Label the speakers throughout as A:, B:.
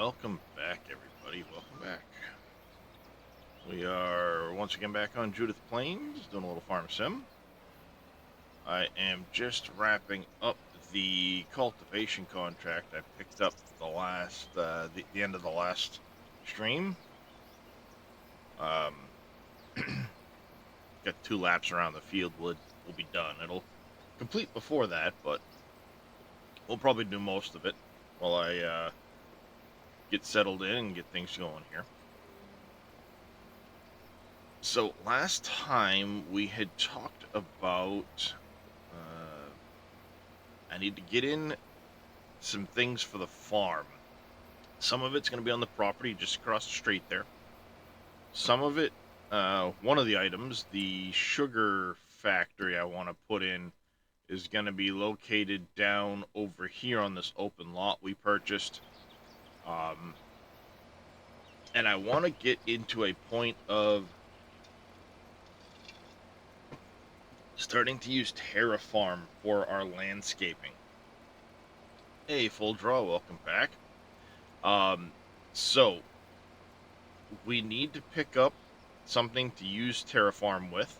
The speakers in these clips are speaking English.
A: Welcome back, everybody. Welcome back. We are once again back on Judith Plains, doing a little farm sim. I am just wrapping up the cultivation contract I picked up the end of the last stream. Got 2 laps around the field. Will be done. It'll complete before that, but we'll probably do most of it while I get settled in and get things going here. So last time we had talked about I need to get in some things for the farm. Some of it's going to be on the property just across the street there. Some of it, one of the items, the sugar factory I want to put in, is going to be located down over here on this open lot we purchased. And I want to get into a point of starting to use Terraform for our landscaping. Hey, Full Draw, welcome back. So we need to pick up something to use Terraform with.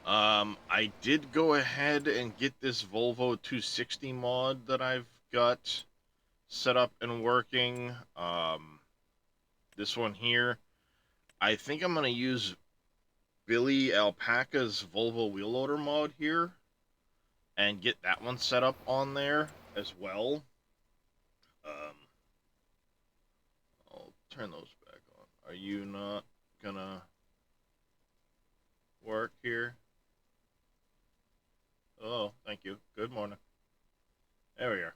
A: I did go ahead and get this Volvo 260 mod that I've got set up and working. This one here, I think I'm going to use Billy Alpaca's Volvo wheel loader mod here and get that one set up on there as well. I'll turn those back on. Are you not gonna work here? Oh, thank you. Good morning. There we are.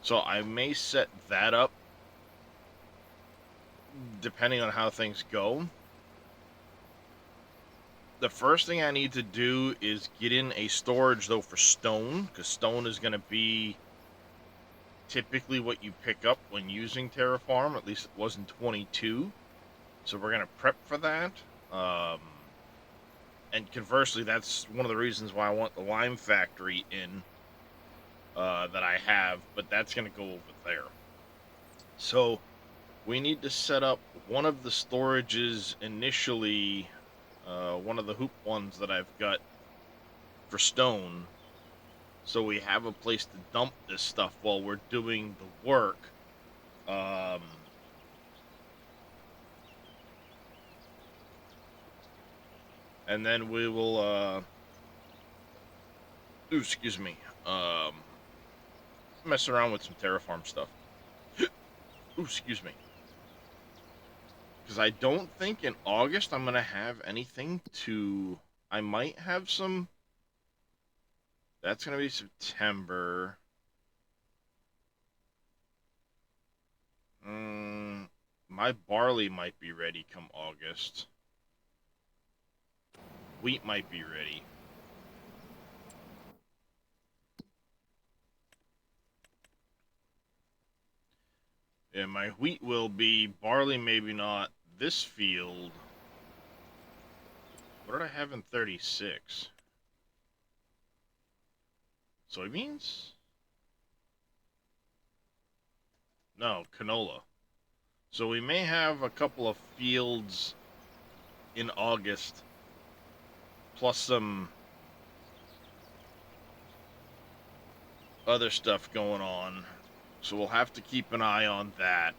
A: So I may set that up depending on how things go. The first thing I need to do is get in a storage, though, for stone, because stone is going to be typically what you pick up when using Terraform. At least it was in 22. So we're going to prep for that. And conversely, that's one of the reasons why I want the lime factory in that I have, but that's going to go over there. So we need to set up one of the storages initially, one of the hoop ones that I've got for stone, so we have a place to dump this stuff while we're doing the work. And then we will, excuse me, mess around with some Terraform stuff. Excuse me. Because I don't think in August I'm going to have anything to... I might have some... That's going to be September. My barley might be ready come August. Wheat might be ready. Yeah, my wheat will be. Barley maybe not. This field... What did I have in 36? Soybeans? No, canola. So we may have a couple of fields in August, plus some other stuff going on. So we'll have to keep an eye on that.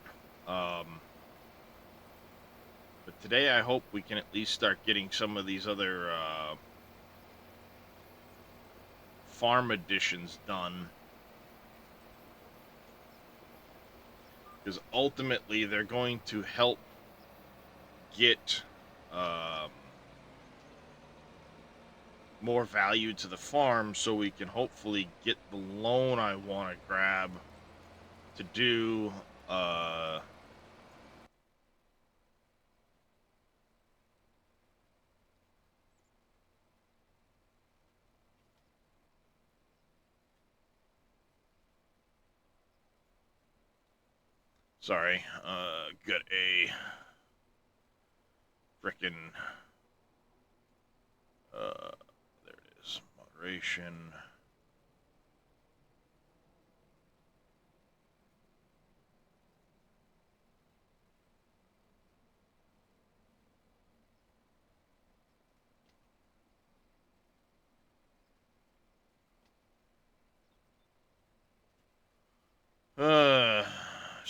A: But today I hope we can at least start getting some of these other farm additions done. Because ultimately they're going to help get more value to the farm, so we can hopefully get the loan I want to grab to do sorry, got a frickin' there it is, moderation.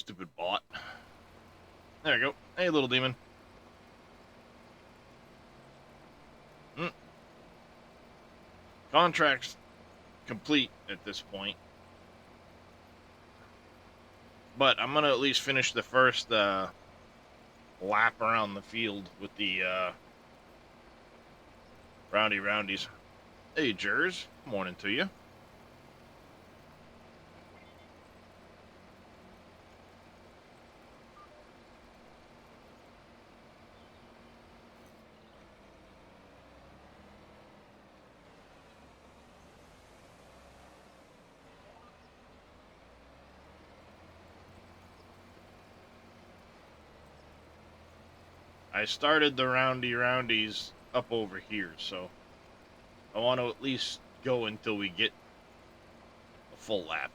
A: stupid bot. There we go. Hey, little demon. Contract's complete at this point. But I'm going to at least finish the first lap around the field with the roundies. Hey, Jers. Morning to you. I started the roundies up over here, so I want to at least go until we get a full lap.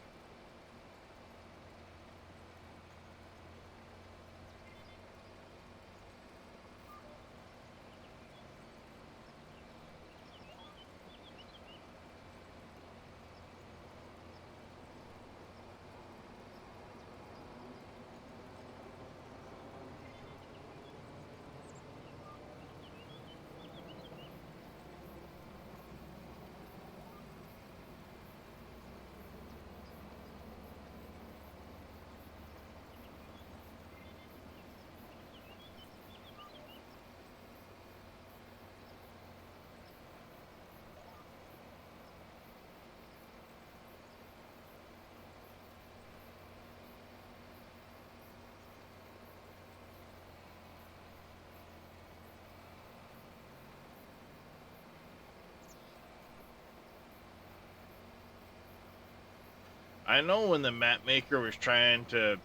A: I know when the map maker was trying to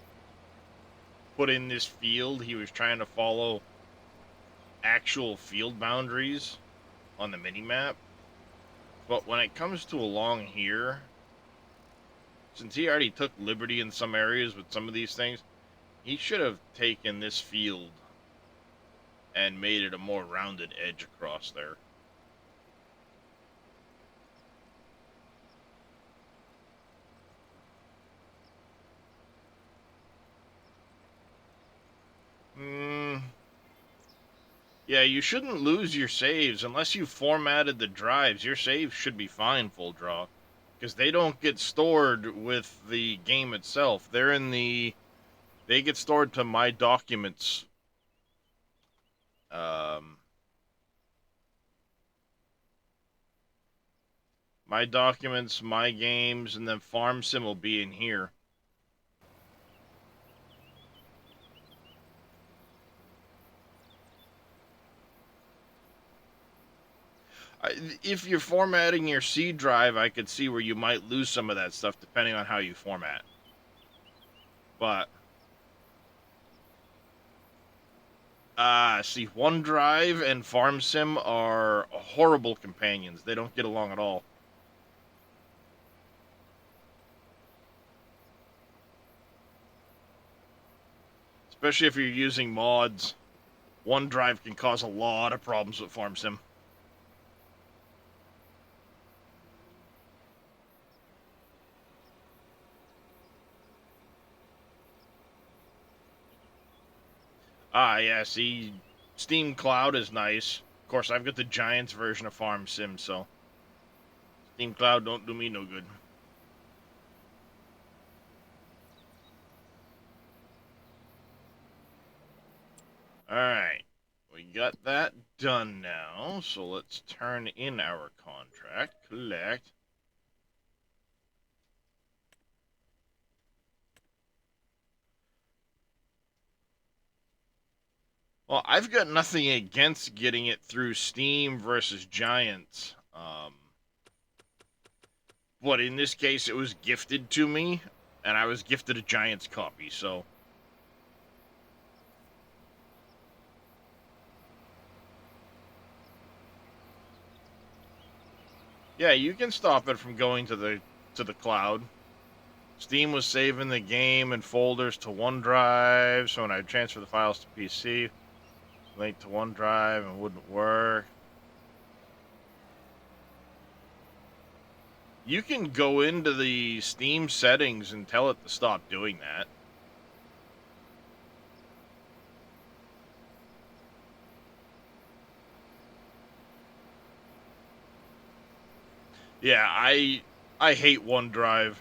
A: put in this field, he was trying to follow actual field boundaries on the mini-map. But when it comes to along here, since he already took liberty in some areas with some of these things, he should have taken this field and made it a more rounded edge across there. Yeah, you shouldn't lose your saves unless you formatted the drives. Your saves should be fine, full draw, because they don't get stored with the game itself. They get stored to my documents. My documents, my games, and then farm sim will be in here. If you're formatting your C drive, I could see where you might lose some of that stuff depending on how you format. But see, OneDrive and FarmSim are horrible companions. They don't get along at all. Especially if you're using mods. OneDrive can cause a lot of problems with FarmSim. Yeah, see, Steam Cloud is nice. Of course, I've got the Giants version of FarmSim, so Steam Cloud don't do me no good. Alright, we got that done now, so let's turn in our contract, collect. Well, I've got nothing against getting it through Steam versus Giants. But in this case, it was gifted to me, and I was gifted a Giants copy, so... Yeah, you can stop it from going to the cloud. Steam was saving the game in folders to OneDrive, so when I transfer the files to PC, link to OneDrive and wouldn't work. You can go into the Steam settings and tell it to stop doing that. Yeah, I hate OneDrive.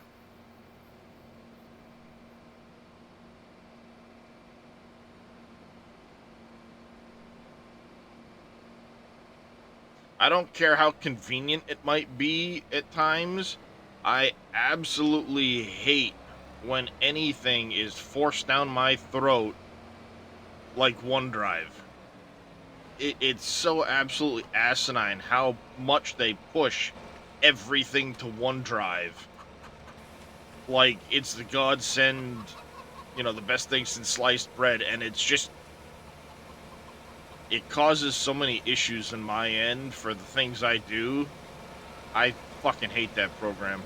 A: I don't care how convenient it might be at times. I absolutely hate when anything is forced down my throat like OneDrive. It's so absolutely asinine how much they push everything to OneDrive. Like it's the godsend, the best thing since sliced bread, and it causes so many issues in my end for the things I do. I fucking hate that program.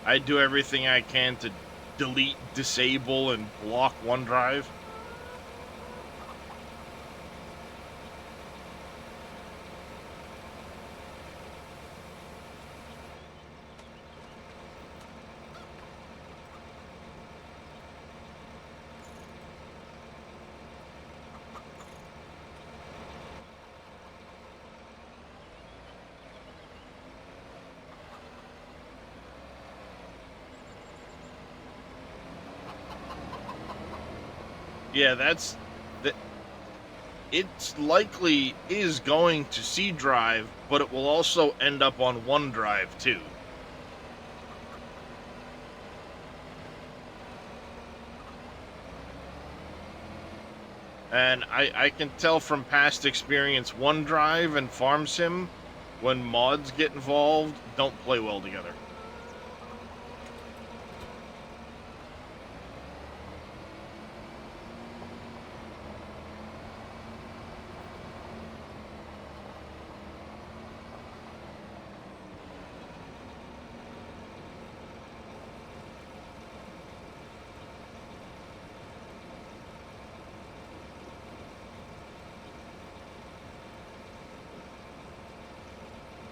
A: I do everything I can to delete, disable, and block OneDrive. Yeah, that. It's likely is going to C drive, but it will also end up on OneDrive too. And I can tell from past experience, OneDrive and FarmSim, when mods get involved, don't play well together.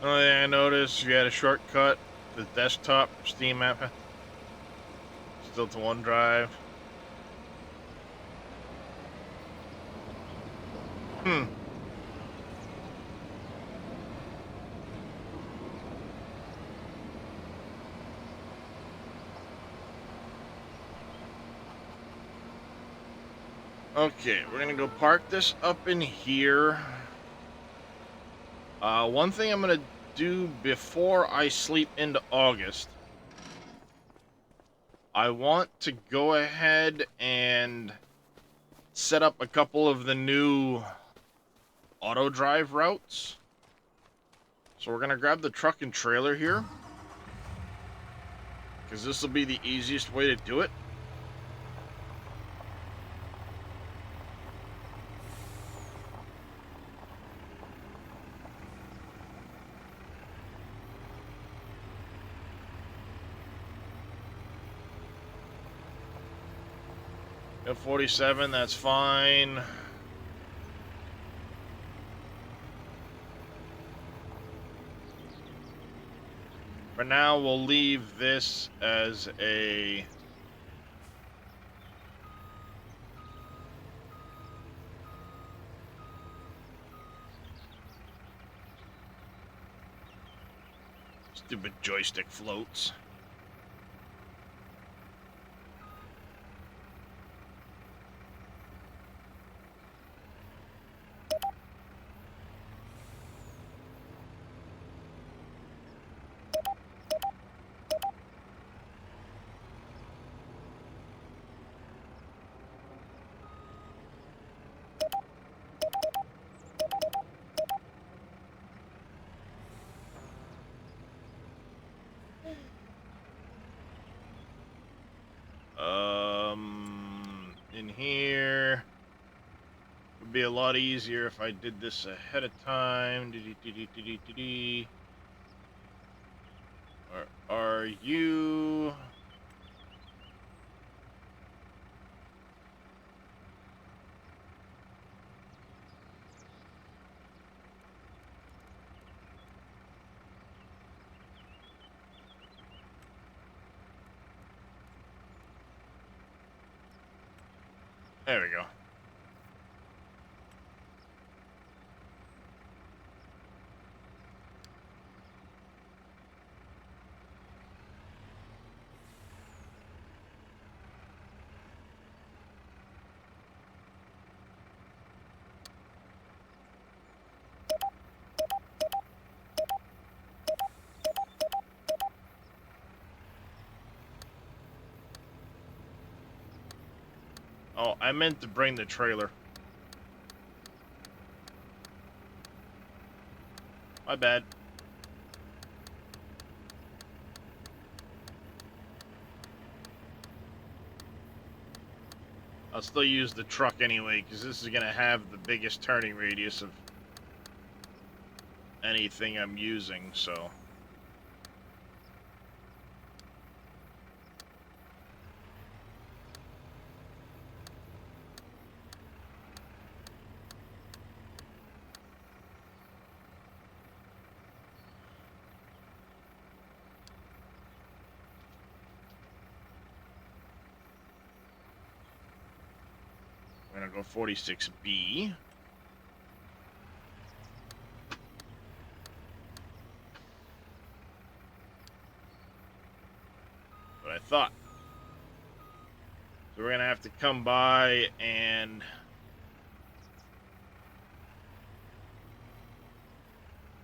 A: Oh yeah, I noticed you had a shortcut to the desktop Steam app, still to OneDrive. Hmm. Okay, we're gonna go park this up in here. One thing I'm gonna do before I sleep into August, I want to go ahead and set up a couple of the new auto drive routes. So we're gonna grab the truck and trailer here, because this will be the easiest way to do it. Got 47, that's fine. For now, we'll leave this as a... Stupid joystick floats. In here would be a lot easier if I did this ahead of time. Are you? There we go. Oh, I meant to bring the trailer. My bad. I'll still use the truck anyway, because this is going to have the biggest turning radius of anything I'm using, so... We're going to go 46B. What I thought. So we're going to have to come by and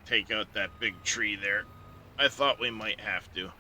A: take out that big tree there. I thought we might have to.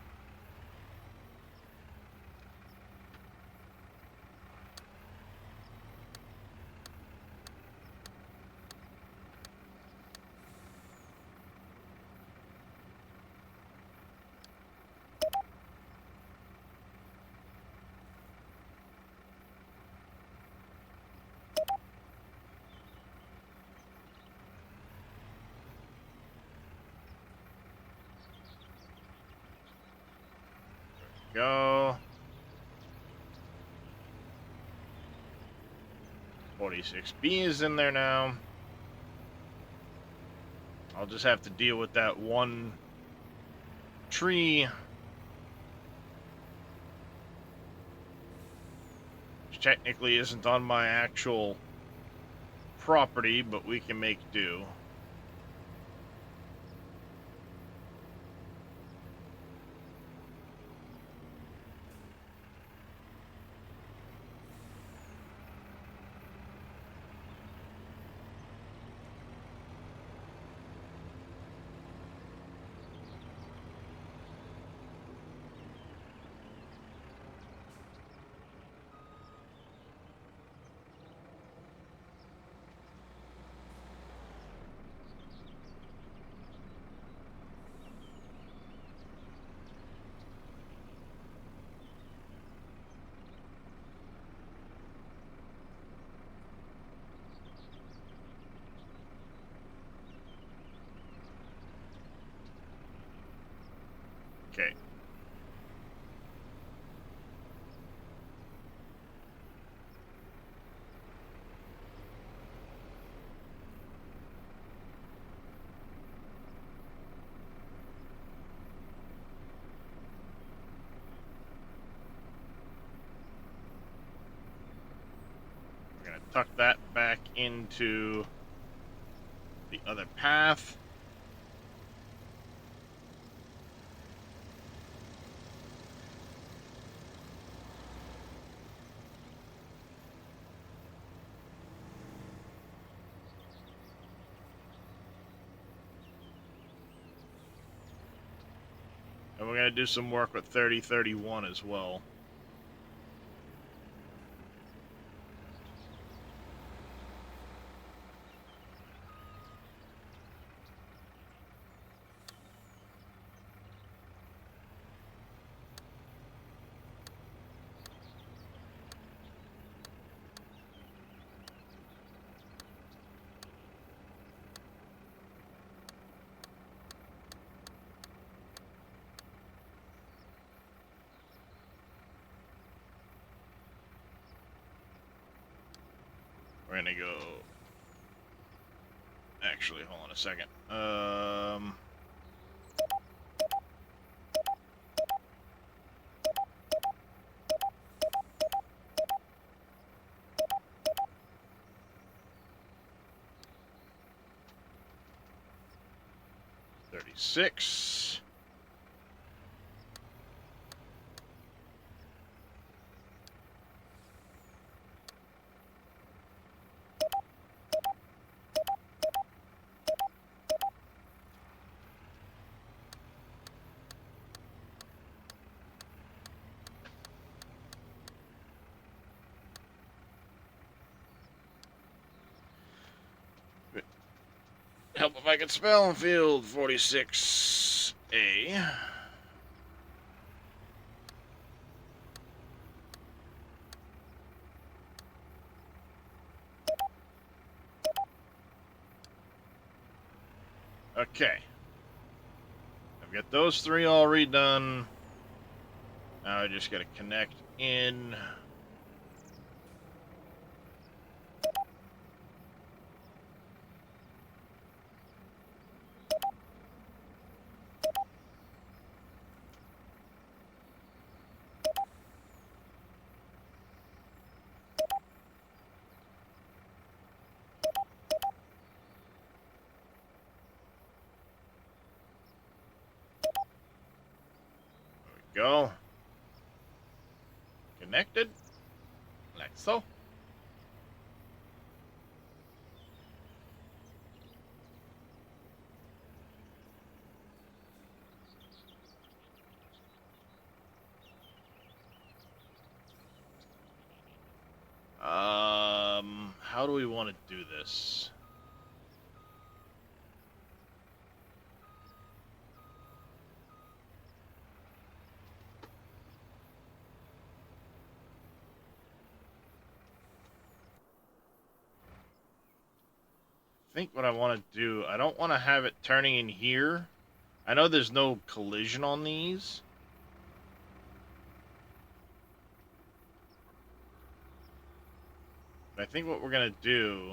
A: Go. 46B is in there now. I'll just have to deal with that one tree, which technically isn't on my actual property, but we can make do. Okay. We're going to tuck that back into the other path. And we're going to do some work with 3031 as well. We're going to go... Actually, hold on a second. 36. help if I can spell. Field 46A. Okay. I've got those three all redone. Now I just got to connect in. Go. Connected. Like so. How do we want to do this? I think what I want to do, I don't want to have it turning in here. I know there's no collision on these. But I think what we're going to do...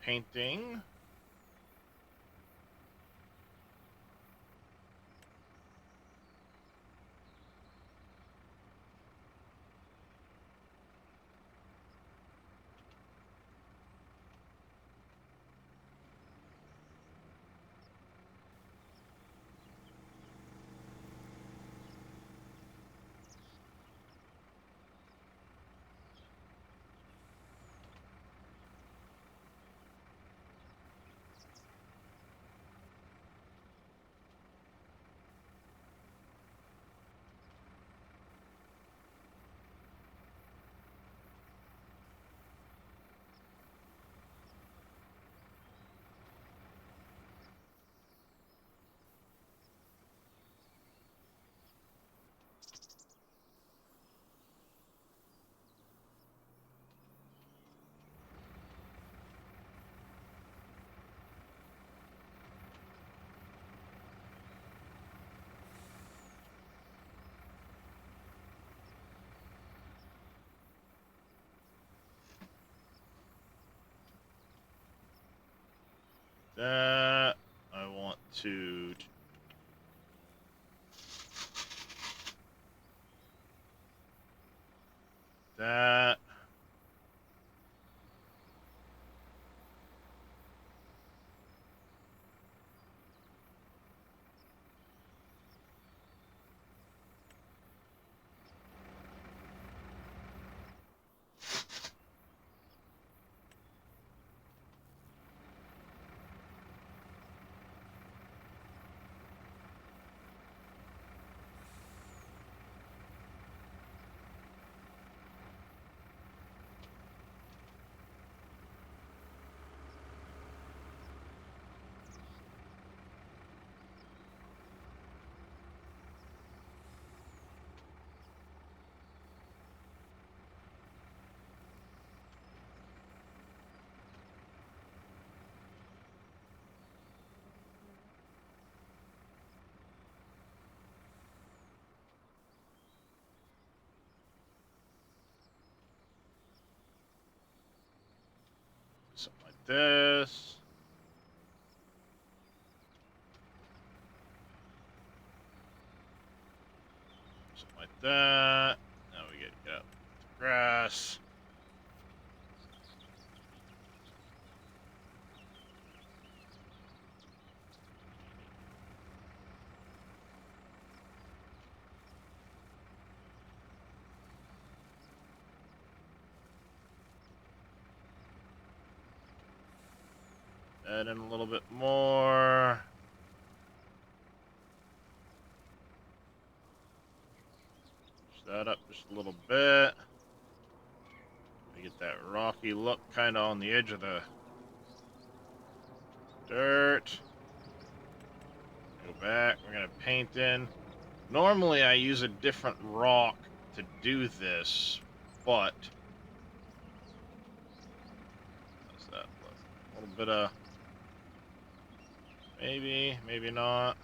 A: painting. That I want to... that... something like this. Something like that. Now we get out the grass. Add in a little bit more. Push that up just a little bit. We get that rocky look kind of on the edge of the dirt. Go back. We're going to paint in. Normally I use a different rock to do this, but what's that? A little bit of maybe not.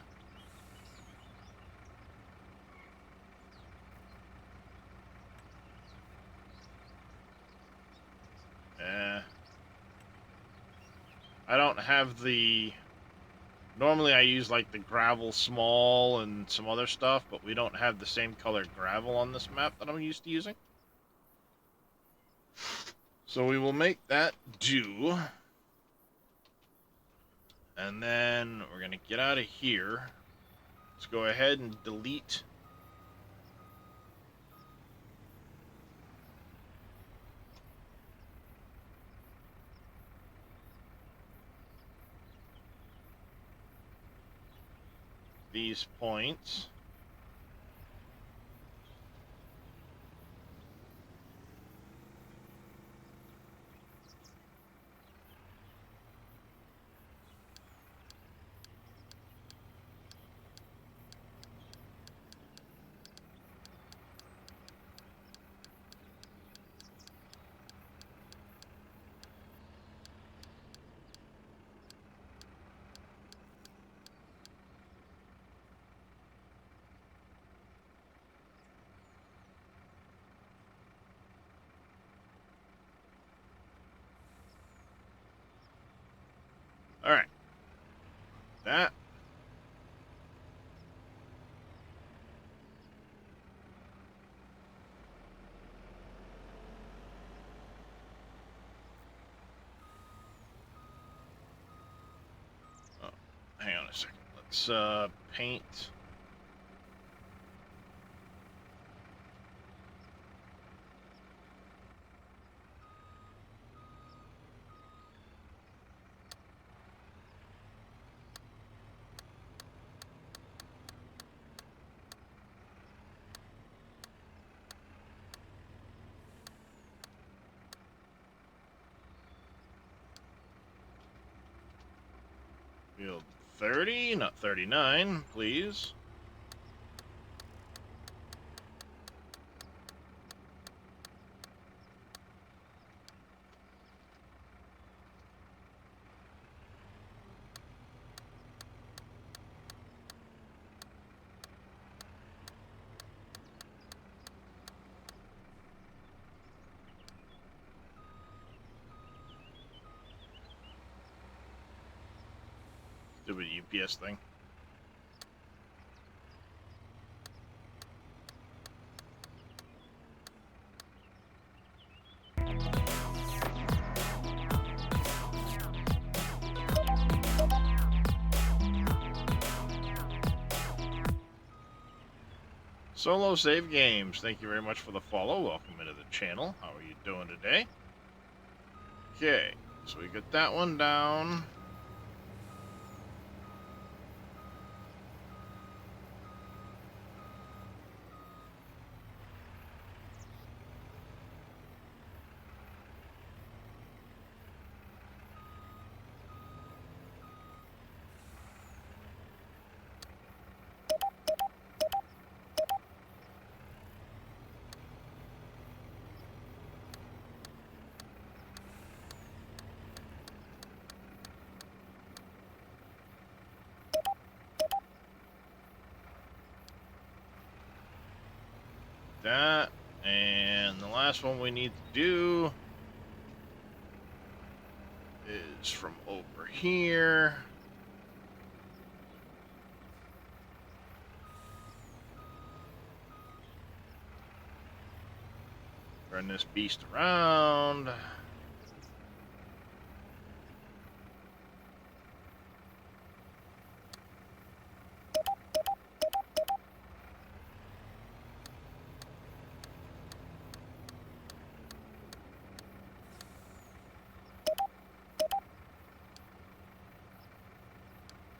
A: I don't have the... Normally I use like the gravel small and some other stuff, but we don't have the same colored gravel on this map that I'm used to using. So we will make that do. And then we're going to get out of here. Let's go ahead and delete these points. All right. That. Oh, hang on a second. Let's paint. Field 30, not 39, please. Stupid UPS thing. Solo Save Games, thank you very much for the follow. Welcome into the channel. How are you doing today? Okay, so we got that one down. That, and the last one we need to do is from over here. Turn this beast around.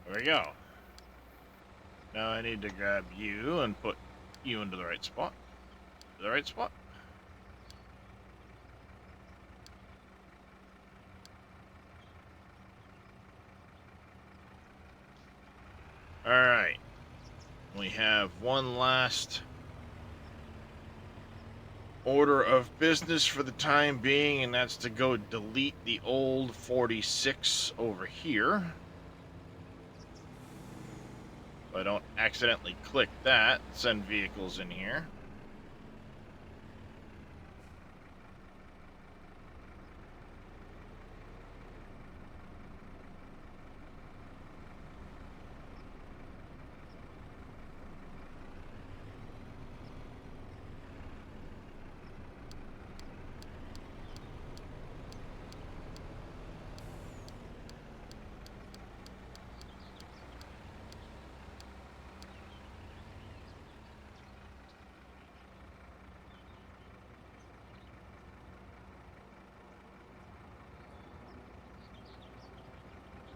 A: There we go. Now I need to grab you and put you into the right spot. The right spot. Alright. We have one last order of business for the time being, and that's to go delete the old 46 over here. So I don't accidentally click that, send vehicles in here.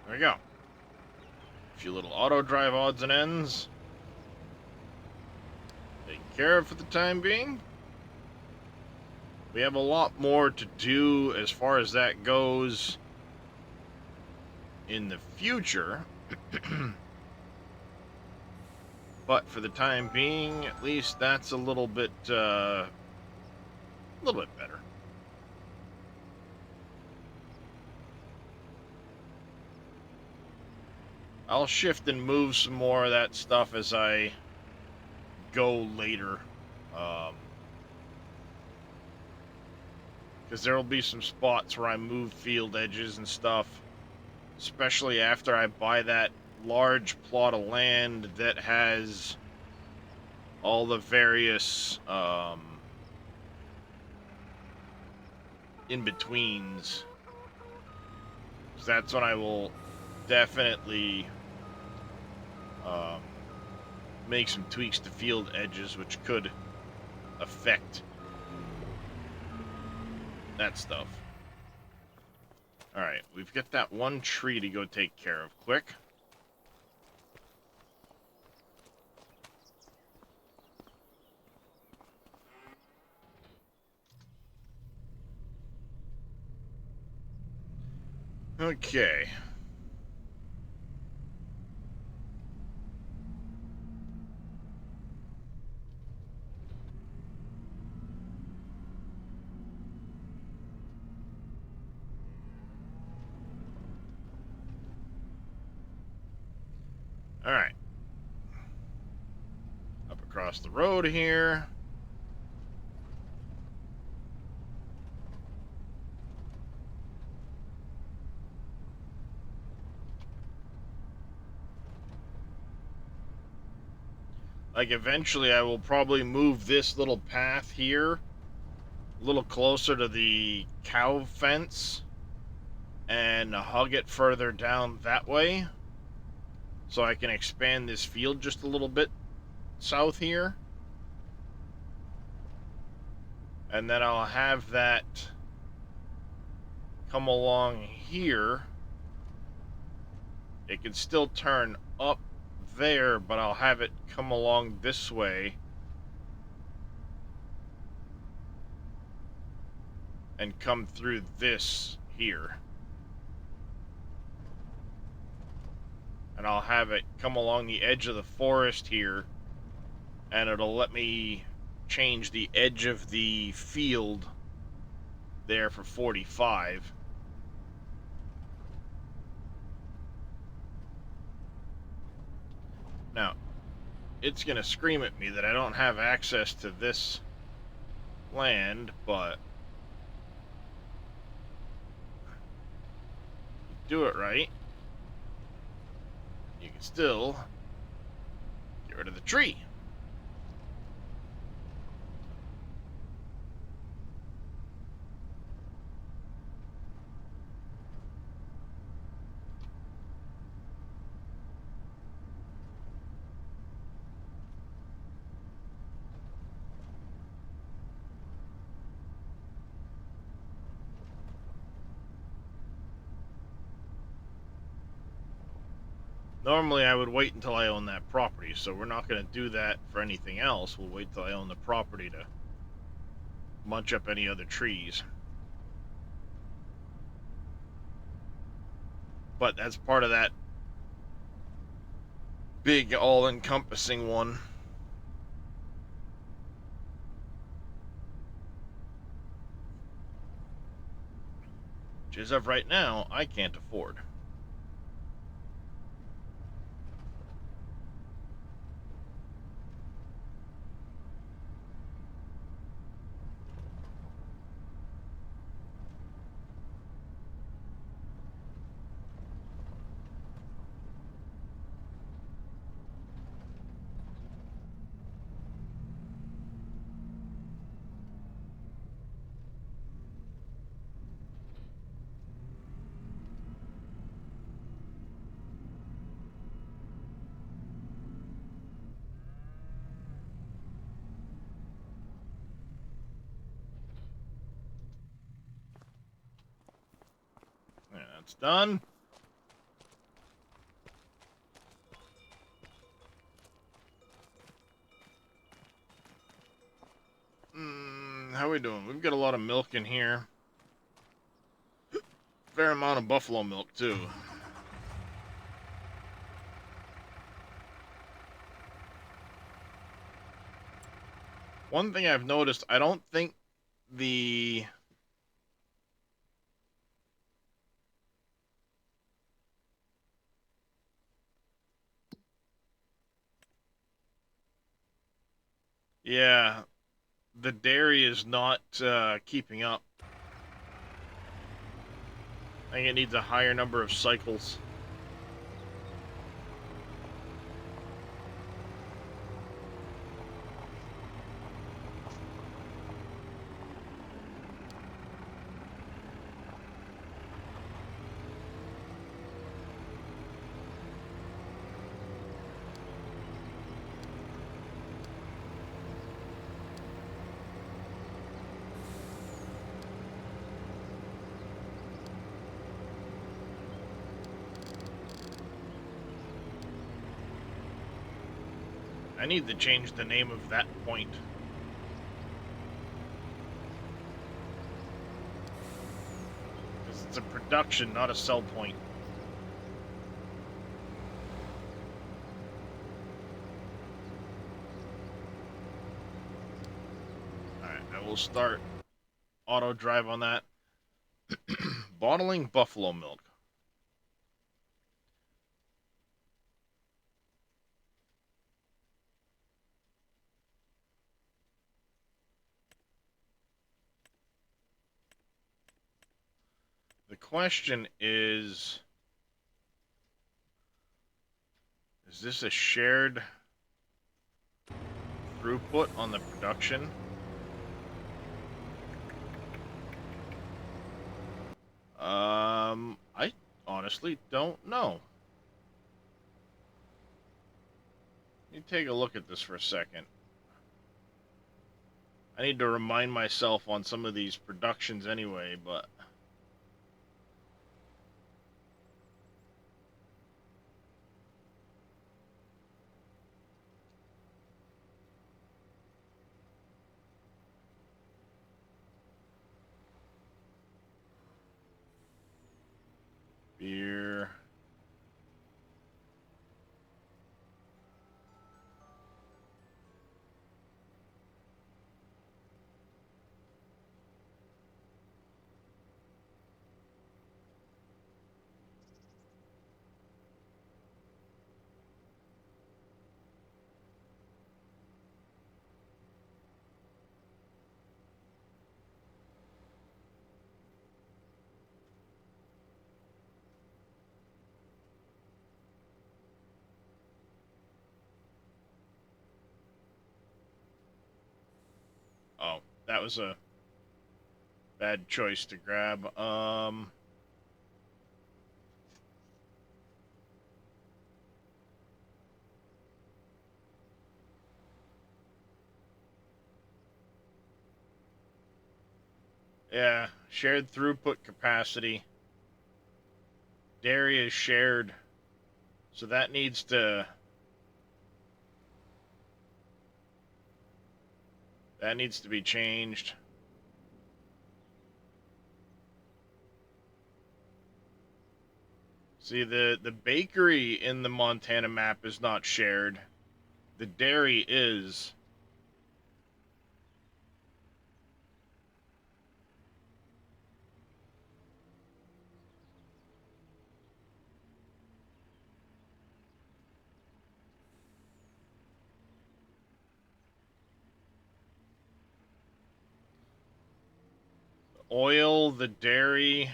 A: There we go. A few little auto drive odds and ends. Taken care of for the time being. We have a lot more to do as far as that goes in the future. But for the time being, at least that's a little bit better. I'll shift and move some more of that stuff as I go later. Because there will be some spots where I move field edges and stuff, especially after I buy that large plot of land that has all the various in-betweens. So that's when I will definitely make some tweaks to field edges, which could affect that stuff. Alright, we've got that one tree to go take care of quick. Okay. Alright. Up across the road here. Like, eventually I will probably move this little path here a little closer to the cow fence and hug it further down that way, so I can expand this field just a little bit south here. And then I'll have that come along here. It can still turn up there, but I'll have it come along this way and come through this here. And I'll have it come along the edge of the forest here, and it'll let me change the edge of the field there for 45. Now, it's gonna scream at me that I don't have access to this land, but do it right, you can still get rid of the tree. Normally I would wait until I own that property, so we're not going to do that for anything else. We'll wait till I own the property to munch up any other trees. But that's part of that big, all-encompassing one. Which, as of right now, I can't afford. Yeah, that's done. How we doing? We've got a lot of milk in here. Fair amount of buffalo milk, too. One thing I've noticed, I don't think the... Yeah, the dairy is not keeping up. I think it needs a higher number of cycles. I need to change the name of that point. Because it's a production, not a sell point. Alright, I will start auto drive on that. Bottling buffalo milk. The question is this a shared throughput on the production? I honestly don't know. Let me take a look at this for a second. I need to remind myself on some of these productions anyway, but... Beer... Oh, that was a bad choice to grab. Yeah, shared throughput capacity. Dairy is shared, so that needs to be changed. See, the bakery in the Montana map is not shared. The dairy is. Oil, the dairy.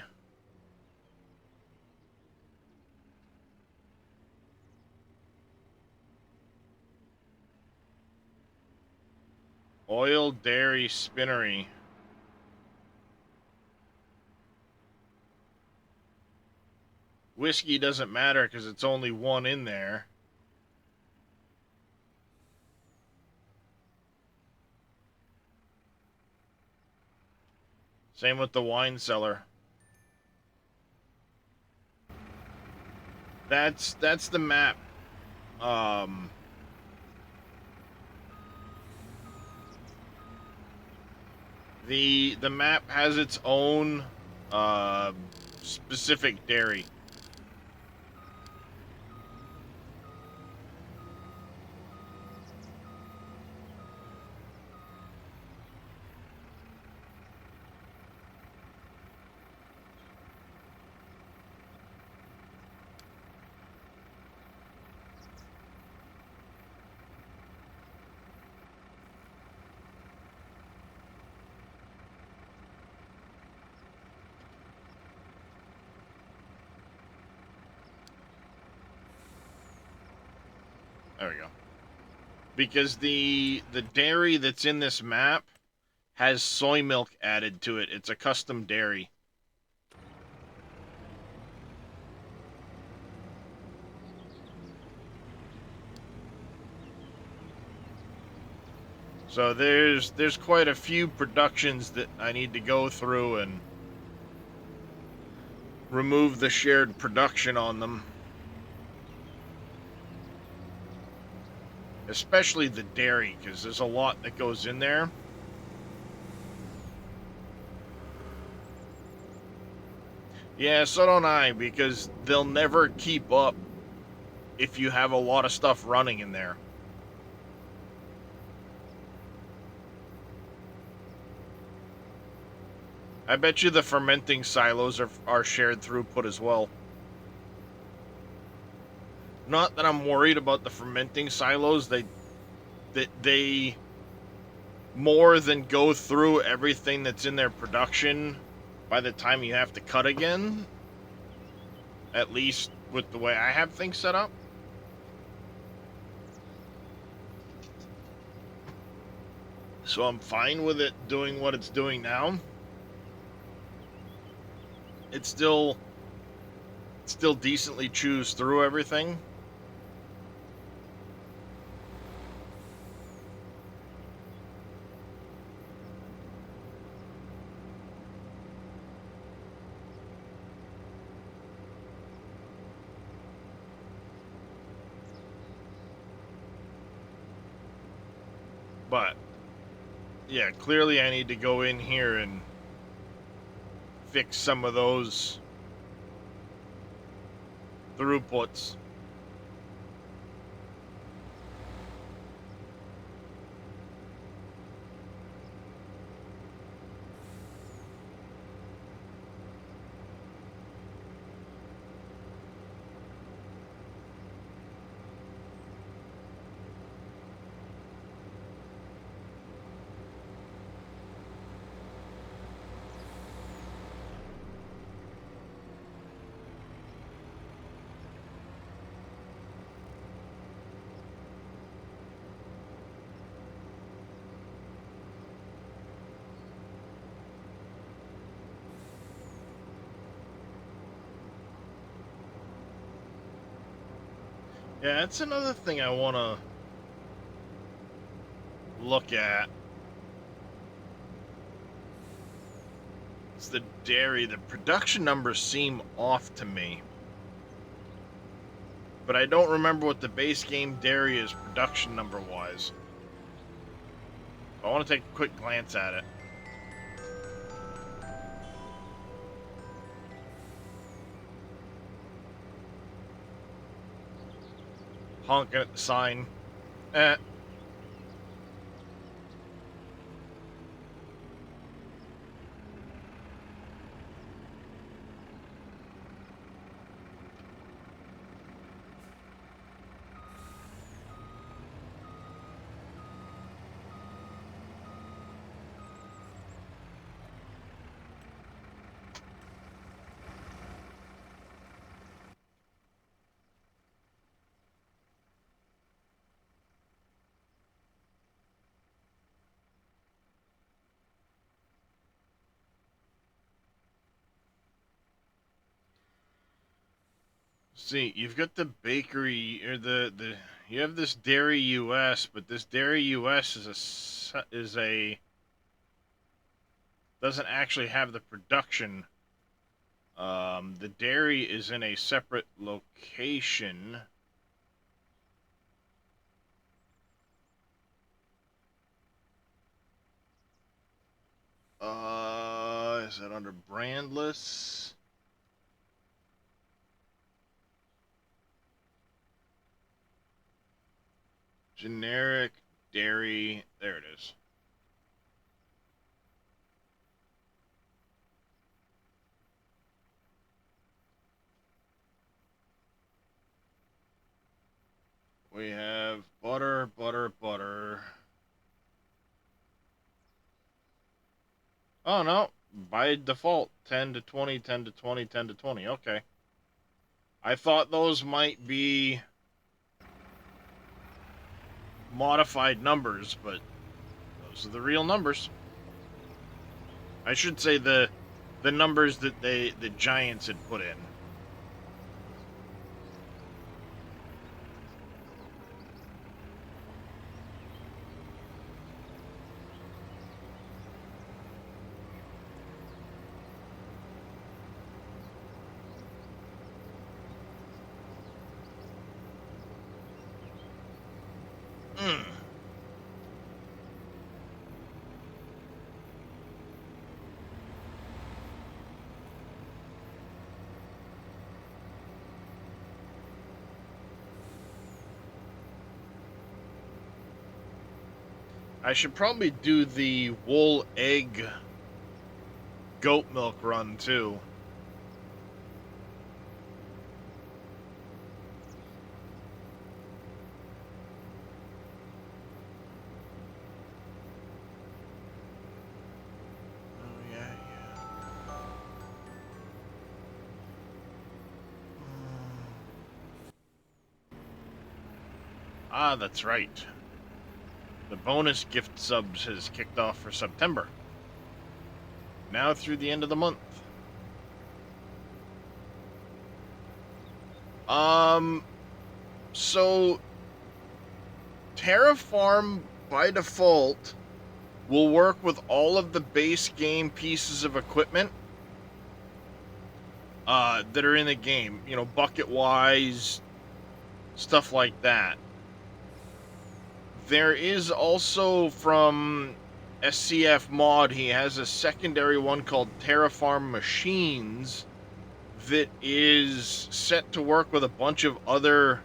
A: Oil, dairy, spinnery. Whiskey doesn't matter because it's only one in there. Same with the wine cellar. That's the map. The map has its own specific dairy. There we go. Because the dairy that's in this map has soy milk added to it. It's a custom dairy. So there's quite a few productions that I need to go through and remove the shared production on them. Especially the dairy, because there's a lot that goes in there. Yeah, so don't I, because they'll never keep up if you have a lot of stuff running in there. I bet you the fermenting silos are shared throughput as well. Not that I'm worried about the fermenting silos. They more than go through everything that's in their production by the time you have to cut again. At least with the way I have things set up. So I'm fine with it doing what it's doing now. It still decently chews through everything. But yeah, clearly I need to go in here and fix some of those throughputs. Yeah, that's another thing I want to look at. It's the dairy. The production numbers seem off to me. But I don't remember what the base game dairy is production number wise. I want to take a quick glance at it. honking at the sign. Eh. See, you've got the bakery or the you have this Dairy US, but this Dairy US is a doesn't actually have the production. The dairy is in a separate location. Is that under brandless? Generic dairy. There it is. We have butter, butter, butter. Oh no, by default, 10 to 20, 10 to 20, 10 to 20. Okay. I thought those might be modified numbers, but those are the real numbers. I should say the numbers that the Giants had put in. Mm. I should probably do the wool egg goat milk run too. Oh yeah, yeah. Ah, that's right. The bonus gift subs has kicked off for September. Now through the end of the month. Um, so Terraform by default will work with all of the base game pieces of equipment that are in the game. You know, bucket wise, stuff like that. There is also from SCF Mod, he has a secondary one called Terraform Machines that is set to work with a bunch of other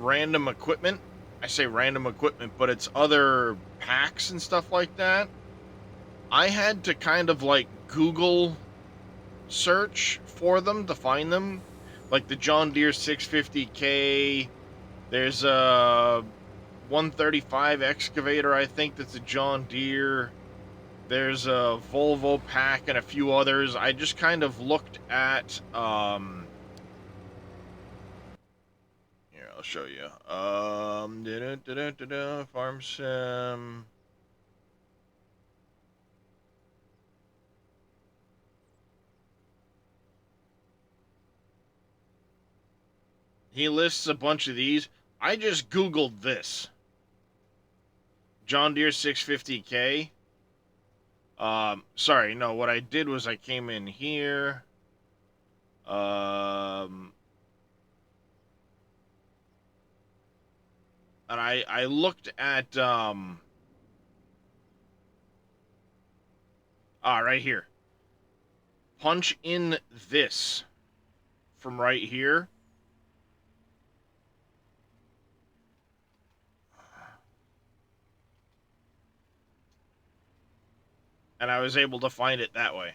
A: random equipment. I say random equipment, but it's other packs and stuff like that. I had to kind of like Google search for them to find them. Like the John Deere 650K. There's a 135 excavator, I think that's a John Deere. There's a Volvo pack and a few others. I just kind of looked at here, I'll show you. Farm Sim. He lists a bunch of these. I just Googled this. John Deere 650K. Sorry, no, what I did was I came in here. And I looked at right here. Punch in this from right here. and I was able to find it that way.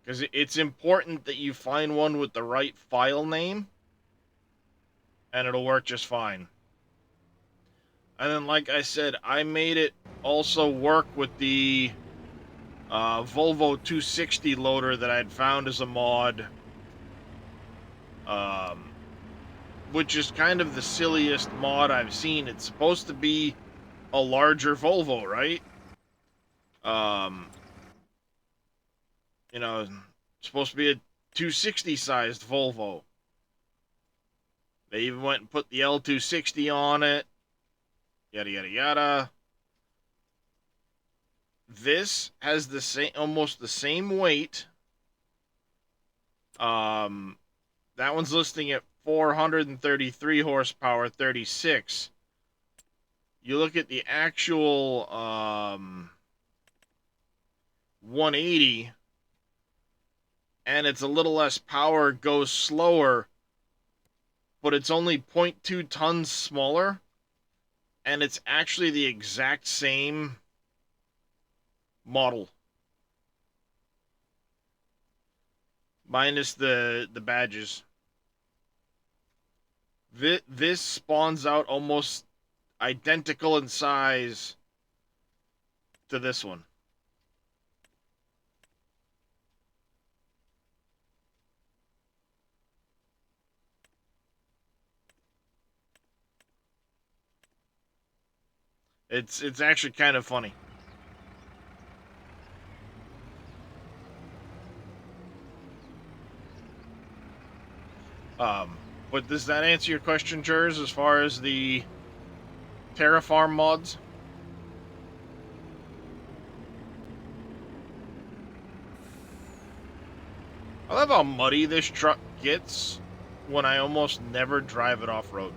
A: Because it's important that you find one with the right file name, and it'll work just fine. And then, like I said, I made it also work with the Volvo 260 loader that I'd found as a mod, which is kind of the silliest mod I've seen. It's supposed to be a larger Volvo, right? Um, you know, supposed to be a 260 sized Volvo. They even went and put the L260 on it. Yada yada yada. This has the same, almost the same weight. That one's listing at 433 horsepower, 36. You look at the actual 180, and it's a little less power, goes slower, but it's only 0.2 tons smaller, and it's actually the exact same model, minus the badges. This spawns out almost identical in size to this one. It's actually kind of funny. But does that answer your question, Jers, as far as the Terraform mods? I love how muddy this truck gets when I almost never drive it off-road.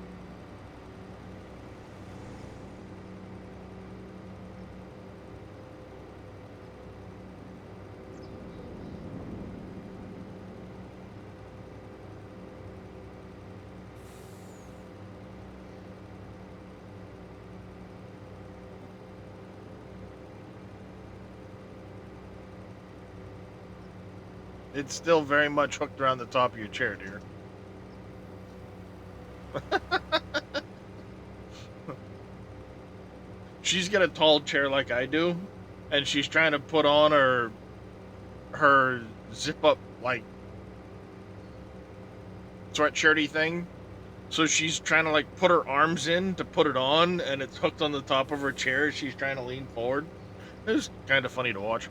A: It's still very much hooked around the top of your chair, dear. She's got a tall chair like I do, and she's trying to put on her zip up like sweatshirty thing. So she's trying to like put her arms in to put it on, and it's hooked on the top of her chair. She's trying to lean forward. It was kind of funny to watch.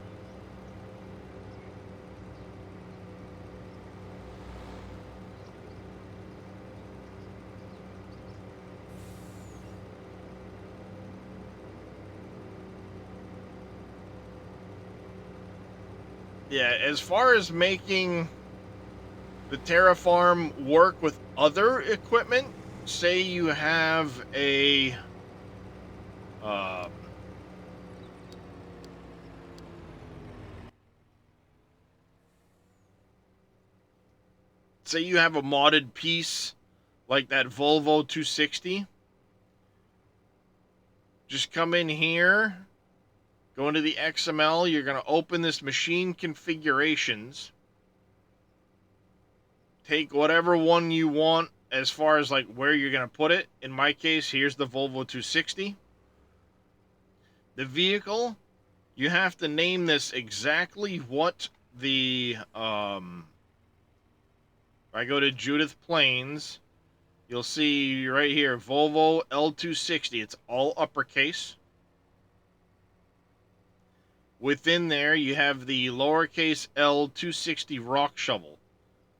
A: Yeah, as far as making the Terraform work with other equipment, say you have a say you have a modded piece like that Volvo 260, just come in here, go into the XML, you're going to open this machine configurations, take whatever one you want as far as like where you're going to put it. In my case, here's the Volvo 260. The vehicle, you have to name this exactly what the if I go to Judith Plains, you'll see right here, Volvo L260. It's all uppercase. Within there, you have the lowercase L260 rock shovel.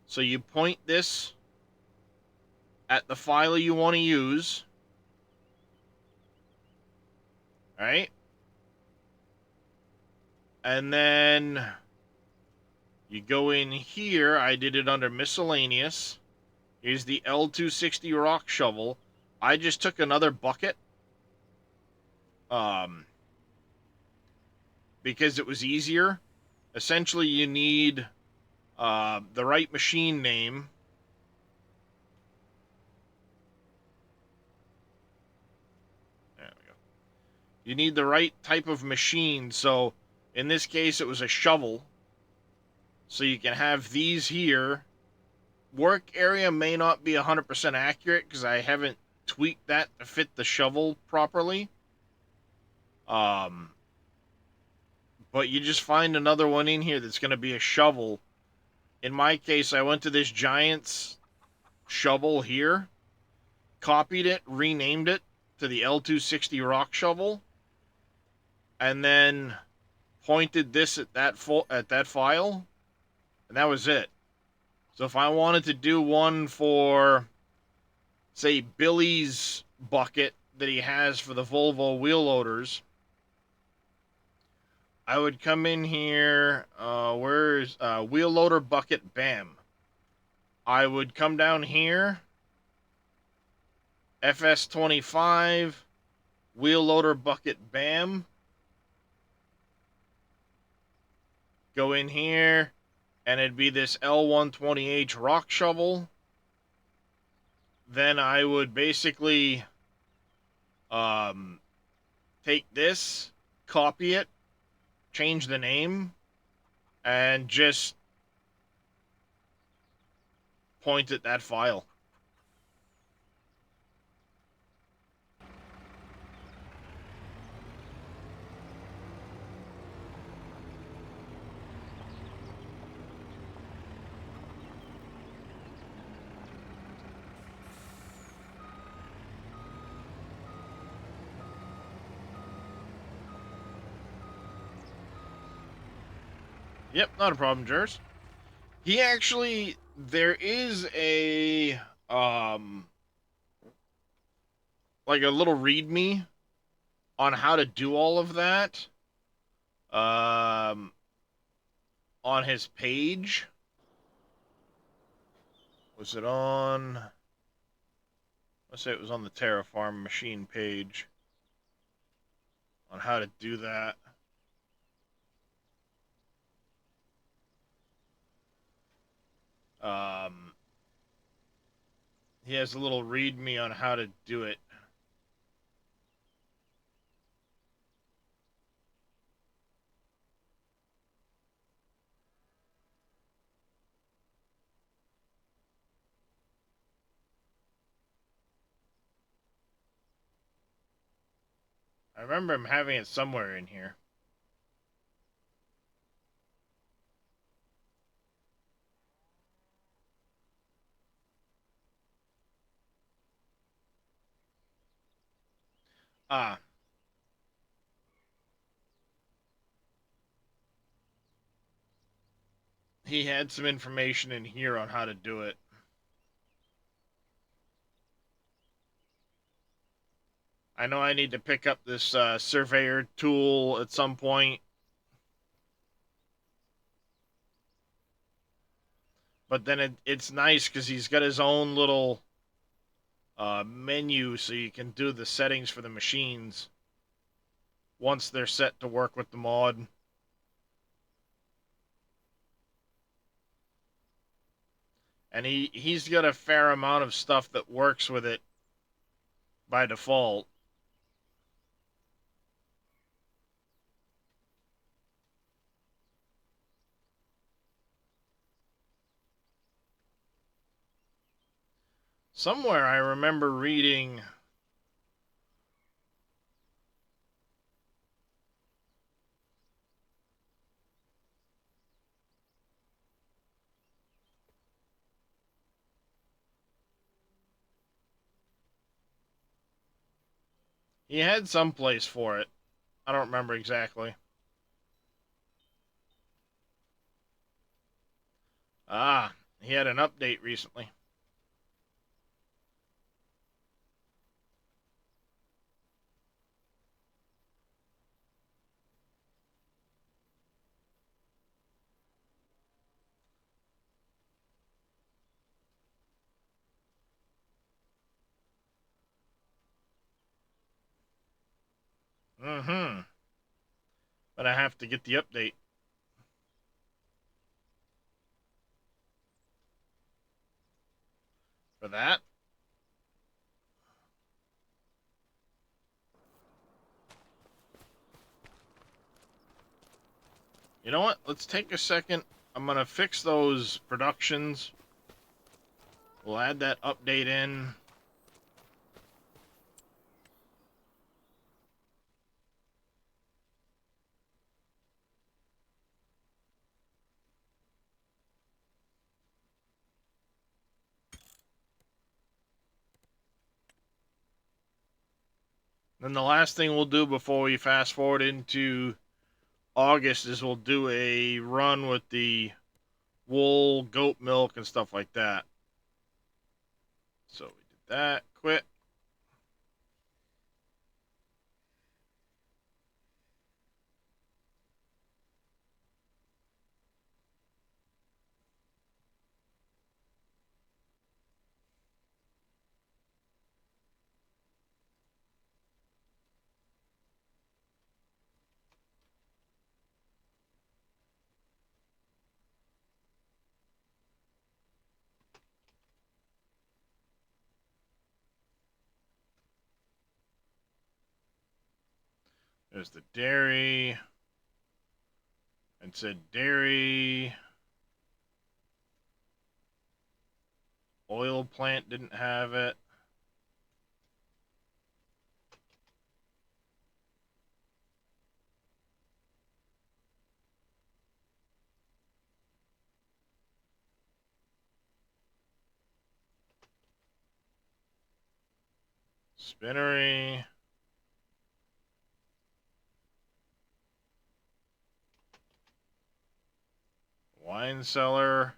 A: So you point this at the file you want to use. Alright? And then you go in here. I did it under miscellaneous. Here's the L260 rock shovel. I just took another bucket. Because it was easier. Essentially, you need the right machine name. There we go. You need the right type of machine. So in this case, it was a shovel. So you can have these here. Work area may not be 100% accurate because I haven't tweaked that to fit the shovel properly. But you just find another one in here that's going to be a shovel. In my case, I went to this Giant's shovel here, copied it, renamed it to the L260 rock shovel, and then pointed this at that file, and that was it. So if I wanted to do one for, say, Billy's bucket that he has for the Volvo wheel loaders, I would come in here. Where's wheel loader bucket? Bam. I would come down here. FS25 wheel loader bucket. Bam. Go in here, and it'd be this L120H rock shovel. Then I would basically take this, copy it, change the name, and just point at that file. Yep, not a problem, Jers. He actually, there is a, like a little readme on how to do all of that, um, on his page. Was it on, let's say it was on the Terraform machine page on how to do that. He has a little readme on how to do it. I remember him having it somewhere in here. Ah. He had some information in here on how to do it. I know I need to pick up this surveyor tool at some point. But then it's nice because he's got his own little menu so you can do the settings for the machines once they're set to work with the mod. And he's got a fair amount of stuff that works with it by default. Somewhere I remember reading he had some place for it. I don't remember exactly. Ah, he had an update recently. Mm-hmm. But I have to get the update for that. You know what? Let's take a second. I'm going to fix those productions. We'll add that update in. Then the last thing we'll do before we fast forward into August is we'll do a run with the wool, goat milk, and stuff like that. So we did that. Quit. There's the dairy. And said dairy. Oil plant didn't have it. Spinnery. Wine cellar.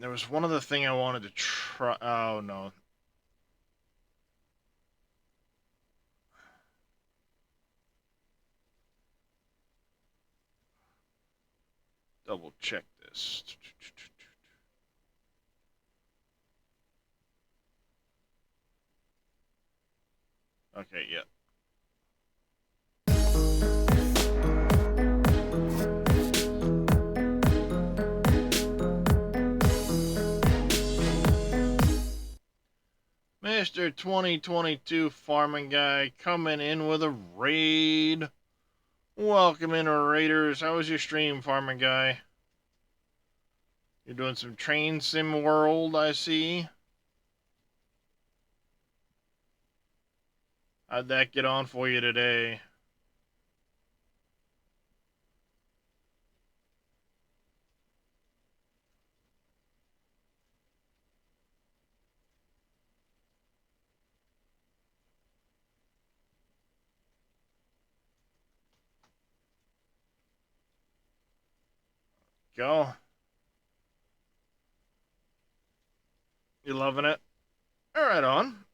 A: There was one other thing I wanted to try. Oh, no. Double check this. Okay, yeah. Mr. 2022 Farming Guy coming in with a raid. Welcome in, Raiders. How was your stream, Farming Guy? You're doing some Train Sim World, I see. How'd that get on for you today? Go. You loving it? All right, on.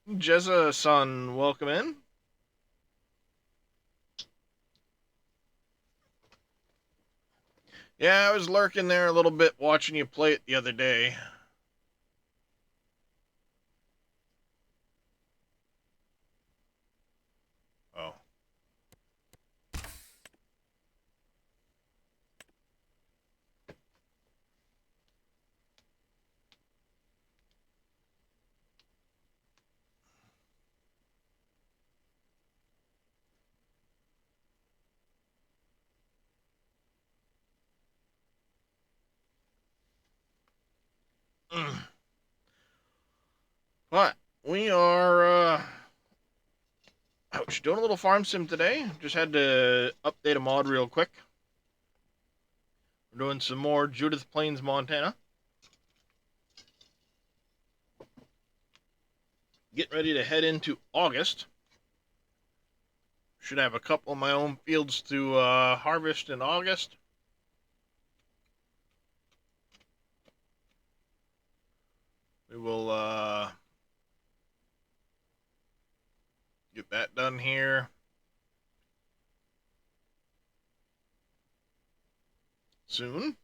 A: Jezza Sun, welcome in. Yeah, I was lurking there a little bit watching you play it the other day. Oh. But we are ouch, doing a little farm sim today. Just had to update a mod real quick. We're doing some more Judith Plains, Montana. Getting ready to head into August. Should have a couple of my own fields to harvest in August. We will get that done here soon.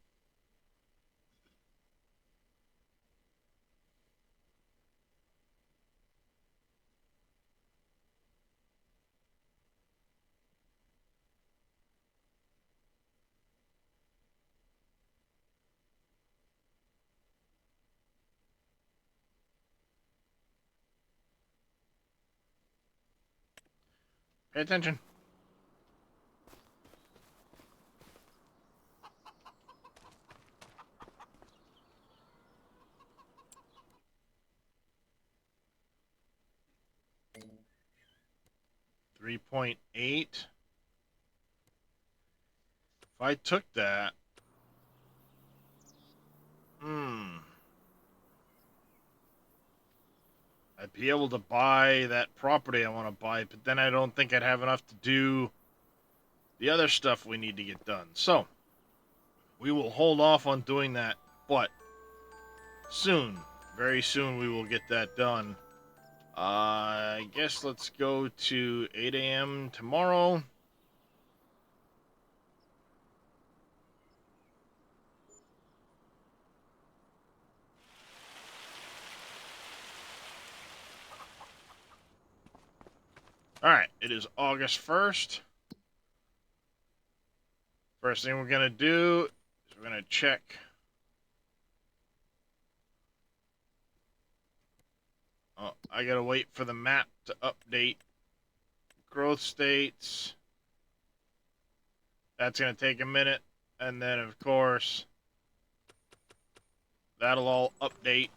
A: Pay attention. $3.8. If I took that, I'd be able to buy that property I want to buy, but then I don't think I'd have enough to do the other stuff we need to get done. So, we will hold off on doing that, but soon, very soon, we will get that done. I guess let's go to 8 a.m. tomorrow. Alright, it is August 1st. First thing we're going to do is we're going to check I gotta wait for the map to update. Growth states. That's gonna take a minute. And then, of course, that'll all update.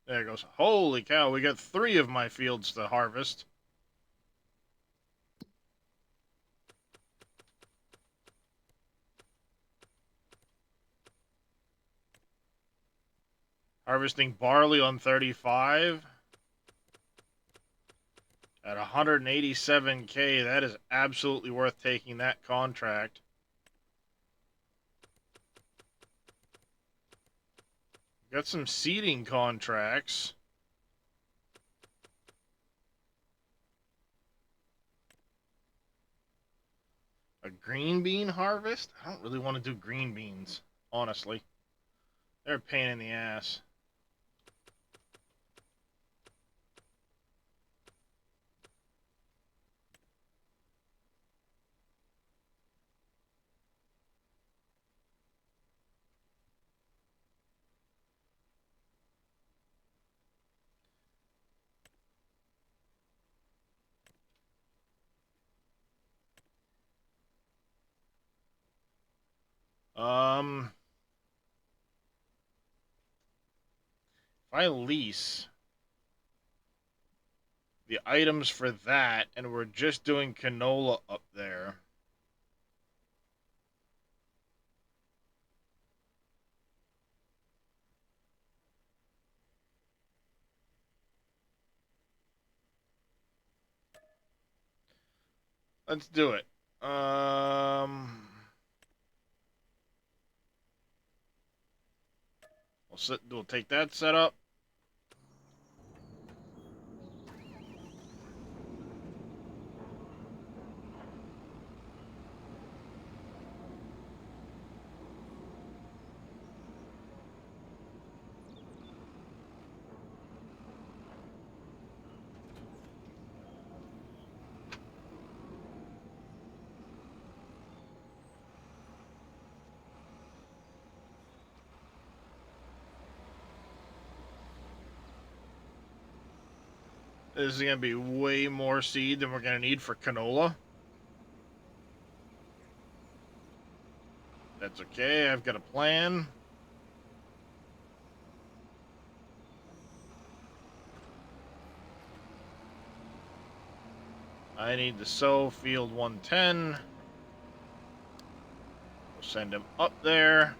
A: There it goes. Holy cow, we got 3 of my fields to harvest. Harvesting barley on 35. At 187K, that is absolutely worth taking that contract. Got some seeding contracts. A green bean harvest? I don't really want to do green beans, honestly. They're a pain in the ass. If I lease the items for that, and we're just doing canola up there. Let's do it. We'll take that setup. This is going to be way more seed than we're going to need for canola. That's okay. I've got a plan. I need to sow field 110. We'll send him up there.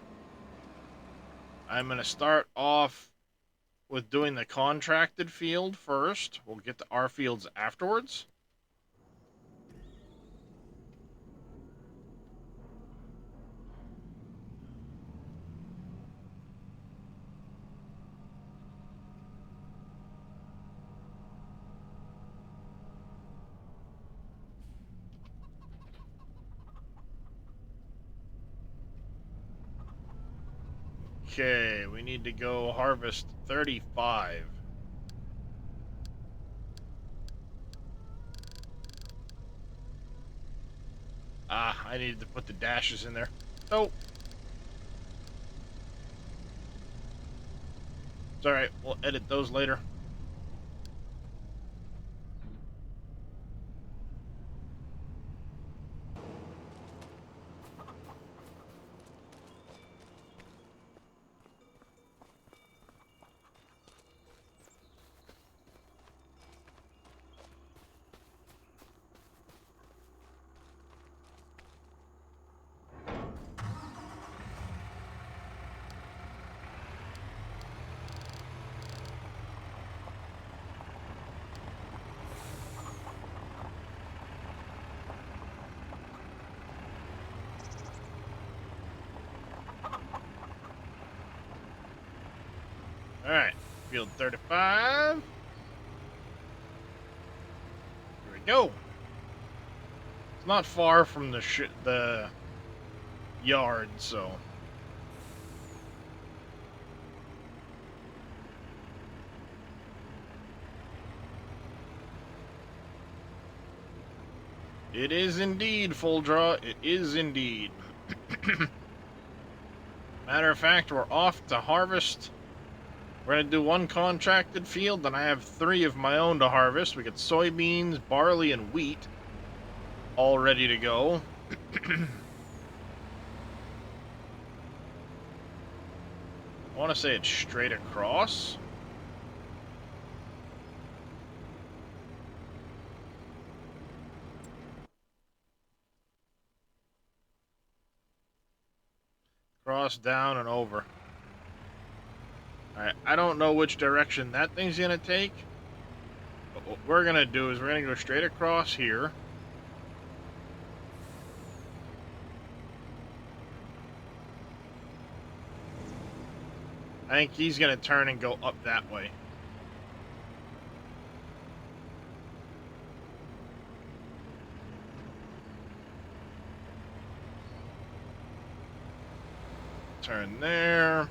A: I'm going to start off with doing the contracted field first. We'll get to our fields afterwards. Okay, we need to go harvest 35. Aha. I needed to put the dashes in there. Oh. It's alright, we'll edit those later. Alright, field 35. Here we go. It's not far from the yard, so... It is indeed, full draw. It is indeed. Matter of fact, we're off to harvest. We're going to do one contracted field, and I have 3 of my own to harvest. We got soybeans, barley, and wheat all ready to go. I want to say it's straight across. Cross, down, and over. Alright, I don't know which direction that thing's going to take. But what we're going to do is we're going to go straight across here. I think he's going to turn and go up that way. Turn there.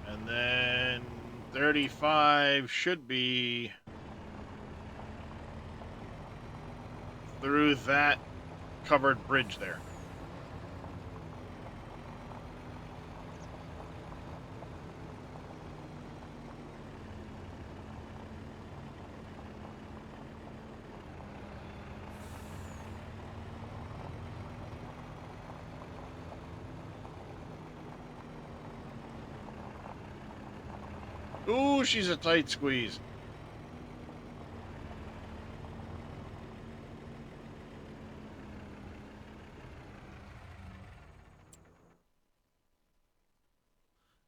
A: And then 35 should be through that covered bridge there. Ooh, she's a tight squeeze.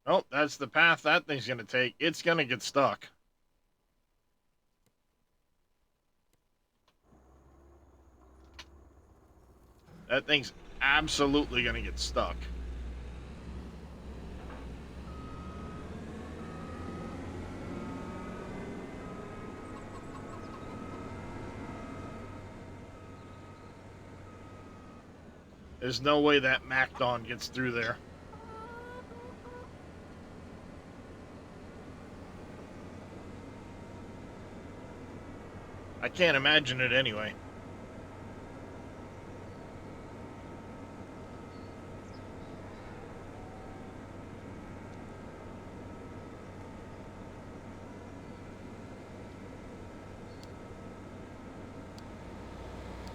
A: Oh, that's the path that thing's going to take. It's going to get stuck. That thing's absolutely going to get stuck. There's no way that MacDon gets through there. I can't imagine it anyway.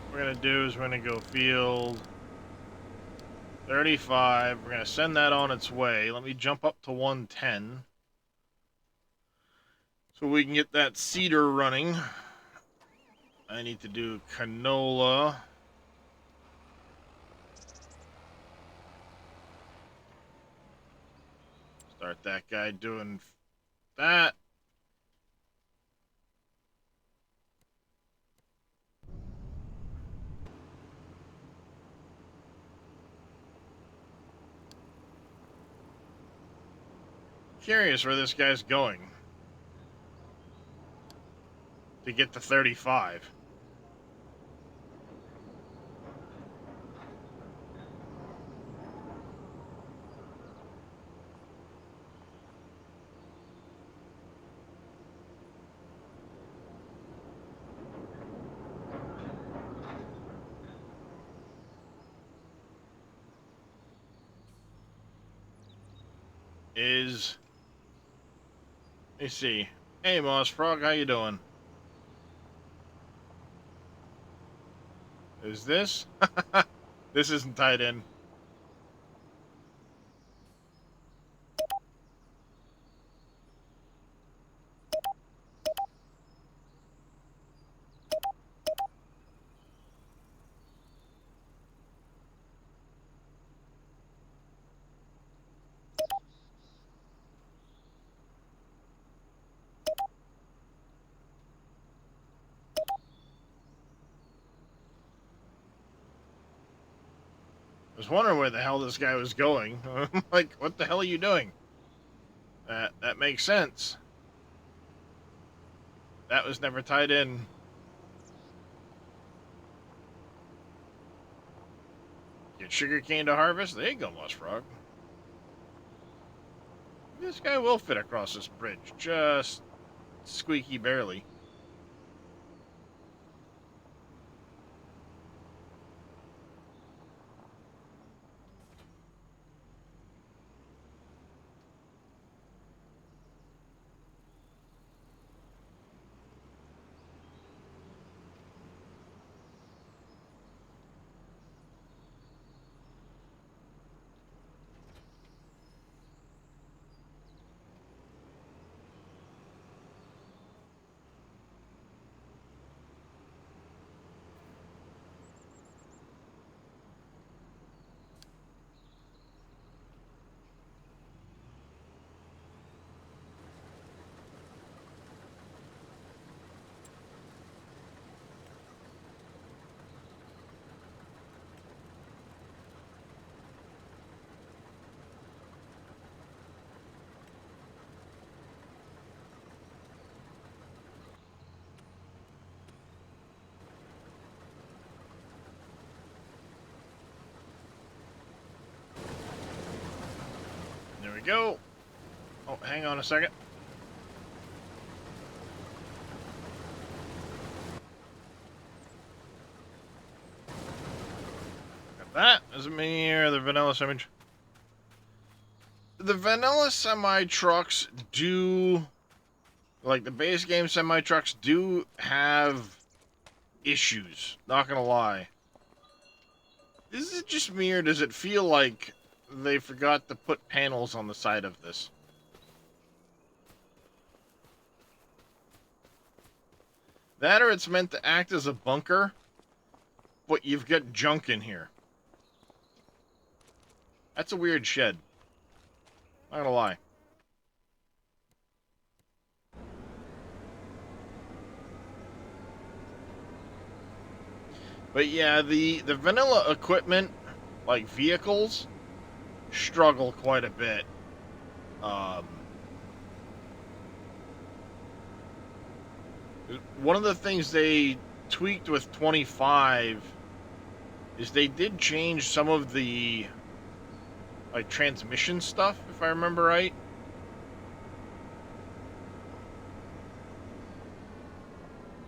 A: What we're going to do is we're going to go field 35. We're going to send that on its way. Let me jump up to 110. So we can get that seeder running. I need to do canola. Start that guy doing that. curious where this guy's going to get to 35. Let me see. Hey, Moss Frog, how you doing? Is this? This isn't tied in. I was wondering where the hell this guy was going. I'm like, what the hell are you doing? That makes sense. That was never tied in. Get sugarcane to harvest? There you go, Moss Frog. This guy will fit across this bridge. Just squeaky barely. There we go. Oh, hang on a second. Got that. Doesn't mean here the vanilla semi. The vanilla semi trucks do, like the base game semi trucks do have issues. Not gonna lie. Is it just me, or does it feel like they forgot to put panels on the side of this? That, or it's meant to act as a bunker, but you've got junk in here. That's a weird shed. Not gonna lie. But yeah, the vanilla equipment, like vehicles, struggle quite a bit. One of the things they tweaked with 25 is they did change some of the like transmission stuff, if I remember right.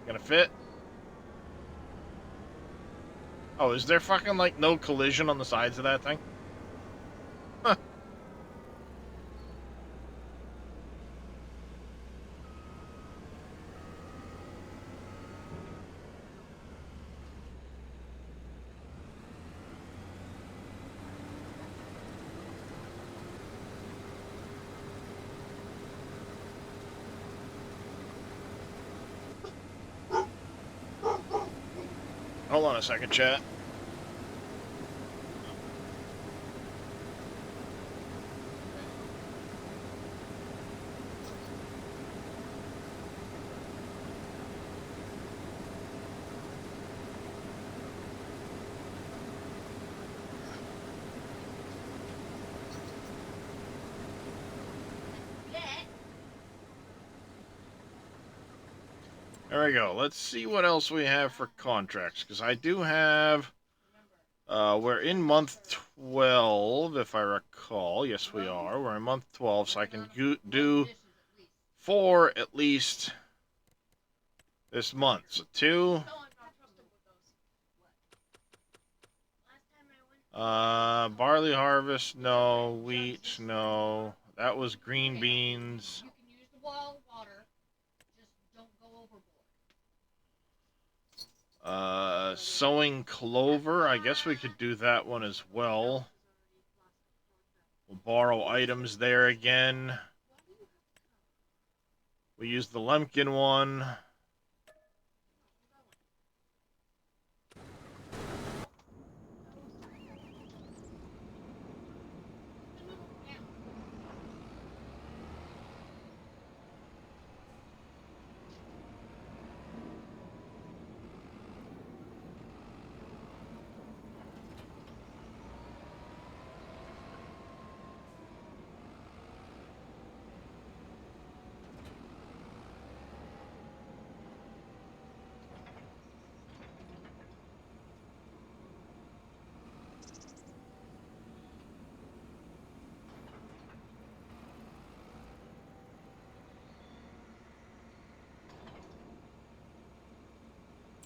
A: Gonna fit? Oh, is there fucking like no collision on the sides of that thing? Huh. Hold on a second, chat. There we go. Let's see what else we have for contracts, because I do have... we're in month 12, if I recall. Yes, we are. We're in month 12, so I can do 4 at least this month. So 2. Barley harvest, no. Wheat, no. That was green beans. Sowing clover, I guess we could do that one as well. We'll borrow items there again. We use the Lemkin one.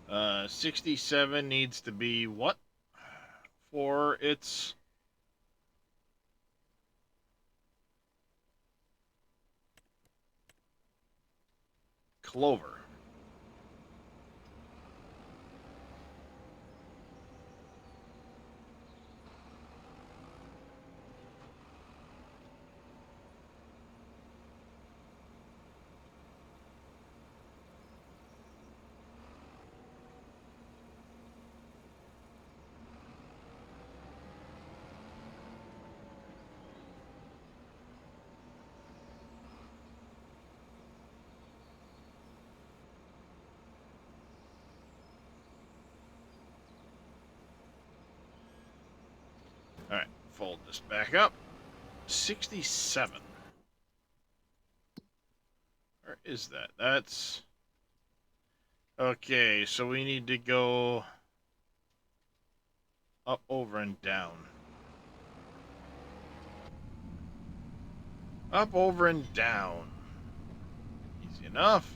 A: Uh, 67 needs to be what? For its... clover. Alright, fold this back up. 67. Where is that? That's... okay, so we need to go up, over, and down. Up, over, and down. Easy enough.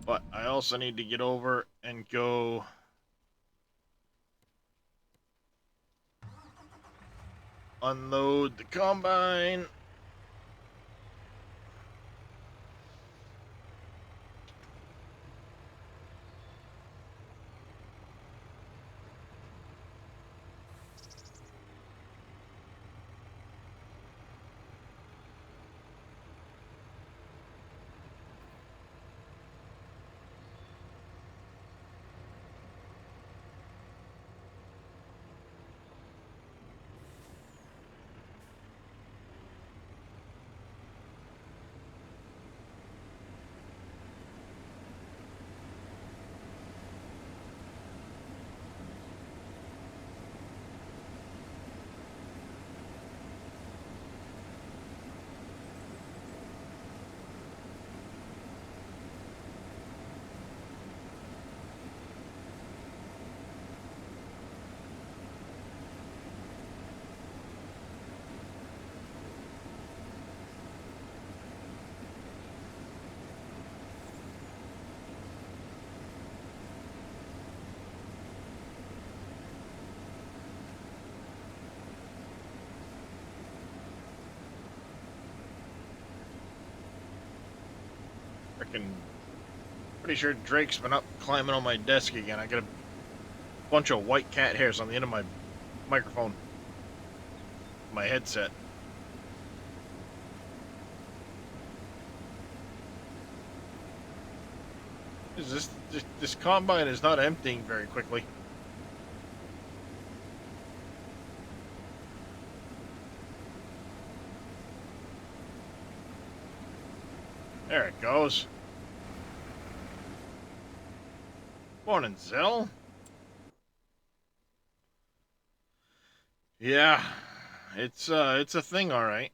A: But I also need to get over and go... unload the combine. Frickin' pretty sure Drake's been up climbing on my desk again. I got a bunch of white cat hairs on the end of my microphone. My headset. This combine is not emptying very quickly. There it goes. Morning, Zell. Yeah, it's a thing, all right.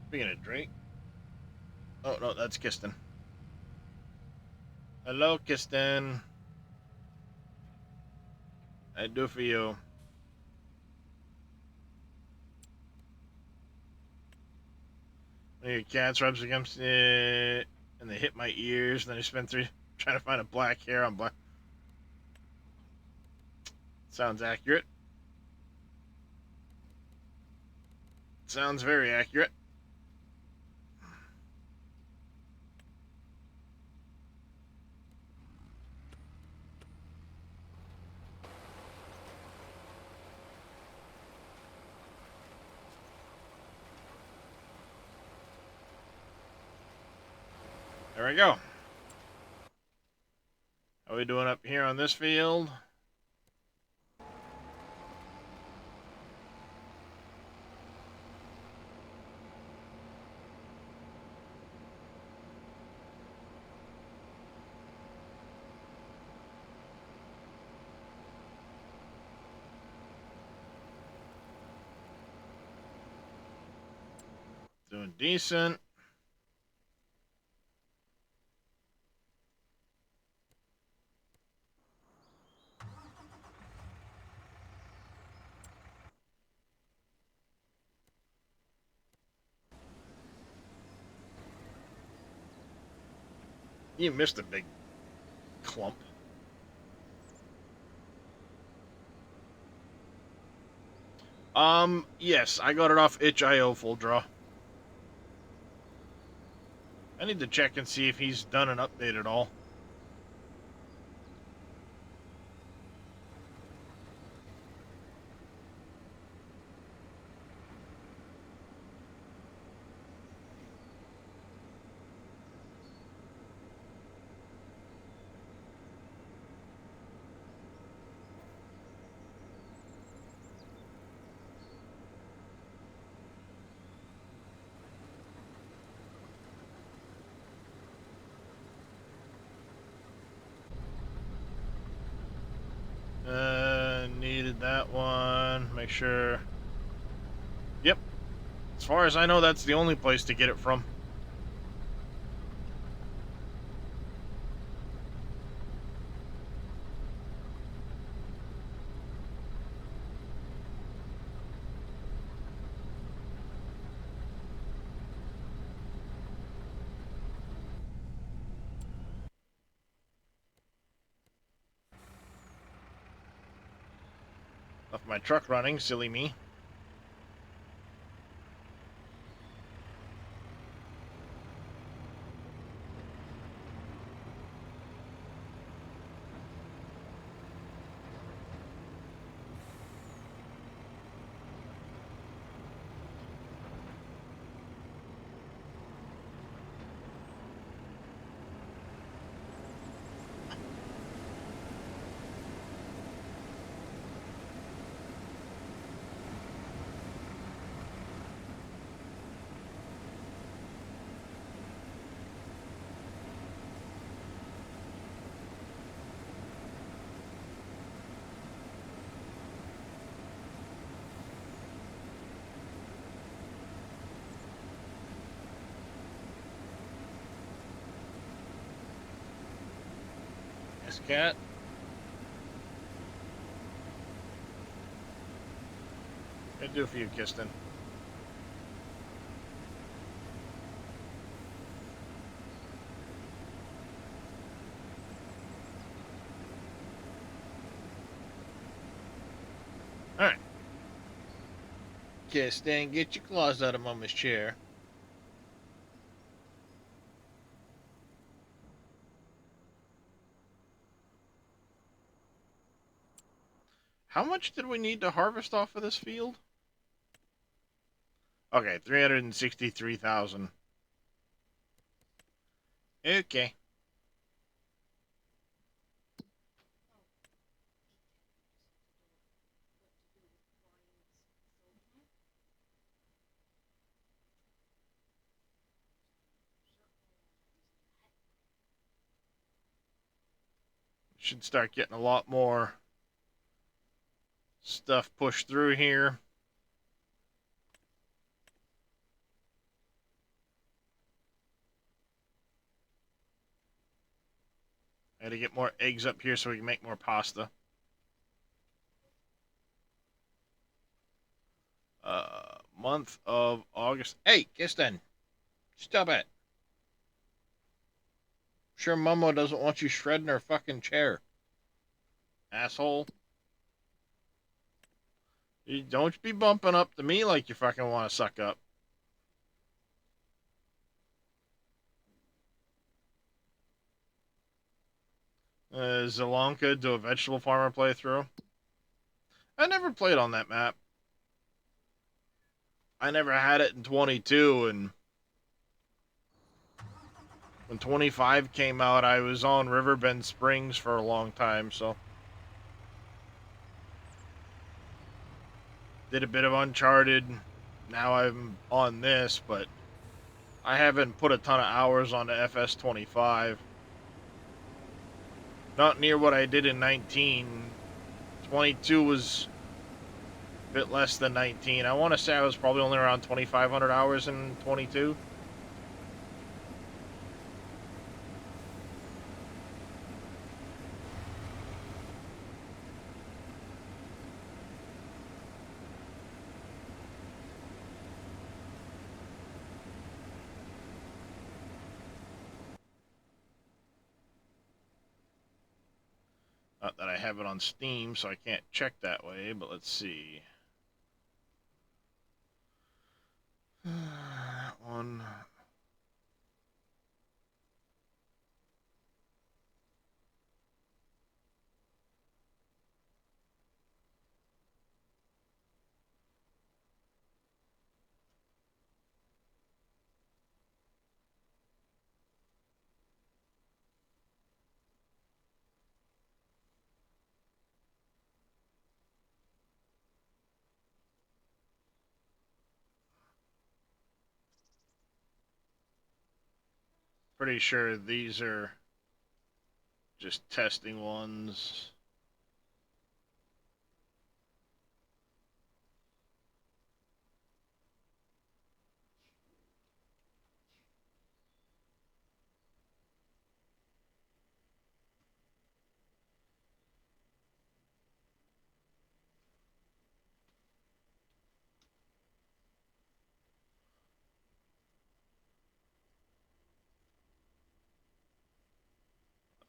A: Speaking of Drake, oh no, that's Kiston. Hello, Kiston. I do for you. One of your cats rubs against it, and they hit my ears. And then I spend three trying to find a black hair on black. Sounds accurate. Sounds very accurate. There we go. How are we doing up here on this field? Doing decent. You missed a big clump. Yes, I got it off itch.io full draw. I need to check and see if he's done an update at all. Needed that one. Make sure. Yep. As far as I know, that's the only place to get it from. Left my truck running, silly me. Yes, cat. I do for you, Kiston. Alright. Kiston, get your claws out of Mama's chair. How much did we need to harvest off of this field? Okay, 363,000. Okay. Should start getting a lot more stuff pushed through here. I gotta get more eggs up here so we can make more pasta. Month of August. Hey, Kiston, stop it. Sure, Momo doesn't want you shredding her fucking chair. Asshole. You don't be bumping up to me like you fucking want to suck up. Zelonka do a vegetable farmer playthrough? I never played on that map. I never had it in 22, and when 25 came out, I was on Riverbend Springs for a long time, so. Did a bit of Uncharted. Now I'm on this, but I haven't put a ton of hours on the FS25. Not near what I did in 19. 22 was a bit less than 19. I want to say I was probably only around 2,500 hours in 22. Not that I have it on Steam, so I can't check that way, but let's see. That one. Pretty sure these are just testing ones.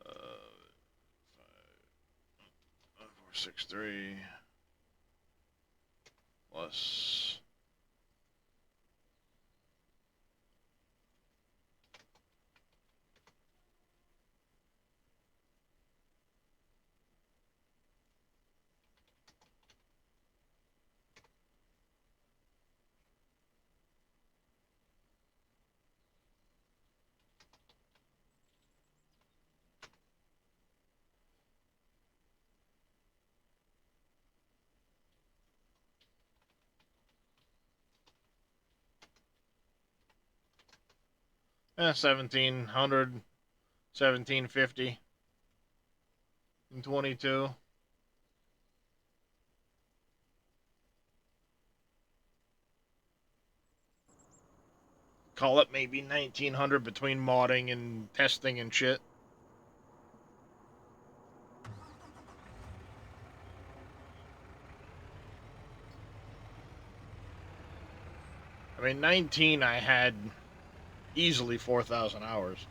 A: Uh, 463 plus 1700, 1750 and 22. Call it maybe 1900 between modding and testing and shit. I mean, 19 I had easily 4,000 hours.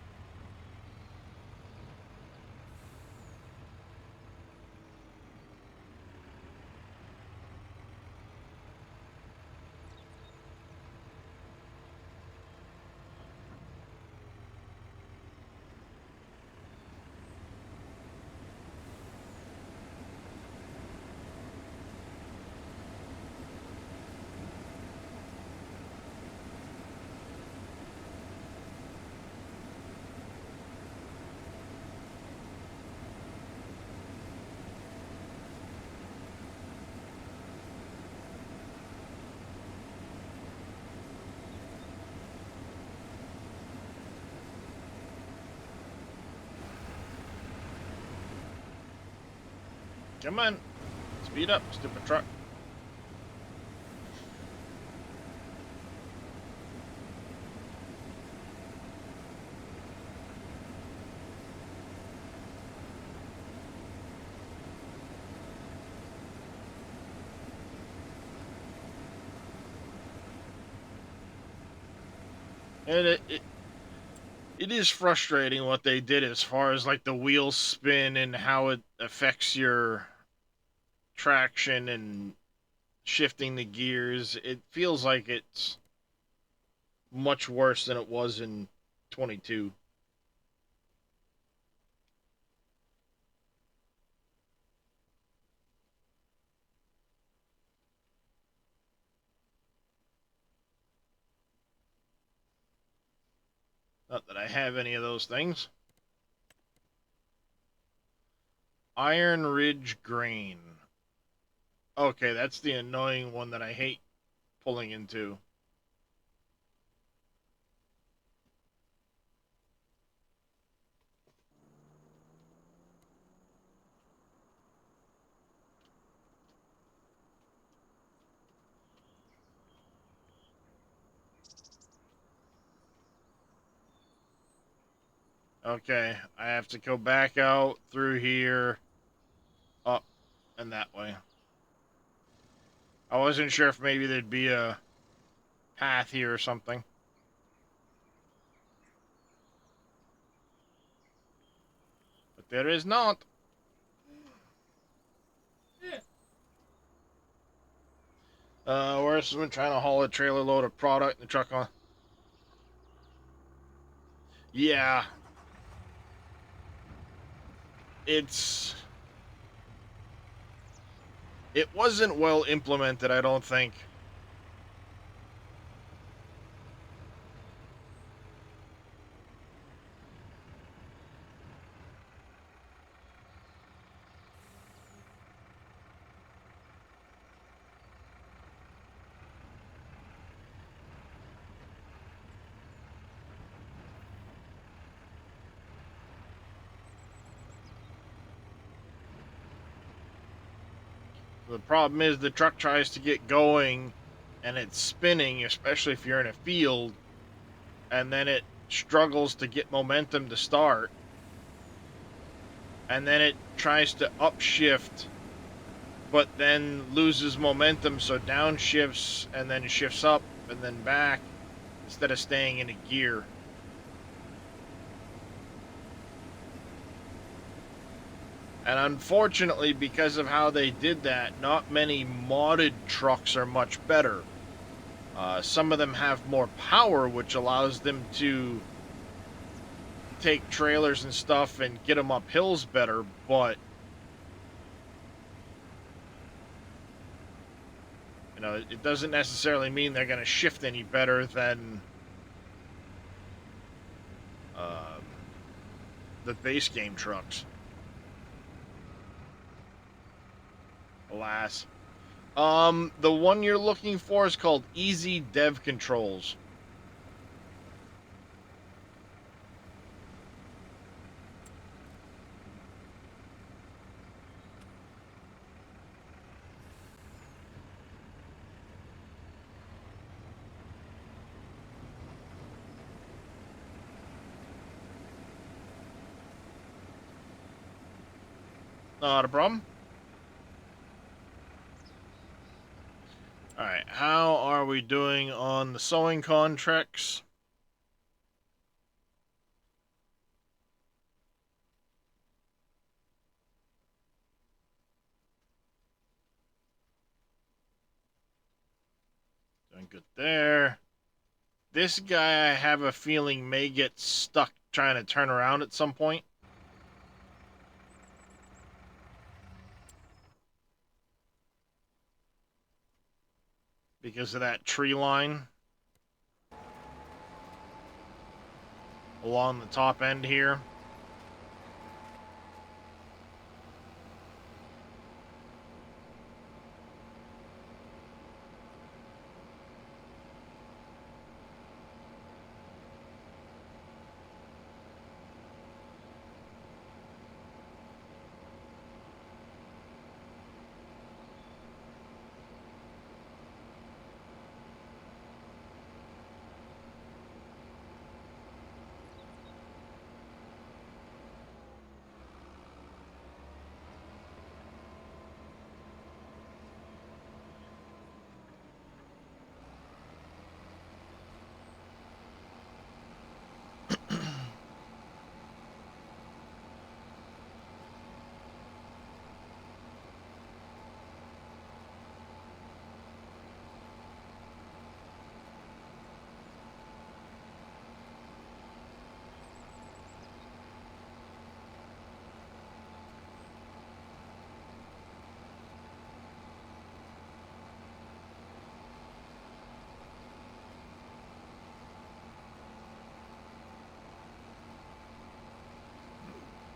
A: Come on. Speed up, stupid truck. And it is frustrating what they did as far as like the wheel spin and how it affects your traction and shifting the gears. It feels like it's much worse than it was in 22. Not that I have any of those things. Iron Ridge Grain. Okay, that's the annoying one that I hate pulling into. Okay, I have to go back out through here, up, and that way. I wasn't sure if maybe there'd be a path here or something. But there is not. Where's someone trying to haul a trailer load of product in the truck on? Yeah. It's... It wasn't well implemented, I don't think. The problem is the truck tries to get going and it's spinning, especially if you're in a field, and then it struggles to get momentum to start. And then it tries to upshift, but then loses momentum, so downshifts and then shifts up and then back instead of staying in a gear. And unfortunately, because of how they did that, not many modded trucks are much better. Some of them have more power, which allows them to take trailers and stuff and get them up hills better, but you know, it doesn't necessarily mean they're going to shift any better than uh, the base game trucks. Alas. The one you're looking for is called Easy Dev Controls. Not a problem. Alright, how are we doing on the sewing contracts? Doing good there. This guy, I have a feeling, may get stuck trying to turn around at some point. Because of that tree line along the top end here.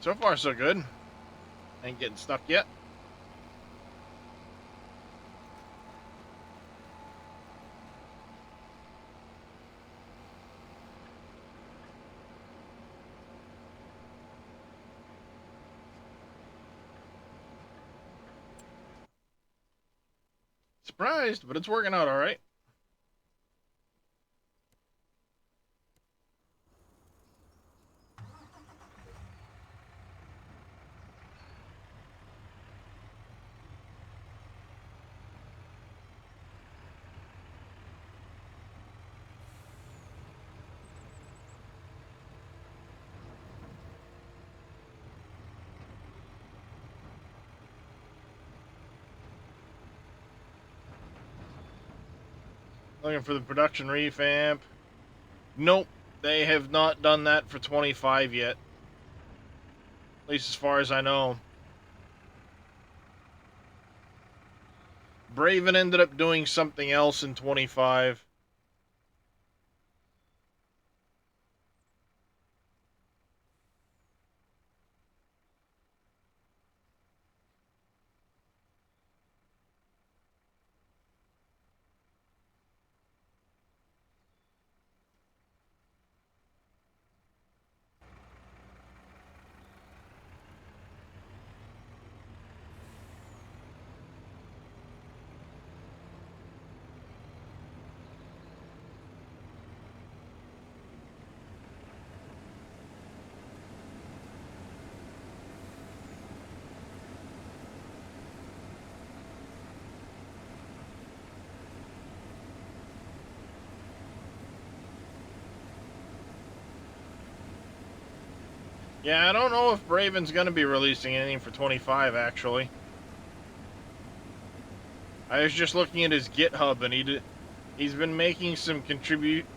A: So far, so good. Ain't getting stuck yet. Surprised, but it's working out all right. Looking for the production revamp. Nope, they have not done that for 25 yet. At least as far as I know. Braven ended up doing something else in 25. Yeah, I don't know if Braven's going to be releasing anything for 25, actually. I was just looking at his GitHub, and he's been making some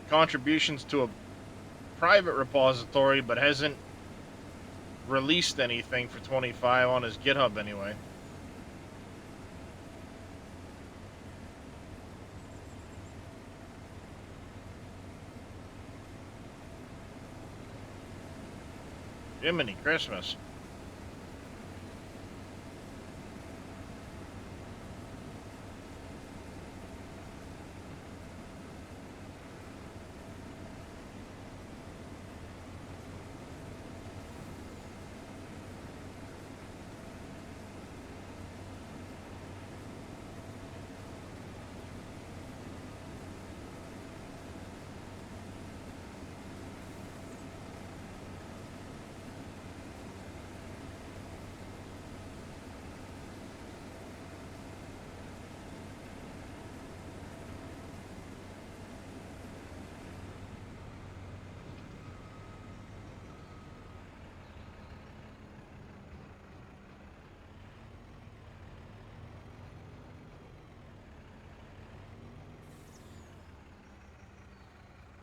A: contributions to a private repository, but hasn't released anything for 25 on his GitHub anyway. Jiminy Christmas.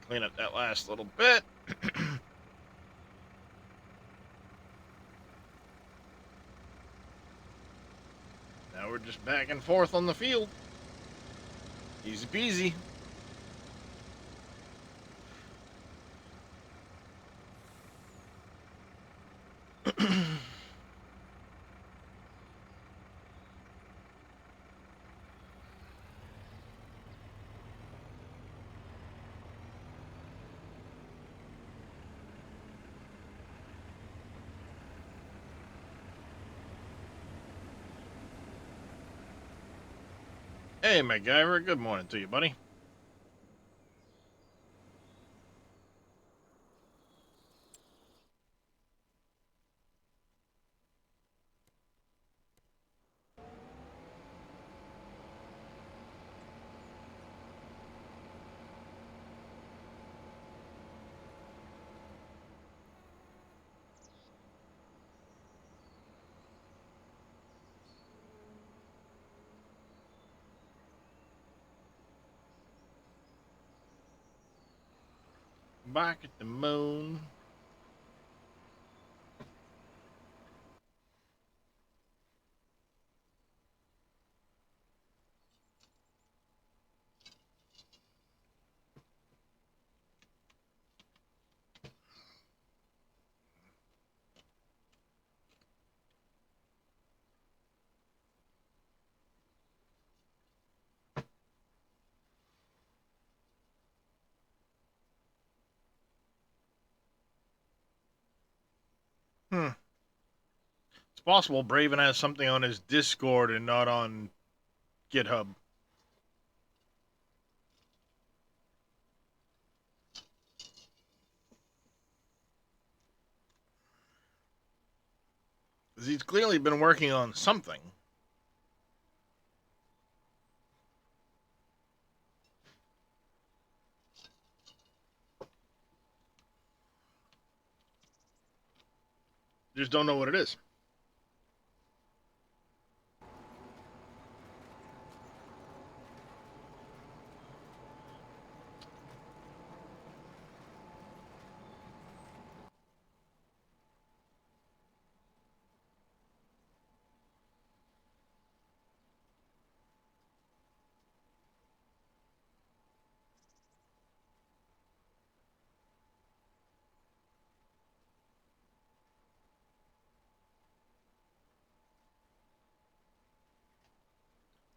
A: Clean up that last little bit. Now we're just back and forth on the field. Easy peasy. Hey, MacGyver, good morning to you, buddy. Back at the moon. Hmm. It's possible Braven has something on his Discord and not on GitHub. He's clearly been working on something. Just don't know what it is.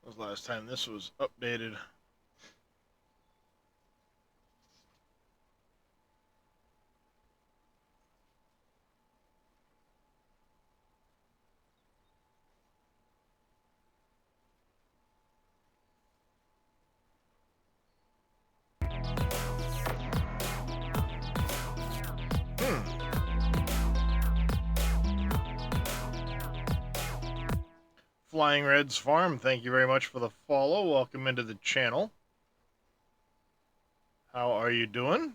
A: When was the last time this was updated? Flying Red's Farm, thank you very much for the follow. Welcome into the channel. How are you doing?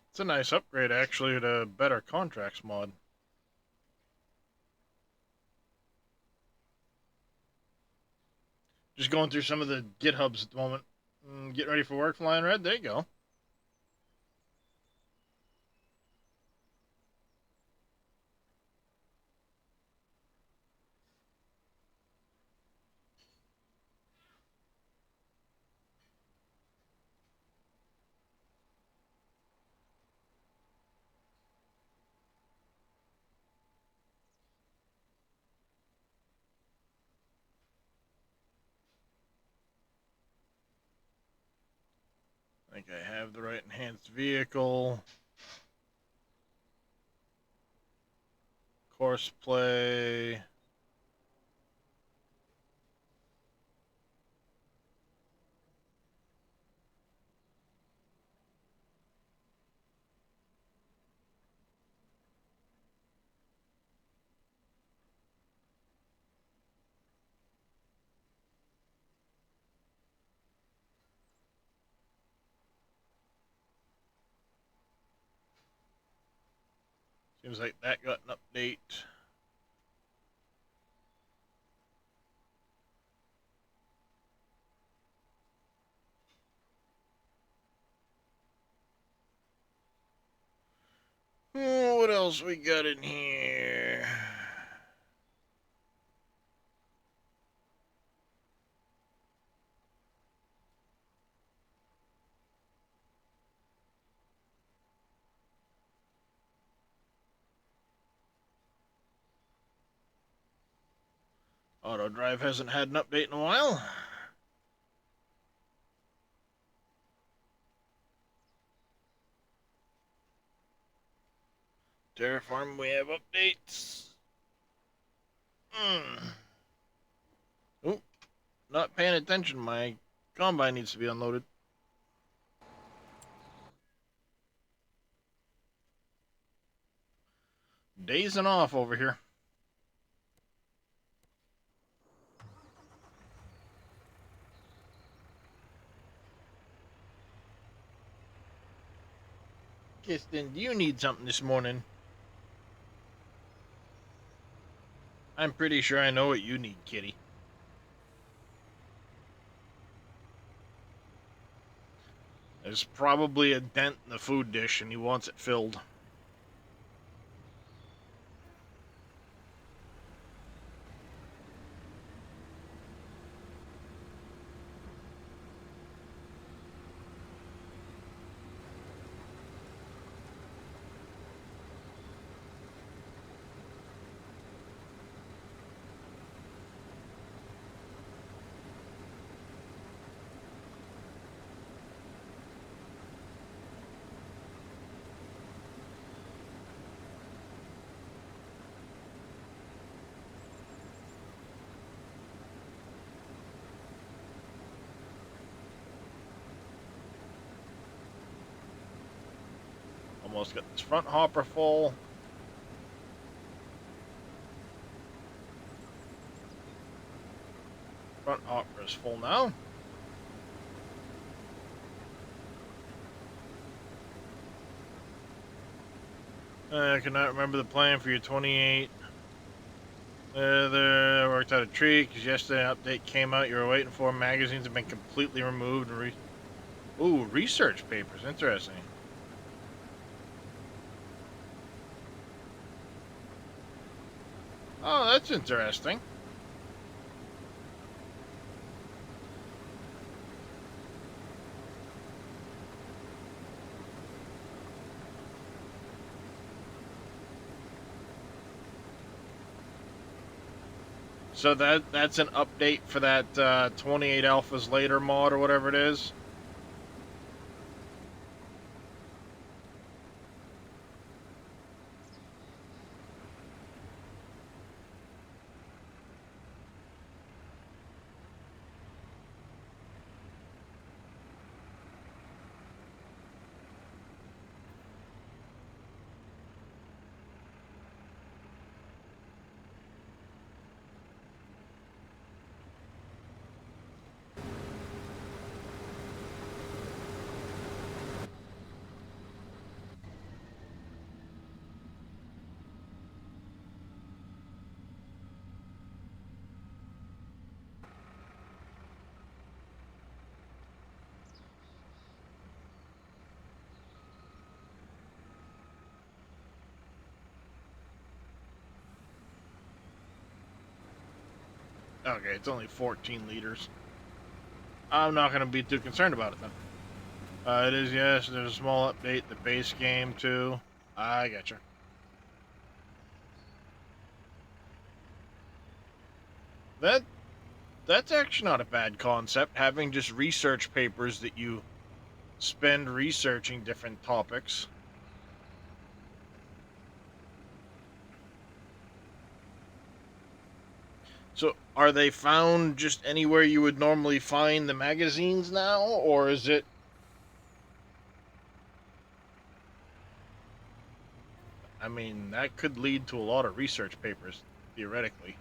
A: It's a nice upgrade, actually, to better contracts mod. Just going through some of the GitHubs at the moment. Getting ready for work, Flying Red? There you go. I think I have the right enhanced vehicle. Course play. Seems like that got an update. Oh, what else we got in here? Auto Drive hasn't had an update in a while. Terraform, we have updates. Oh, not paying attention. My combine needs to be unloaded. Dazing off over here. Kirsten, do you need something this morning? I'm pretty sure I know what you need, kitty. There's probably a dent in the food dish and he wants it filled. Almost got this front hopper full. Front hopper is full now. I cannot remember the plan for your 28. There worked out a treat because yesterday an update came out you were waiting for. Magazines have been completely removed. Ooh, research papers. Interesting. Oh, that's interesting. So that's an update for that 28 alphas later mod or whatever it is. Okay, it's only 14 liters. I'm not going to be too concerned about it then. It is, yes, there's a small update, the base game too. I gotcha. That's actually not a bad concept, having just research papers that you spend researching different topics. So, are they found just anywhere you would normally find the magazines now, or is it... I mean, that could lead to a lot of research papers, theoretically.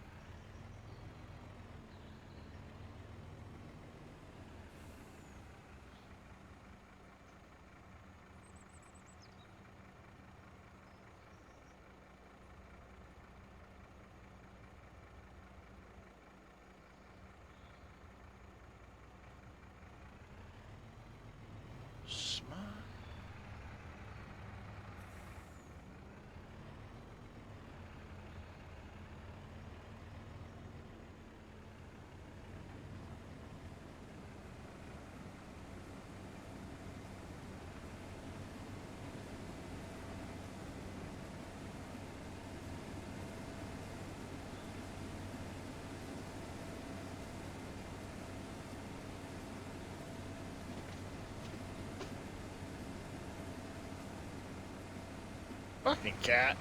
A: Smart. Fucking cat.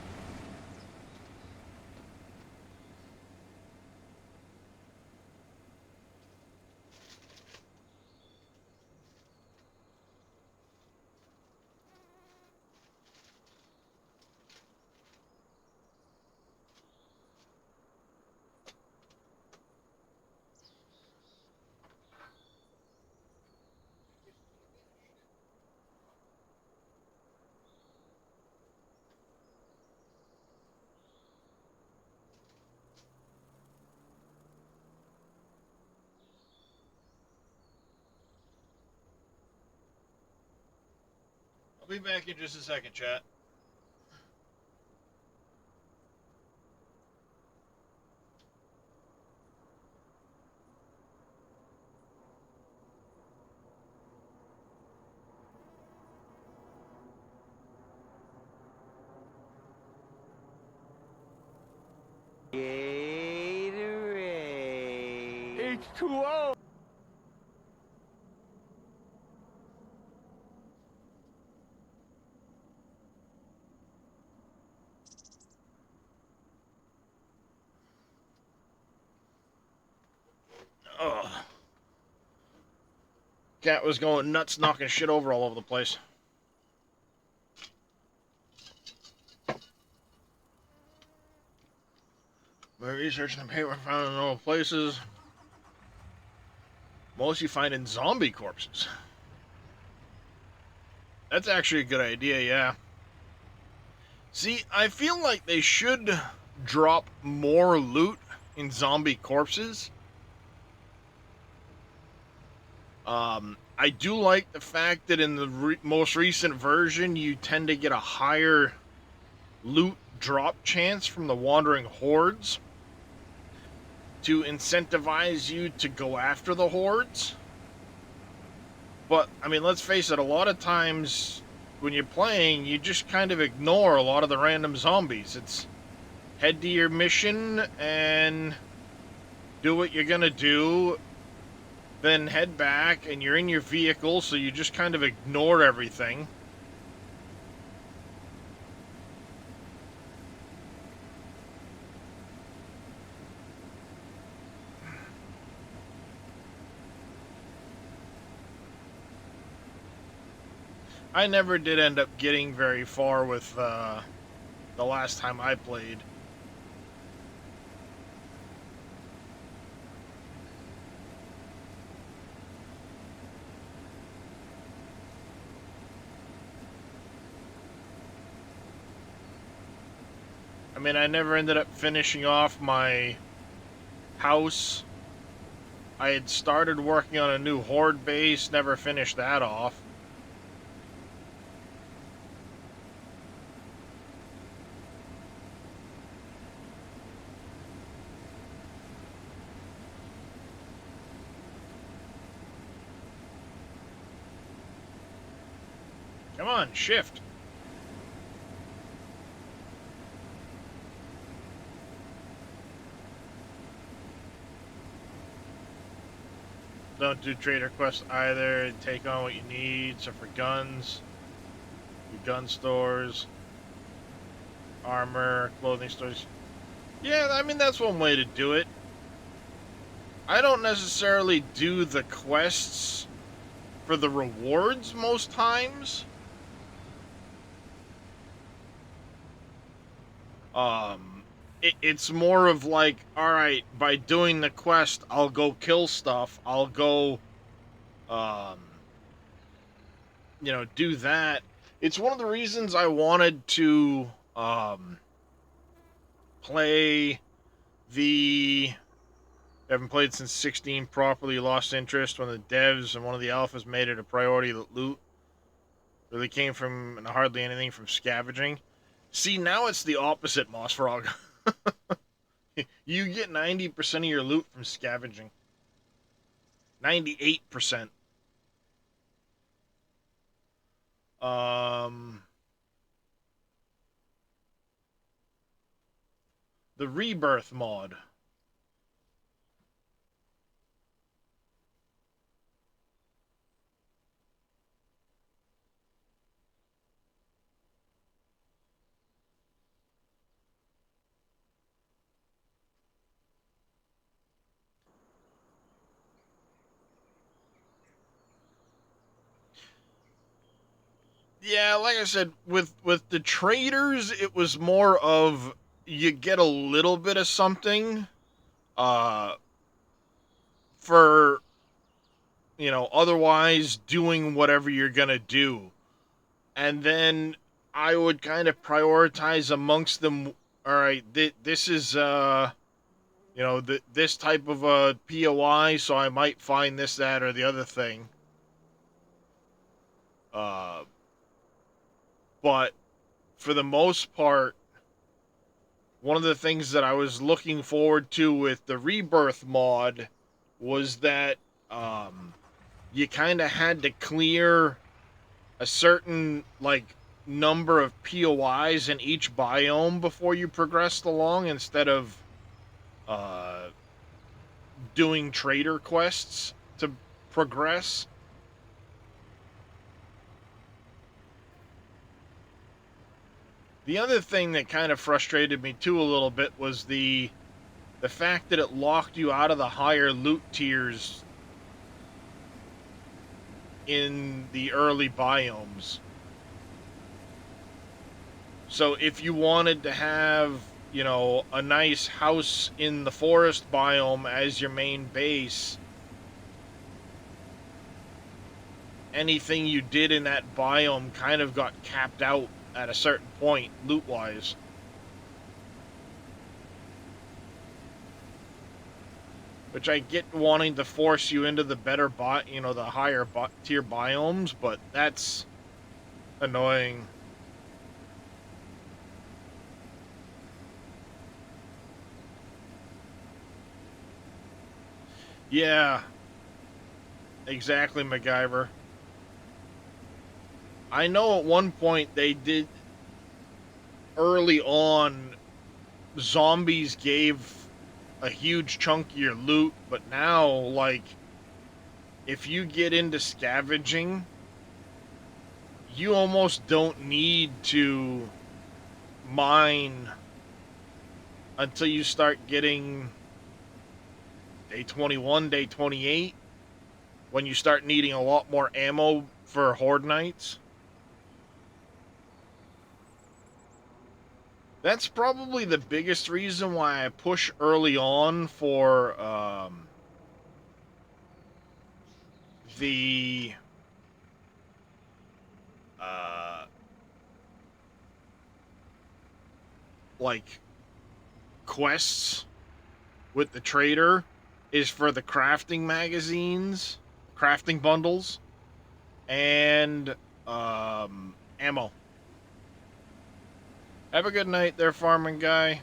A: I'll be back in just a second, chat.
B: Gatorade. H2O.
A: Ugh. Cat was going nuts, knocking shit over all over the place. My research and the paper found in normal places. Most you find in zombie corpses. That's actually a good idea, yeah. See, I feel like they should drop more loot in zombie corpses. I do like the fact that in the most recent version, you tend to get a higher loot drop chance from the wandering hordes to incentivize you to go after the hordes. But, I mean, let's face it, a lot of times when you're playing, you just kind of ignore a lot of the random zombies. It's head to your mission and do what you're gonna do, then head back, and you're in your vehicle, so you just kind of ignore everything. I never did end up getting very far with the last time I played. I mean, I never ended up finishing off my house. I had started working on a new horde base, never finished that off. Come on, shift. Don't do trader quests either. Take on what you need. So for guns, your gun stores, armor, clothing stores. Yeah, I mean, that's one way to do it. I don't necessarily do the quests for the rewards most times. It's more of like, all right, by doing the quest, I'll go kill stuff. I'll go, um, do that. It's one of the reasons I wanted to play the. I haven't played since 16 properly, lost interest when the devs and one of the alphas made it a priority that loot really came from hardly anything from scavenging. See, now it's the opposite, Moss Frog. You get 90% of your loot from scavenging. 98%. The Rebirth mod. Yeah, like I said, with the traders, it was more of you get a little bit of something uh for otherwise doing whatever you're gonna do. And then I would kind of prioritize amongst them. All right, this is this type of a POI, so I might find this, that, or the other thing. Uh, But for the most part, one of the things that I was looking forward to with the Rebirth mod was that you kind of had to clear a certain like number of POIs in each biome before you progressed along, instead of uh, doing trader quests to progress. The other thing that kind of frustrated me too a little bit was the fact that it locked you out of the higher loot tiers in the early biomes. So if you wanted to have, a nice house in the forest biome as your main base, anything you did in that biome kind of got capped out at a certain point, loot wise. Which I get wanting to force you into the better the higher tier biomes, but that's annoying. Yeah, exactly, MacGyver. I know at one point they did early on, zombies gave a huge chunk of your loot, but now, like, if you get into scavenging, you almost don't need to mine until you start getting day 21, day 28, when you start needing a lot more ammo for Horde Nights. That's probably the biggest reason why I push early on for the uh, like quests with the trader, is for the crafting magazines, crafting bundles, and ammo. Have a good night there, farming guy.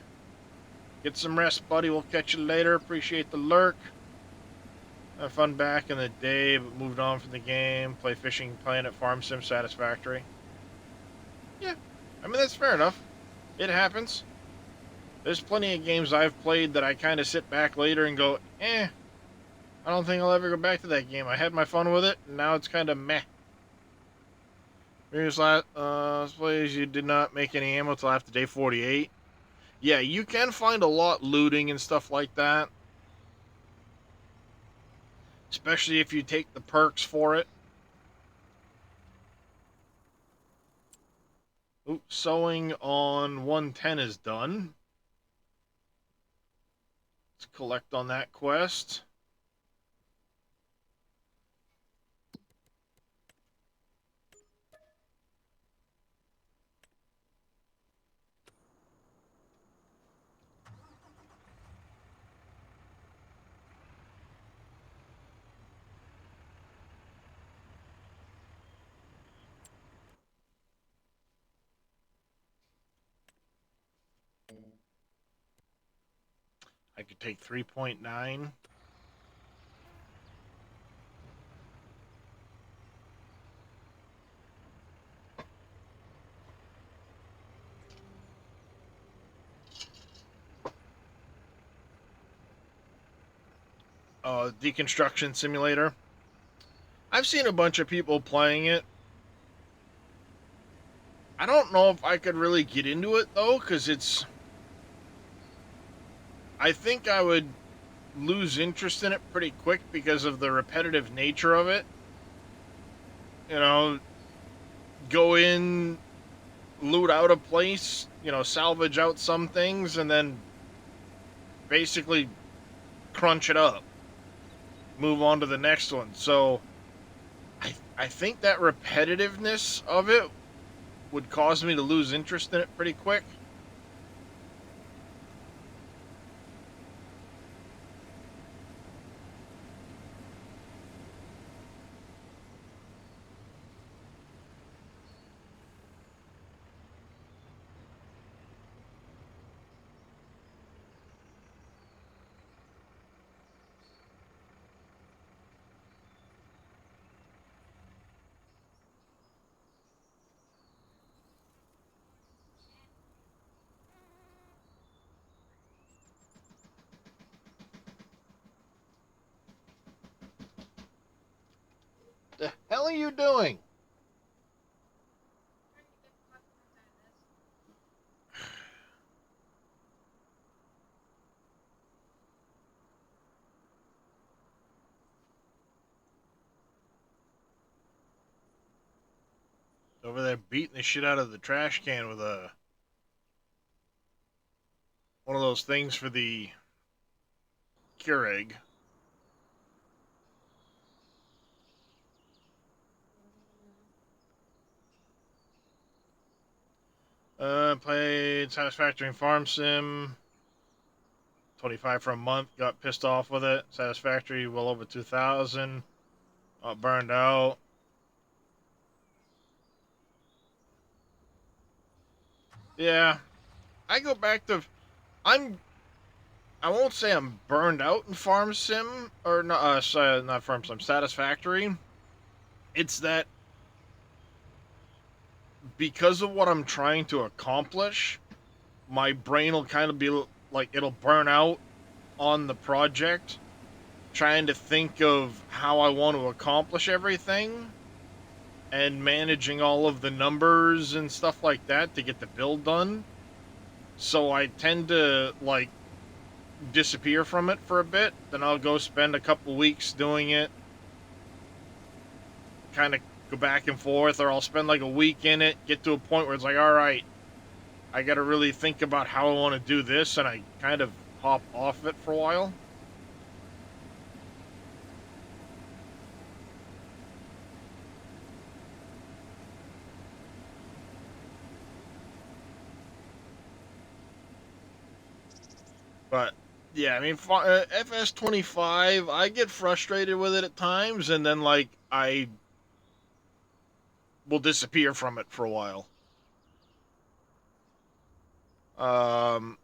A: Get some rest, buddy. We'll catch you later. Appreciate the lurk. Had fun back in the day, but moved on from the game. Play Fishing Planet, Farm Sim, Satisfactory. Yeah, I mean, that's fair enough. It happens. There's plenty of games I've played that I kind of sit back later and go, I don't think I'll ever go back to that game. I had my fun with it, and now it's kind of meh. Previous plays, you did not make any ammo till after day 48. Yeah, you can find a lot looting and stuff like that. Especially if you take the perks for it. Oops, sewing on 110 is done. Let's collect on that quest. I could take 3.9. Deconstruction Simulator. I've seen a bunch of people playing it. I don't know if I could really get into it, though, because I think I would lose interest in it pretty quick because of the repetitive nature of it. You know, go in, loot out a place, salvage out some things, and then basically crunch it up, move on to the next one. So I think that repetitiveness of it would cause me to lose interest in it pretty quick. The hell are you doing? Over there beating the shit out of the trash can with one of those things for the Keurig. Played Satisfactory and Farm Sim. 25 for a month. Got pissed off with it. Satisfactory, well over 2,000. Burned out. Yeah, I go back to. I'm. I won't say I'm burned out in Farm Sim or not. Sorry, not Farm Sim. Satisfactory. It's that because of what I'm trying to accomplish, my brain will kind of be like it'll burn out on the project, trying to think of how I want to accomplish everything and managing all of the numbers and stuff like that to get the build done. So I tend to like disappear from it for a bit. Then I'll go spend a couple weeks doing it, kind of go back and forth, or I'll spend like a week in it, get to a point where it's like, all right, I got to really think about how I want to do this, and I kind of hop off it for a while. But yeah, I mean, FS25, I get frustrated with it at times, and then like I will disappear from it for a while. Um,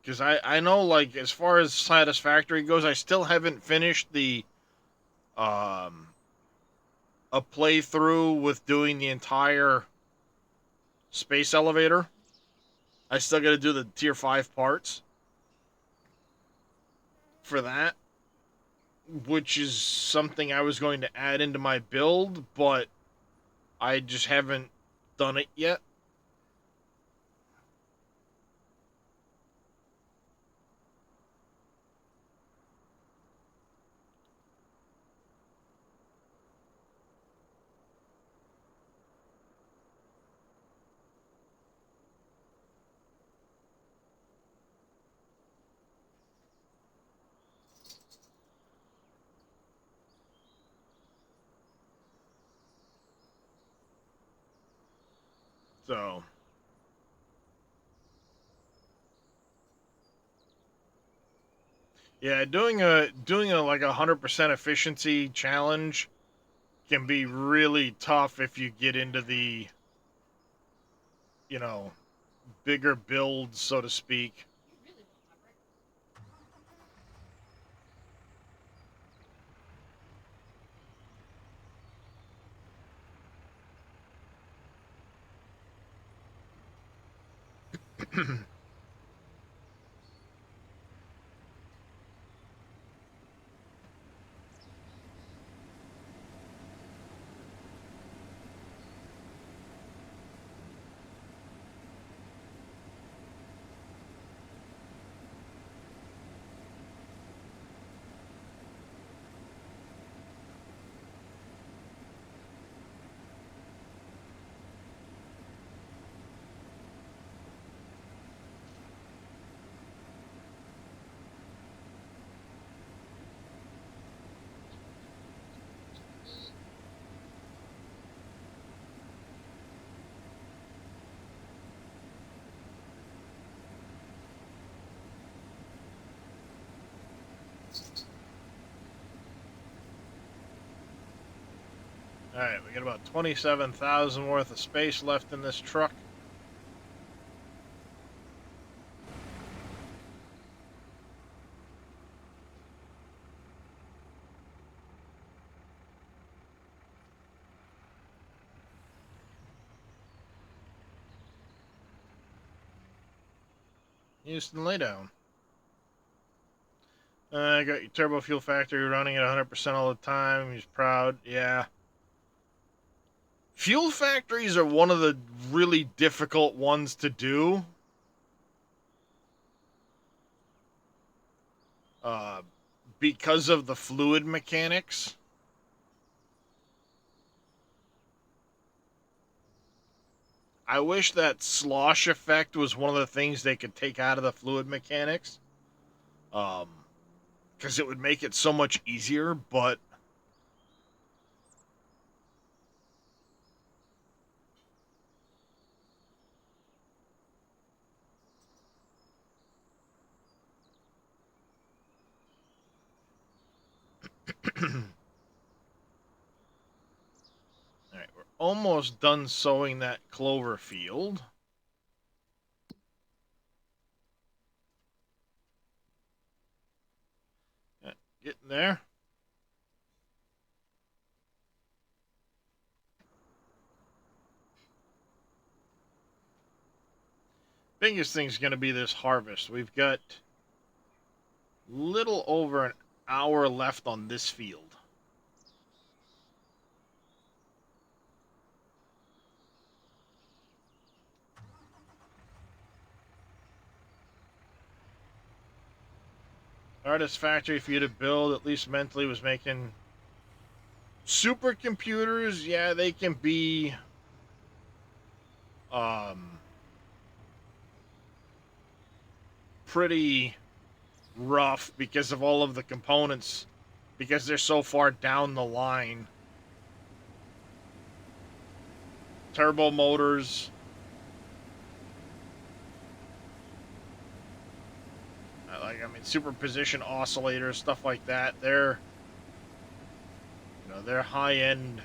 A: because I know like as far as Satisfactory goes, I still haven't finished the um a playthrough with doing the entire space elevator. I still got to do the tier 5 parts for that, which is something I was going to add into my build, but I just haven't done it yet. So, yeah, doing a like 100% efficiency challenge can be really tough if you get into the, you know, bigger builds, so to speak. All right, we got about 27,000 worth of space left in this truck. Houston, lay down. I got your turbo fuel factory running at 100% all the time. He's proud. Yeah. Fuel factories are one of the really difficult ones to do. Uh, because of the fluid mechanics. I wish that slosh effect was one of the things they could take out of the fluid mechanics. Because it would make it so much easier, but Alright, we're almost done sowing that clover field. Yeah, getting there. Biggest thing's going to be this harvest. We've got little over an hour left on this field. Artist factory for you to build, at least mentally, was making supercomputers. Yeah, they can be um, pretty rough because of all of the components, because they're so far down the line. Turbo motors. I mean, superposition oscillators, stuff like that. They're high-end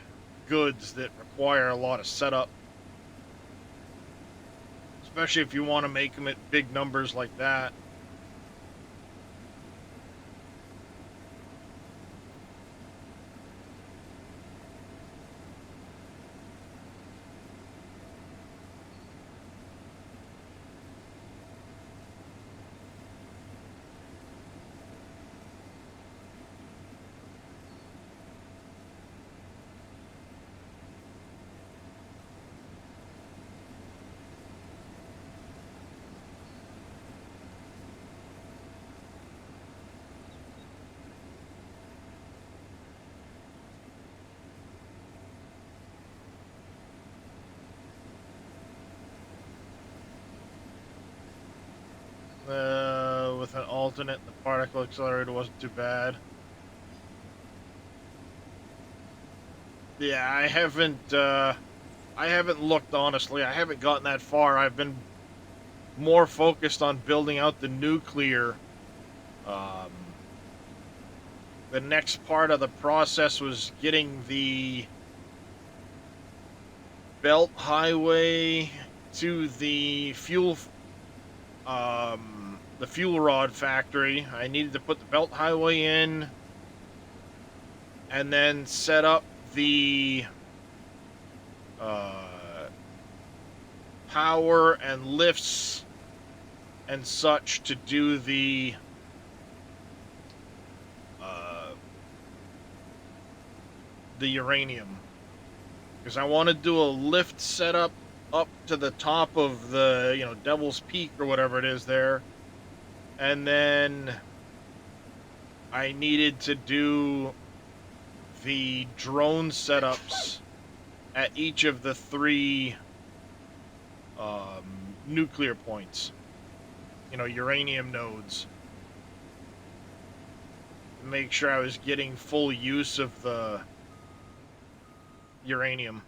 A: goods that require a lot of setup, especially if you want to make them at big numbers like that. With an alternate, the particle accelerator wasn't too bad. Yeah, I haven't looked, honestly. I haven't gotten that far. I've been more focused on building out the nuclear. Um, the next part of the process was getting the belt highway to the fuel rod factory. I needed to put the belt highway in and then set up the power and lifts and such to do the uranium, because I want to do a lift setup up to the top of the Devil's Peak or whatever it is there, and then I needed to do the drone setups at each of the three nuclear points, uranium nodes. Make sure I was getting full use of the uranium.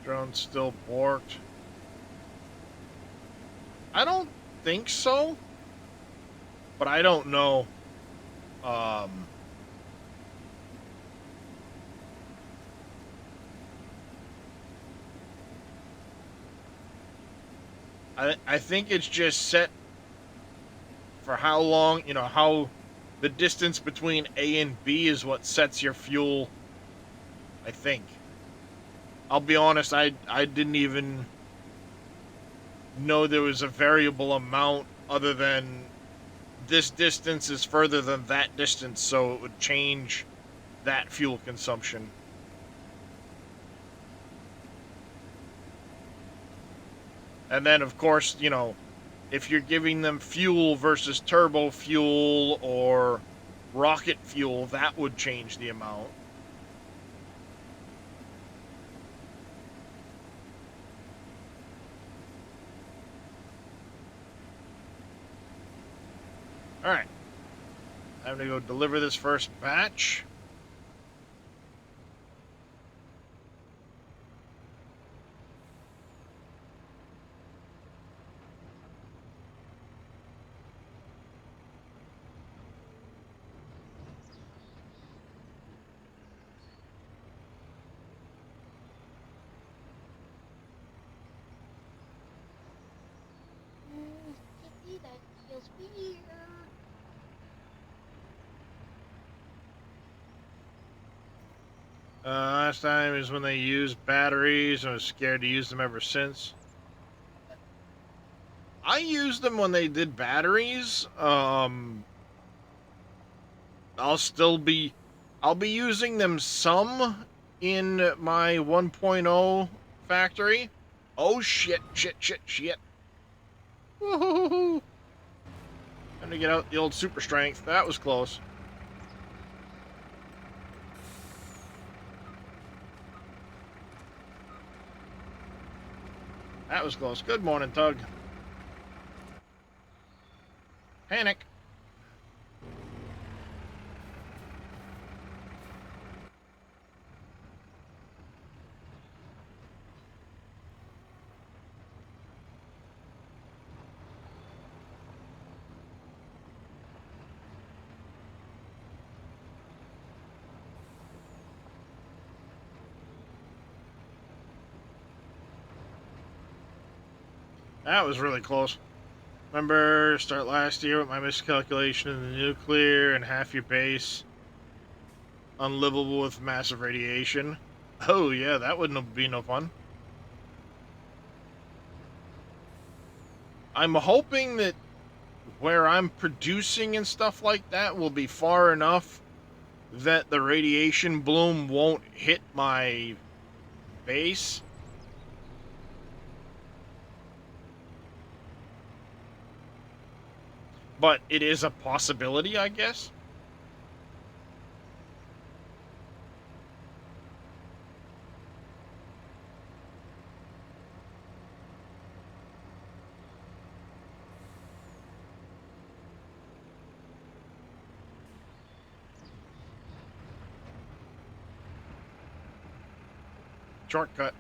A: Drone's still borked. I don't think so, but I don't know. I think it's just set for how long, how the distance between A and B is what sets your fuel, I think. I'll be honest, I didn't even know there was a variable amount other than this distance is further than that distance, so it would change that fuel consumption. And then, of course, if you're giving them fuel versus turbo fuel or rocket fuel, that would change the amount. All right. I'm going to go deliver this first batch.
B: That feels weird.
A: Last time is when they used batteries. I was scared to use them ever since. I used them when they did batteries. I'll be using them some in my 1.0 factory. Oh shit, shit. Woohoo! Time to get out the old super strength. That was close. That was close. Good morning, Tug. Panic. That was really close. Remember, start last year with my miscalculation in the nuclear and half your base unlivable with massive radiation. Oh yeah, that wouldn't be no fun. I'm hoping that where I'm producing and stuff like that will be far enough that the radiation bloom won't hit my base. But it is a possibility, I guess. Shortcut.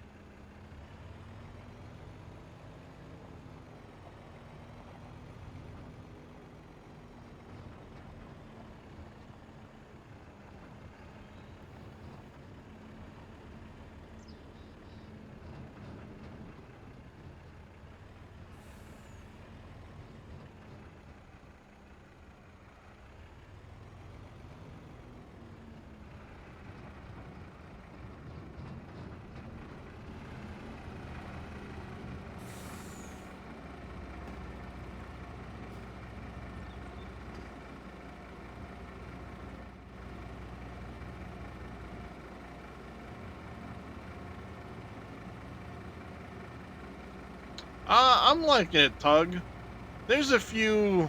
A: I'm liking it, Tug. There's a few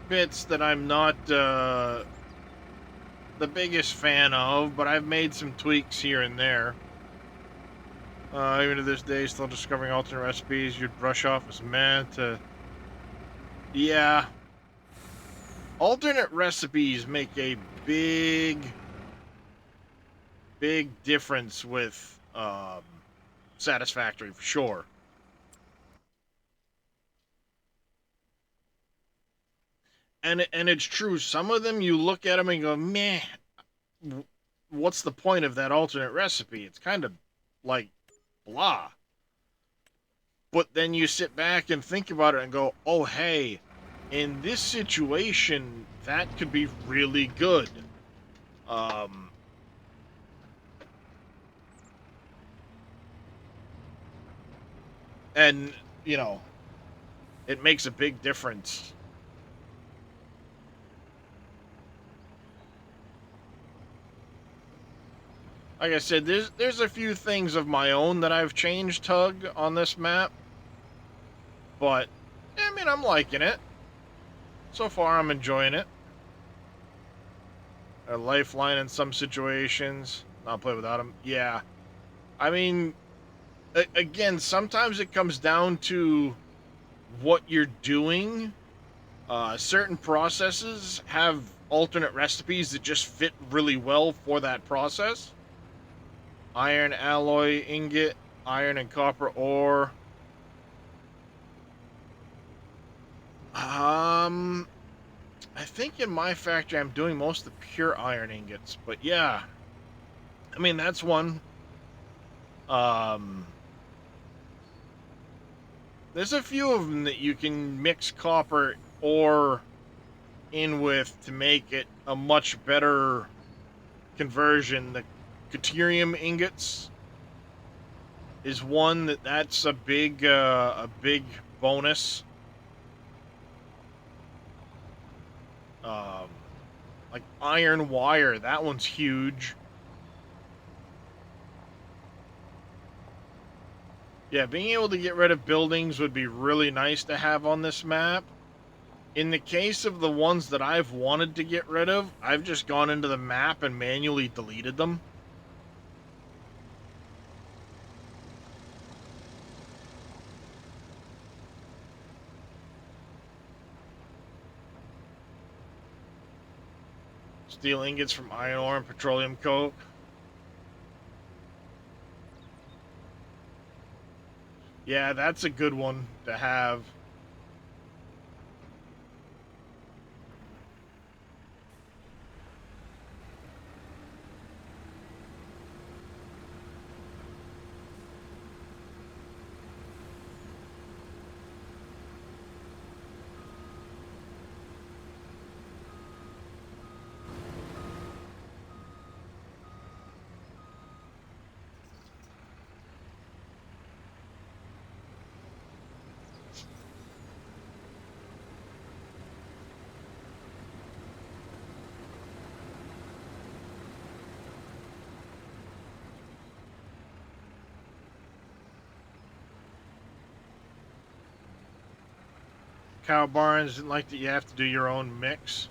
A: bits that I'm not the biggest fan of, but I've made some tweaks here and there. Even to this day, still discovering alternate recipes you'd brush off as meant to. Yeah. Alternate recipes make a big difference with Satisfactory for sure. and it's true. Some of them you look at them and go, meh, what's the point of that alternate recipe? It's kind of like blah. But then you sit back and think about it and go, oh, hey, in this situation, that could be really good. Um, and, you know, it makes a big difference. Like I said, there's a few things of my own that I've changed, Tug, on this map. But, I mean, I'm liking it. So far, I'm enjoying it. A lifeline in some situations. Not play without him. Yeah. I mean, again, sometimes it comes down to what you're doing. Certain processes have alternate recipes that just fit really well for that process. Iron alloy ingot, iron and copper ore. I think in my factory I'm doing most of the pure iron ingots, but yeah, I mean that's one. Um, there's a few of them that you can mix copper ore in with to make it a much better conversion. The deuterium ingots is one that's a big bonus. Um, like iron wire, that one's huge. Yeah, being able to get rid of buildings would be really nice to have on this map. In the case of the ones that I've wanted to get rid of, I've just gone into the map and manually deleted them. Steel ingots from iron ore and petroleum coke. Yeah, that's a good one to have. Cow barns didn't like that you have to do your own mix.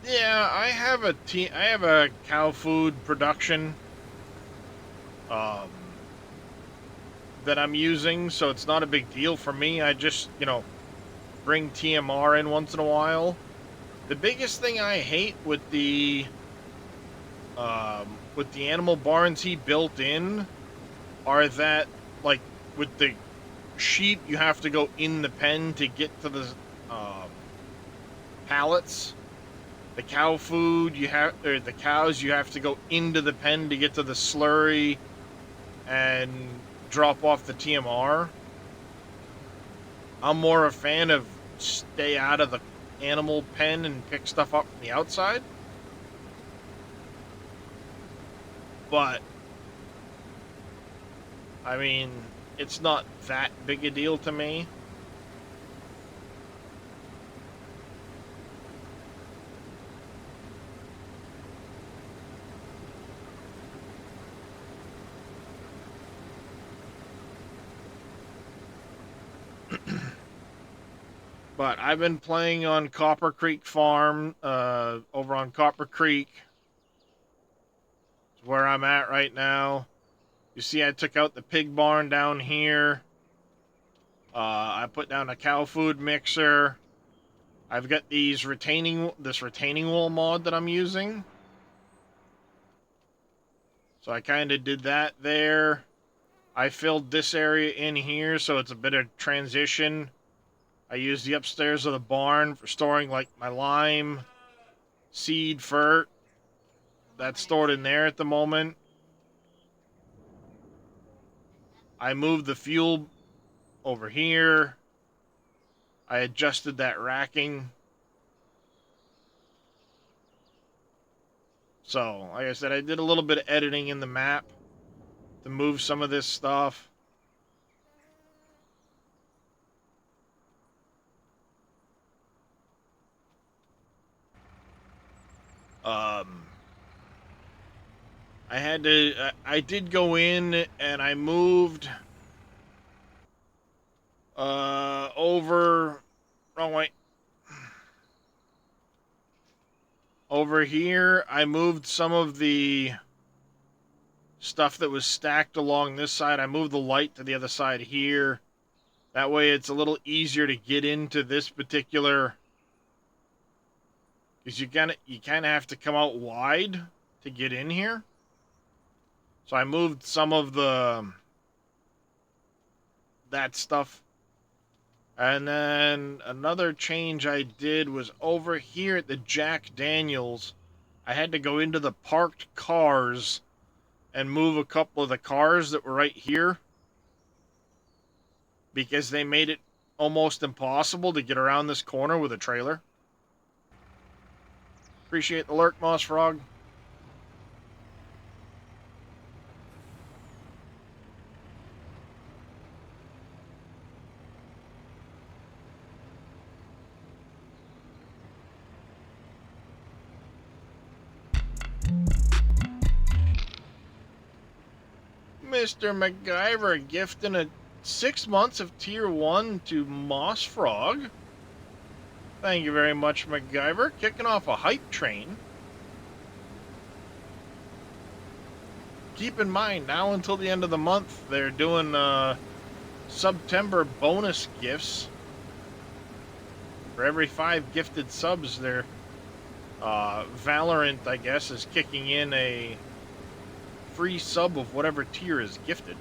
A: Yeah, I have a cow food production um, that I'm using, so it's not a big deal for me. I just, bring TMR in once in a while. The biggest thing I hate with the animal barns he built in are that, like, with the sheep, you have to go in the pen to get to the um, pallets. The cow food, or the cows, you have to go into the pen to get to the slurry and drop off the TMR. I'm more a fan of stay out of the animal pen and pick stuff up from the outside. But, I mean, it's not that big a deal to me. But I've been playing on Copper Creek Farm, over on Copper Creek. It's where I'm at right now. You see, I took out the pig barn down here. I put down a cow food mixer. I've got this retaining wall mod that I'm using. So I kind of did that there. I filled this area in here, so it's a bit of transition. I use the upstairs of the barn for storing like my lime, seed, fert. That's stored in there at the moment. I moved the fuel over here. I adjusted that racking. So, like I said, I did a little bit of editing in the map to move some of this stuff. I did go in and I moved over, wrong way. Over here, I moved some of the stuff that was stacked along this side. I moved the light to the other side here. That way it's a little easier to get into this particular, because you kind of have to come out wide to get in here. So I moved some of that stuff. And then another change I did was over here at the Jack Daniels. I had to go into the parked cars and move a couple of the cars that were right here, because they made it almost impossible to get around this corner with a trailer. Appreciate the lurk, Moss Frog. Mr. MacGyver gifting 6 months of Tier 1 to Moss Frog. Thank you very much, MacGyver. Kicking off a hype train. Keep in mind, now until the end of the month, they're doing September bonus gifts. For every 5 gifted subs, they're Valorant, I guess, is kicking in a free sub of whatever tier is gifted.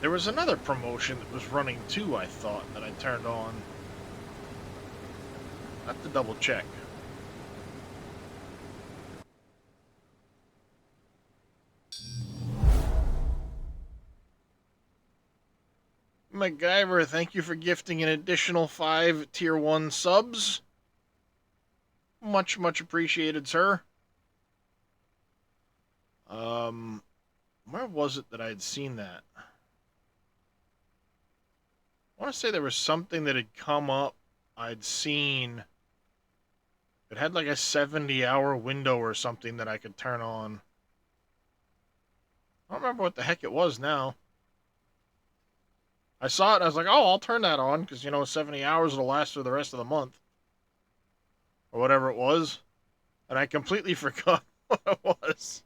A: There was another promotion that was running too, I thought, that I turned on. I have to double check. MacGyver, thank you for gifting an additional 5 Tier 1 subs. Much, much appreciated, sir. Where was it that I had seen that? I want to say there was something that had come up I'd seen. It had like a 70-hour window or something that I could turn on. I don't remember what the heck it was now. I saw it and I was like, oh, I'll turn that on because, 70 hours will last through the rest of the month. Or whatever it was. And I completely forgot what it was.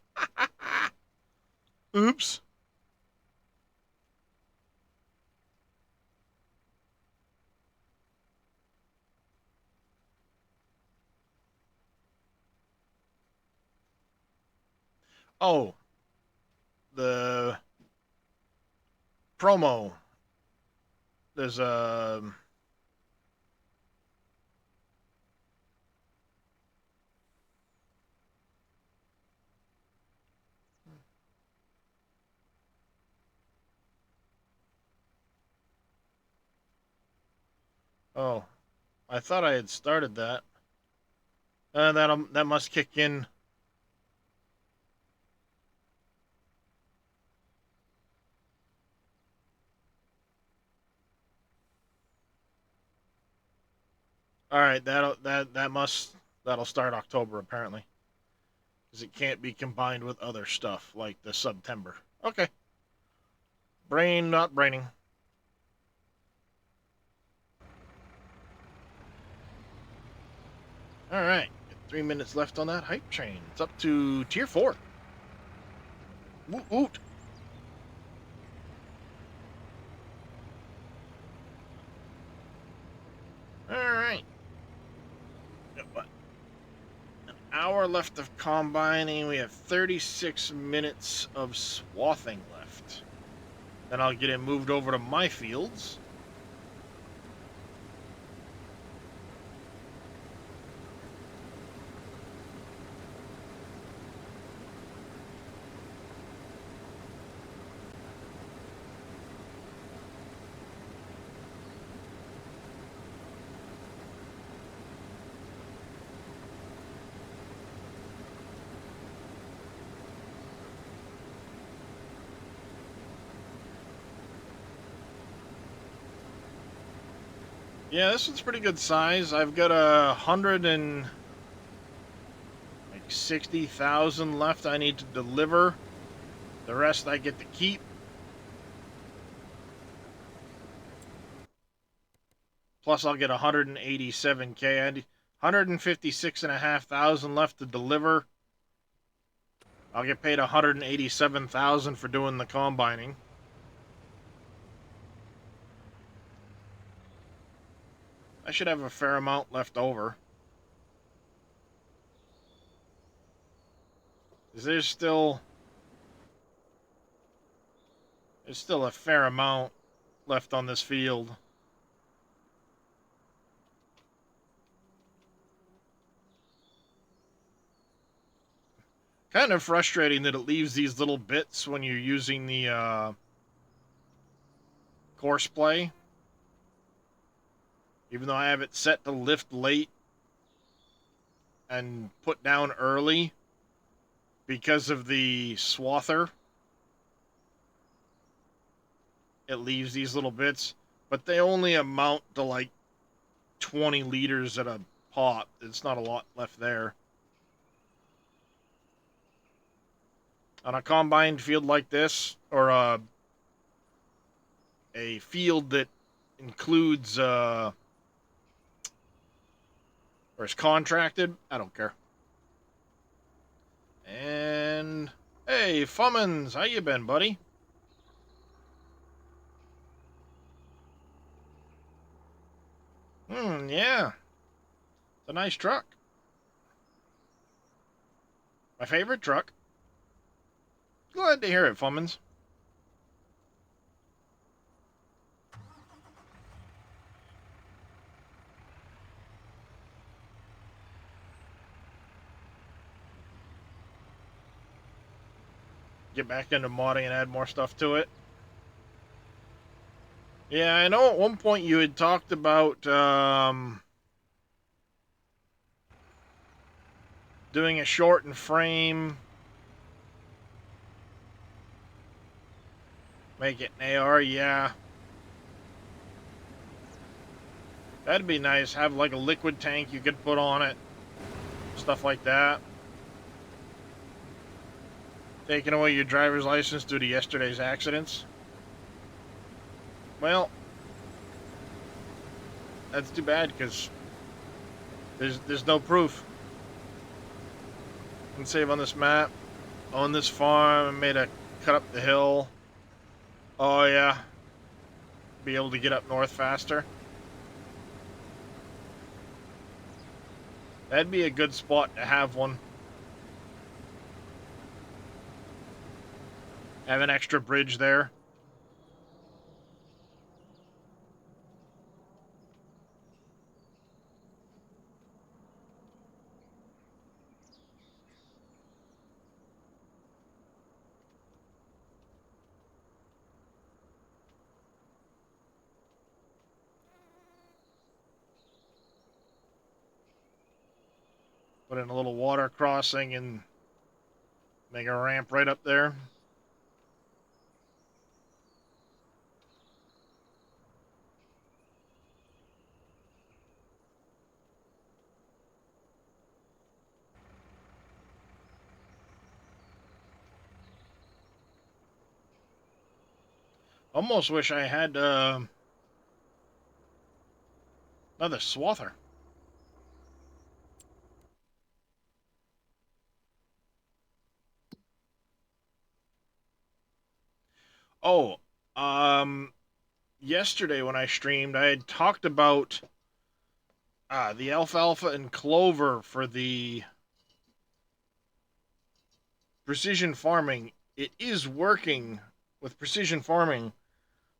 A: Oops. Oh. The promo. There's a... Oh. I thought I had started that. That must kick in. All right, that'll start October apparently, because it can't be combined with other stuff like the September. Okay. Brain not braining. All right, 3 minutes left on that hype train. It's up to Tier 4. Woot woot. Alright. Got an hour left of combining. We have 36 minutes of swathing left. Then I'll get it moved over to my fields. Yeah, this one's pretty good size. I've got 160,000 left I need to deliver. The rest I get to keep. Plus I'll get 187K. I need 156,500 left to deliver. I'll get paid 187,000 for doing the combining. I should have a fair amount left over. There's still a fair amount left on this field. Kind of frustrating that it leaves these little bits when you're using the course play. Even though I have it set to lift late and put down early because of the swather, it leaves these little bits, but they only amount to like 20 liters at a pop. It's not a lot left there. On a combined field like this, or a field that includes or is contracted, I don't care. And hey, Fummins, how you been, buddy? Yeah. It's a nice truck. My favorite truck. Glad to hear it, Fummins. Get back into modding and add more stuff to it. Yeah, I know at one point you had talked about doing a shortened frame. Make it an AR, yeah. That'd be nice. Have like a liquid tank you could put on it. Stuff like that. Taking away your driver's license due to yesterday's accidents. Well, that's too bad because there's no proof. Let's save on this map. On this farm, I made a cut up the hill. Oh yeah. Be able to get up north faster. That'd be a good spot to have one. Have an extra bridge there. Put in a little water crossing and make a ramp right up there. Almost wish I had another swather. Oh, yesterday when I streamed, I had talked about the alfalfa and clover for the precision farming, it is working with precision farming,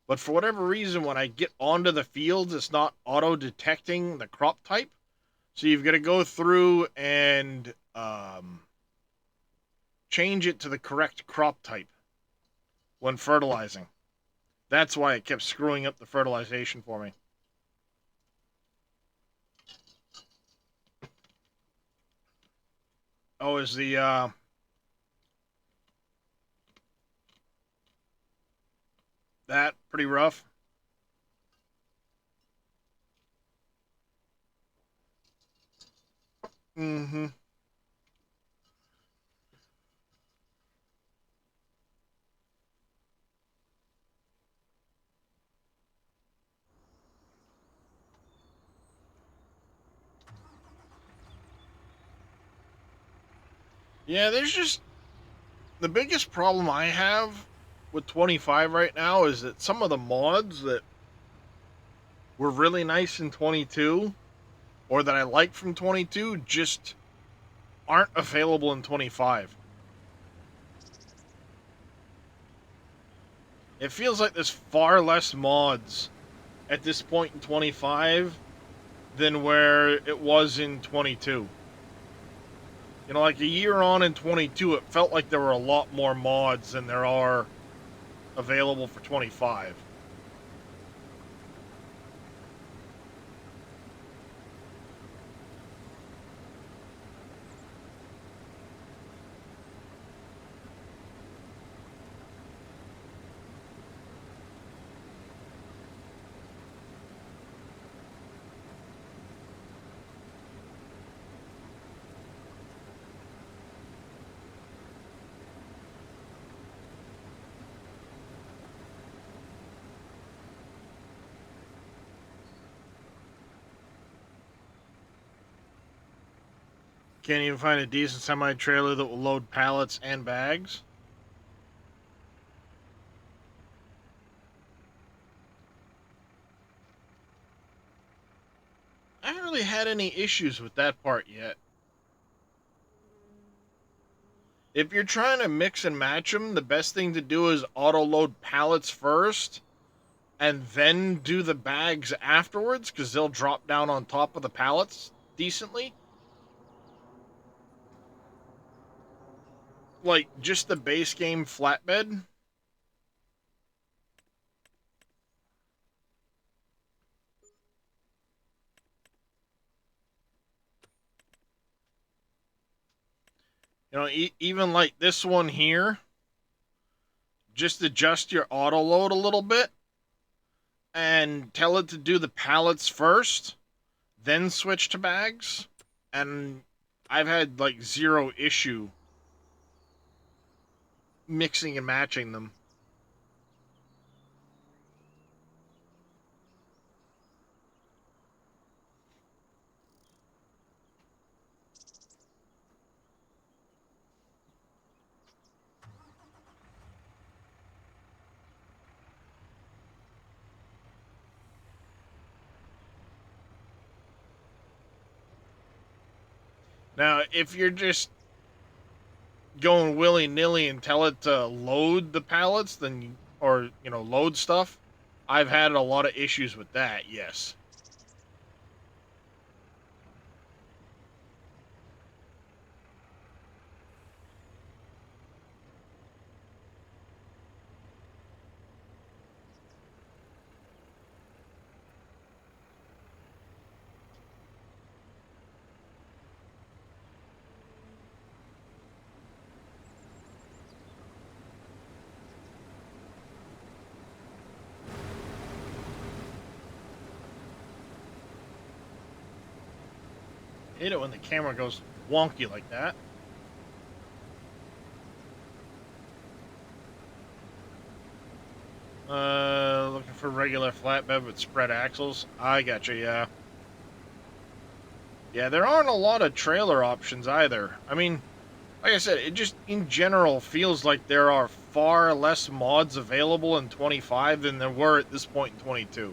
A: but for whatever reason, when I get onto the fields, it's not auto-detecting the crop type. So you've got to go through and change it to the correct crop type when fertilizing. That's why it kept screwing up the fertilization for me. Oh, is the that pretty rough? Mm-hmm. Yeah, there's just the biggest problem I have with 25 right now is that some of the mods that were really nice in 22 or that I like from 22 just aren't available in 25. It feels like there's far less mods at this point in 25 than where it was in 22. You know, like a year on in 22, it felt like there were a lot more mods than there are available for 25. Can't even find a decent semi trailer that will load pallets and bags. I haven't really had any issues with that part yet. If you're trying to mix and match them, the best thing to do is auto load pallets first and then do the bags afterwards because they'll drop down on top of the pallets decently. Like just the base game flatbed. You know, even like this one here, just adjust your auto load a little bit and tell it to do the pallets first, then switch to bags. And I've had like zero issue mixing and matching them. Now, if you're just going willy nilly and tell it to load the pallets, then or load stuff, I've had a lot of issues with that. Yes. I hate it when the camera goes wonky like that. Looking for regular flatbed with spread axles. I gotcha, yeah. Yeah, there aren't a lot of trailer options either. I mean, like I said, it just in general feels like there are far less mods available in 25 than there were at this point in 22.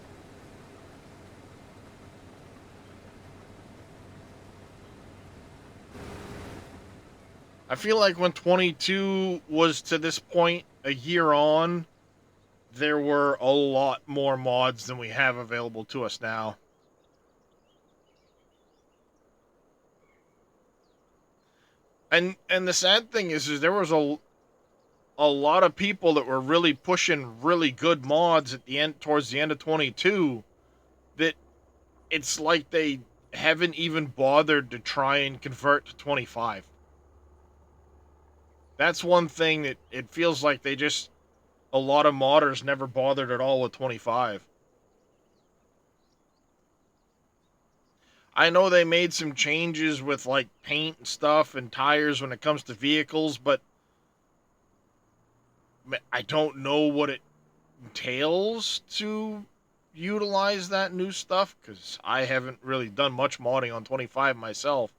A: I feel like when 22 was to this point a year on, there were a lot more mods than we have available to us now. And the sad thing is there was a lot of people that were really pushing really good mods at the end towards the end of 22 that it's like they haven't even bothered to try and convert to 25. That's one thing that it feels like they just a lot of modders never bothered at all with 25. I know they made some changes with like paint and stuff and tires when it comes to vehicles, but I don't know what it entails to utilize that new stuff because I haven't really done much modding on 25 myself.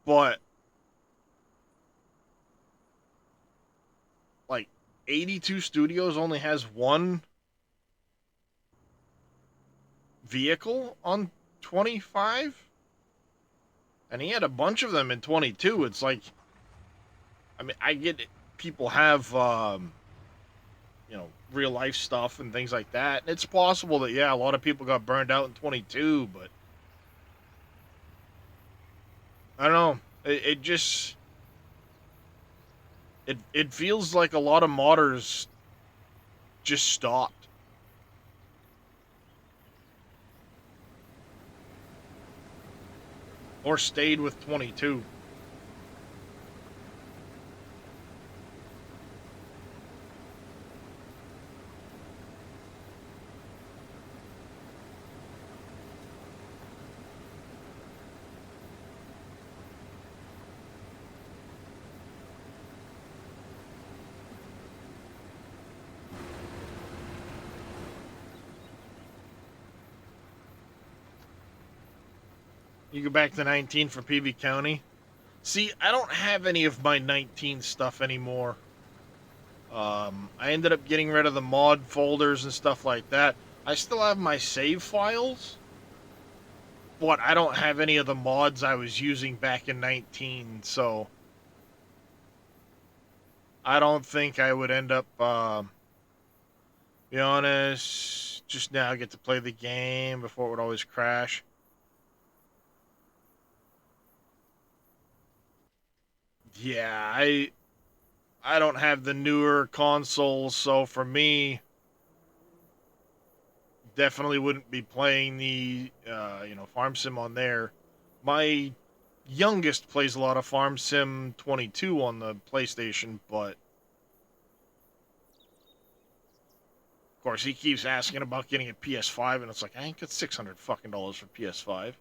A: But like 82 Studios only has one vehicle on 25, and he had a bunch of them in 22. It's like, I mean, I get it. People have real life stuff and things like that. And it's possible that yeah, a lot of people got burned out in 22, but I don't know. It just it feels like a lot of modders just stopped or stayed with 22. You go back to 19 for PV County. See, I don't have any of my 19 stuff anymore. I ended up getting rid of the mod folders and stuff like that. I still have my save files, but I don't have any of the mods I was using back in 19, so I don't think I would end up, be honest, just now get to play the game before it would always crash. Yeah, I don't have the newer consoles, so for me, definitely wouldn't be playing the Farm Sim on there. My youngest plays a lot of Farm Sim 22 on the PlayStation, but of course he keeps asking about getting a PS5, and it's like I ain't got $600 fucking dollars for PS5.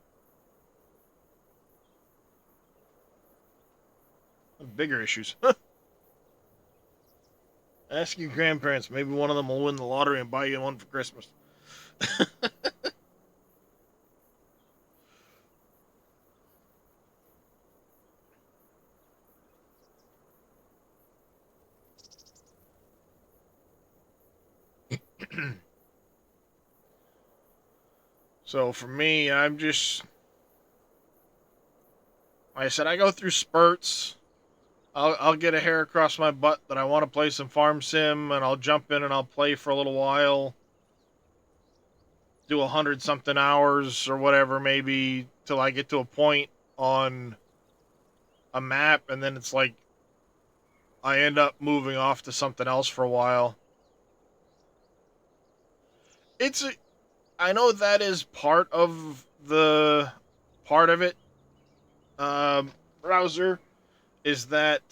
A: Bigger issues. Ask your grandparents. Maybe one of them will win the lottery and buy you one for Christmas. So for me, I'm just like I said, I go through spurts. I'll get a hair across my butt that I want to play some farm sim, and I'll jump in and I'll play for a little while, do 100 something hours or whatever, maybe till I get to a point on a map, and then it's like I end up moving off to something else for a while. It's a, I know that is part of it. Browser is that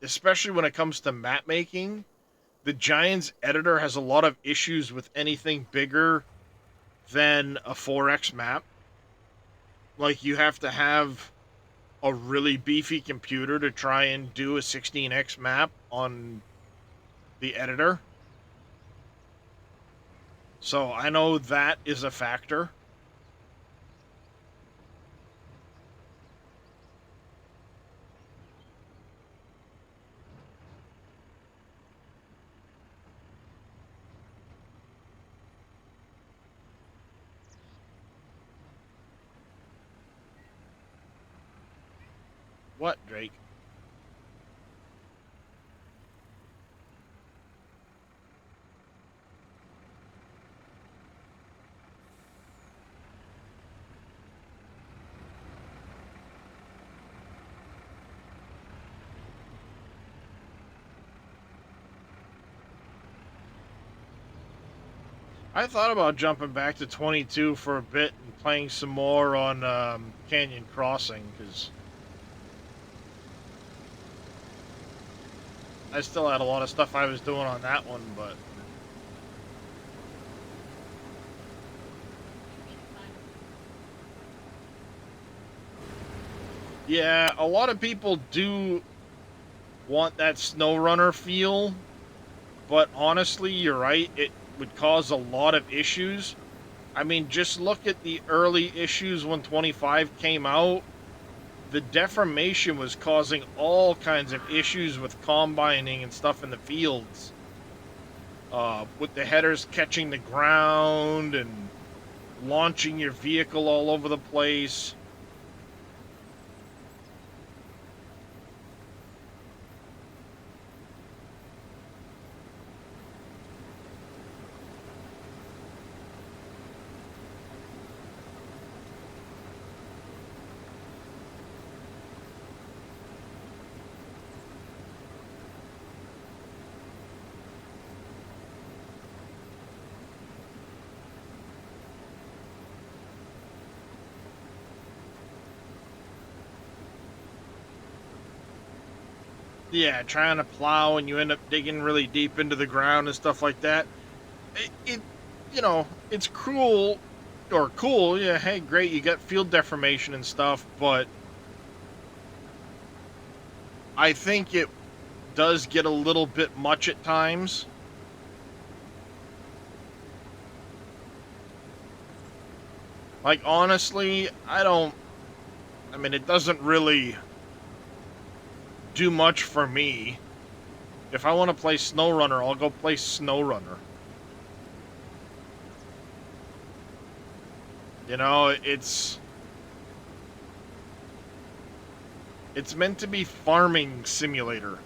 A: especially when it comes to map making, the Giants editor has a lot of issues with anything bigger than a 4x map. Like you have to have a really beefy computer to try and do a 16x map on the editor. So I know that is a factor. What, Drake? I thought about jumping back to 22 for a bit and playing some more on Canyon Crossing, because I still had a lot of stuff I was doing on that one, but yeah, a lot of people do want that SnowRunner feel, but honestly, you're right, it would cause a lot of issues. I mean, just look at the early issues when 25 came out. The deformation was causing all kinds of issues with combining and stuff in the fields. With the headers catching the ground and launching your vehicle all over the place. Yeah, trying to plow and you end up digging really deep into the ground and stuff like that. It you know, it's cruel or cool. Yeah, hey, great, you got field deformation and stuff, but I think it does get a little bit much at times. Like, honestly, I mean, it doesn't really do much for me. If I want to play SnowRunner, I'll go play SnowRunner. You know, it's meant to be farming simulator.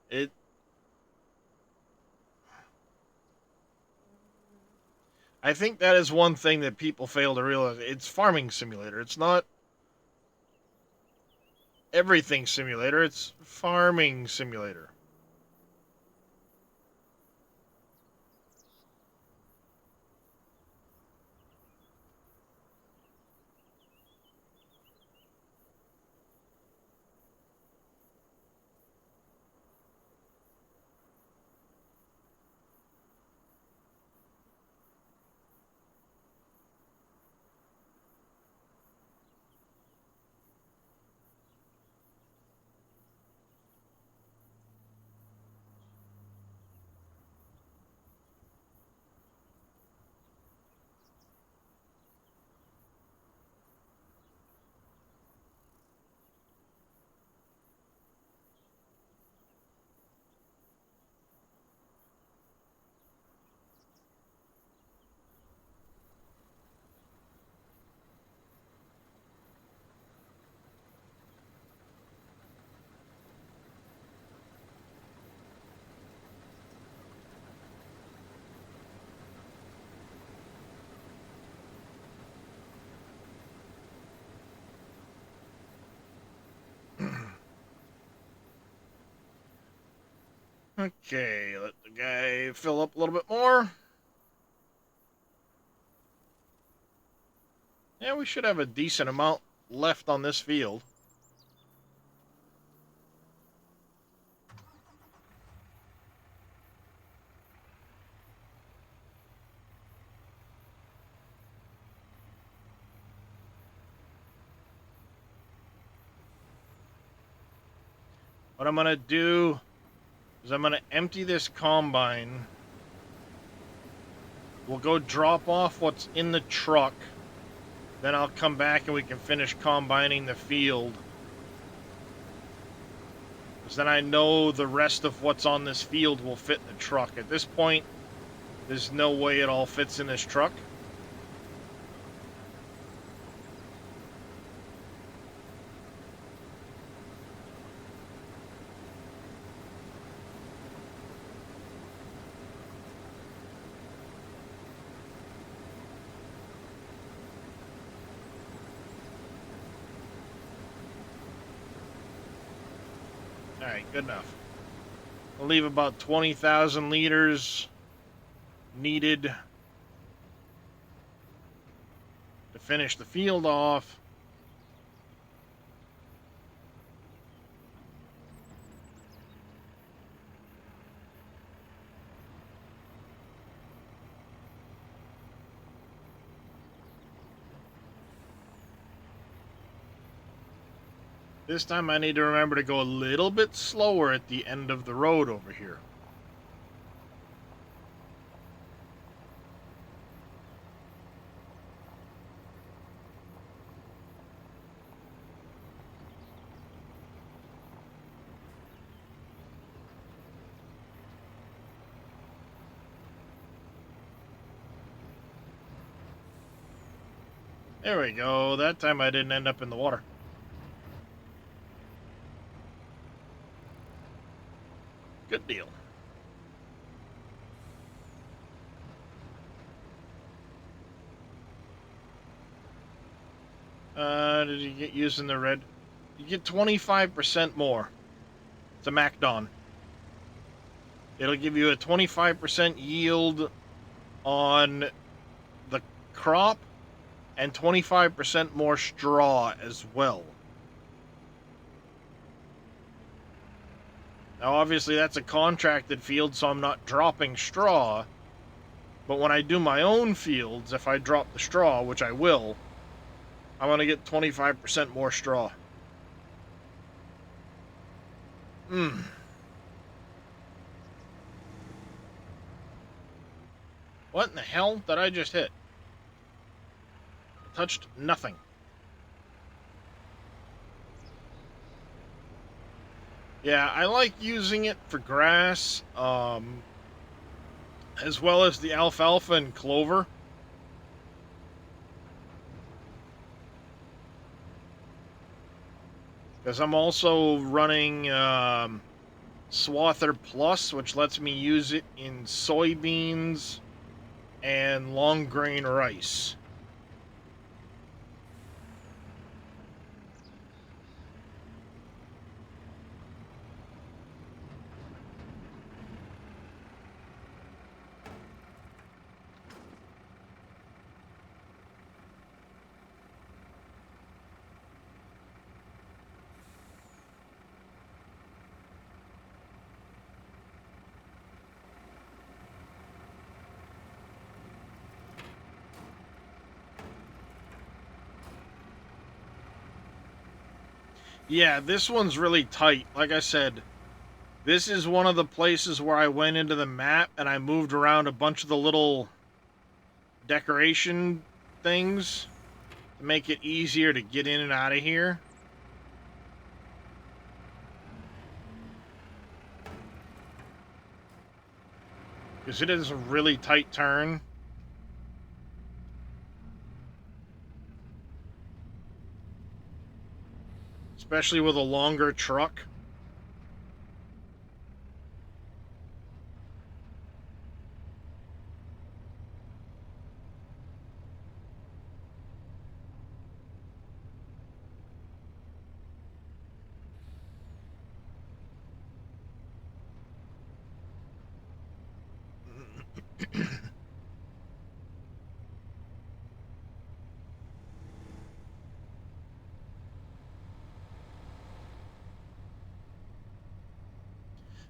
A: It I think that is one thing that people fail to realize. It's farming simulator. It's not everything simulator. It's farming simulator. Okay, let the guy fill up a little bit more. Yeah, we should have a decent amount left on this field. What I'm gonna do is I'm going to empty this combine. We'll go drop off what's in the truck. Then I'll come back and we can finish combining the field. Because then I know the rest of what's on this field will fit in the truck. At this point, there's no way it all fits in this truck. Alright, good enough. I'll leave about 20,000 liters needed to finish the field off. This time I need to remember to go a little bit slower at the end of the road over here. There we go. That time I didn't end up in the water. Good deal. Did you get using the red? You get 25% more. It's a MacDon. It'll give you a 25% yield on the crop and 25% more straw as well. Now, obviously, that's a contracted field, so I'm not dropping straw. But when I do my own fields, if I drop the straw, which I will, I'm going to get 25% more straw. What in the hell did I just hit? I touched nothing. Yeah, I like using it for grass, as well as the alfalfa and clover. Because I'm also running Swather Plus, which lets me use it in soybeans and long grain rice. Yeah, this one's really tight. Like I said, this is one of the places where I went into the map and I moved around a bunch of the little decoration things to make it easier to get in and out of here. Because it is a really tight turn. Especially with a longer truck.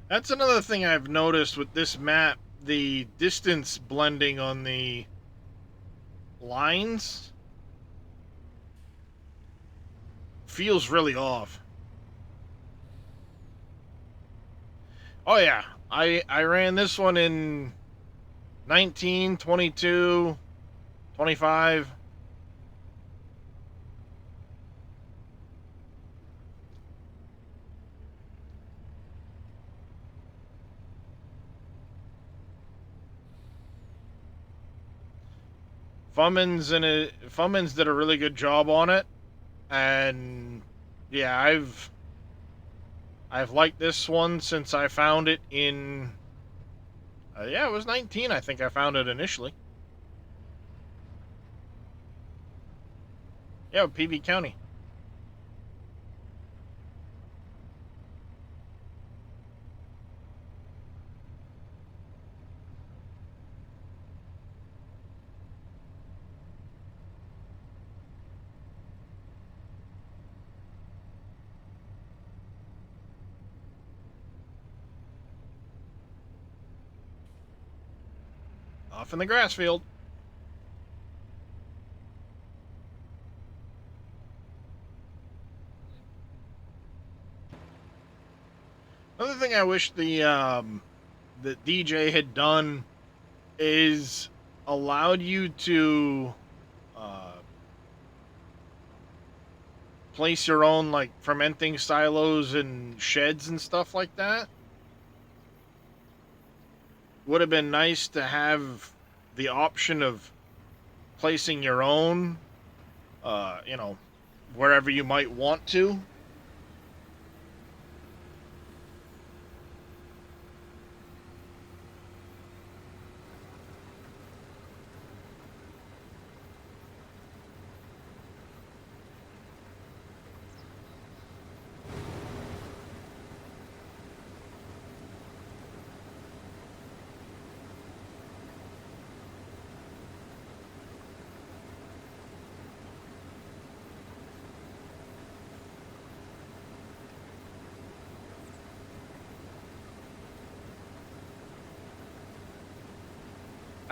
A: That's another thing I've noticed with this map, the distance blending on the lines feels really off. Oh yeah, I ran this one in 19, 22, 25. Fummins did a really good job on it, and yeah, I've liked this one since I found it in yeah, it was 19. I think I found it initially. Yeah, PV County. Off in the grass field. Another thing I wish the DJ had done is allowed you to uh, place your own like fermenting silos and sheds and stuff like that. Would have been nice to have the option of placing your own, you know, wherever you might want to.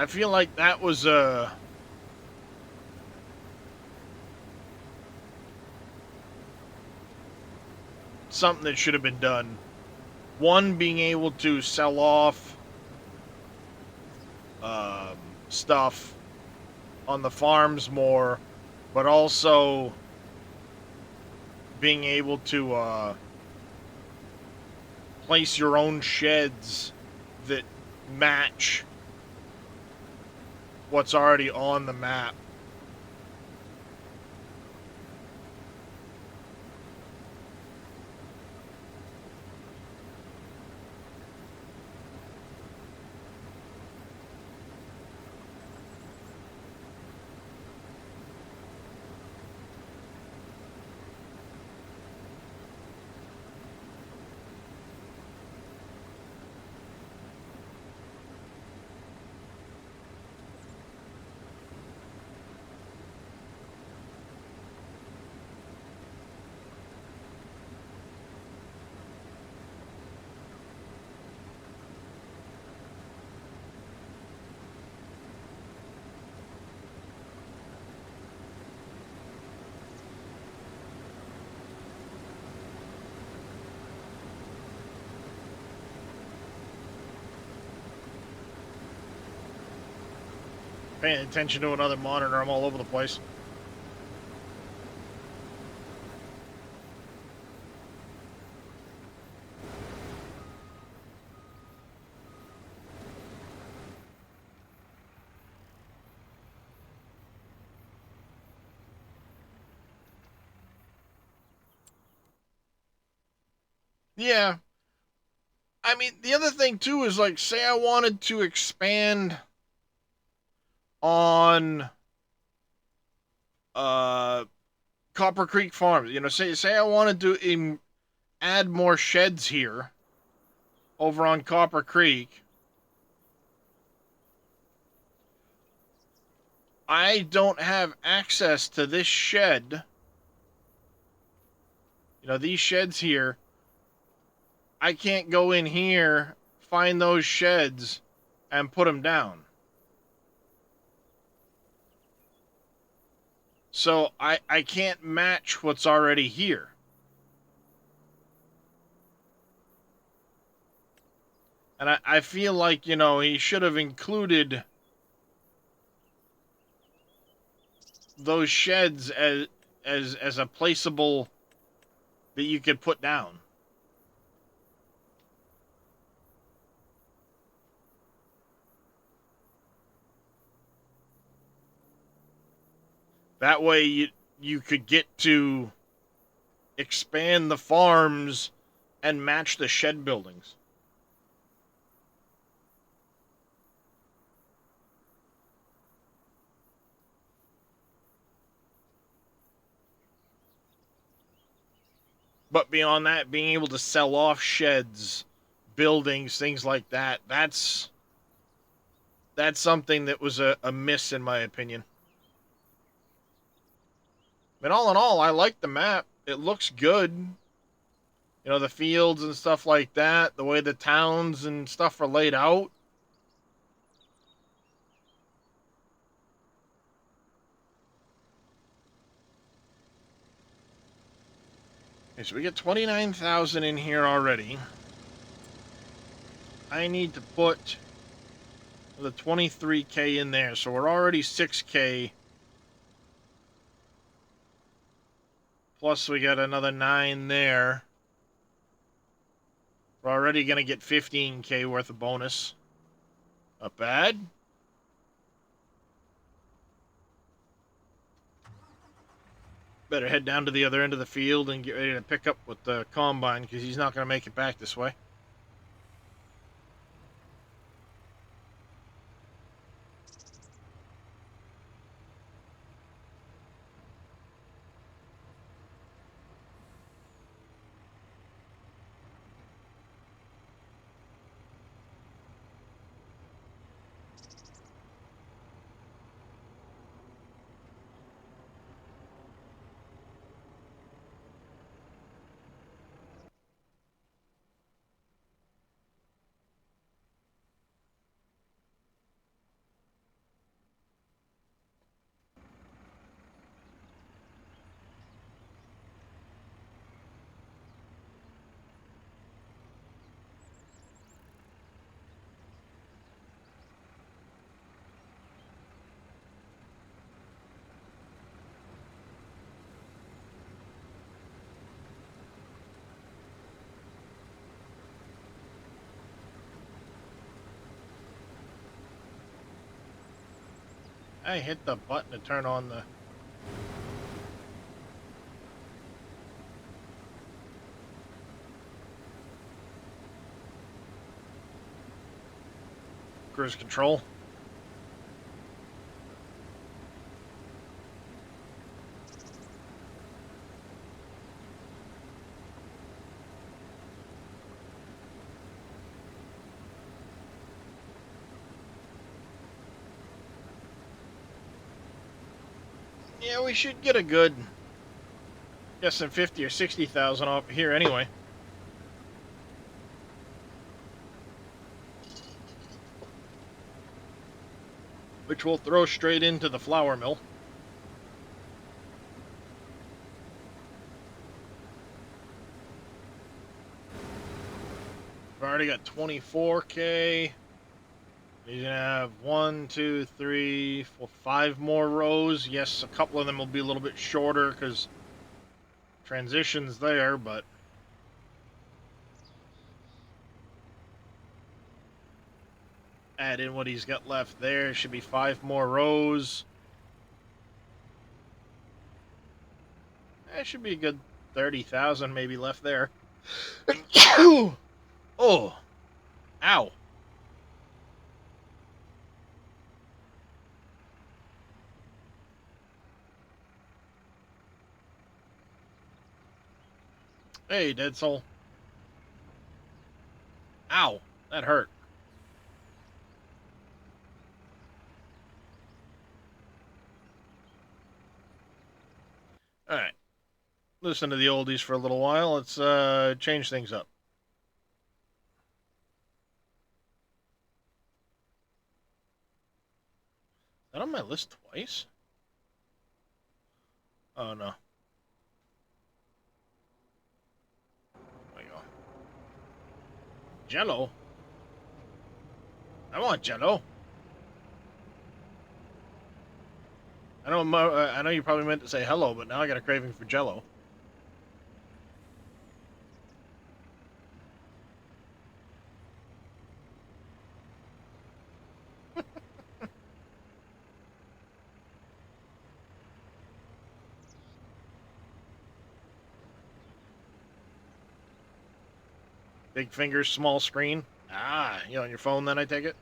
A: I feel like that was something that should have been done. One, being able to sell off um, stuff on the farms more, but also being able to place your own sheds that match what's already on the map. Paying attention to another monitor, I'm all over the place. Yeah. I mean, the other thing too is like, say I wanted to expand on uh Copper Creek Farms. You know, say I wanted to add more sheds here over on Copper Creek. I don't have access to this shed. You know, these sheds here. I can't go in here, find those sheds, and put them down. So I can't match what's already here. And I feel like, you know, he should have included those sheds as a placeable that you could put down. That way you could get to expand the farms and match the shed buildings. But beyond that, being able to sell off sheds, buildings, things like that, that's something that was a miss in my opinion. But all in all, I like the map. It looks good. You know, the fields and stuff like that, the way the towns and stuff are laid out. Okay, so we get 29,000 in here already. I need to put the 23K in there, so we're already 6K. Plus we got another 9 there. We're already going to get 15K worth of bonus. Not bad. Better head down to the other end of the field and get ready to pick up with the combine, because he's not going to make it back this way. I hit the button to turn on the... cruise control. Yeah, we should get a good, guessing 50 or 60,000 off here anyway. Which we'll throw straight into the flour mill. We've already got 24K. You're gonna have 1, 2, 3, 4, 5 more rows. Yes, a couple of them will be a little bit shorter because transition's there, but add in what he's got left there. Should be 5 more rows. That should be a good 30,000 maybe left there. Oh, ow. Hey, dead soul. Ow, that hurt. All right. Listen to the oldies for a little while. Let's change things up. Is that on my list twice? Oh, no. There we go. Jello? I want Jello. I know you probably meant to say hello, but now I got a craving for Jello. Big fingers, small screen. Ah, you on your phone then, I take it?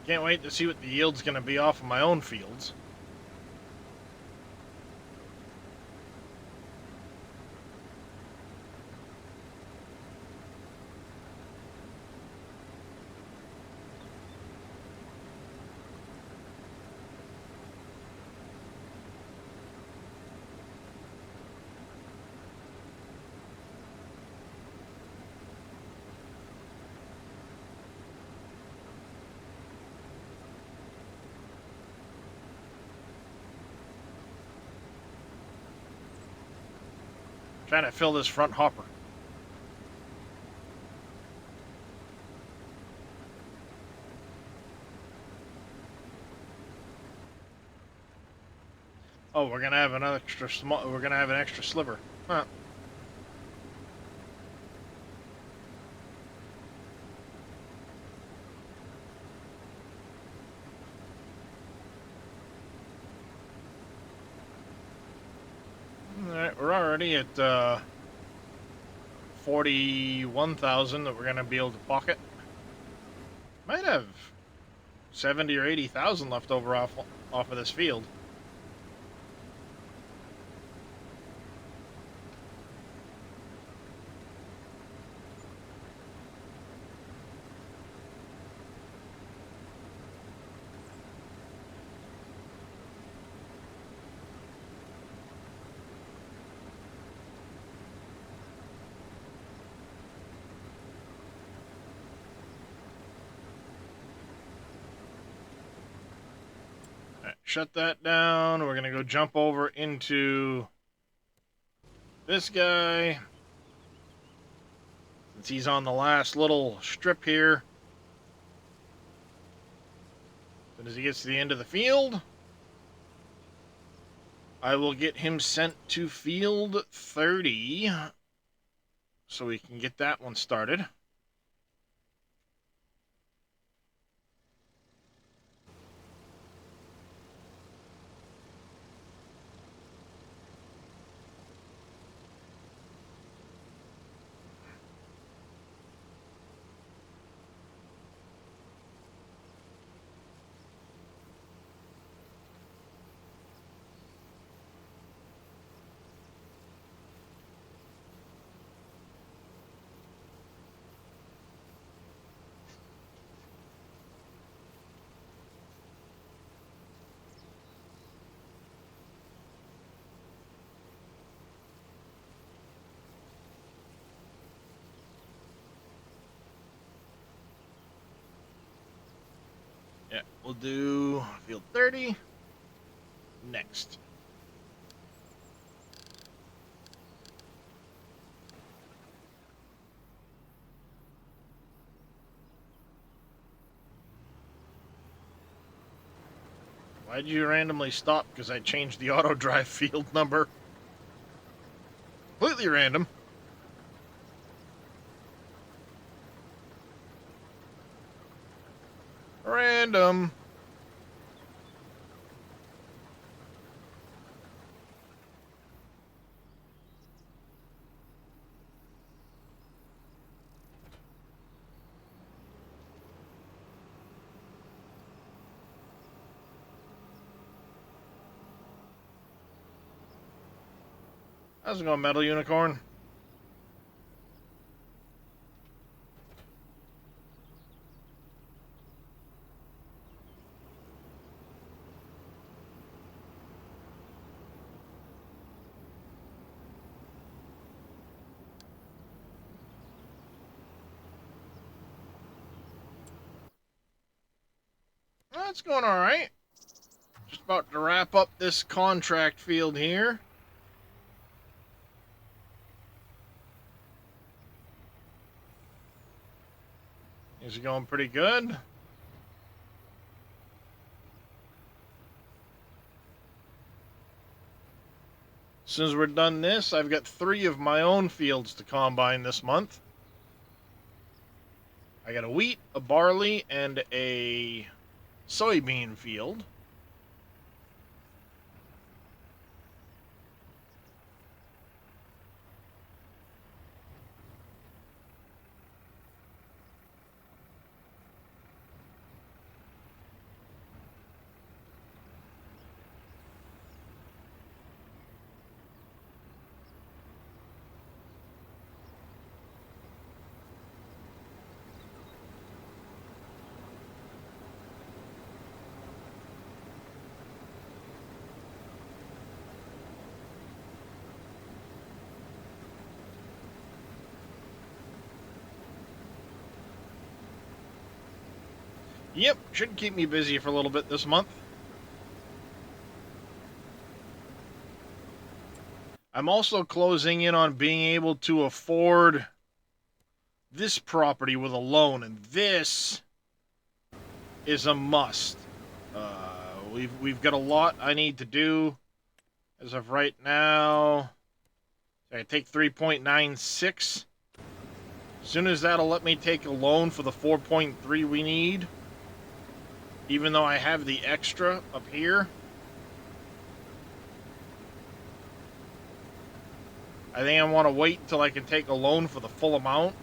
A: Can't wait to see what the yield's going to be off of my own fields. Trying to fill this front hopper. Oh, we're gonna have an extra small. We're gonna have an extra sliver. Huh. All right, we're already at 41,000 that we're gonna be able to pocket. Might have 70 or 80,000 left over off of this field. Right, shut that down. We're gonna go jump over into this guy. Since he's on the last little strip here. But as he gets to the end of the field, I will get him sent to field 30 so we can get that one started. Yeah, we'll do field 30 next. Why'd you randomly stop? Because I changed the auto drive field number. Completely random. Random. How's it going, Metal Unicorn? Well, it's going all right. Just about to wrap up this contract field here. Is it going pretty good? As soon as we're done this, I've got 3 of my own fields to combine this month. I got a wheat, a barley, and a soybean field. Yep, should keep me busy for a little bit this month. I'm also closing in on being able to afford this property with a loan, and this is a must. We've got a lot I need to do as of right now. I take 3.96. As soon as that'll let me take a loan for the 4.3 we need, even though I have the extra up here, I think I want to wait until I can take a loan for the full amount.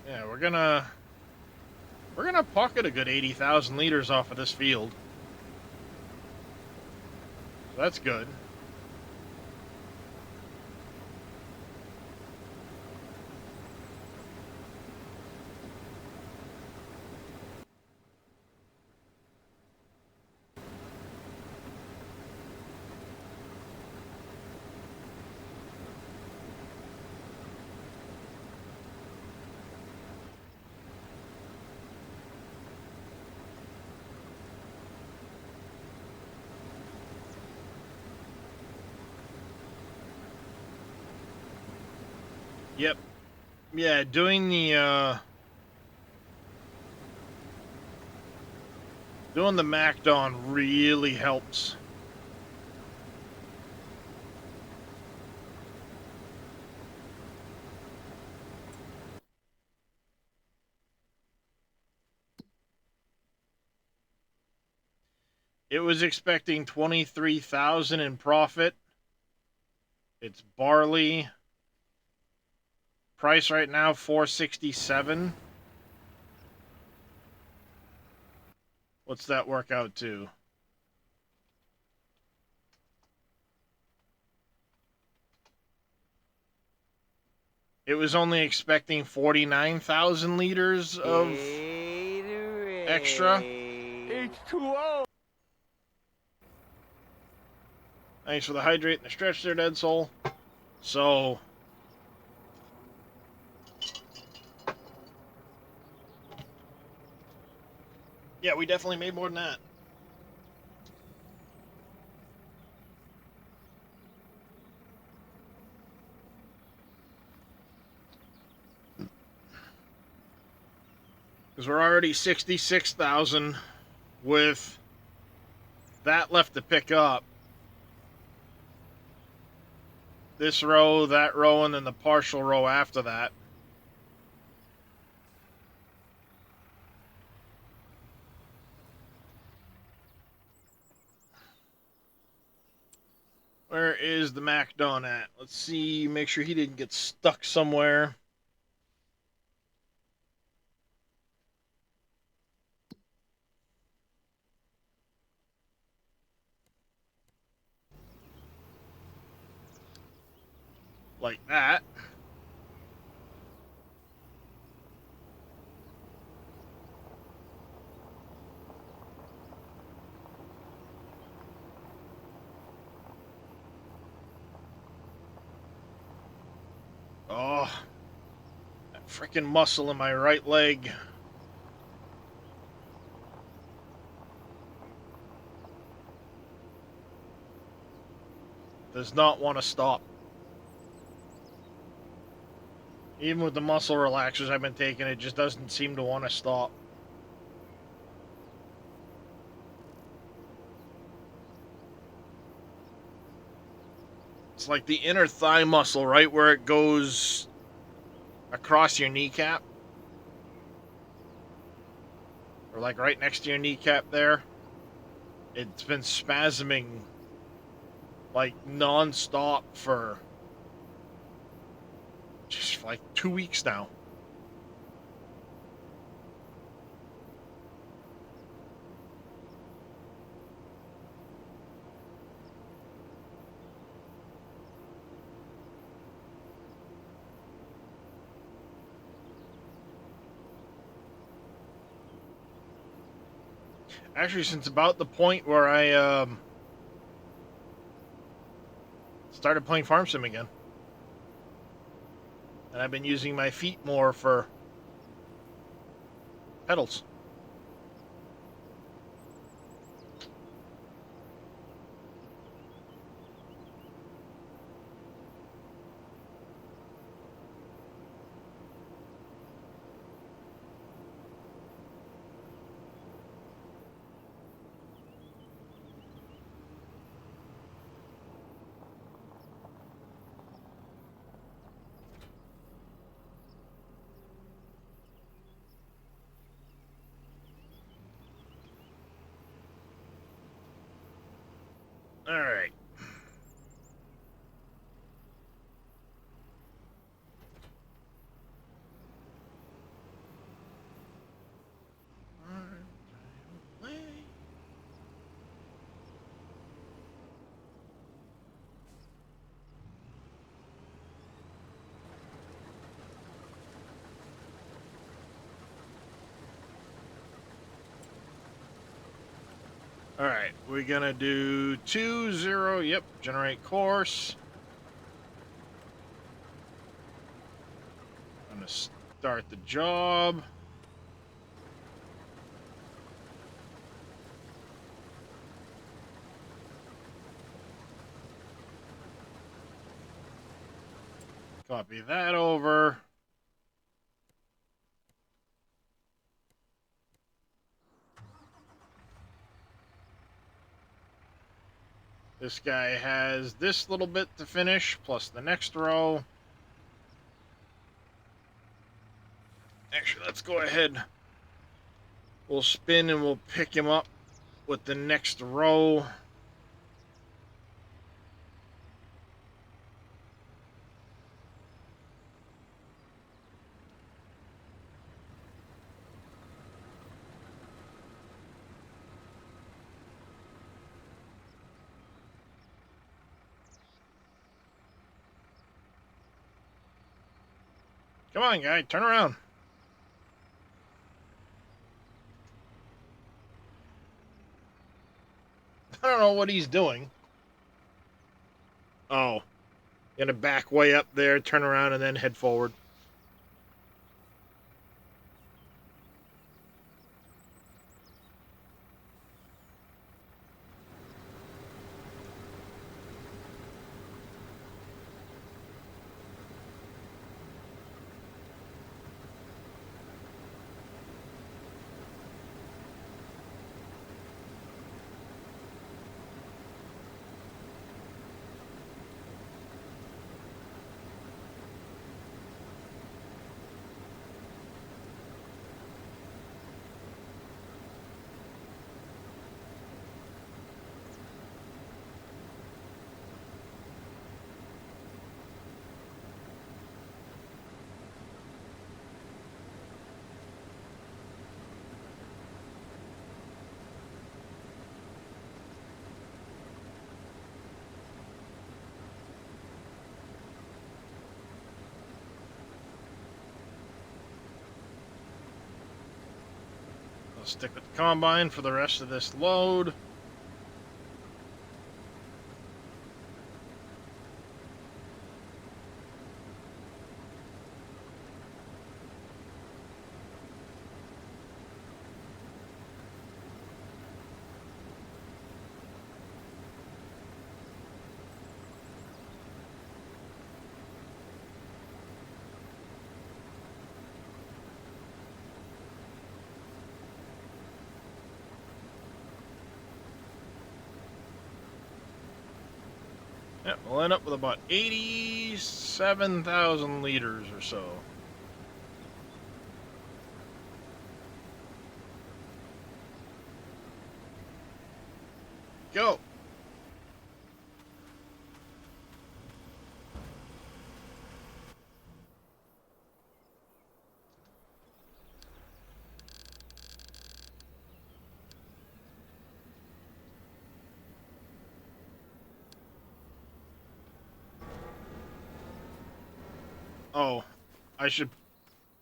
A: Yeah, we're gonna pocket a good 80,000 liters off of this field. So that's good. Yep. Yeah, doing the MacDon really helps. It was expecting 23,000 in profit. It's barley. Price right now, 467. What's that work out to? It was only expecting 49,000 liters of extra.
C: H2O.
A: Thanks for the hydrate and the stretch there, Dead Soul. So, yeah, we definitely made more than that. Because we're already 66,000 with that left to pick up. This row, that row, and then the partial row after that. Where is the MacDon at? Let's see, make sure he didn't get stuck somewhere. Like that. Oh, that freaking muscle in my right leg. Does not want to stop. Even with the muscle relaxers I've been taking, it just doesn't seem to want to stop. It's like the inner thigh muscle, right where it goes across your kneecap. Or like right next to your kneecap there. It's been spasming like non-stop for just like 2 weeks now. Actually, since about the point where I started playing Farm Sim again. And I've been using my feet more for pedals. All right. All right, we're gonna do 2-0. Yep, generate course. I'm gonna start the job. Copy that over. This guy has this little bit to finish, plus the next row. Actually, let's go ahead. We'll spin and we'll pick him up with the next row. Come on, guy, turn around. I don't know what he's doing. Oh, gonna back way up there, turn around, and then head forward. stick with the combine for the rest of this load. Yeah, we'll end up with about 87,000 liters or so. Go! Oh, I should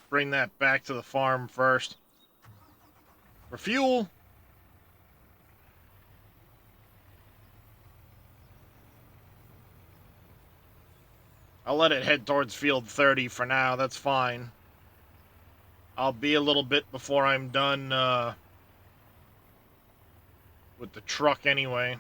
A: bring that back to the farm first. For fuel! I'll let it head towards field 30 for now, that's fine. I'll be a little bit before I'm done with the truck anyway.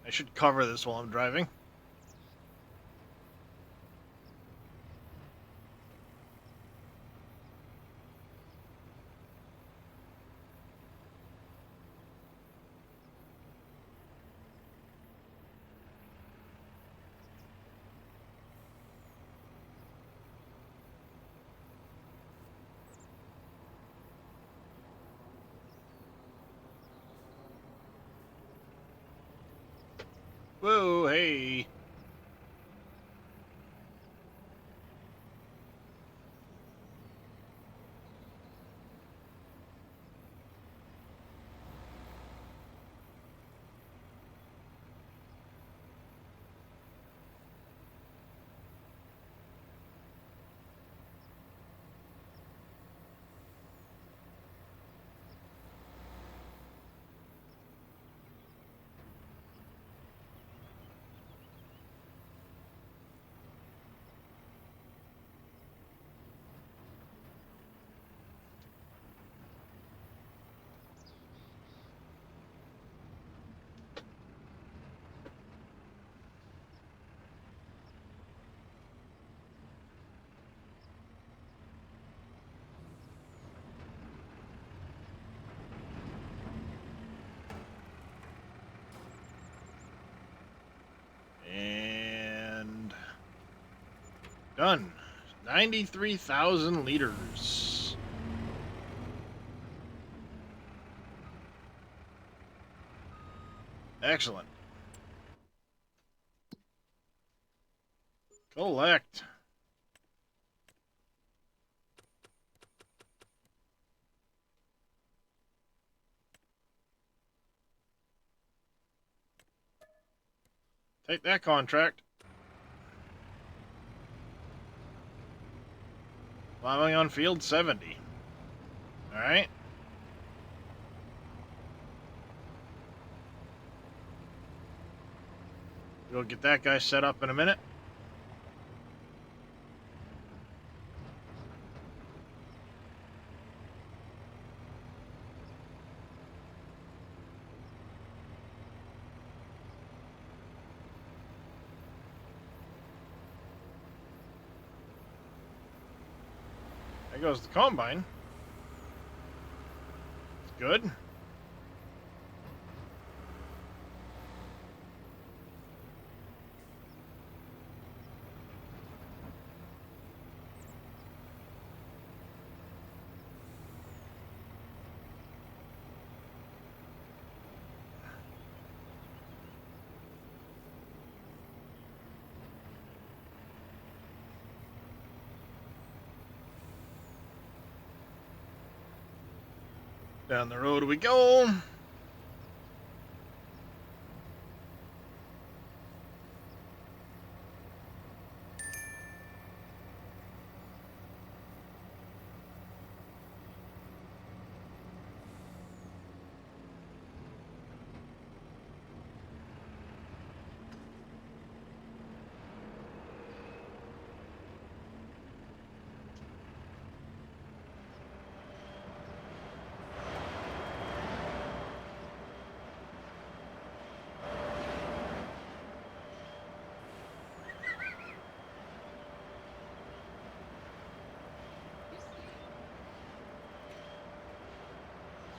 A: I should cover this while I'm driving. Whoa, hey. And done. 93,000 liters. Excellent. Collect. Take that contract. Plowing on field 70. Alright. We'll get that guy set up in a minute. There goes the combine. It's good. Down the road we go.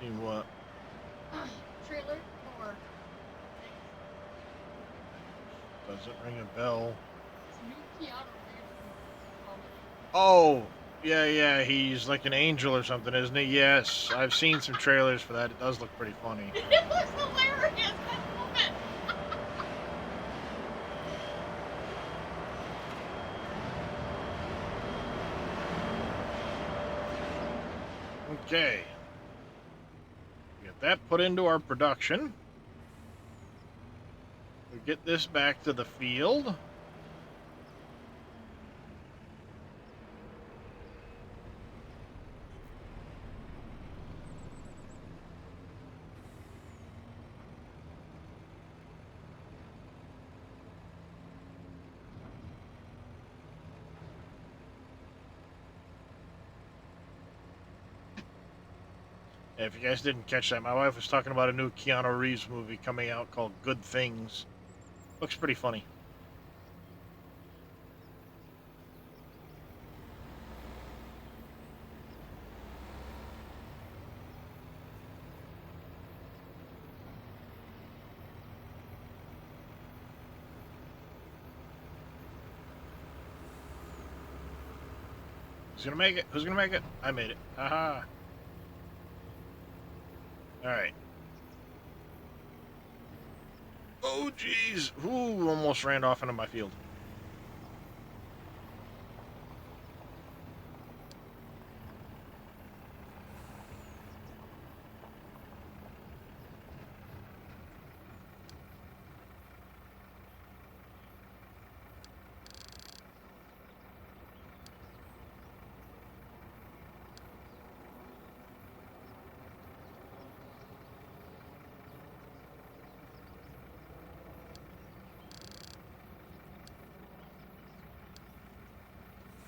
A: See what?
B: Trailer or
A: Doesn't ring a bell.
B: it's new Keanu Reeves comedy.
A: Oh, yeah, he's like an angel or something, isn't he? Yes, I've seen some trailers for that. It does look pretty funny.
B: It looks hilarious. I love it.
A: Okay. Get that put into our production. We get this back to the field. If you guys didn't catch that, my wife was talking about a new Keanu Reeves movie coming out called Good Things. Looks pretty funny. Who's gonna make it? Who's gonna make it? I made it. Haha. Alright. Oh, jeez. Ooh, almost ran off into my field.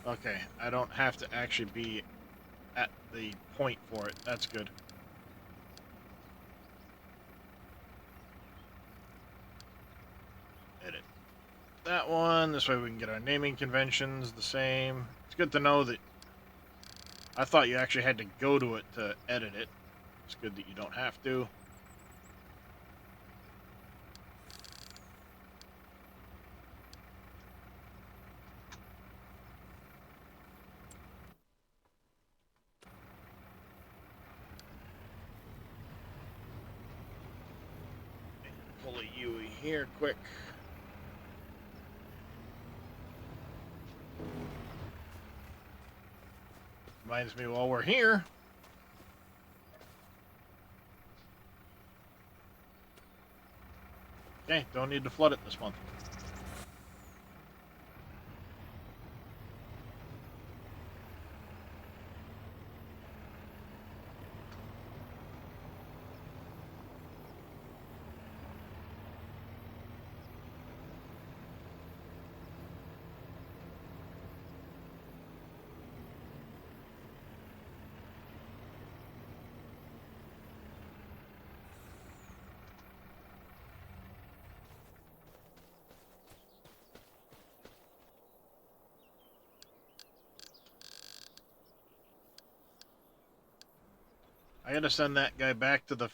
A: Okay, I don't have to actually be at the point for it. That's good. Edit that one. This way we can get our naming conventions the same. It's good to know that I thought you actually had to go to it to edit it. It's good that you don't have to. Pull a Yui here quick. Reminds me while we're here. Okay, don't need to flood it this month. I gotta send that guy back to the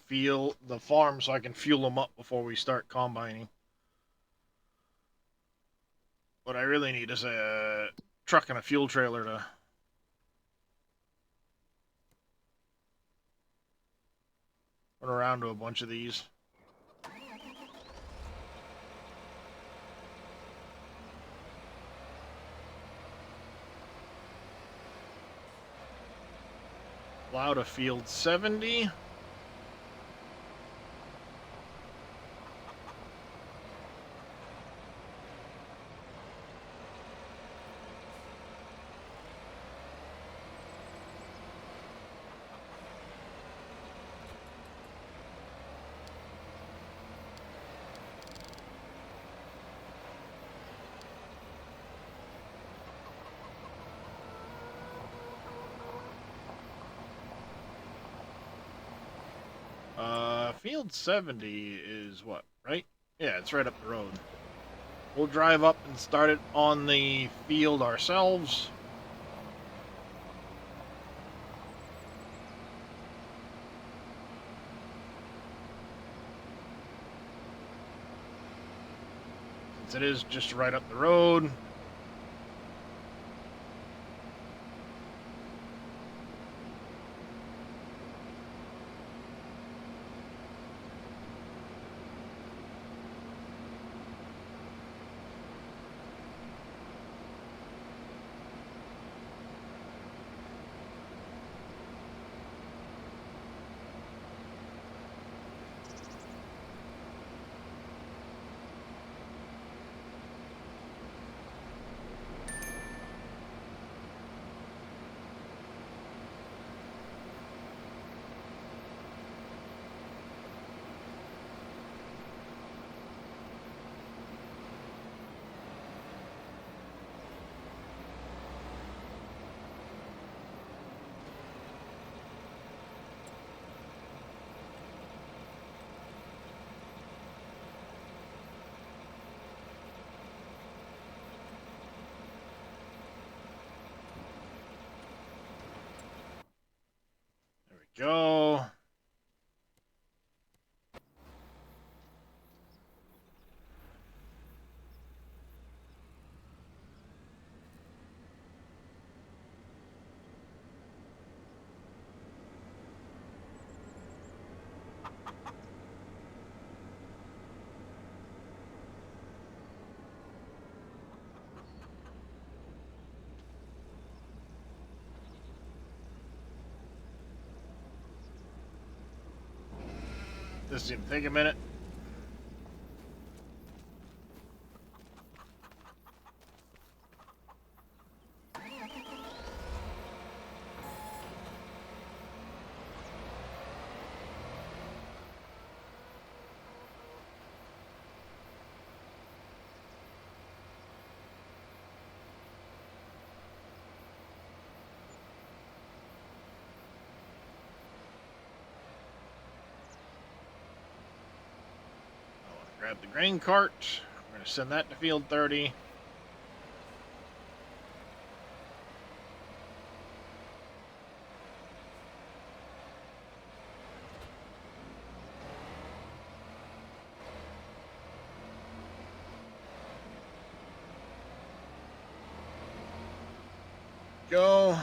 A: farm, so I can fuel him up before we start combining. What I really need is a truck and a fuel trailer to run around to a bunch of these. Plow to field 70. Field 70 is what, right? Yeah, it's right up the road. We'll drive up and start it on the field ourselves. Since it is just right up the road. Go. This is gonna take a minute. Grab the grain cart. I'm going to send that to field 30. Go.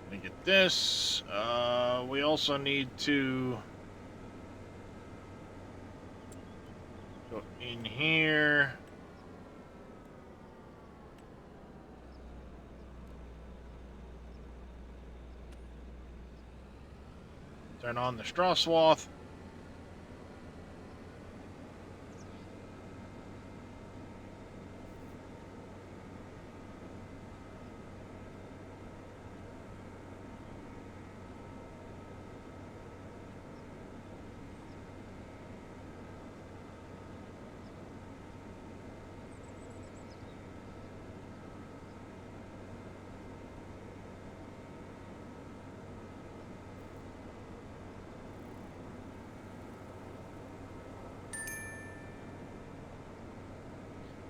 A: Let me get this. We also need to in here. Turn on the straw swath.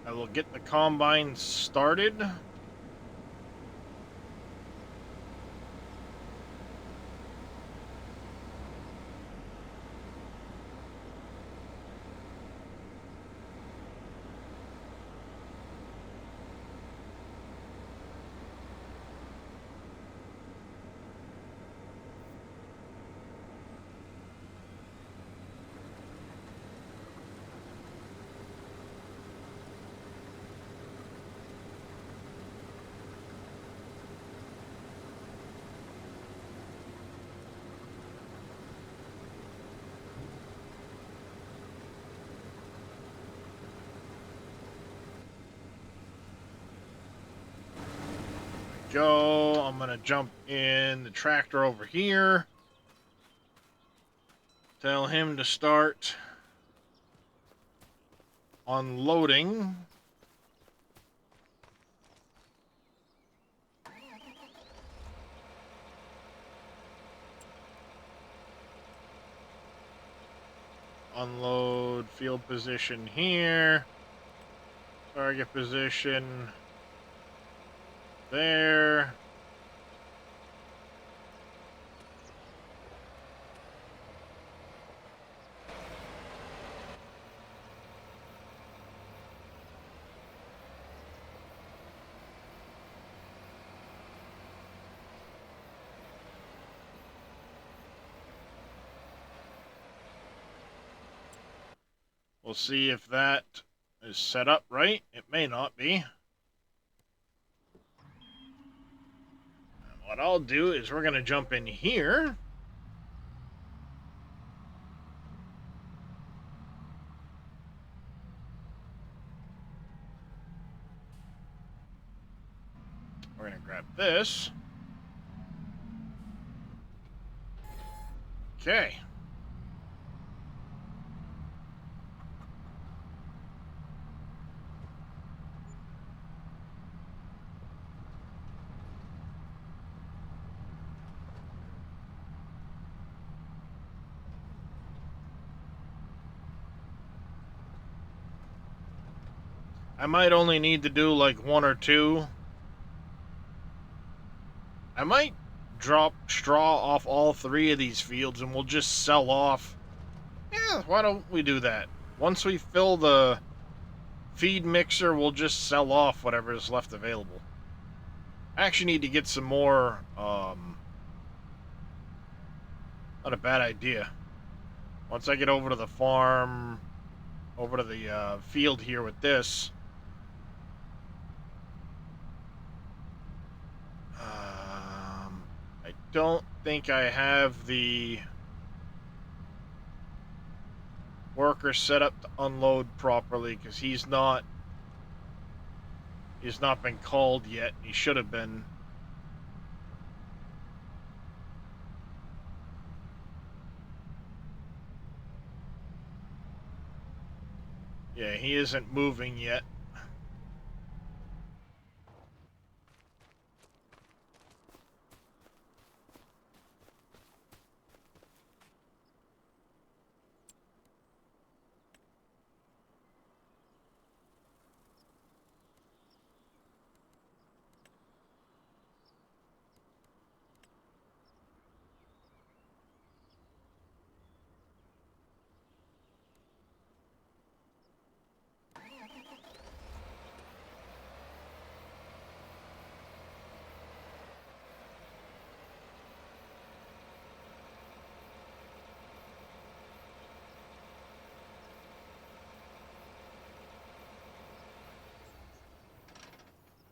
A: I will get the combine started. Go. I'm gonna jump in the tractor over here. Tell him to start unloading. Unload field position here. Target position there. We'll see if that is set up right. It may not be. What I'll do is we're going to jump in here. We're going to grab this. Okay. I might only need to do like one or two. I might drop straw off all three of these fields and we'll just sell off. Yeah, why don't we do that? Once we fill the feed mixer, we'll just sell off whatever is left available. I actually need to get some more, not a bad idea. Once I get over to the farm, over to the field here with this, I don't think I have the worker set up to unload properly because he's not been called yet. He should have been. Yeah, he isn't moving yet.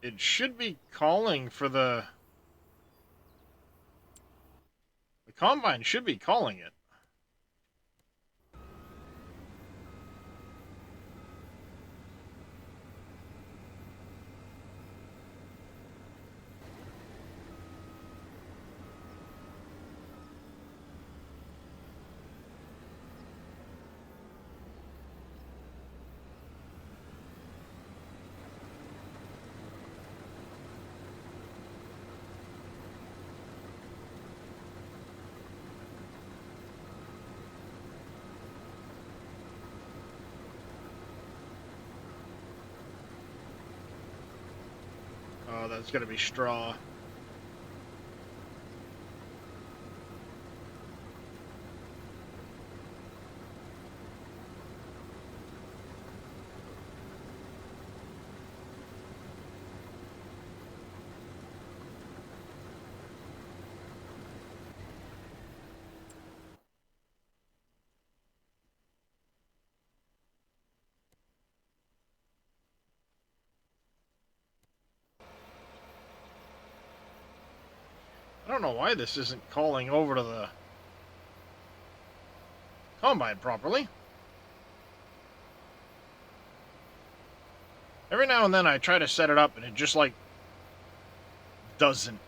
A: It should be calling for the combine should be calling it. Oh, that's gonna be straw. I don't know why this isn't calling over to the combine properly. Every now and then I try to set it up and it just like doesn't.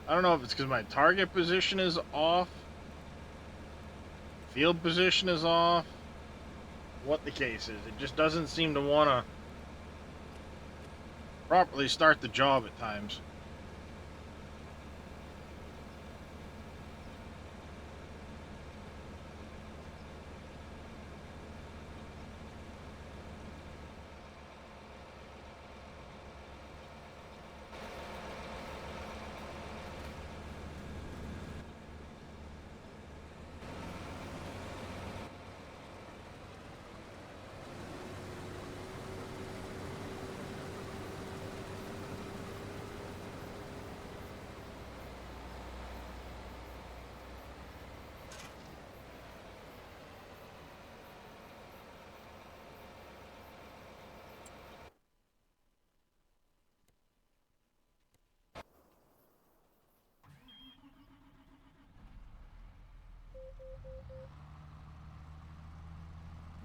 A: I don't know if it's because my target position is off, field position is off, what the case is. It just doesn't seem to want to properly start the job at times.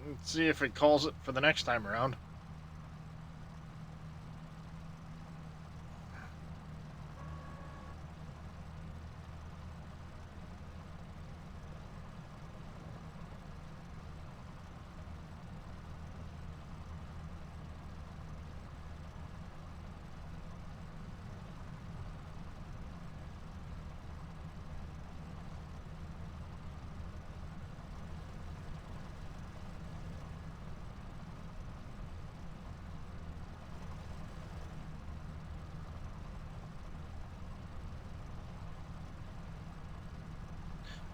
A: Let's see if it calls it for the next time around.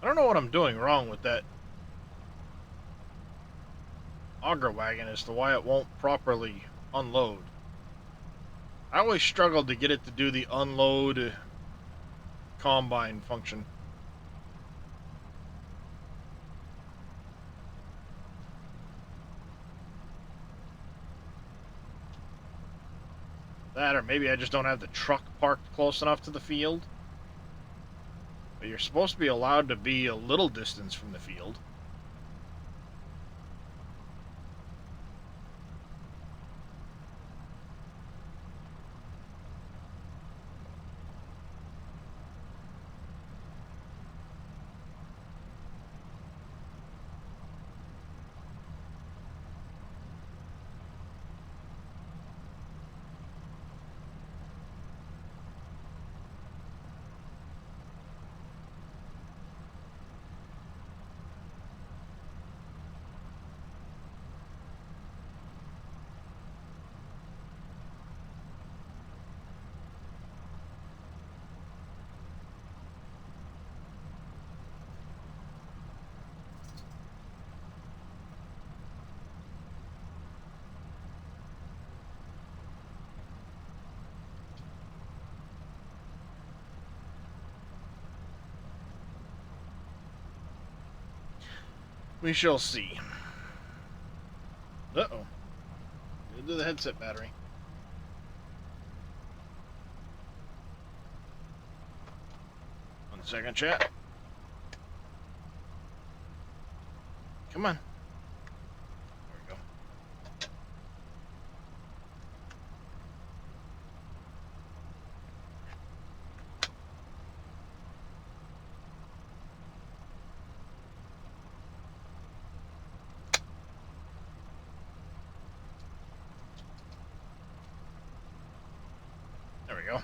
A: I don't know what I'm doing wrong with that auger wagon as to why it won't properly unload. I always struggled to get it to do the unload combine function. That, or maybe I just don't have the truck parked close enough to the field. But you're supposed to be allowed to be a little distance from the field. We shall see. Uh-oh. Into the headset battery. One second, chat. Come on. There we go. There we go.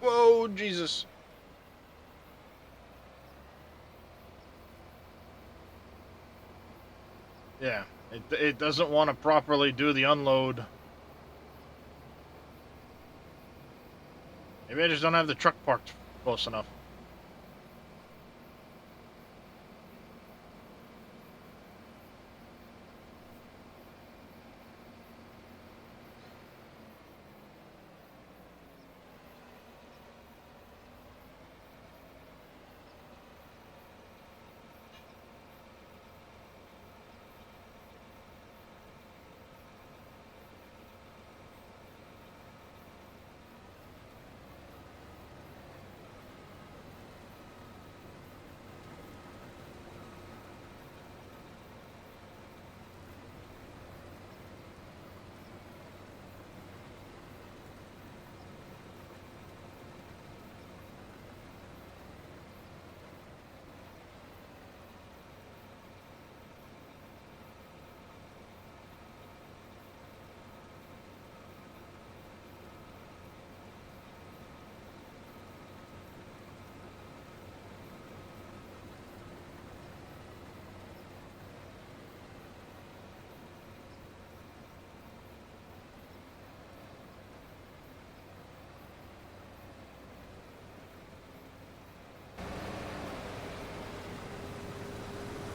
A: Whoa, Jesus. Yeah, it doesn't want to properly do the unload. Maybe I just don't have the truck parked close enough.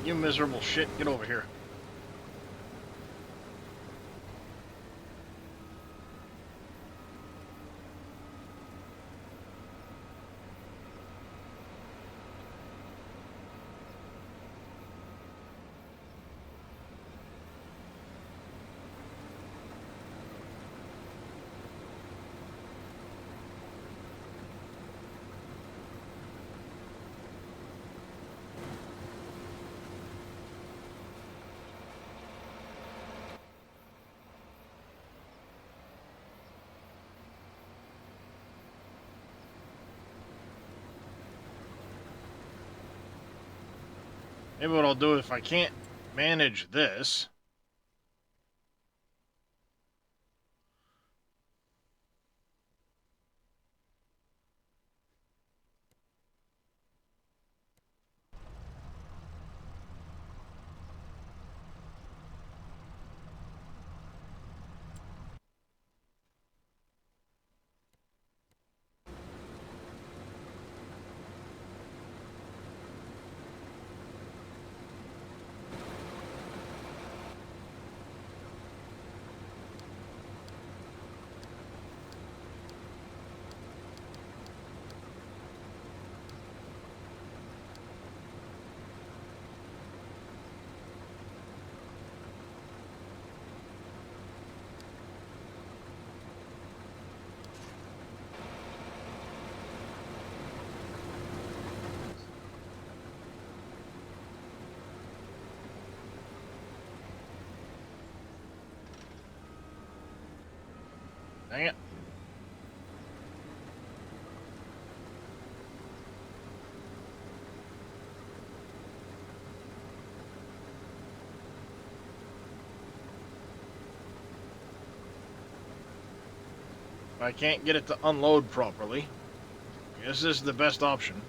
A: You miserable shit, get over here. Maybe what I'll do if I can't manage this. Dang it. I can't get it to unload properly. I guess this is the best option.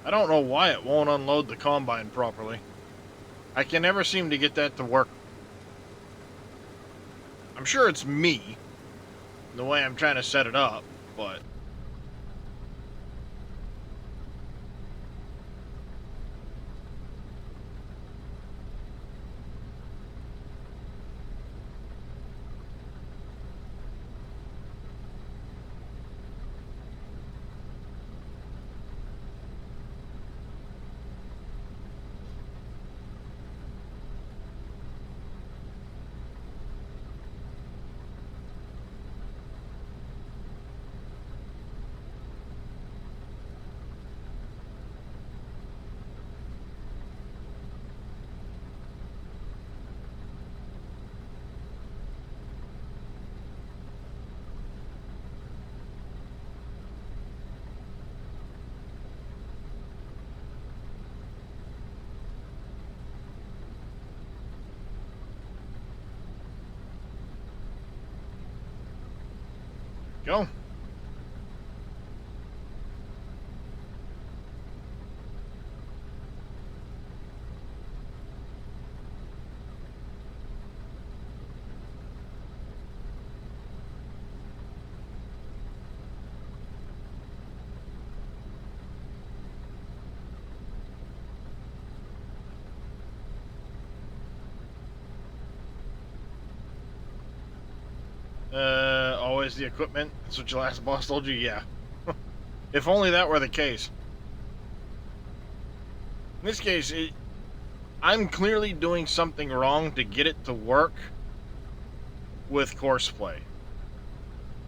A: I don't know why it won't unload the combine properly. I can never seem to get that to work. I'm sure it's me, the way I'm trying to set it up, but... Go. Always the equipment. That's what your last boss told you? Yeah. If only that were the case. In this case, I'm clearly doing something wrong to get it to work with course play.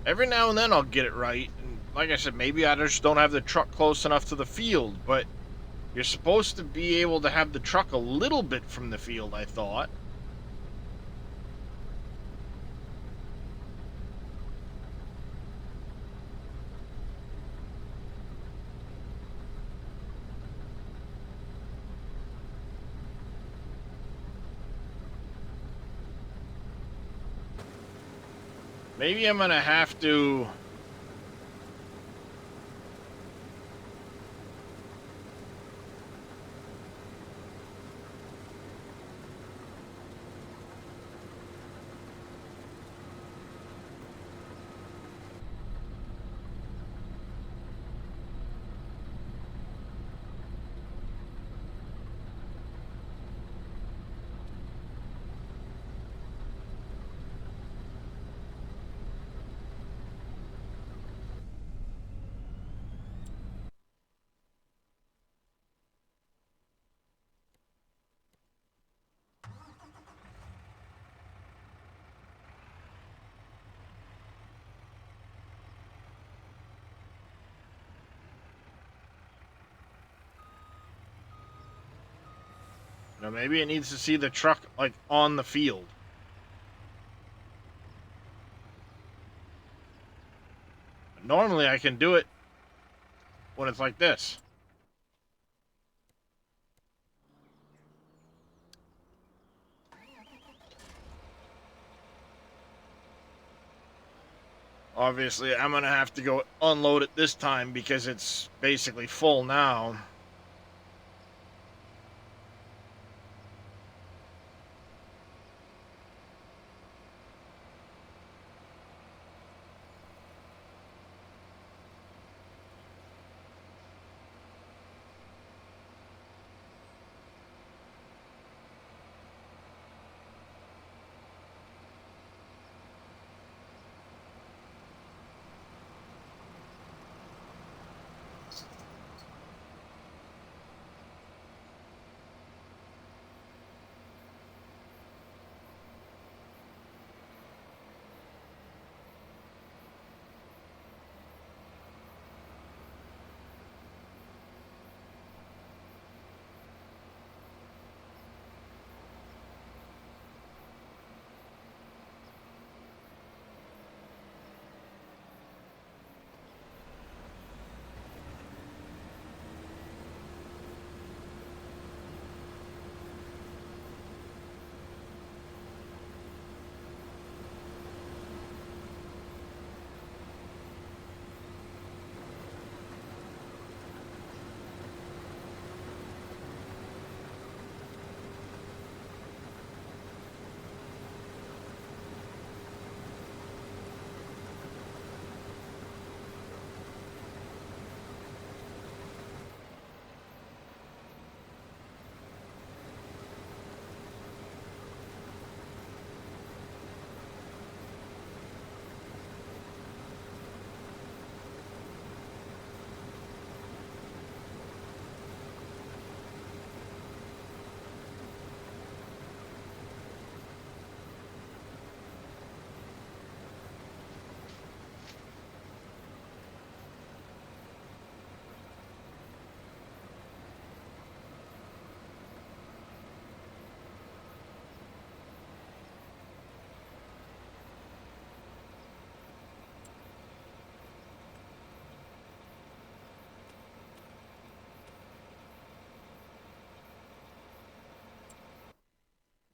A: Every now and then I'll get it right. And like I said, maybe I just don't have the truck close enough to the field, but you're supposed to be able to have the truck a little bit from the field, I thought. Maybe I'm gonna have to... maybe it needs to see the truck, like, on the field. But normally I can do it when it's like this. Obviously, I'm gonna have to go unload it this time because it's basically full now.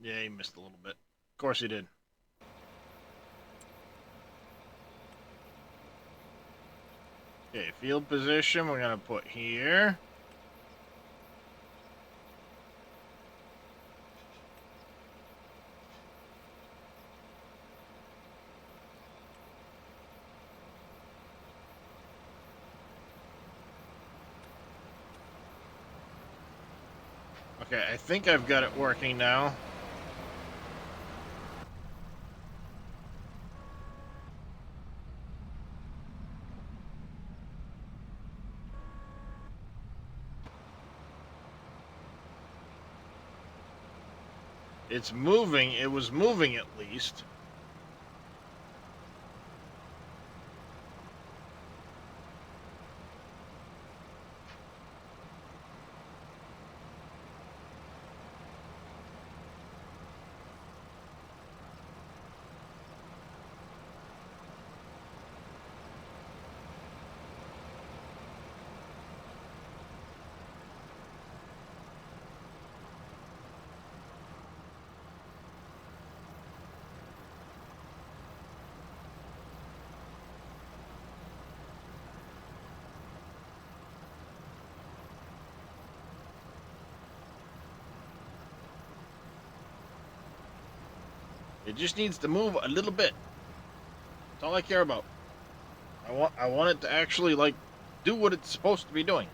A: Yeah, he missed a little bit. Of course he did. Okay, field position we're going to put here. Okay, I think I've got it working now. It's moving. It was moving at least. It just needs to move a little bit. That's all I care about. I want it to actually, like, do what it's supposed to be doing.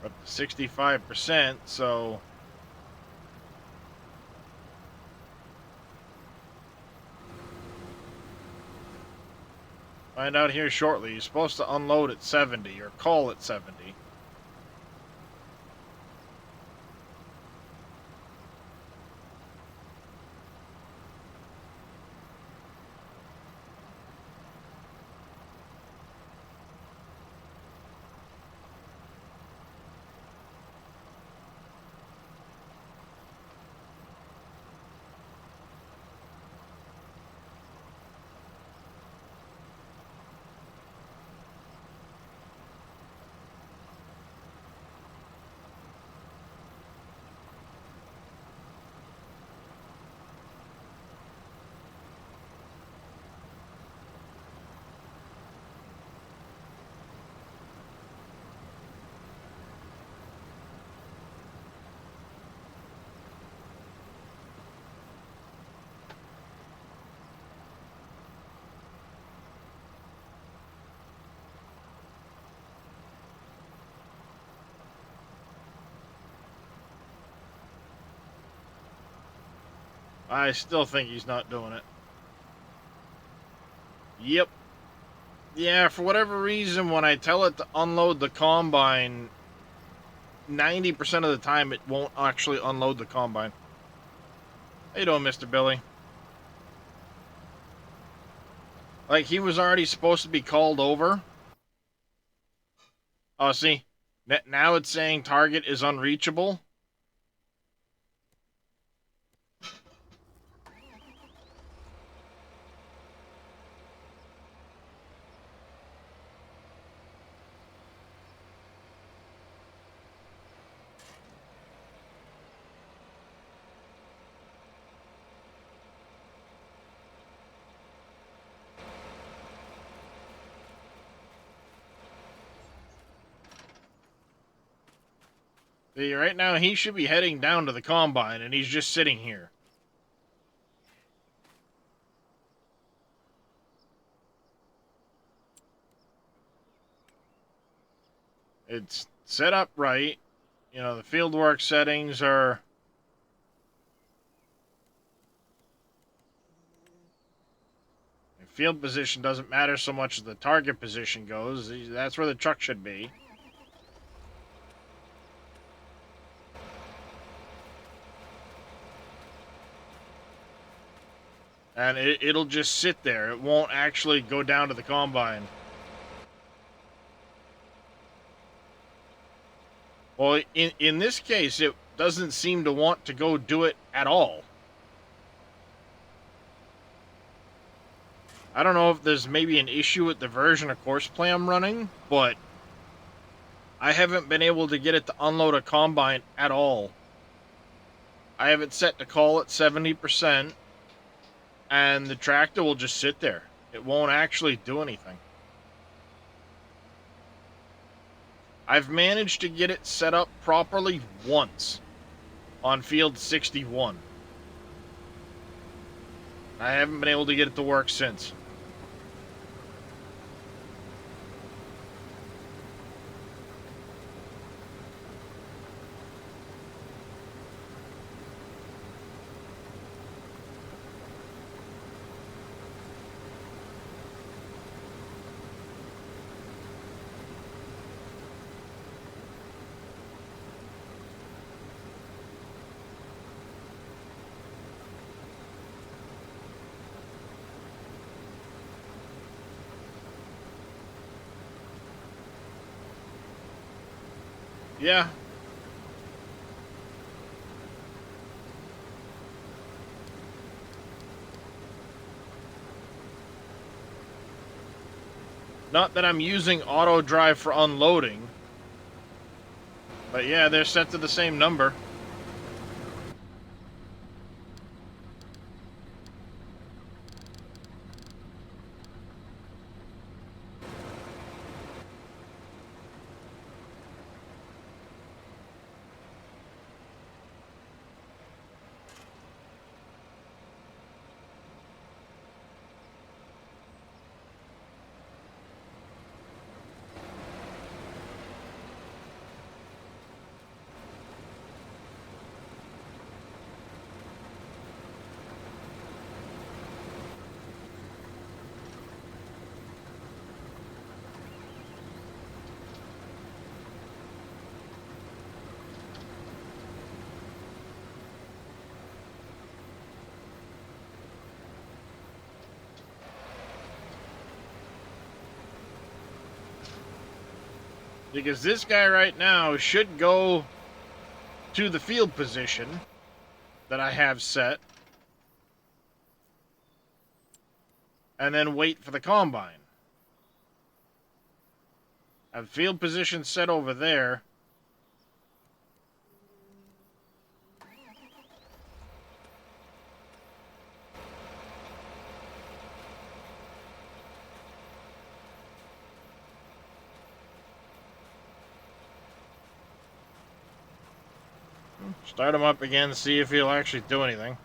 A: We're up to 65%, so... Find out here shortly. You're supposed to unload at 70, or call at 70. I still think he's not doing it. Yep. Yeah, for whatever reason, when I tell it to unload the combine, 90% of the time it won't actually unload the combine. How you doing, Mr. Billy? Like, he was already supposed to be called over. Oh, see? Now it's saying target is unreachable. See, right now he should be heading down to the combine, and he's just sitting here. It's set up right. You know, the fieldwork settings are... Field position doesn't matter so much as the target position goes. That's where the truck should be. And it'll just sit there. It won't actually go down to the combine. Well, in this case, it doesn't seem to want to go do it at all. I don't know if there's maybe an issue with the version of Courseplay I'm running, but I haven't been able to get it to unload a combine at all. I have it set to call at 70%, and the tractor will just sit there. It won't actually do anything. I've managed to get it set up properly once on field 61. I haven't been able to get it to work since. Yeah. Not that I'm using auto drive for unloading, but yeah, they're set to the same number. Because this guy right now should go to the field position that I have set, and then wait for the combine. I have field position set over there. Start him up again, see if he'll actually do anything.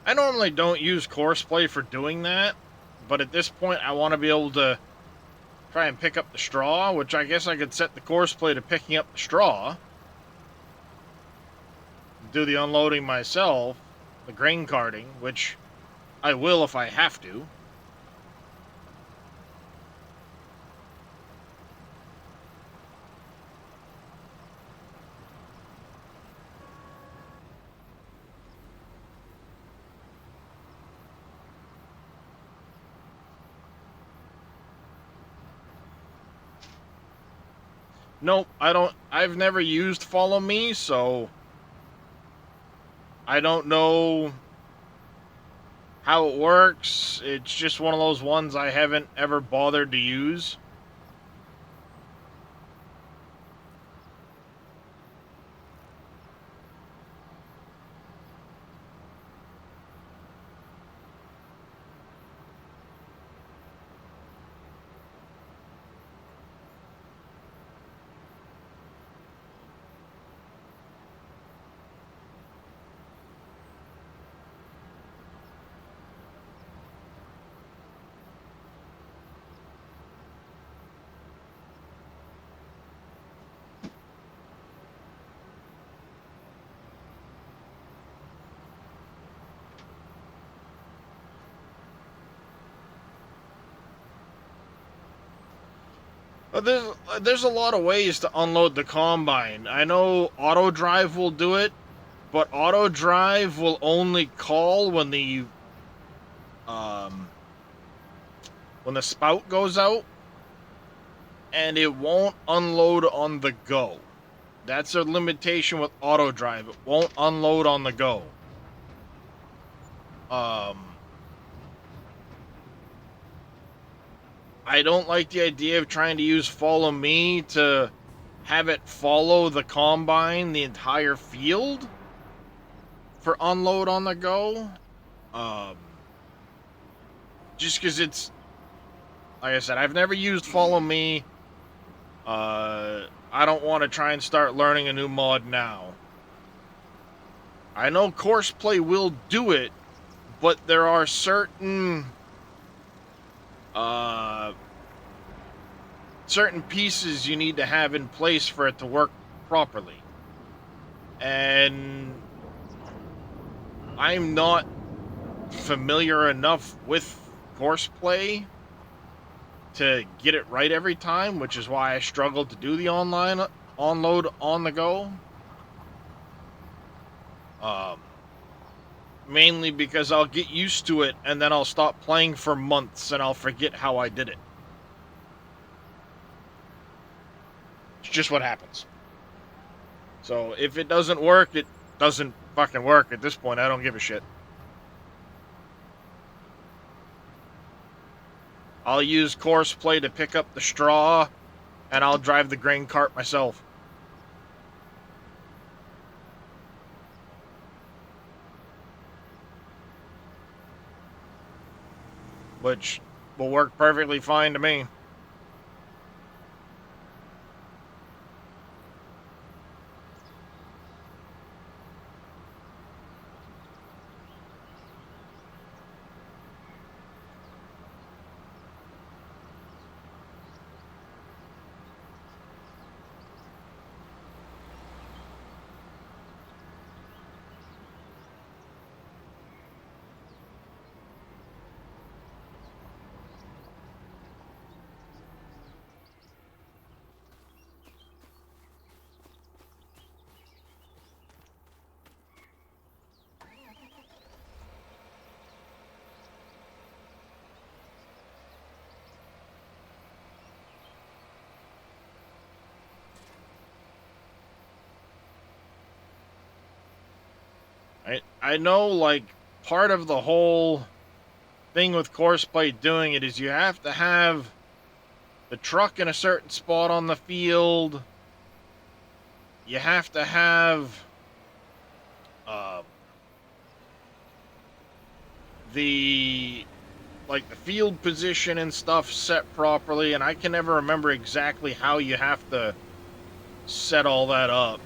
A: I normally don't use Courseplay for doing that, but at this point I want to be able to try and pick up the straw, which I guess I could set the Courseplay to picking up the straw. Do the unloading myself, the grain carting, which I will if I have to. Nope, I've never used Follow Me, so I don't know how it works. It's just one of those ones I haven't ever bothered to use. There's a lot of ways to unload the combine. I know auto drive will do it, but auto drive will only call um when the spout goes out, and it won't unload on the go. That's a limitation with auto drive. It won't unload on the go. I don't like the idea of trying to use follow me to have it follow the combine the entire field for unload on the go. Um, just because it's, like I said, I've never used follow me. I don't want to try and start learning a new mod now. I know Courseplay will do it, but there are certain certain pieces you need to have in place for it to work properly. And I'm not familiar enough with Courseplay to get it right every time, which is why I struggle to do the online onload on the go. Mainly because I'll get used to it and then I'll stop playing for months and I'll forget how I did it. It's just what happens. So if it doesn't work, it doesn't fucking work at this point. I don't give a shit. I'll use Courseplay to pick up the straw, and I'll drive the grain cart myself. Which will work perfectly fine to me. I know, like, part of the whole thing with Courseplay doing it is you have to have the truck in a certain spot on the field. You have to have the field position and stuff set properly, and I can never remember exactly how you have to set all that up.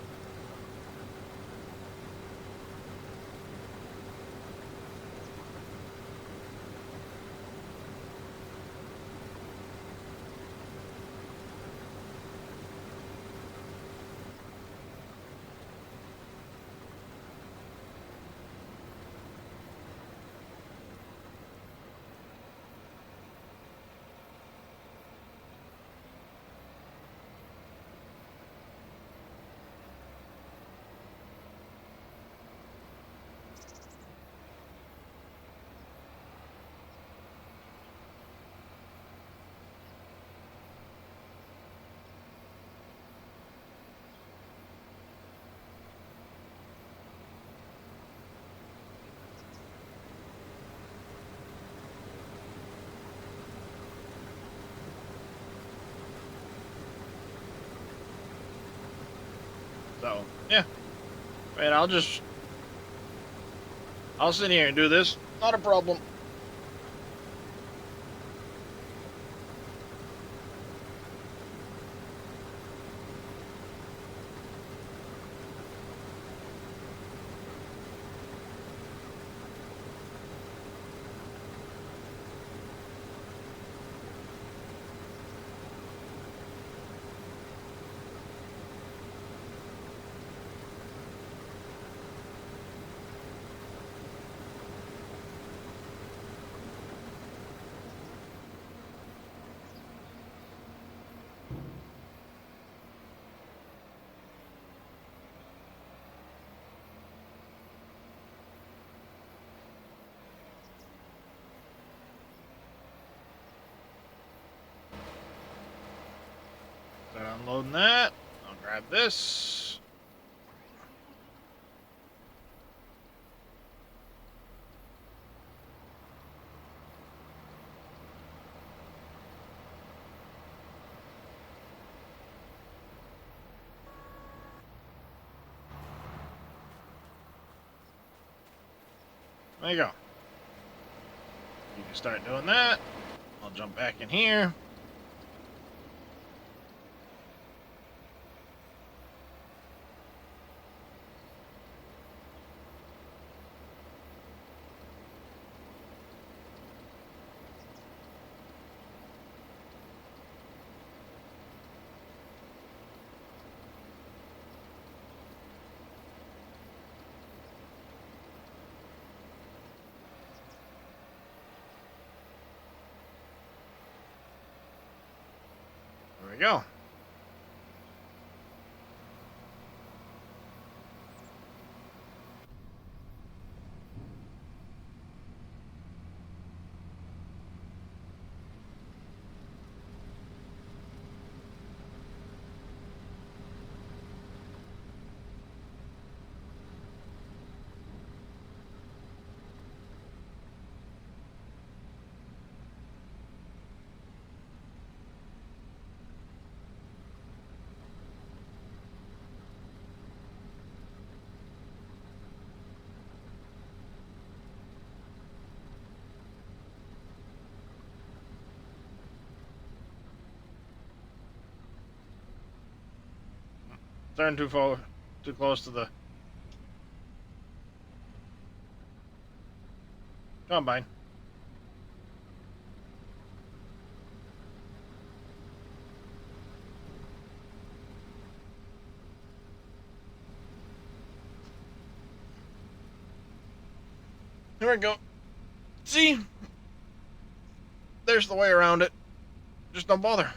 A: So, yeah. Man, I'll sit here and do this. Not a problem. unloading that. I'll grab this. There you go. You can start doing that. I'll jump back in here. There we go. Turn too far, too close to the combine. There we go. See? There's the way around it. Just don't bother.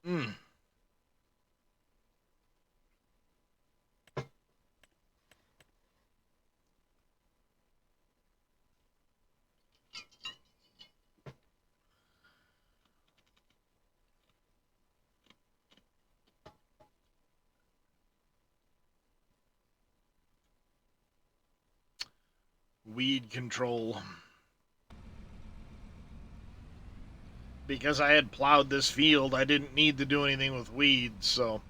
A: Hmm. Weed control. Because I had plowed this field, I didn't need to do anything with weeds, so...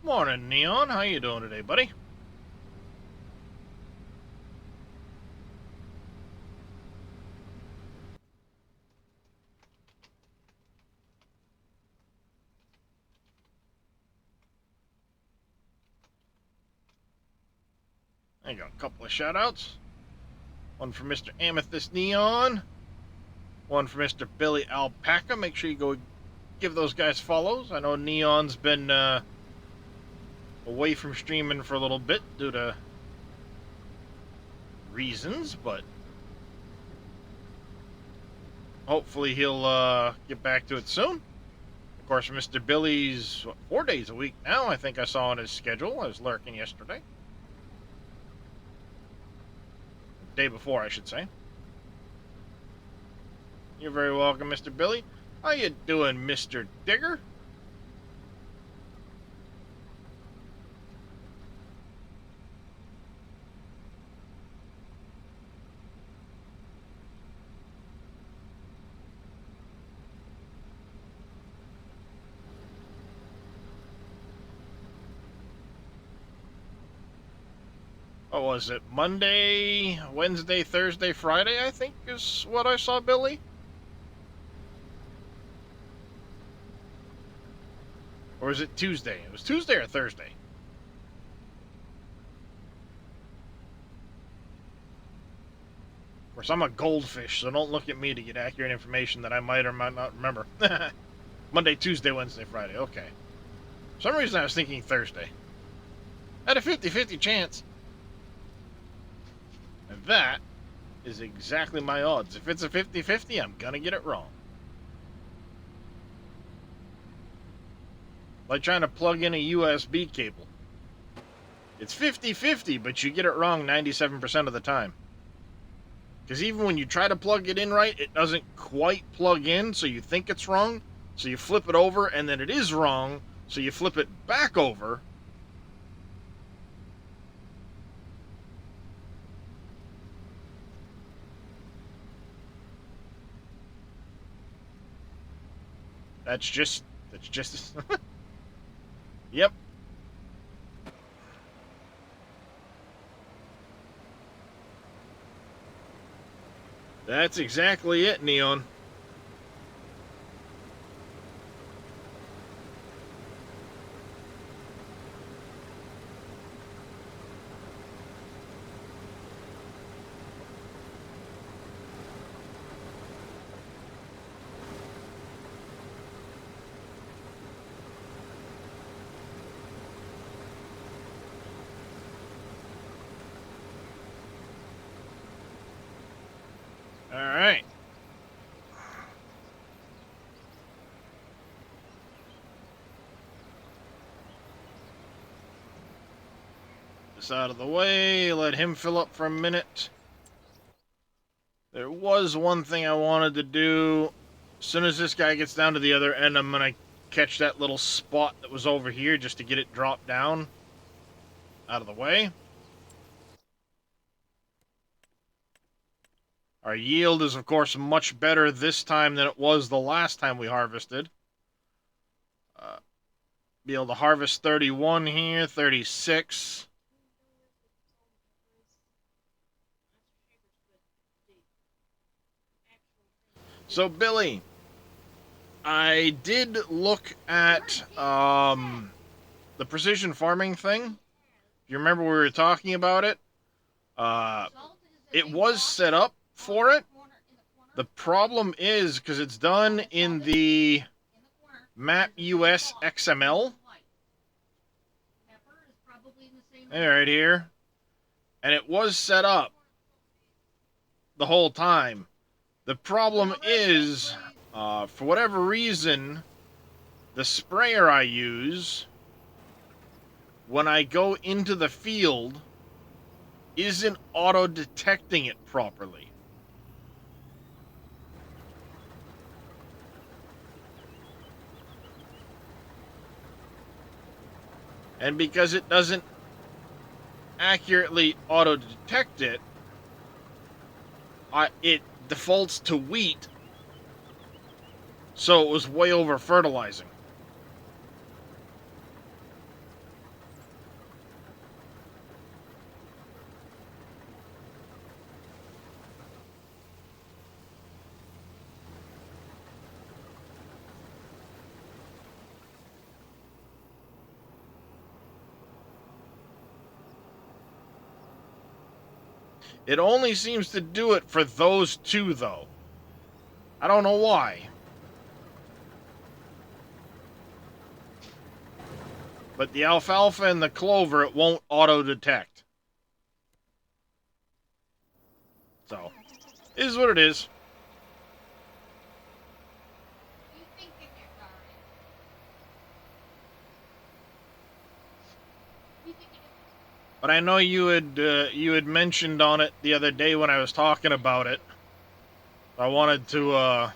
A: Morning, Neon. How you doing today, buddy? There you go. A couple of shout-outs. One for Mr. Amethyst Neon. One for Mr. Billy Alpaca. Make sure you go give those guys follows. I know Neon's been away from streaming for a little bit due to reasons, but hopefully he'll get back to it soon. Of course, Mr. Billy's 4 days a week now. I think I saw on his schedule. I was lurking yesterday. Day before, I should say. You're very welcome, Mr. Billy. How you doing, Mr. Digger? What was it? Monday, Wednesday, Thursday, Friday, I think is what I saw Billy. Or was it Tuesday? It was Tuesday or Thursday. Of course, I'm a goldfish, so don't look at me to get accurate information that I might or might not remember. Monday, Tuesday, Wednesday, Friday. Okay. For some reason I was thinking Thursday. Had a 50-50 chance. And that is exactly my odds. If it's a 50-50, I'm gonna get it wrong. Like trying to plug in a USB cable. It's 50-50, but you get it wrong 97% of the time. Because even when you try to plug it in right, it doesn't quite plug in, so you think it's wrong. So you flip it over, and then it is wrong, so you flip it back over. That's just Yep. That's exactly it, Neon. All right. This out of the way. Let him fill up for a minute. There was one thing I wanted to do. As soon as this guy gets down to the other end, I'm going to catch that little spot that was over here just to get it dropped down. Out of the way. Our yield is, of course, much better this time than it was the last time we harvested. Be able to harvest 31 here, 36. So, Billy, I did look at the precision farming thing. You remember we were talking about it? It was set up for it. The problem is, because it's done in the Map US XML. Right here. And it was set up the whole time. The problem is, for whatever reason, the sprayer I use, when I go into the field, isn't auto-detecting it properly. And because it doesn't accurately auto-detect it, it defaults to wheat, so it was way over fertilizing. It only seems to do it for those two, though. I don't know why. But the alfalfa and the clover, it won't auto-detect. So, it is what it is. But I know you had mentioned on it the other day when I was talking about it. I wanted to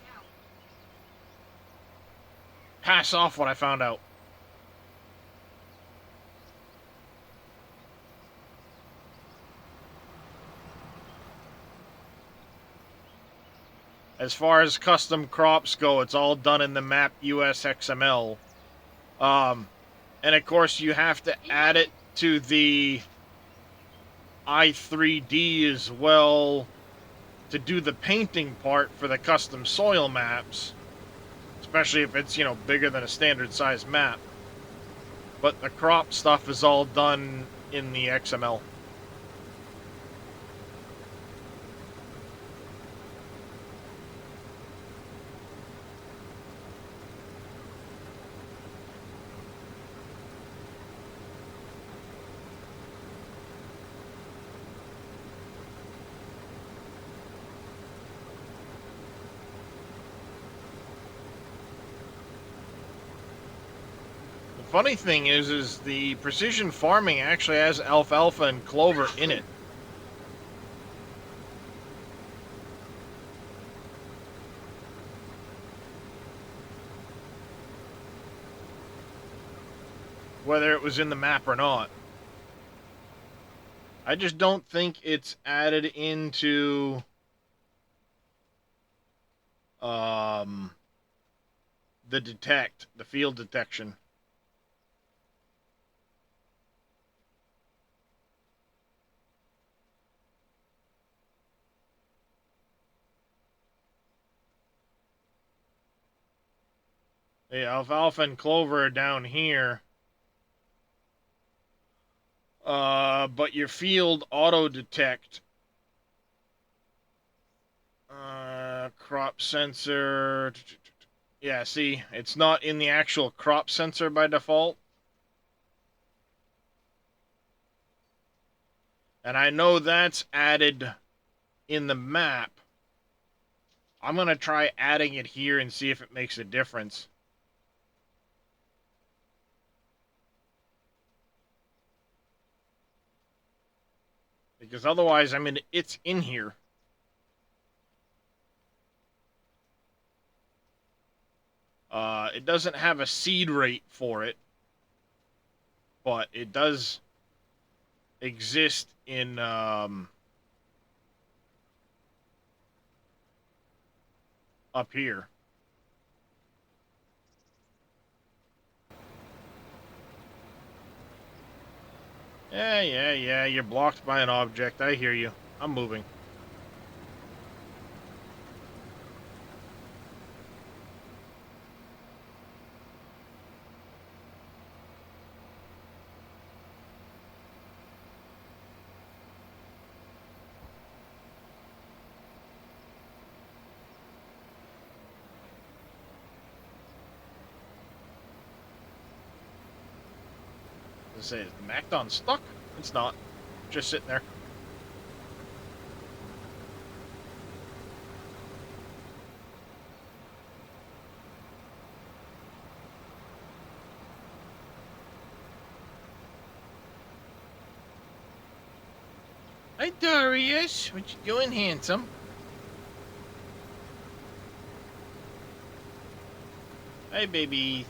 A: pass off what I found out. As far as custom crops go, it's all done in the map US XML. And of course, you have to add it to the i3D as well to do the painting part for the custom soil maps, especially if it's, bigger than a standard size map. But the crop stuff is all done in the XML. Funny thing is the precision farming actually has alfalfa and clover in it. Whether it was in the map or not. I just don't think it's added into the field detection. The alfalfa and clover are down here. But your field auto detect. Crop sensor. Yeah, see, it's not in the actual crop sensor by default. And I know that's added in the map. I'm going to try adding it here and see if it makes a difference. Because otherwise, it's in here. It doesn't have a seed rate for it, but it does exist in up here. Yeah, you're blocked by an object. I hear you. I'm moving. I say, is the Macdon stuck? It's not. Just sitting there. Hi, Darius. What you doing, handsome? Hey, babies.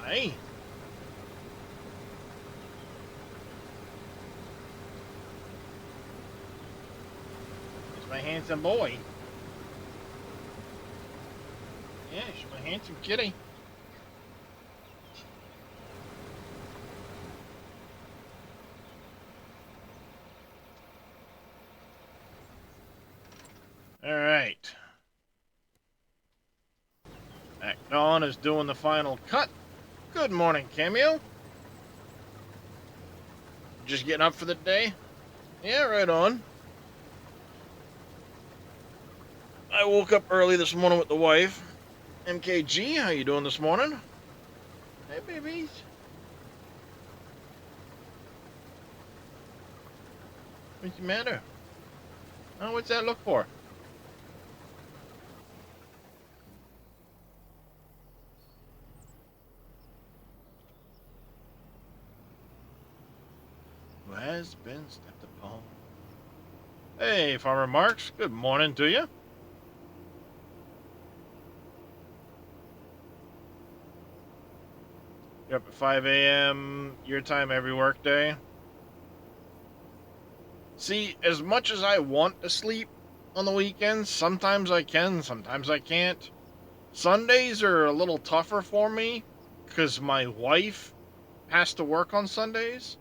A: Hey. It's my handsome boy. Yeah, it's my handsome kitty. Alright. Dawn is doing the final cut. Good morning, Cameo. Just getting up for the day? Yeah, right on. I woke up early this morning with the wife. MKG, how you doing this morning? Hey, babies. What's the matter? Oh, what's that look for? has been stepped upon. Hey, Farmer Marks, good morning to you. You're up at 5 a.m. your time every workday. See, as much as I want to sleep on the weekends, sometimes I can, sometimes I can't. Sundays are a little tougher for me because my wife has to work on Sundays,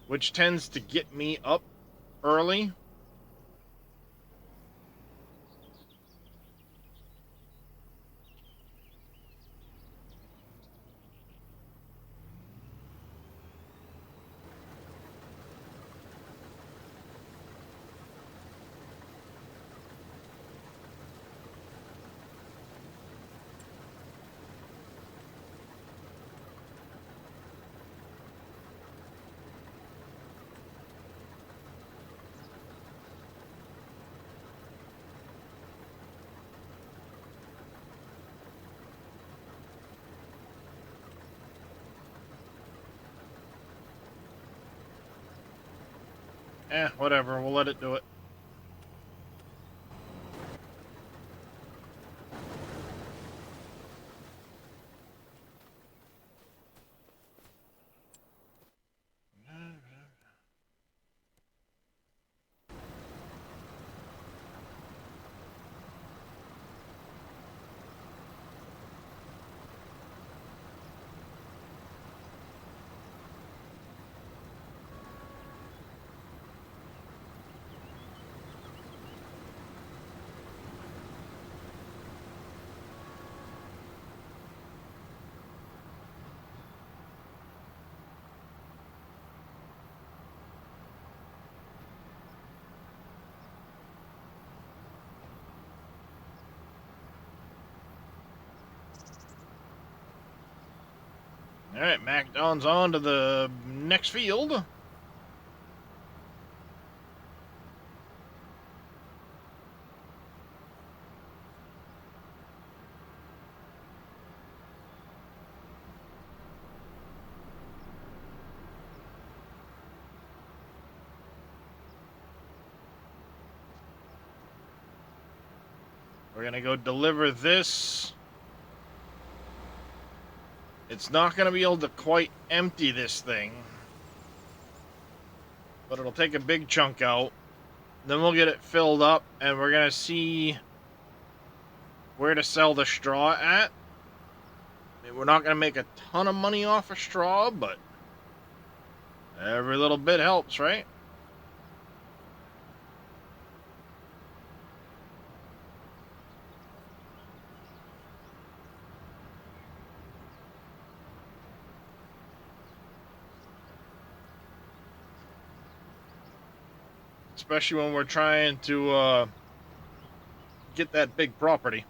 A: which tends to get me up early. Whatever, we'll let it do it. Alright, Mac Don's on to the next field. We're gonna go deliver this. It's not gonna be able to quite empty this thing, but it'll take a big chunk out. Then we'll get it filled up, and we're gonna see where to sell the straw at. I mean, we're not gonna make a ton of money off of straw, but every little bit helps, right? Especially when we're trying to get that big property.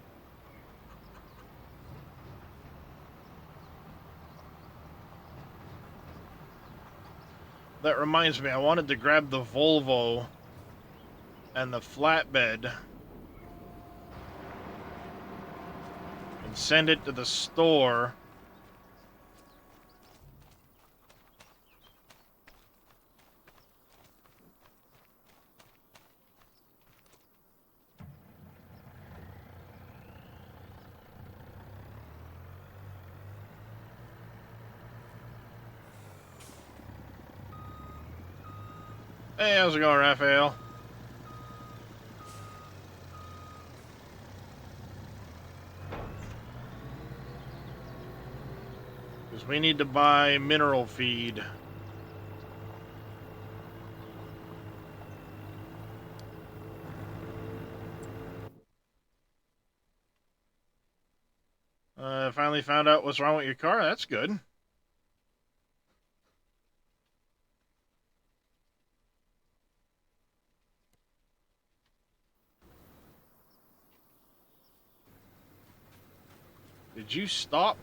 A: That reminds me, I wanted to grab the Volvo and the flatbed and send it to the store. Hey, how's it going, Raphael? Because we need to buy mineral feed. Finally found out what's wrong with your car. That's good. Did you stop?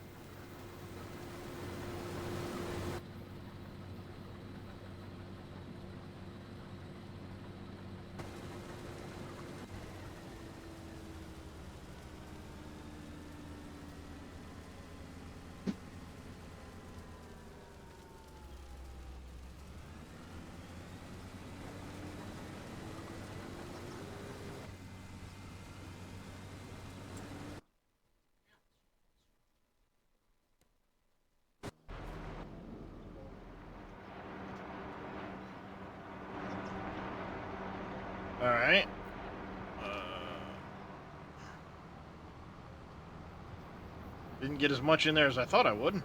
A: Alright. Didn't get as much in there as I thought I would.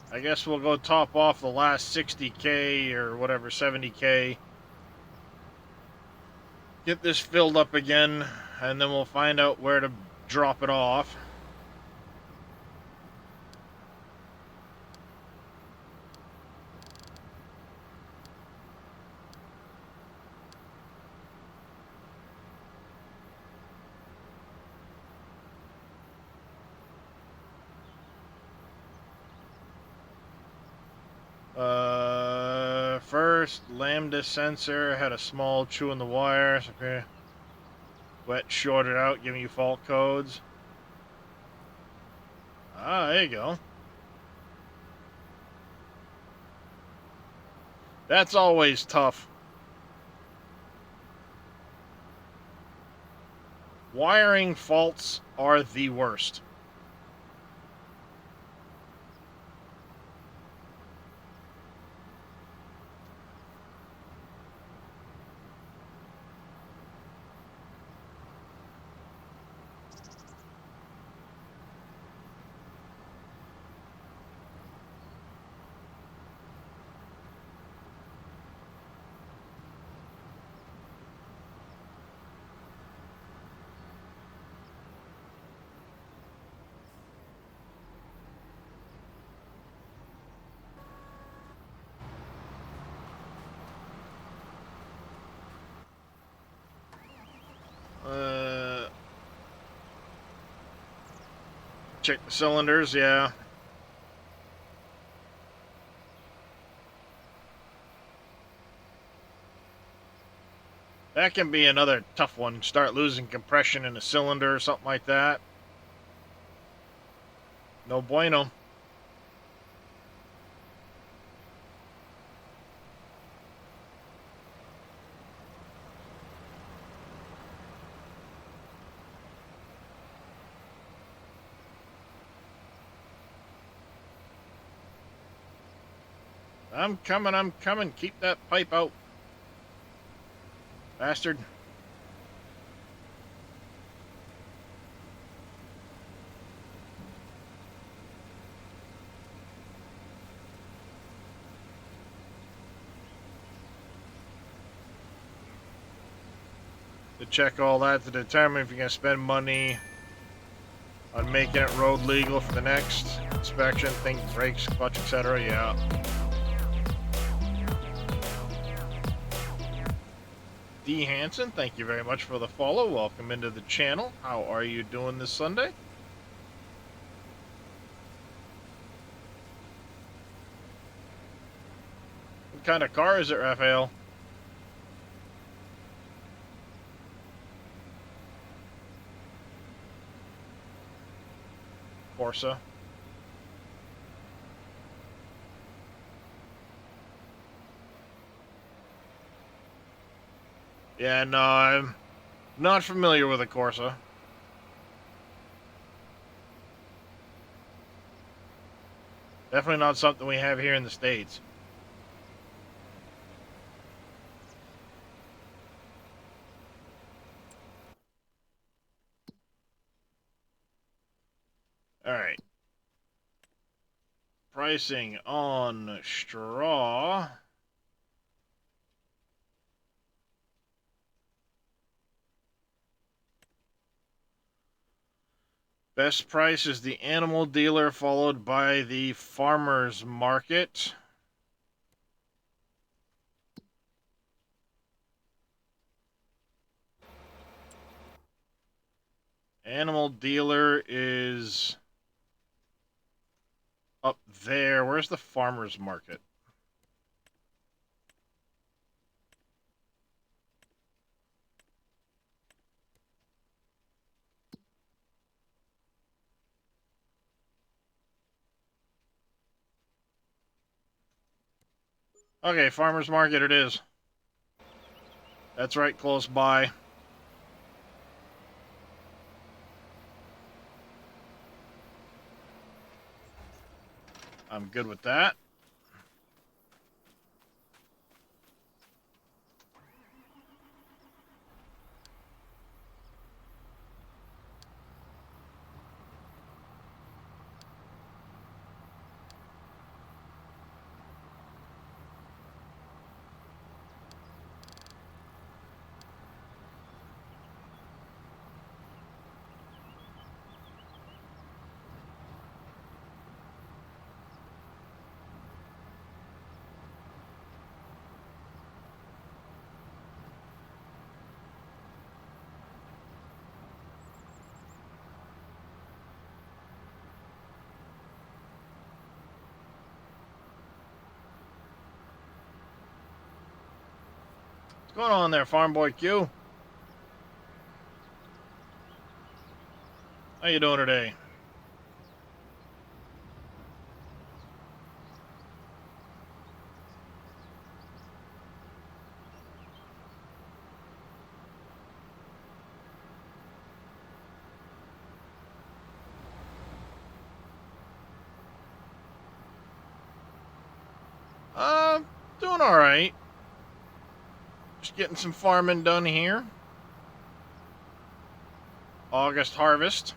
A: I guess we'll go top off the last 60K or whatever, 70K. Get this filled up again, and then we'll find out where to drop it off. First, lambda sensor had a small chew in the wires. Okay. Wet shorted out, giving you fault codes. Ah, there you go. That's always tough. Wiring faults are the worst. Check the cylinders, yeah. That can be another tough one. Start losing compression in a cylinder or something like that. No bueno. I'm coming. Keep that pipe out. Bastard. To check all that to determine if you're going to spend money on making it road legal for the next inspection. Think brakes, clutch, etc. Yeah. D. Hansen, thank you very much for the follow. Welcome into the channel. How are you doing this Sunday? What kind of car is it, Raphael? Corsa. Yeah, no, I'm not familiar with a Corsa. Definitely not something we have here in the States. Alright. Pricing on straw. Best price is the animal dealer, followed by the farmer's market. Animal dealer is up there. Where's the farmer's market? Okay, farmer's market it is. That's right close by. I'm good with that. What's going on there, Farm Boy Q? How you doing today? Doing all right. Just getting some farming done here. August harvest.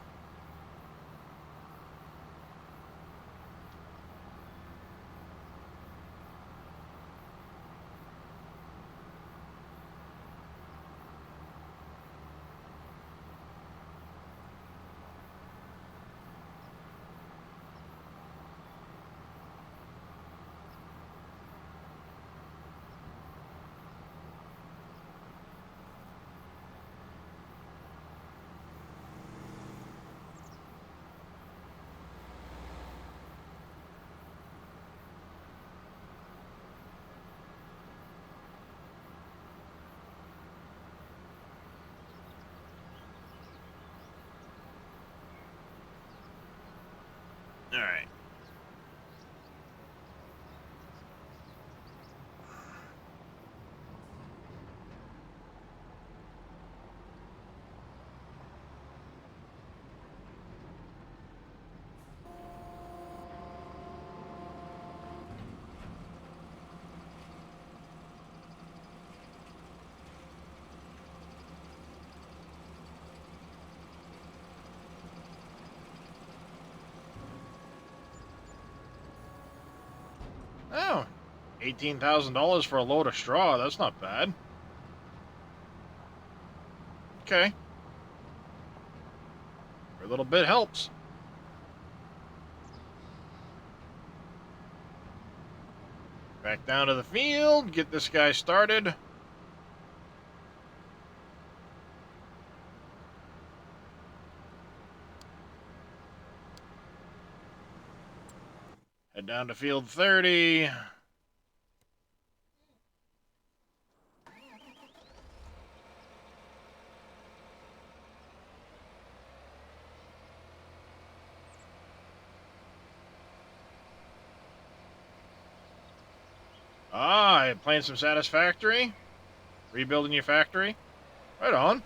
A: All right. Oh, $18,000 for a load of straw. That's not bad. Okay. Every little bit helps. Back down to the field. Get this guy started. Head down to field 30. Ah, playing some Satisfactory. Rebuilding your factory. Right on.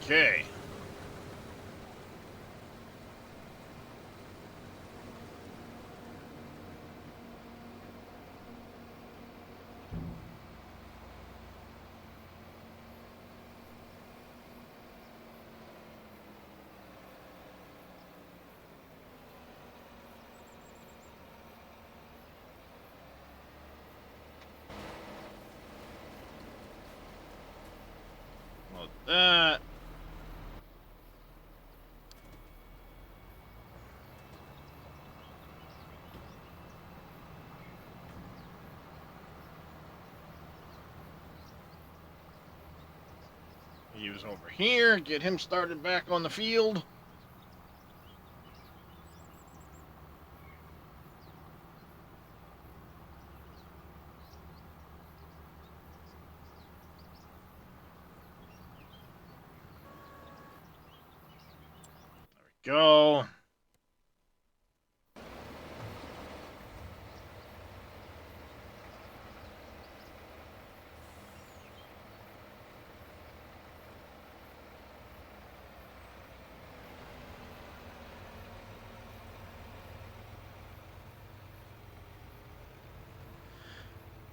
A: Okay. that. He was over here. Get him started back on the field. There we go.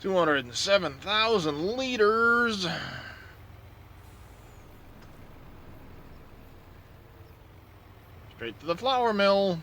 A: $207,000 liters. Straight to the flour mill.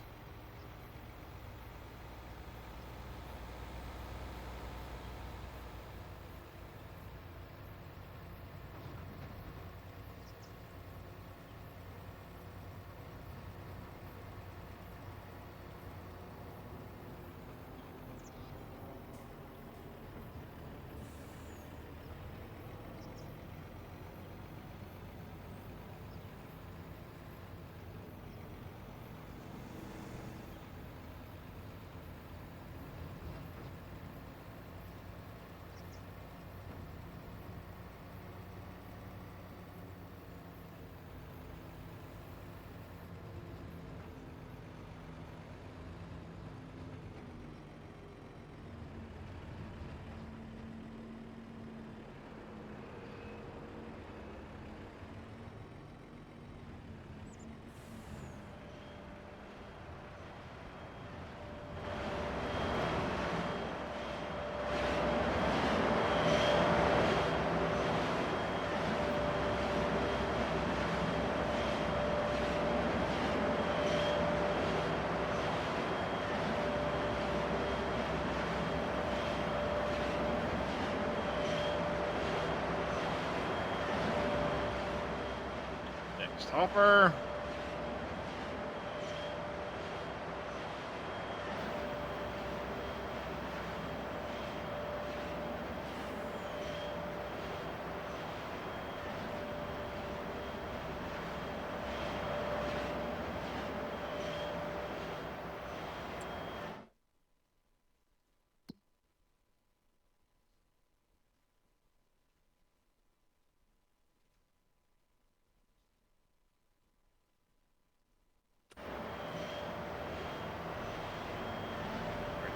A: Next hopper.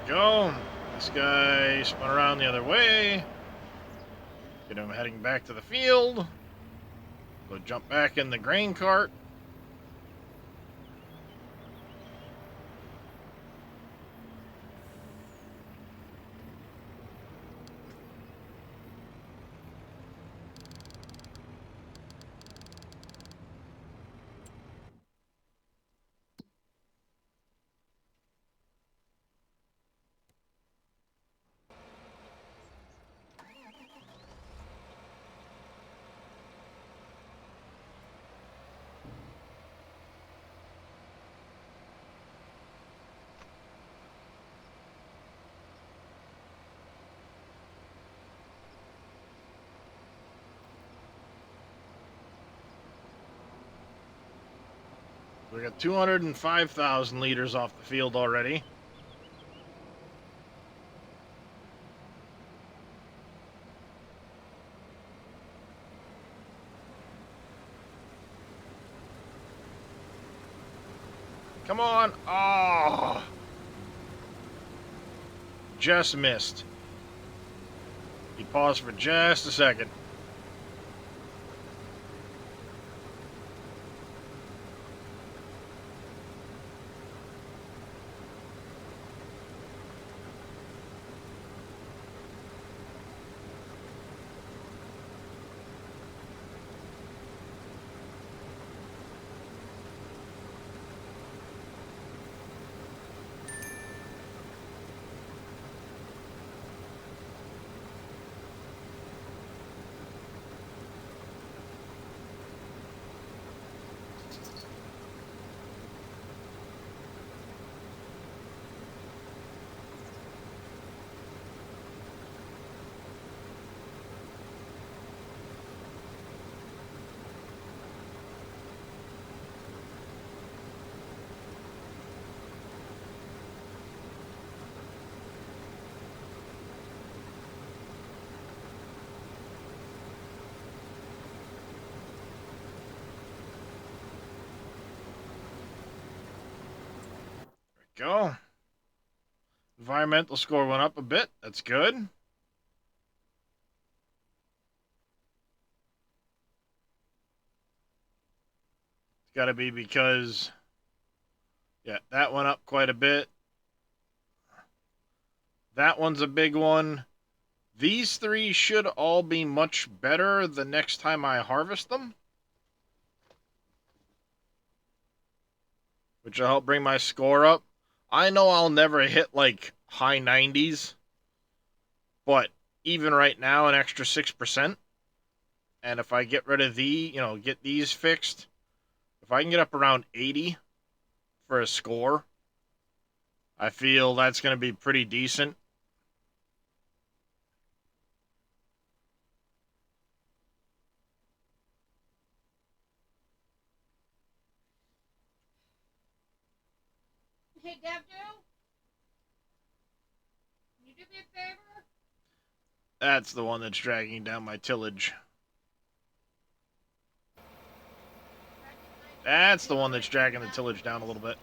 A: Go. This guy spun around the other way. Get him heading back to the field. Go jump back in the grain cart. We got 205,000 liters off the field already. Come on. Oh. Just missed. He paused for just a second. go. Environmental score went up a bit. That's good. It's got to be because, yeah, that went up quite a bit. That one's a big one. These three should all be much better the next time I harvest them, which will help bring my score up. I know I'll never hit, like, high 90s, but even right now, an extra 6%. And if I get rid of get these fixed, if I can get up around 80 for a score, I feel that's going to be pretty decent.
B: Hey, Devdo, can you do me a favor?
A: That's the one that's dragging down my tillage. That's the one that's dragging the tillage down a little bit.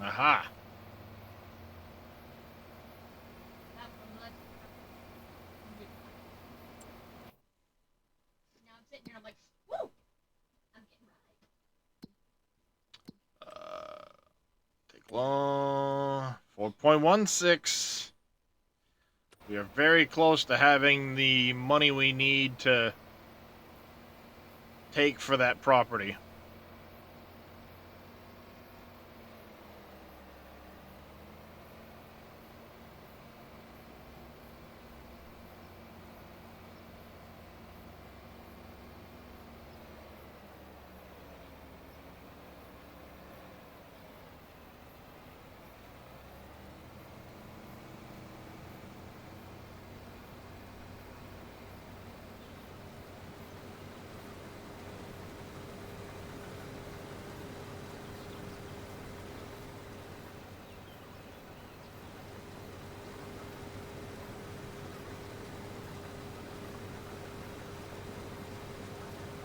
A: Aha.
B: Now I'm sitting here, I'm like, woo! I'm getting right.
A: Take long. 4.16. We are very close to having the money we need to take for that property.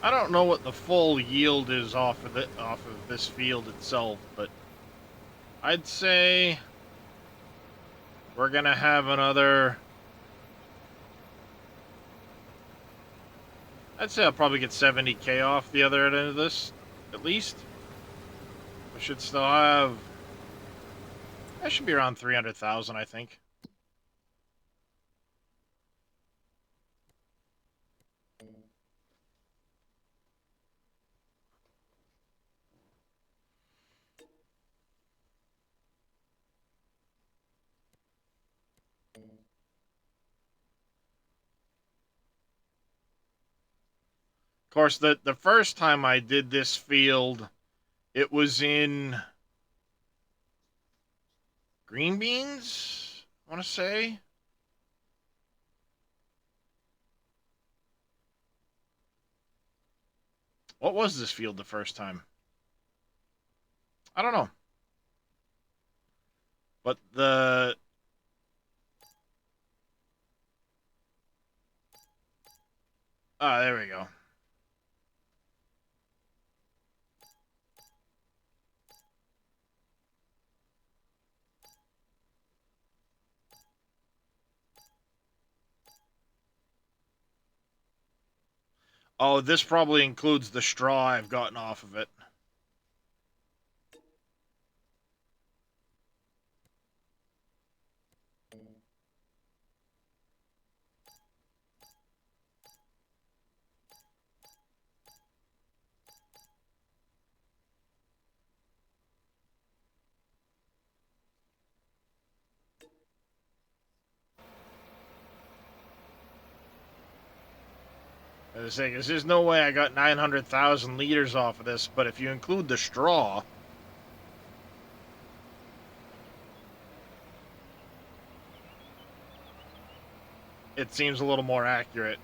A: I don't know what the full yield is off of this field itself, but I'd say we're gonna have another. I'd say I'll probably get 70K off the other end of this, at least. I should still have. I should be around 300,000, I think. Of course, the first time I did this field, it was in green beans, I want to say. What was this field the first time? I don't know. But there we go. Oh, this probably includes the straw I've gotten off of it. I was saying, there's no way I got 900,000 liters off of this, but if you include the straw, it seems a little more accurate.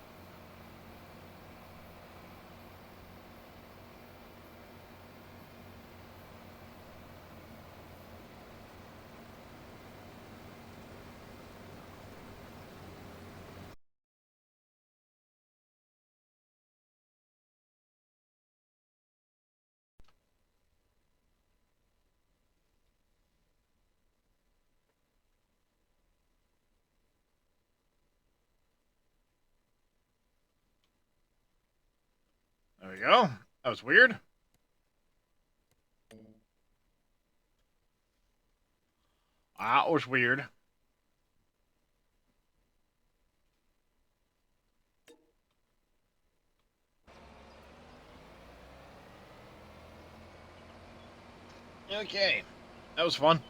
A: There we go. That was weird. That was weird. Okay. That was fun.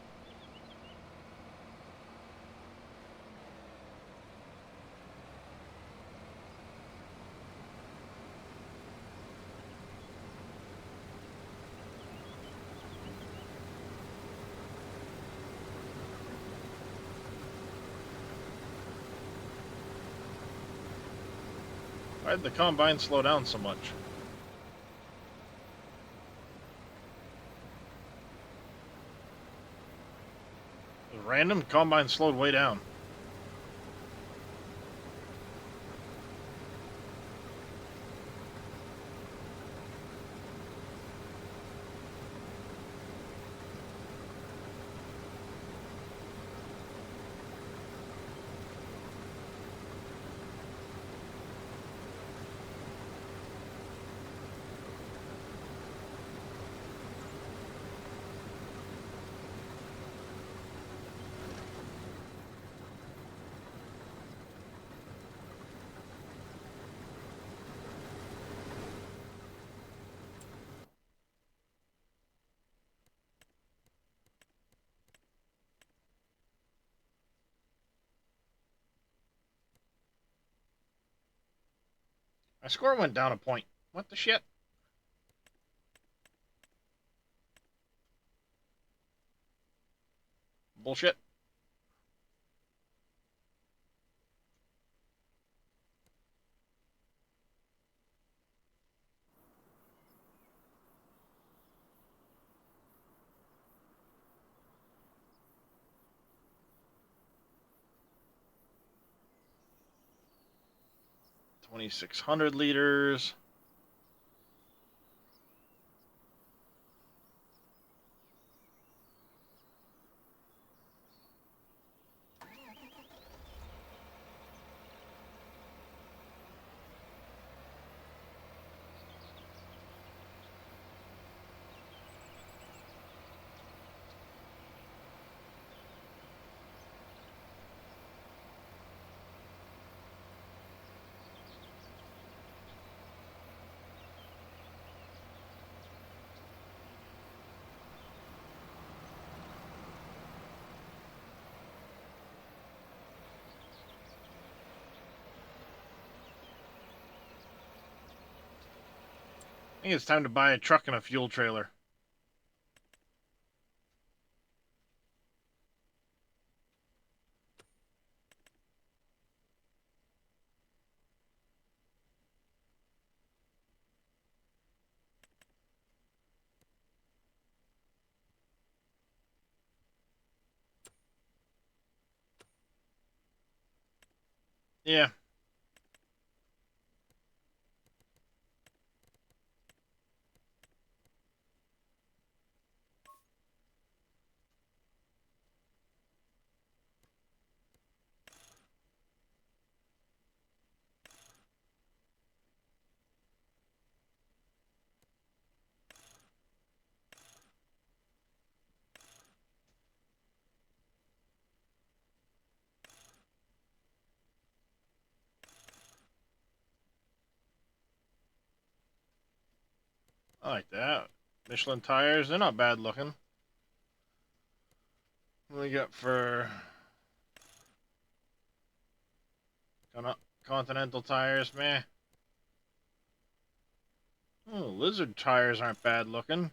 A: Why did the combine slow down so much? It was random. Combine slowed way down. My score went down a point. What the shit? Bullshit. $2,600. I think it's time to buy a truck and a fuel trailer. Yeah. I like that. Michelin tires, they're not bad looking. What do we got for Continental tires, meh. Oh, Lizard tires aren't bad looking.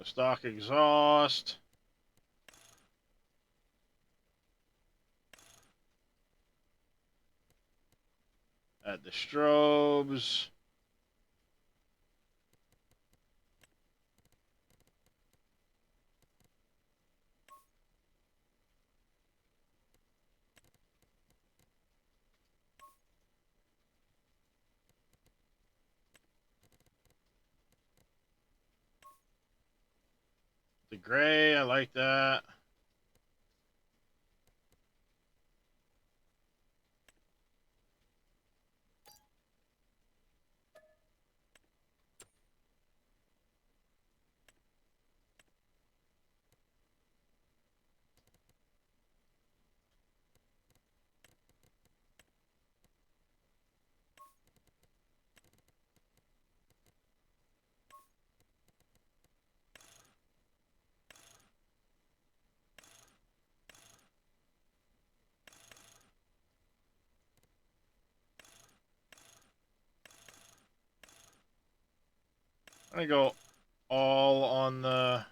A: The stock exhaust. Add the strobes. The gray, I like that. I go all on the...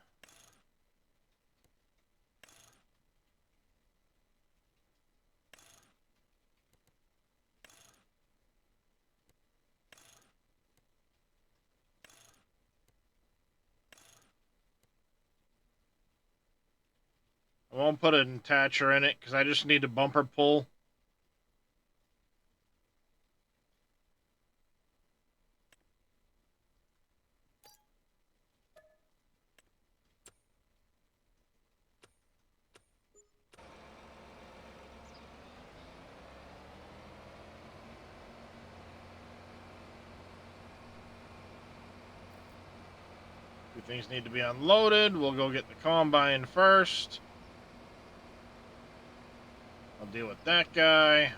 A: I won't put an attacher in it because I just need a bumper pull. Two things need to be unloaded. We'll go get the combine first. I'll deal with that guy.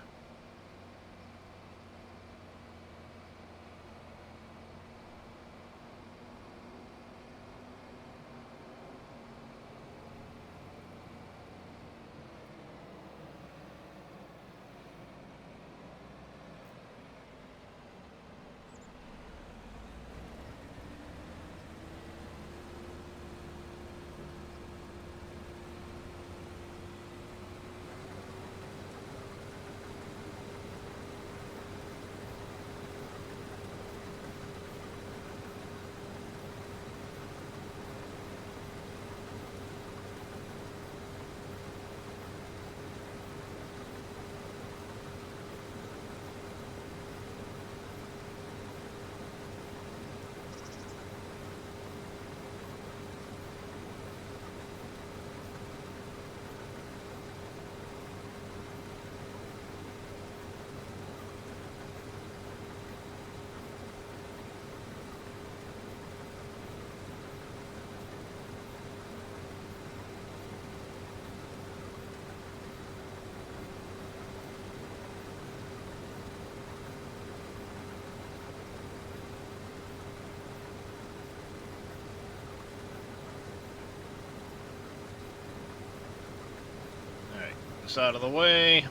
A: Alright, this out of the way.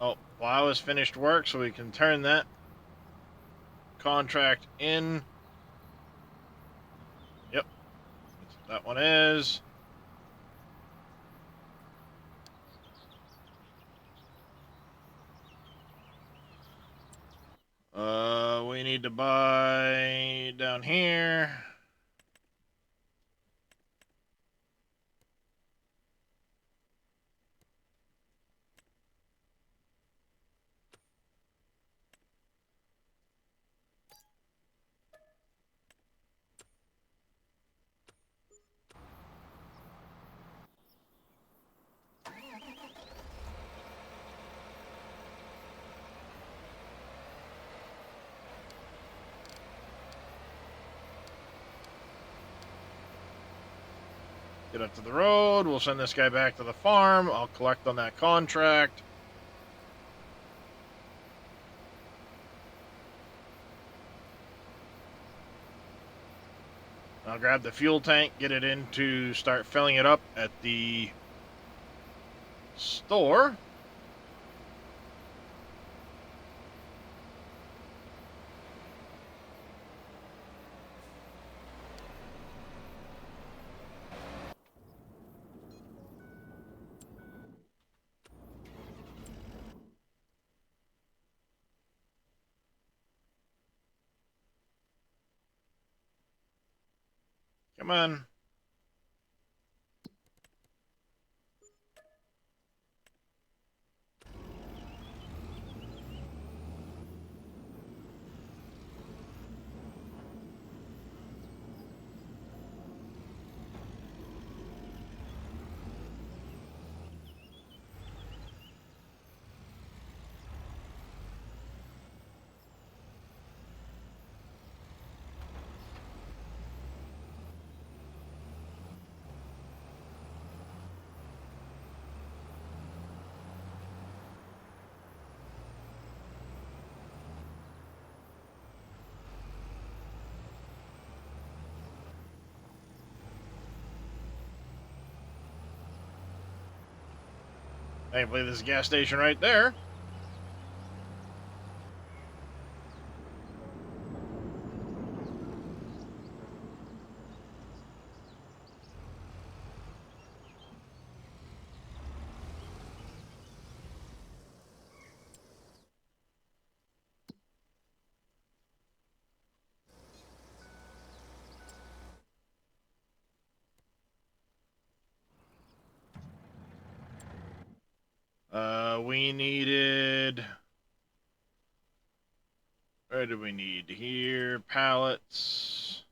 A: Oh, plow is finished work, so we can turn that contract in. Yep, that's what that one is. We need to buy down here. Get up to the road. We'll send this guy back to the farm. I'll collect on that contract. I'll grab the fuel tank, get it in to start filling it up at the store. Come on. I believe there's a gas station right there. We needed... Where do we need? Here, pallets.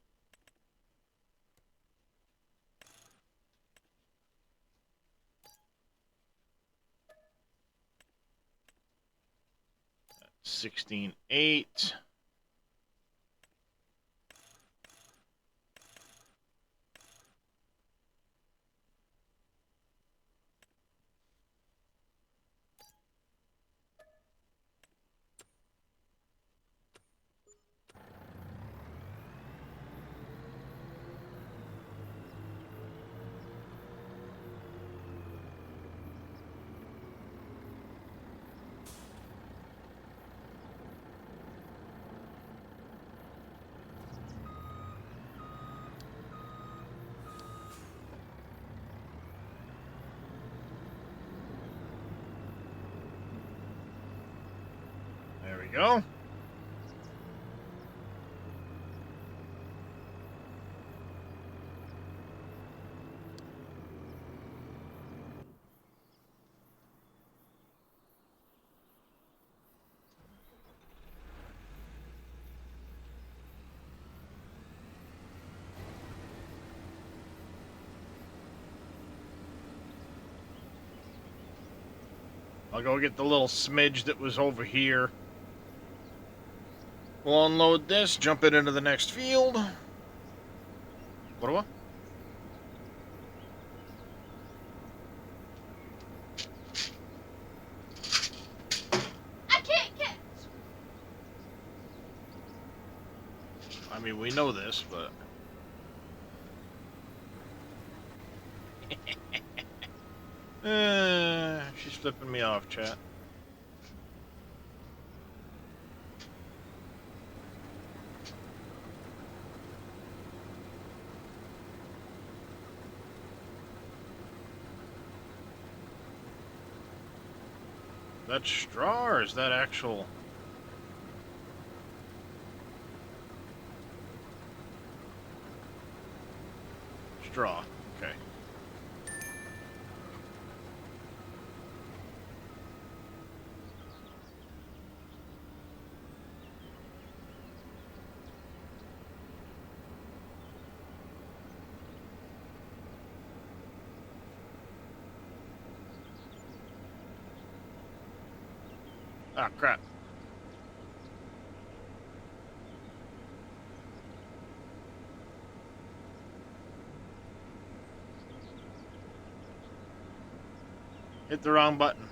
A: $16.8. There we go. I'll go get the little smidge that was over here. We'll unload this, jump it into the next field. What?
B: I can't catch.
A: I mean, we know this, but... she's flipping me off, chat. That straw, or is that actual... straw? Okay. Ah, crap. Hit the wrong button.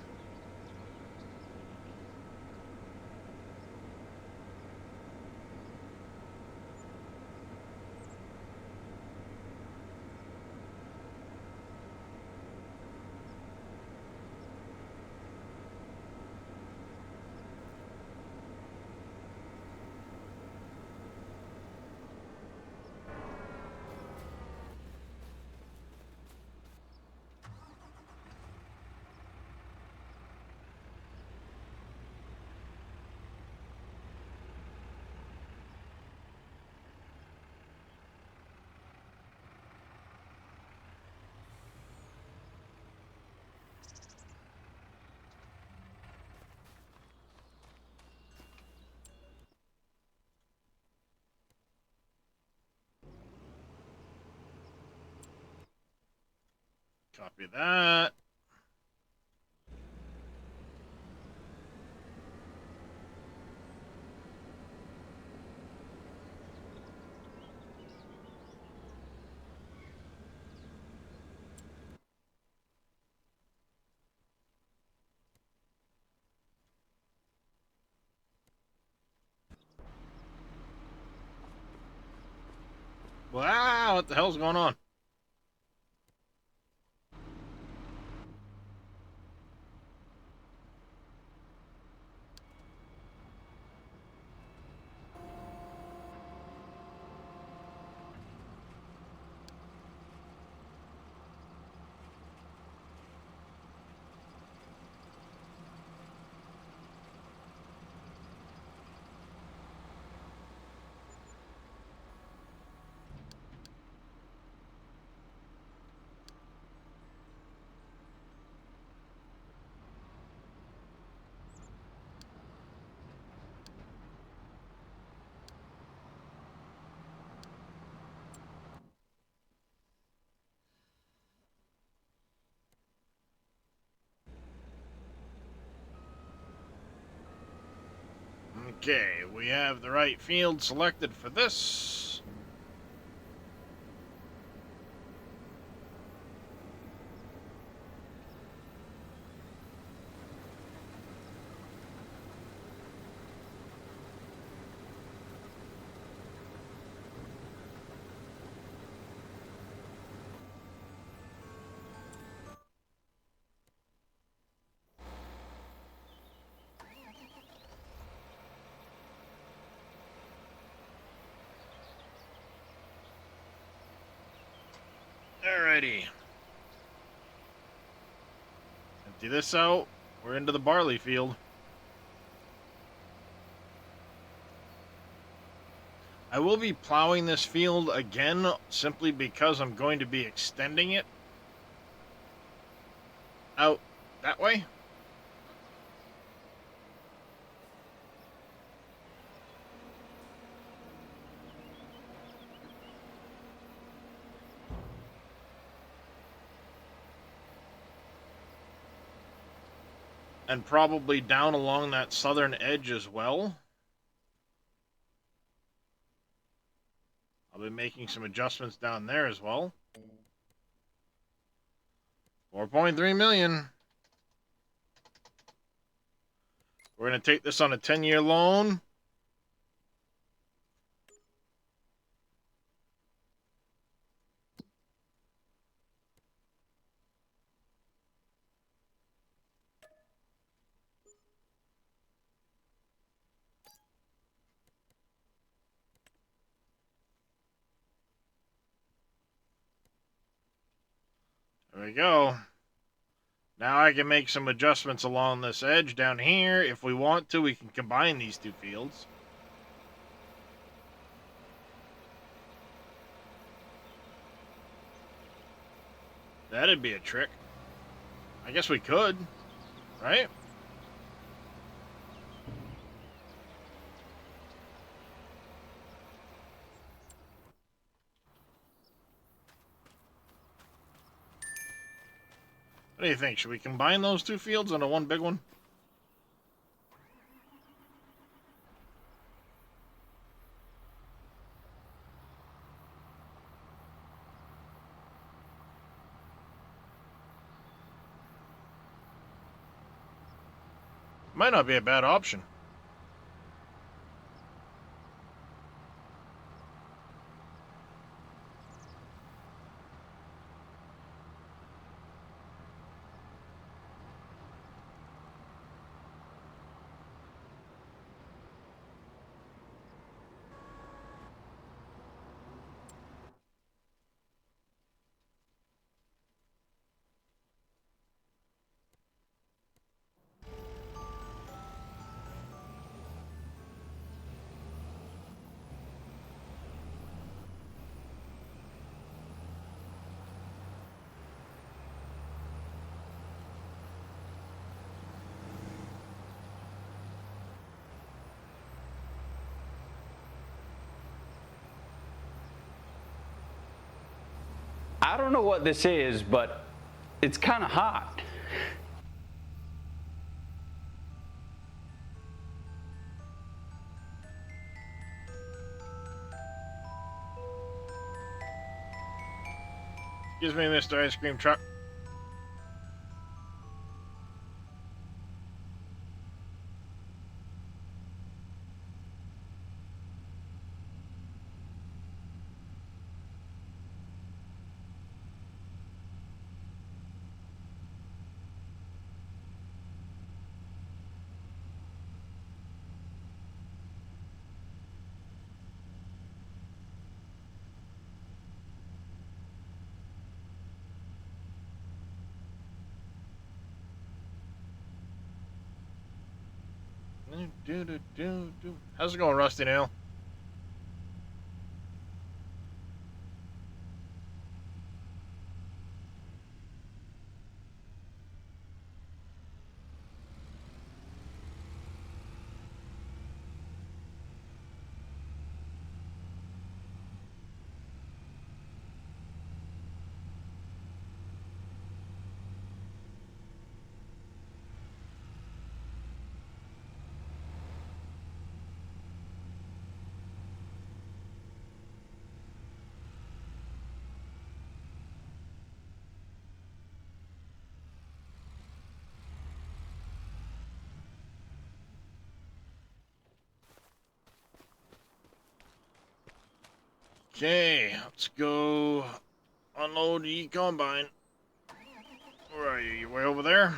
A: Copy that. Wow, what the hell's going on? Okay, we have the right field selected for this. Alrighty. Empty this out. We're into the barley field. I will be plowing this field again simply because I'm going to be extending it out that way. And probably down along that southern edge as well. I'll be making some adjustments down there as well. 4.3 million. We're going to take this on a 10-year loan. There we go. Now I can make some adjustments along this edge down here. If we want to, we can combine these two fields. That'd be a trick. I guess we could, right? What do you think? Should we combine those two fields into one big one? Might not be a bad option.
D: I don't know what this is, but
C: It's kind of hot.
A: Excuse me, Mr. Ice Cream Truck. How's it going, Rusty Nail? Okay, let's go unload the combine. Where are you? You way over there?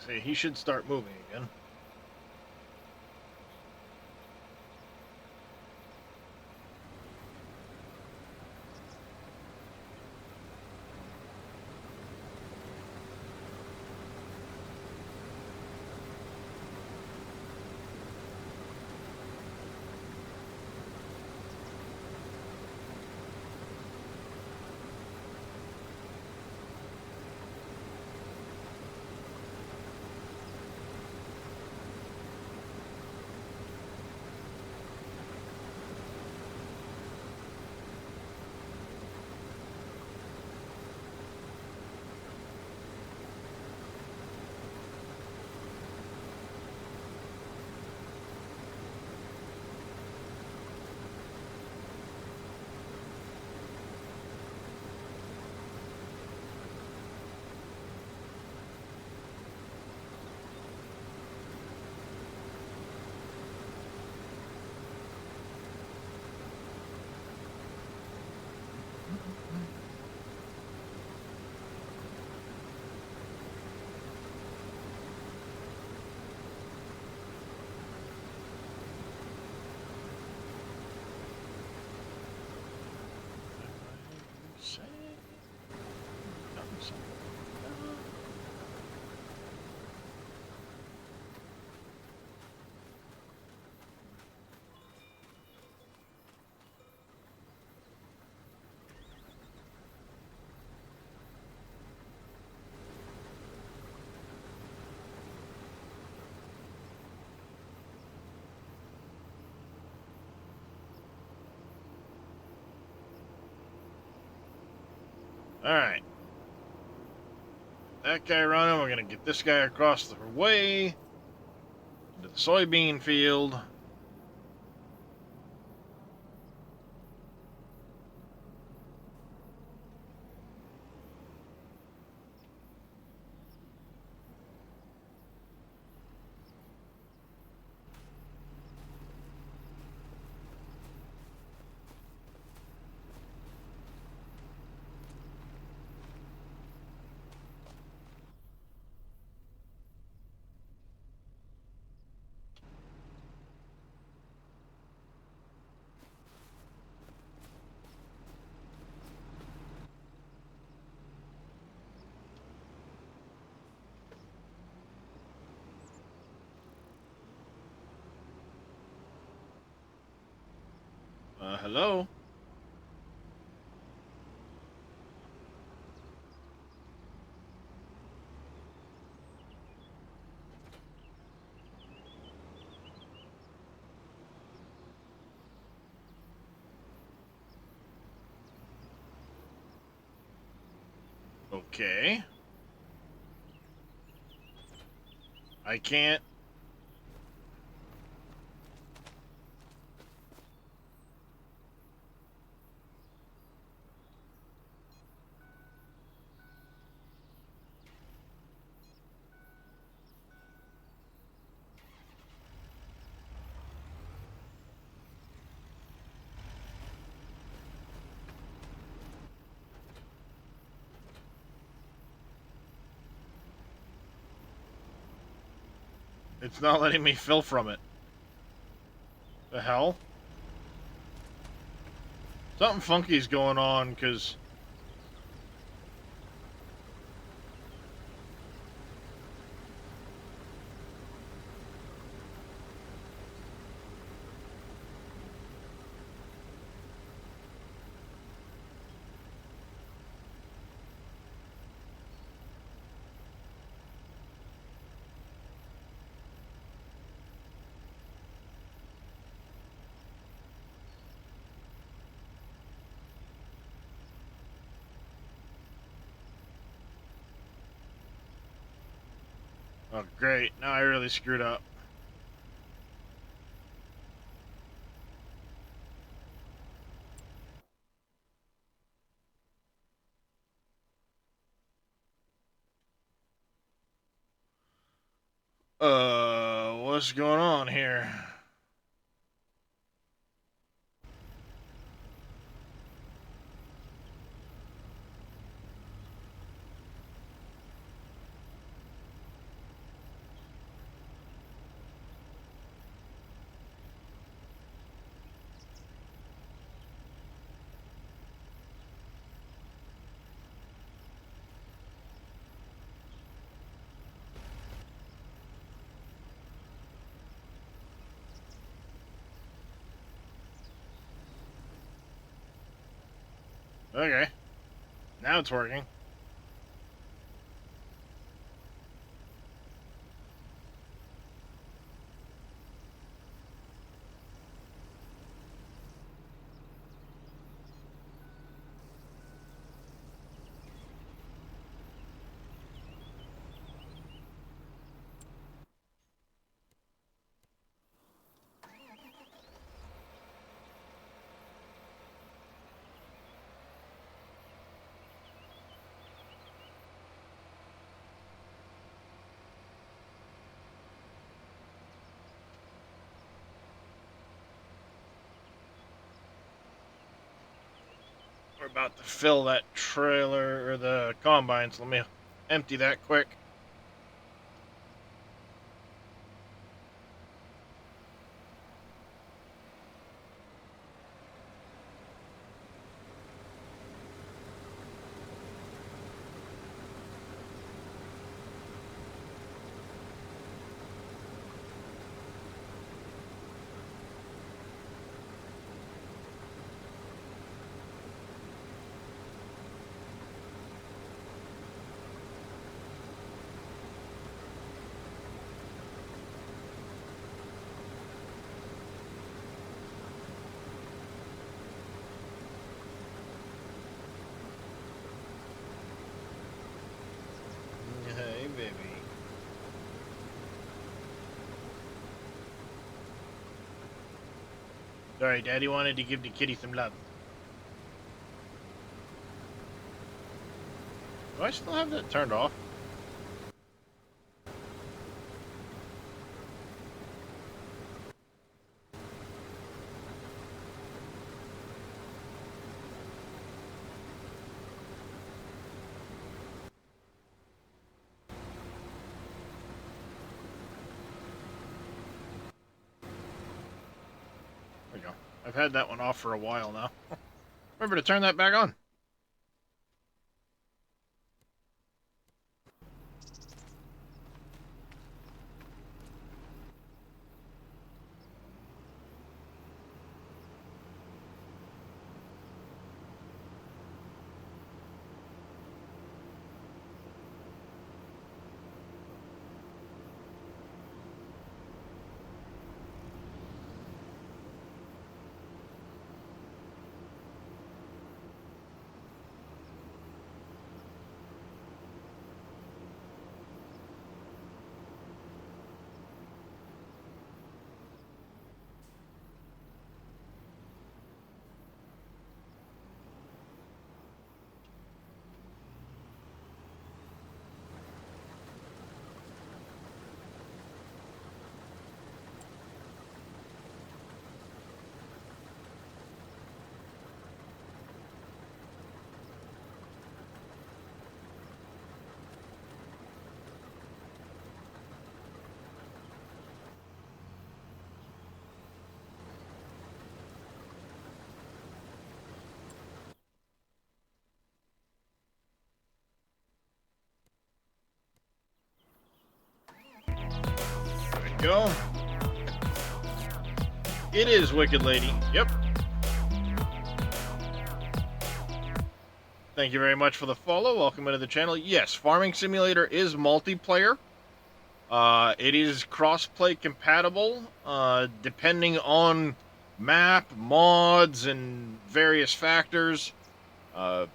A: Say he should start moving again. All right. that guy running. We're gonna get this guy across the way into the soybean field. Hello? Okay. I can't. It's not letting me fill from it. The hell? Something funky's going on, because... Oh, great. Now I really screwed up. What's going on here? Okay. Now it's working. We're about to fill that trailer, or the combine, so let me empty that quick. Sorry, Daddy wanted to give the kitty some love. Do I still have that turned off? There we go. I've had that one off for a while now. Remember to turn that back on. There we go. It is Wicked Lady. Yep. Thank you very much for the follow. Welcome into the channel. Yes, Farming Simulator is multiplayer. It is cross-play compatible, depending on map, mods, and various factors. But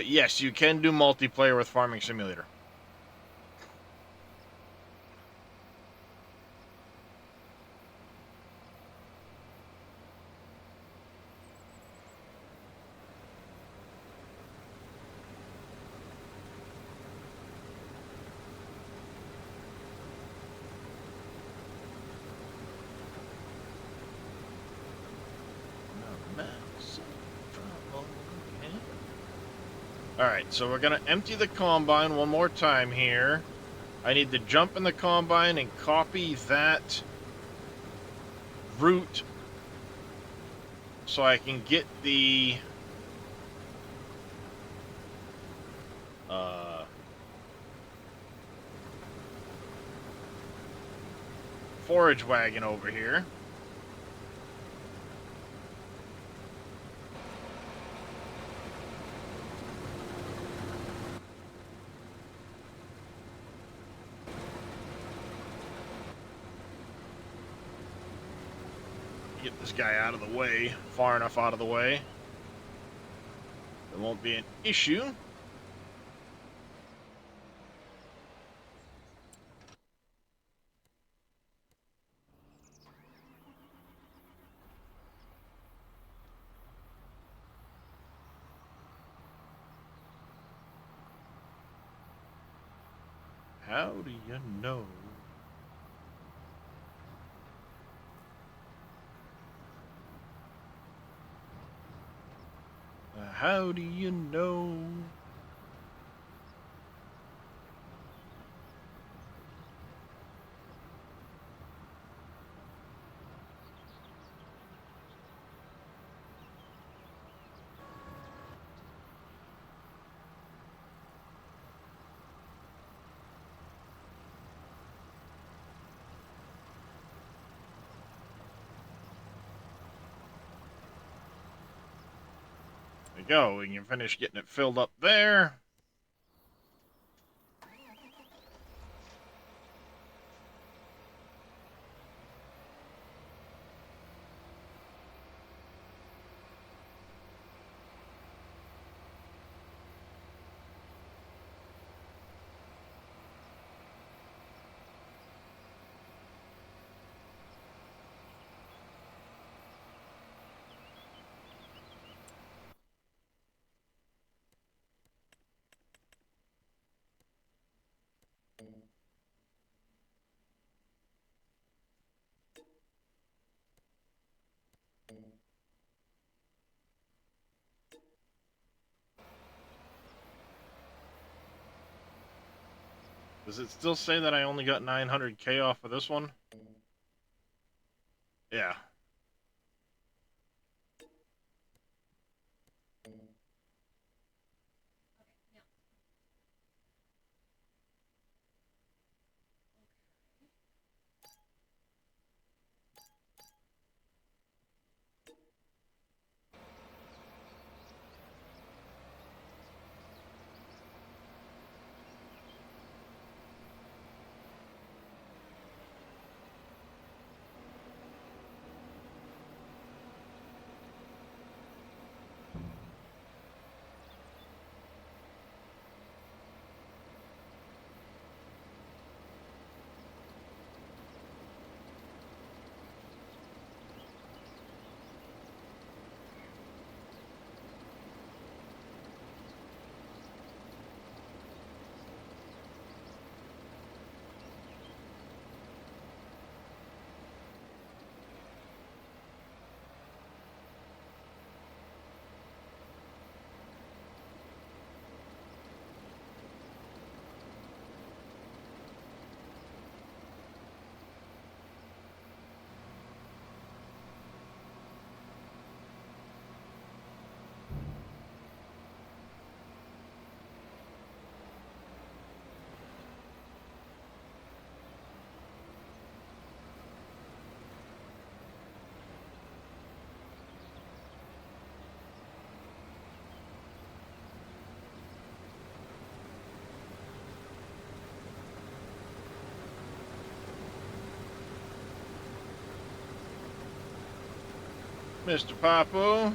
A: yes, you can do multiplayer with Farming Simulator. Alright, so we're going to empty the combine one more time here. I need to jump in the combine and copy that route so I can get the forage wagon over here. Get this guy out of the way, far enough out of the way. There won't be an issue. How do you know? How do you know? There we go. We can finish getting it filled up there. Does it still say that I only got 900k off of this one? Yeah. Mr. Papu.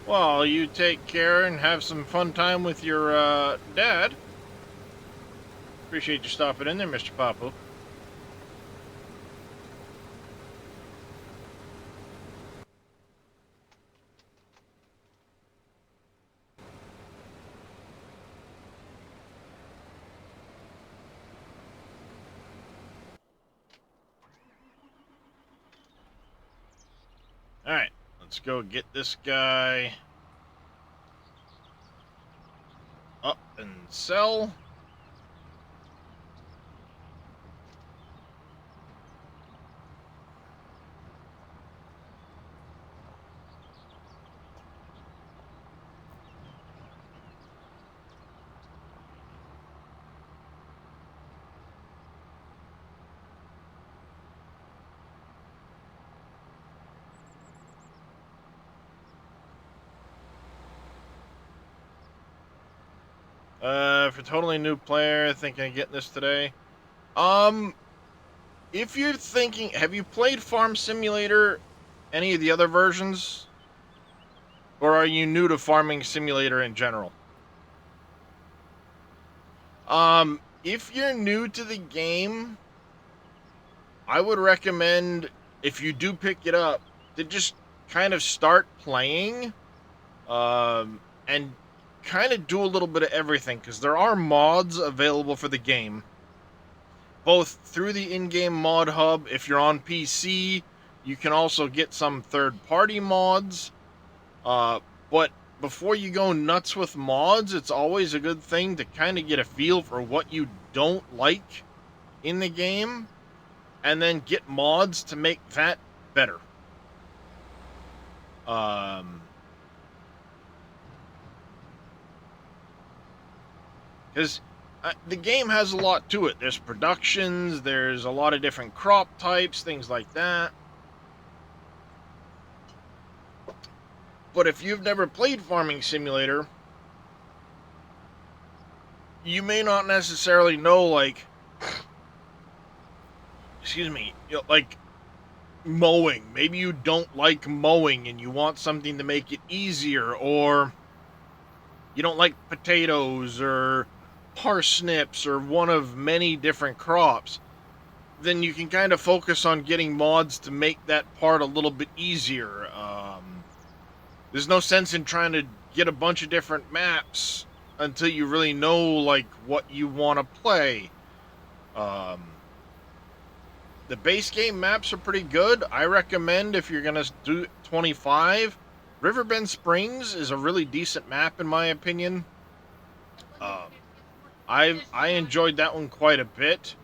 A: Well, you take care and have some fun time with your dad. Appreciate you stopping in there, Mr. Papu. Alright, let's go get this guy up and sell. For totally new player thinking of getting this today. If you're thinking, have you played Farm Simulator, any of the other versions? Or are you new to Farming Simulator in general? If you're new to the game, I would recommend, if you do pick it up, to just kind of start playing, and kind of do a little bit of everything, because there are mods available for the game, both through the in-game mod hub. If you're on PC, you can also get some third-party mods, but before you go nuts with mods, it's always a good thing to kind of get a feel for what you don't like in the game, and then get mods to make that better. Because the game has a lot to it. There's productions, there's a lot of different crop types, things like that. But if you've never played Farming Simulator, you may not necessarily know, like, excuse me, like mowing. Maybe you don't like mowing and you want something to make it easier, or you don't like potatoes or parsnips or one of many different crops. Then you can kind of focus on getting mods to make that part a little bit easier. There's no sense in trying to get a bunch of different maps until you really know, like, what you want to play. The base game maps are pretty good. I recommend, if you're going to do 25, Riverbend Springs is a really decent map in my opinion.
B: What did you
A: I enjoyed that one quite a bit.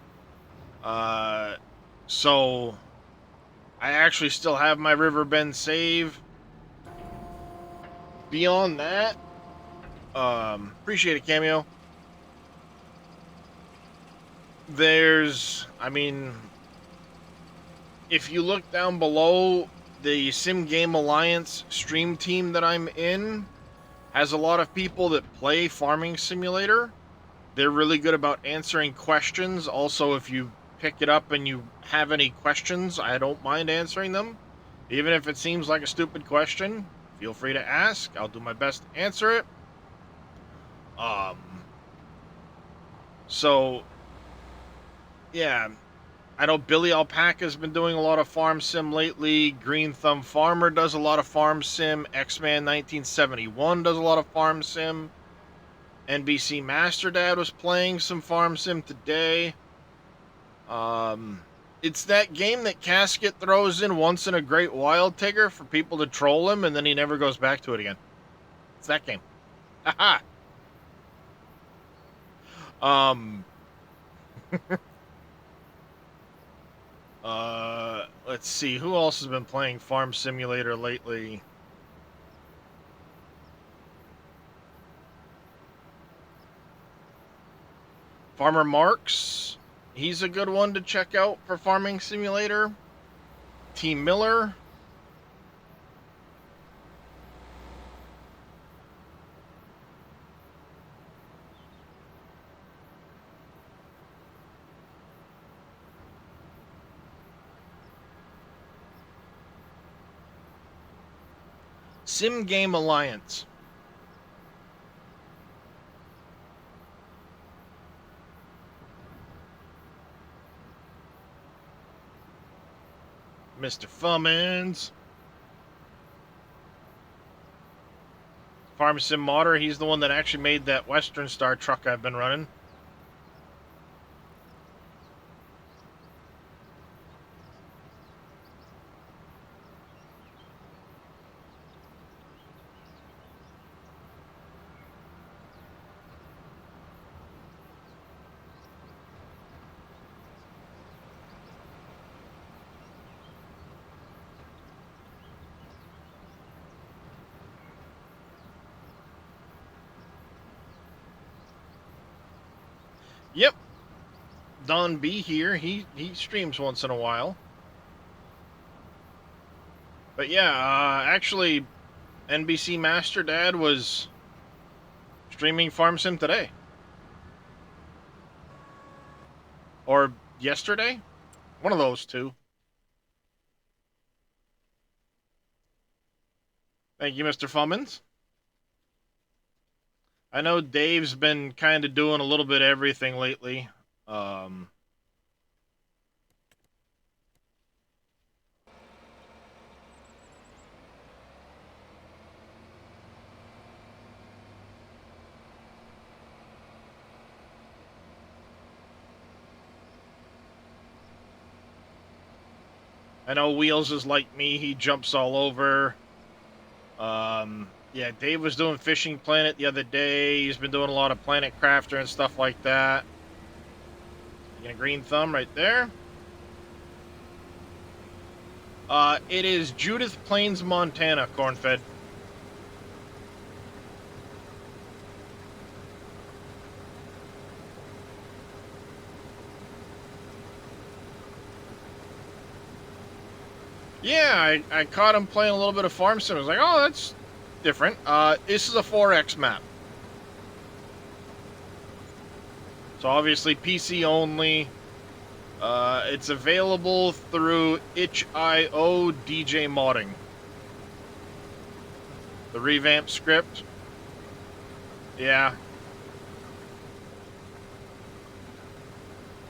A: So I actually still have my Riverbend save. Beyond that, appreciate a cameo. I mean, if you look down below, the Sim Game Alliance stream team that I'm in has a lot of people that play Farming Simulator. They're really good about answering questions. Also, if you pick it up and you have any questions, I don't mind answering them. Even if it seems like a stupid question, feel free to ask. I'll do my best to answer it. Um, so, yeah, I know Billy Alpaca's been doing a lot of farm sim lately. Green Thumb Farmer does a lot of farm sim. X-Man 1971 does a lot of farm sim. NBC Master Dad was playing some farm sim today. It's that game that Casket throws in once in a great while, Tigger, for people to troll him, and then he never goes back to it again. It's that game. Haha. um. Let's see. Who else has been playing Farm Simulator lately? Farmer Marks. He's a good one to check out for Farming Simulator. T. Miller. Sim Game Alliance. Mr. Fummins. Farm Sim Modder, he's the one that actually made that Western Star truck I've been running. Yep. Don B here. He streams once in a while. But yeah, actually, NBC Master Dad was streaming Farm Sim today. Or yesterday? One of those two. Thank you, Mr. Fummins. I know Dave's been kind of doing a little bit of everything lately. Um, I know Wheels is like me. He jumps all over. Yeah, Dave was doing Fishing Planet the other day. He's been doing a lot of Planet Crafter and stuff like that. You get a green thumb right there. It is Judith Plains, Montana, Cornfed. Yeah, I caught him playing a little bit of Farm Sim. I was like, oh, that's different. This is a 4X map. So obviously PC only. It's available through itch.io DJ modding. The revamp script. Yeah.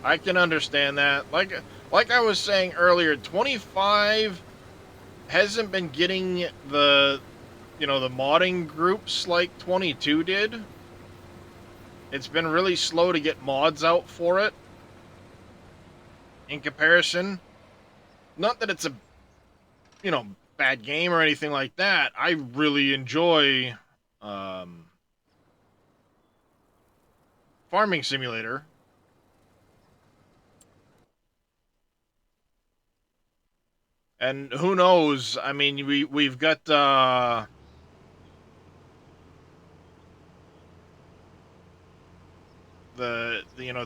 A: I can understand that. Like I was saying earlier, 25 hasn't been getting the modding groups like 22 did. It's been really slow to get mods out for it. In comparison, not that it's a bad game or anything like that. I really enjoy Farming Simulator. And who knows? I mean, we've got the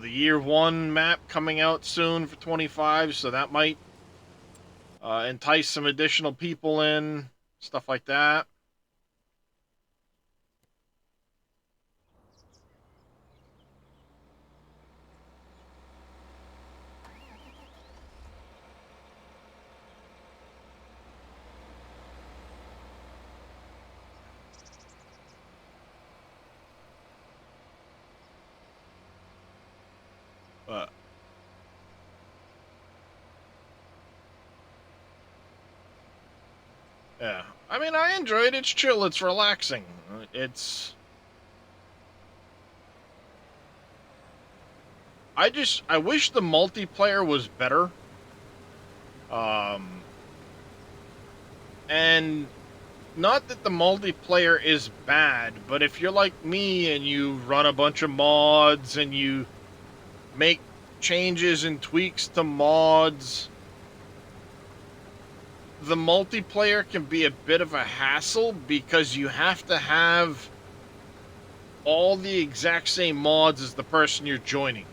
A: year 1 map coming out soon for 25, so that might entice some additional people in, stuff like that. But yeah, I mean, I enjoy it. It's chill. It's relaxing. It's. I wish the multiplayer was better. Um, and not that the multiplayer is bad, but if you're like me and you run a bunch of mods and you make changes and tweaks to mods, the multiplayer can be a bit of a hassle because you have to have all the exact same mods as the person you're joining.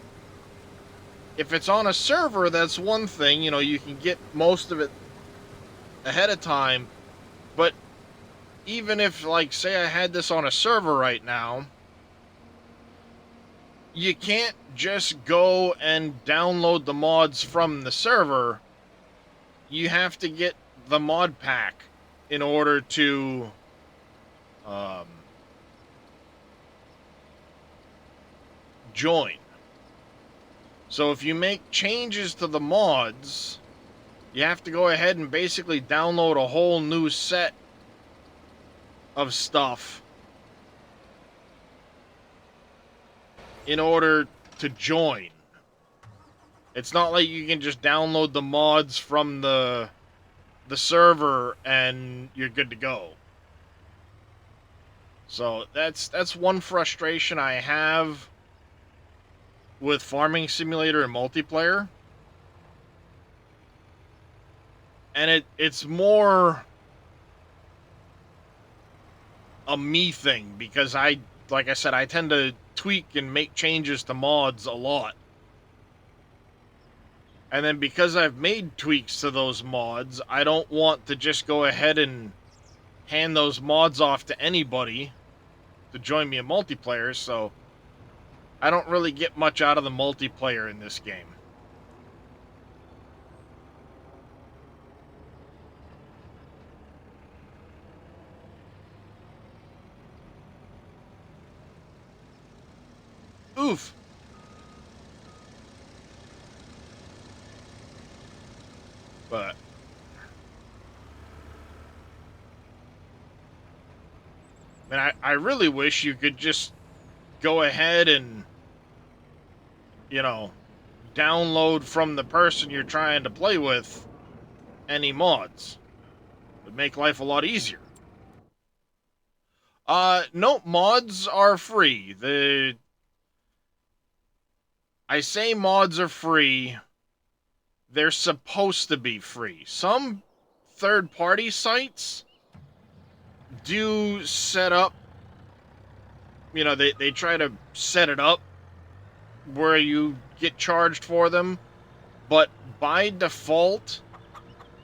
A: If it's on a server, that's one thing, you can get most of it ahead of time, but even if, like, say I had this on a server right now, you can't just go and download the mods from the server. You have to get the mod pack in order to join. So if you make changes to the mods, you have to go ahead and basically download a whole new set of stuff in order to join. It's not like you can just download the mods from the server and you're good to go. So that's one frustration I have with Farming Simulator and multiplayer. And it's more a me thing because like I said, I tend to tweak and make changes to mods a lot. And then because I've made tweaks to those mods, I don't want to just go ahead and hand those mods off to anybody to join me in multiplayer, so I don't really get much out of the multiplayer in this game. Oof. But I really wish you could just go ahead and, download from the person you're trying to play with any mods. It would make life a lot easier. No, mods are free. I say mods are free. They're supposed to be free. Some third-party sites do set up, they try to set it up where you get charged for them, but by default,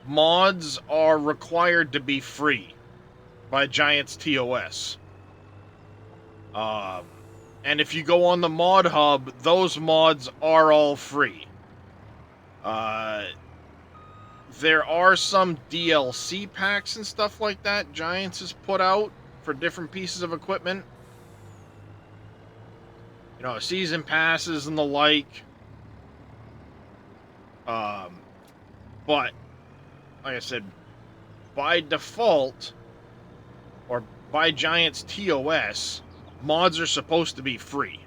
A: mods are required to be free by Giants TOS. And if you go on the mod hub, those mods are all free. There are some DLC packs and stuff like that Giants has put out for different pieces of equipment. Season passes and the like. But, like I said, by default, or by Giants TOS, mods are supposed to be free.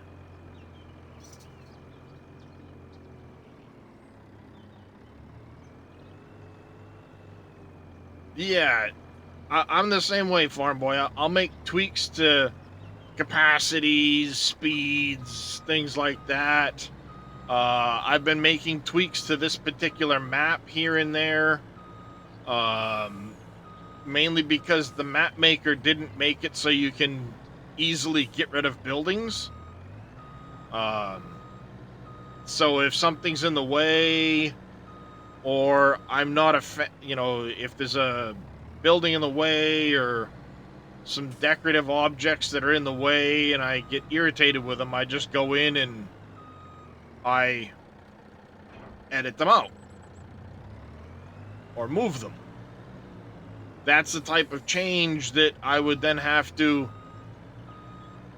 A: Yeah, I'm the same way, Farm Boy. I'll make tweaks to capacities, speeds, things like that. I've been making tweaks to this particular map here and there, mainly because the map maker didn't make it so you can easily get rid of buildings. So if something's in the way, or I'm not if there's a building in the way or some decorative objects that are in the way and I get irritated with them, I just go in and I edit them out or move them. That's the type of change that I would then have to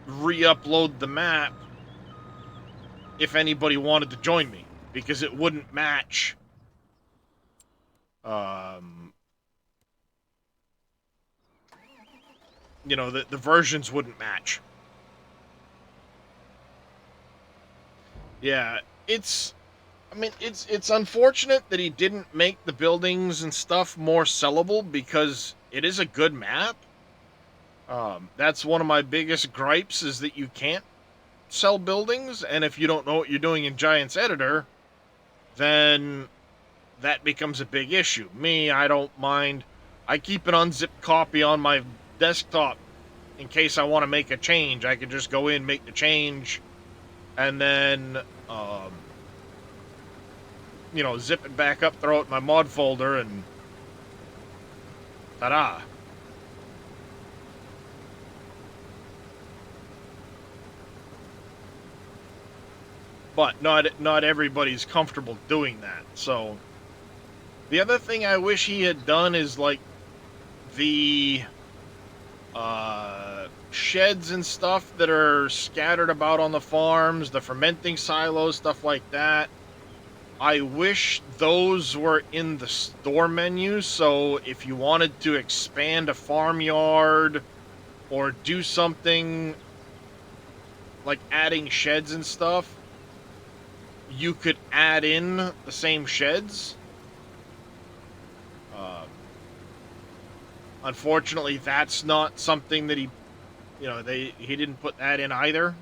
A: re-upload the map if anybody wanted to join me, because it wouldn't match the versions wouldn't match. Yeah, it's unfortunate that he didn't make the buildings and stuff more sellable, because it is a good map. That's one of my biggest gripes, is that you can't sell buildings, and if you don't know what you're doing in Giants Editor, then that becomes a big issue. Me, I don't mind. I keep an unzipped copy on my desktop in case I want to make a change. I could just go in, make the change, and then zip it back up, throw it in my mod folder, and ta-da. But not everybody's comfortable doing that. So the other thing I wish he had done is like the sheds and stuff that are scattered about on the farms, the fermenting silos, stuff like that. I wish those were in the store menu, so if you wanted to expand a farmyard or do something like adding sheds and stuff, you could add in the same sheds. Unfortunately, that's not something that he didn't put that in either.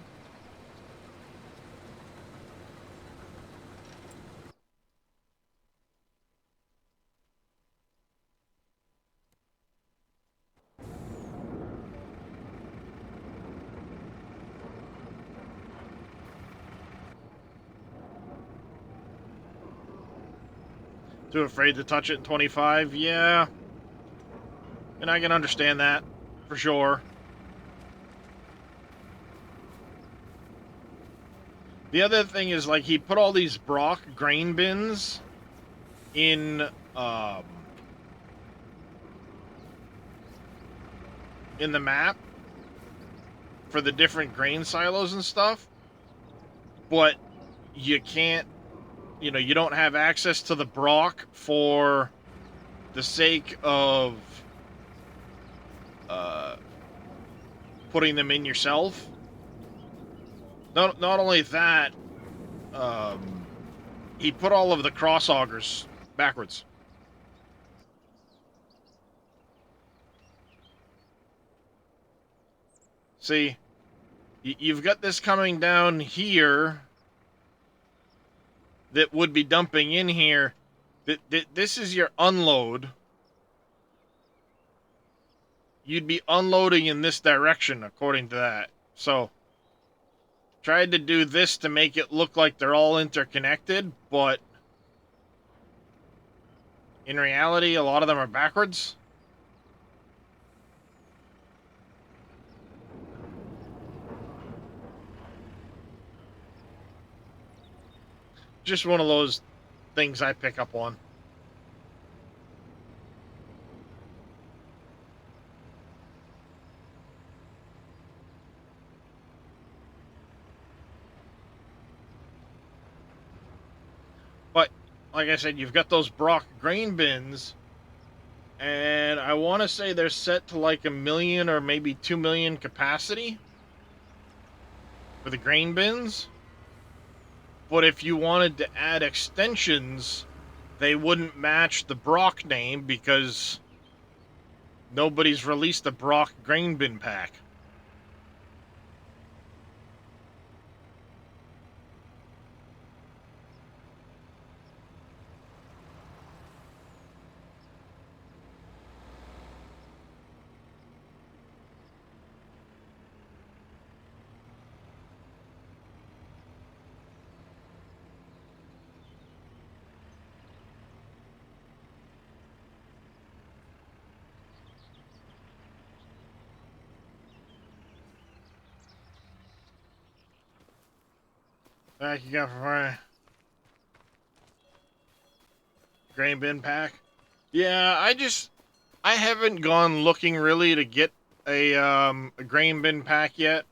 A: Too afraid to touch it in 25? Yeah. And I can understand that, for sure. The other thing is, like, he put all these Brock grain bins in the map for the different grain silos and stuff, but you can't, you don't have access to the Brock for the sake of putting them in yourself. Not only that, he put all of the cross augers backwards. See, you've got this coming down here that would be dumping in here. This is your unload. You'd be unloading in this direction, according to that. So, tried to do this to make it look like they're all interconnected, but in reality, a lot of them are backwards. Just one of those things I pick up on. But, like I said, you've got those Brock grain bins, and I want to say they're set to like 1 million or maybe 2 million capacity for the grain bins. But if you wanted to add extensions, they wouldn't match the Brock name, because nobody's released a Brock grain bin pack. Back you got for my grain bin pack. Yeah, I haven't gone looking really to get a grain bin pack yet.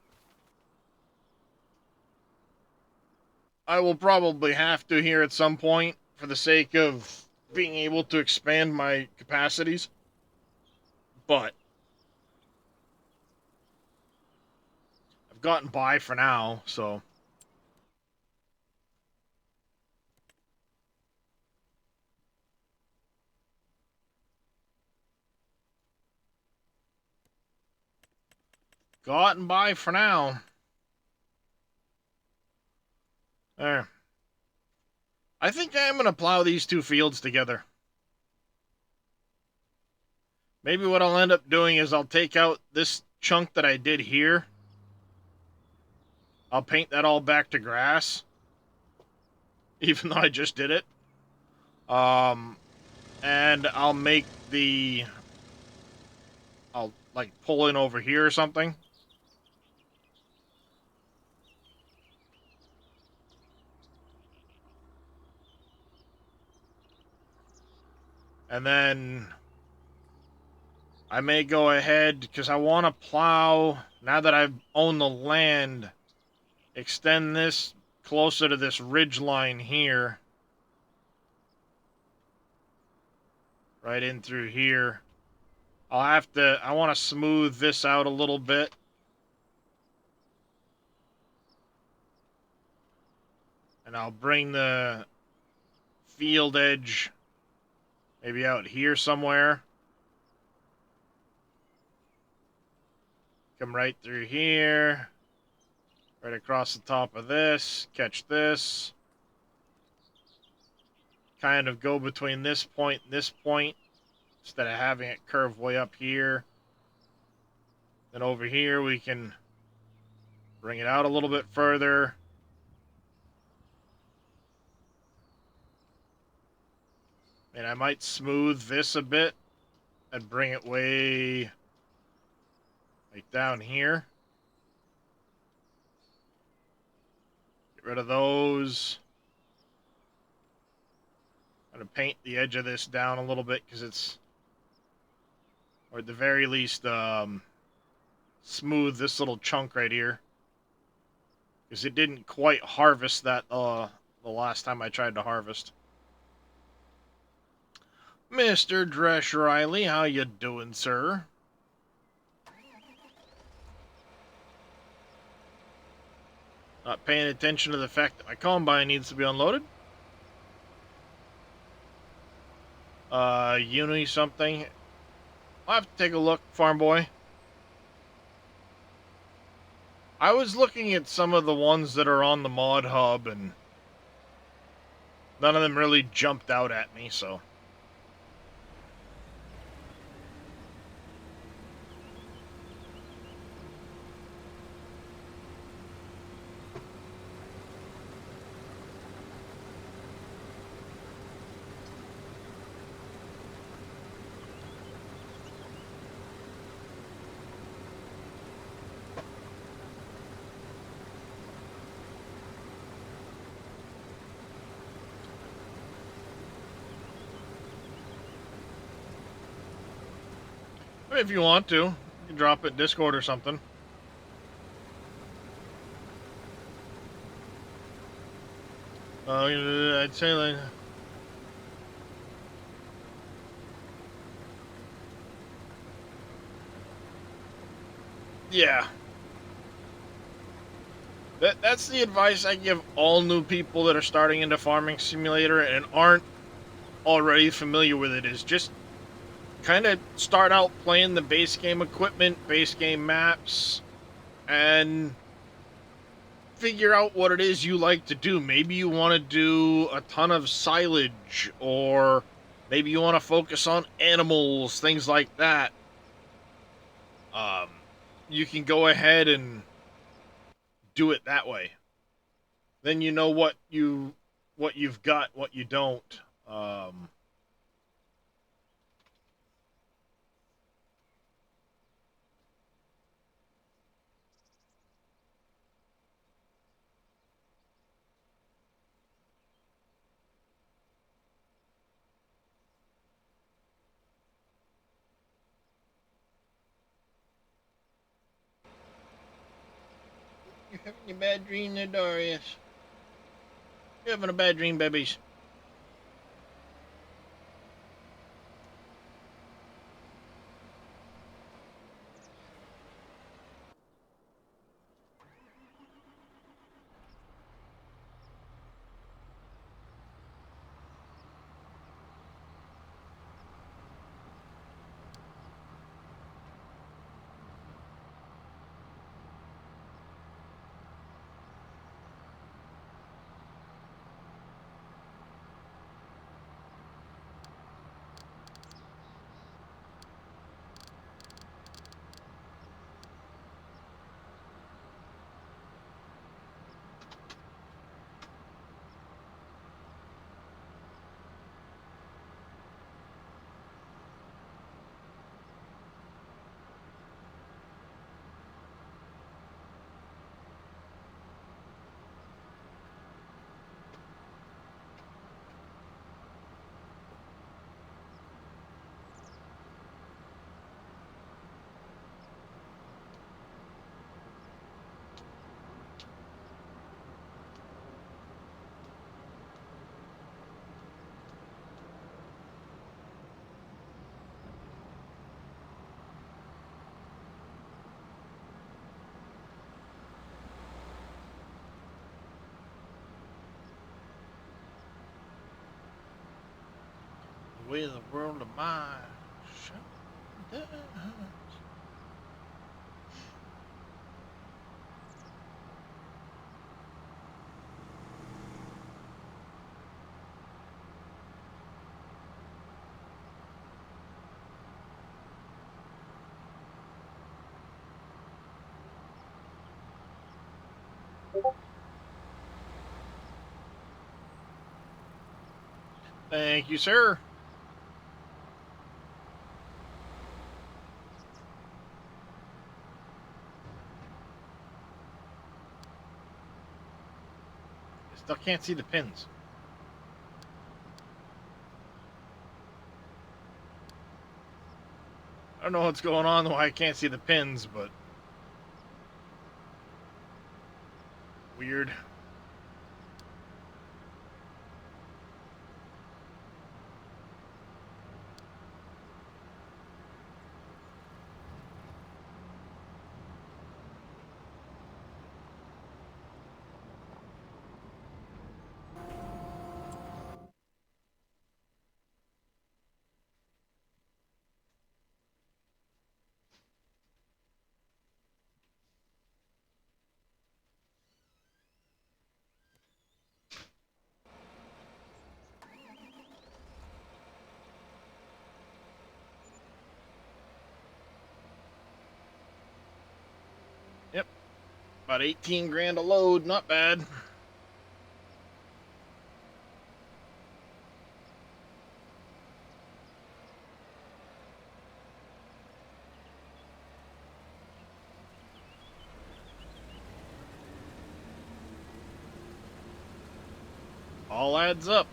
A: I will probably have to here at some point for the sake of being able to expand my capacities. But I've gotten by for now, so. Gotten by for now. There. I think I'm going to plow these two fields together. Maybe what I'll end up doing is I'll take out this chunk that I did here. I'll paint that all back to grass. Even though I just did it. And I'll make the... I'll, like, pull in over here or something. And then I may go ahead, because I want to plow, now that I've owned the land, extend this closer to this ridge line here. Right in through here. I want to smooth this out a little bit. And I'll bring the field edge maybe out here somewhere. Come right through here. Right across the top of this. Catch this. Kind of go between this point and this point. Instead of having it curve way up here. Then over here we can bring it out a little bit further. And I might smooth this a bit and bring it way like down here. Get rid of those. I'm going to paint the edge of this down a little bit because it's, or at the very least, smooth this little chunk right here. Because it didn't quite harvest that the last time I tried to harvest. Mr. Dresh Riley, how you doing, sir? Not paying attention to the fact that my combine needs to be unloaded. Uni something. I'll have to take a look, farm boy. I was looking at some of the ones that are on the mod hub, and none of them really jumped out at me, so. If you want to, you can drop it in Discord or something. I'd say like... Yeah. That's the advice I give all new people that are starting into Farming Simulator and aren't already familiar with it, is just kind of start out playing the base game equipment, base game maps, and figure out what it is you like to do. Maybe you want to do a ton of silage, or maybe you want to focus on animals, things like that. You can go ahead and do it that way. Then you know what you've got, what you don't. You're having a bad dream there, Darius. You're having a bad dream, babies. The way of the world of mine. Shut down. Thank you, sir. Still can't see the pins. I don't know what's going on, why I can't see the pins, but weird. Yep. About 18 grand a load, not bad. All adds up.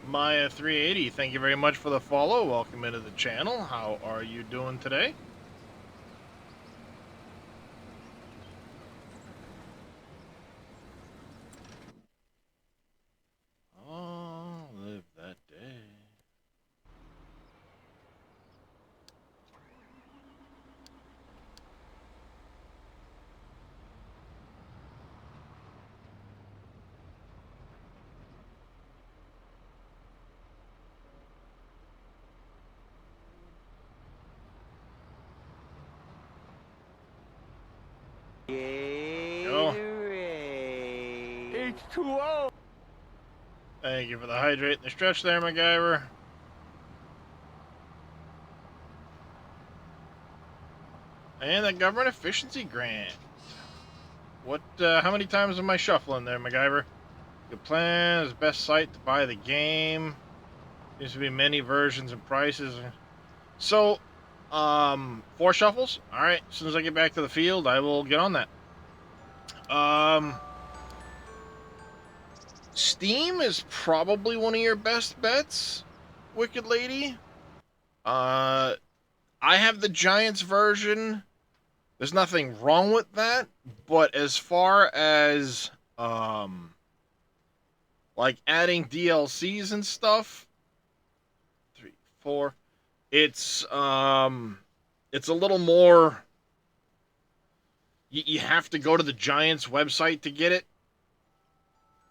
A: Maya 380, thank you very much for the follow. Welcome into the channel. How are you doing today? Oh, live that day.
C: H2O.
A: Thank you for the hydrate and the stretch there, MacGyver. And the government efficiency grant. What, how many times am I shuffling there, MacGyver? Good plan is the best site to buy the game. Seems to be many versions and prices. So, 4 shuffles? Alright, as soon as I get back to the field, I will get on that. Steam is probably one of your best bets, Wicked Lady. I have the Giants version. There's nothing wrong with that, but as far as, like adding DLCs and stuff, 3, 4, it's a little more. You have to go to the Giants website to get it.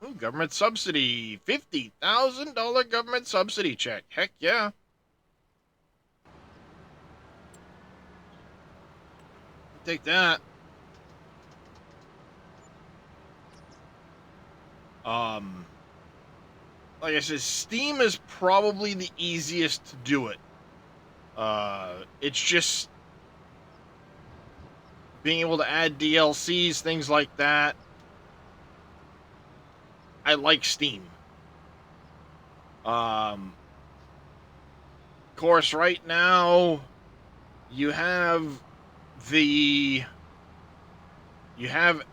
A: Ooh, government subsidy, $50,000 government subsidy check. Heck yeah. Take that. Like I said, Steam is probably the easiest to do it. It's just being able to add DLCs, things like that. I like Steam. Of course, right now you have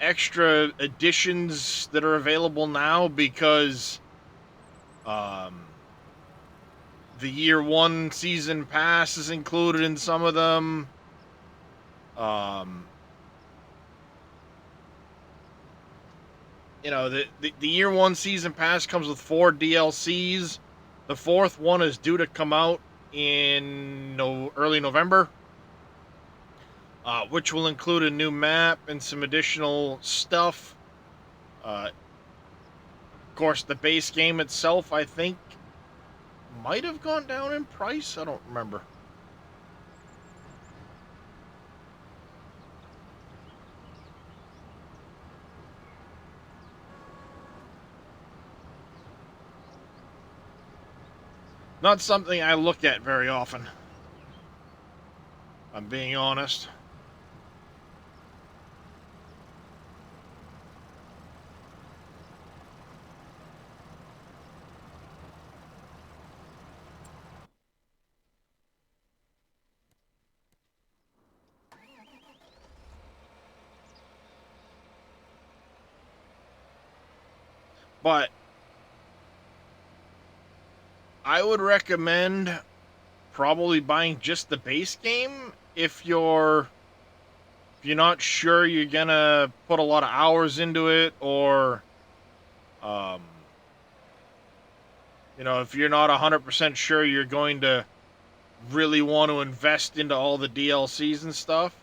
A: extra editions that are available now because the year 1 season pass is included in some of them. The year 1 season pass comes with 4 DLCs. The 4th one is due to come out in early November, which will include a new map and some additional stuff. Of course, the base game itself, I think, might have gone down in price. I don't remember. Not something I look at very often, I'm being honest. But I would recommend probably buying just the base game if you're not sure you're gonna put a lot of hours into it, or if you're not 100% sure you're going to really want to invest into all the DLCs and stuff.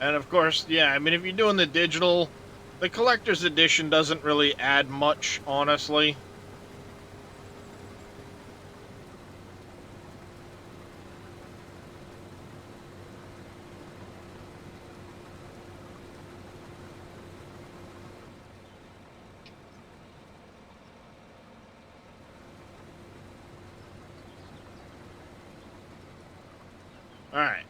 A: And of course, yeah, I mean, if you're doing the digital, the collector's edition doesn't really add much, honestly. Alright.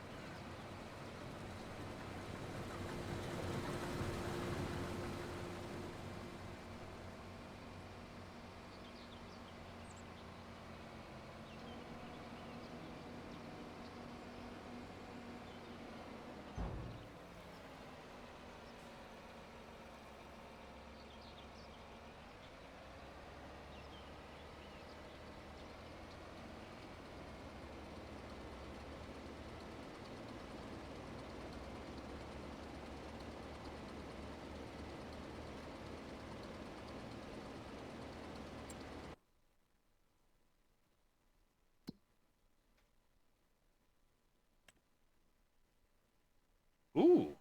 A: Ooh,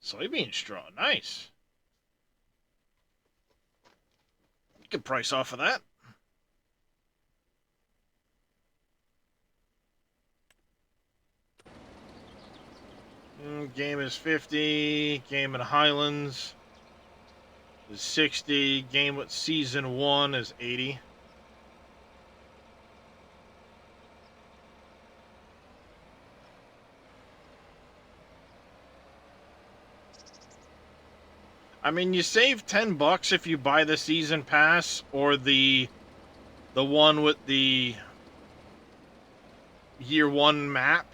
A: soybean straw. Nice. Good price off of that. Game is 50. Game in Highlands is 60. Game with Season 1 is 80. I mean, you save $10 if you buy the season pass or the one with the year 1 map.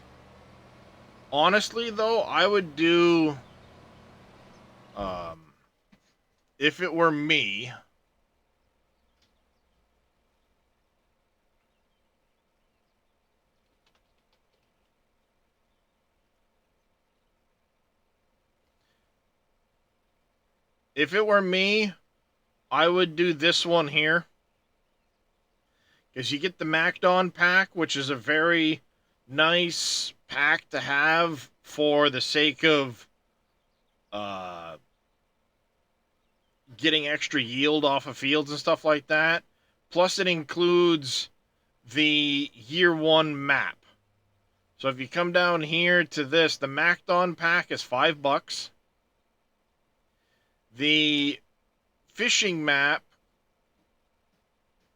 A: Honestly, though, I would do, if it were me, I would do this one here. Because you get the Macdon pack, which is a very nice pack to have for the sake of getting extra yield off of fields and stuff like that. Plus, it includes the year 1 map. So if you come down here to this, the Macdon pack is $5. The fishing map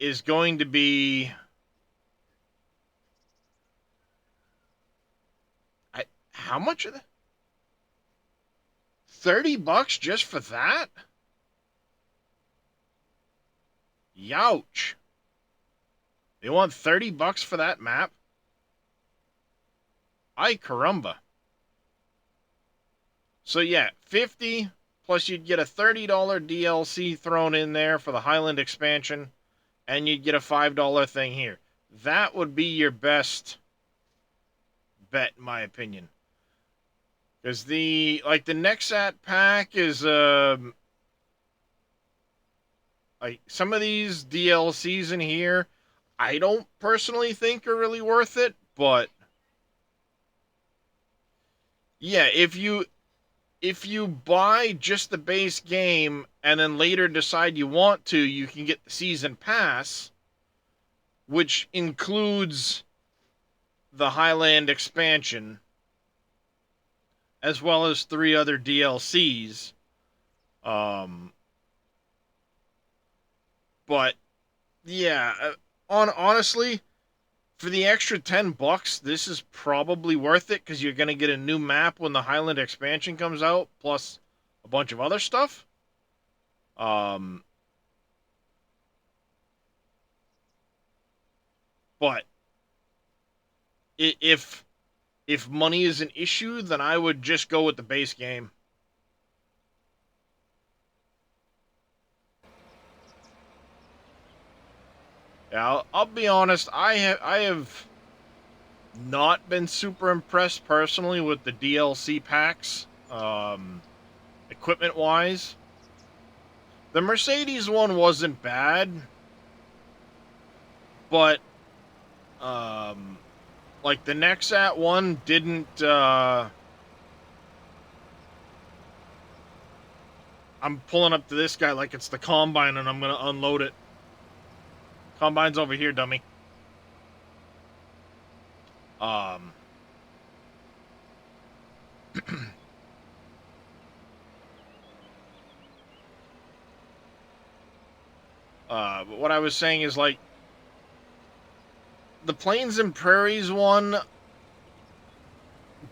A: is going to be, how much of that? $30 just for that? Youch. They want $30 for that map? Ay caramba. So yeah, 50 plus you'd get a $30 DLC thrown in there for the Highland expansion, and you'd get a $5 thing here. That would be your best bet, in my opinion. Because the Nexat pack is like some of these DLCs in here, I don't personally think are really worth it, but yeah, if you buy just the base game and then later decide you want to, you can get the season pass, which includes the Highland expansion as well as 3 other DLCs. But yeah, honestly, for the extra $10, this is probably worth it because you're going to get a new map when the Highland expansion comes out, plus a bunch of other stuff. But if money is an issue, then I would just go with the base game. Yeah, I'll be honest. I have not been super impressed personally with the DLC packs, equipment wise. The Mercedes one wasn't bad, but like the Nexat one didn't. I'm pulling up to this guy like it's the Combine, and I'm gonna unload it. Combine's over here, dummy. But what I was saying is, like, the Plains and Prairies one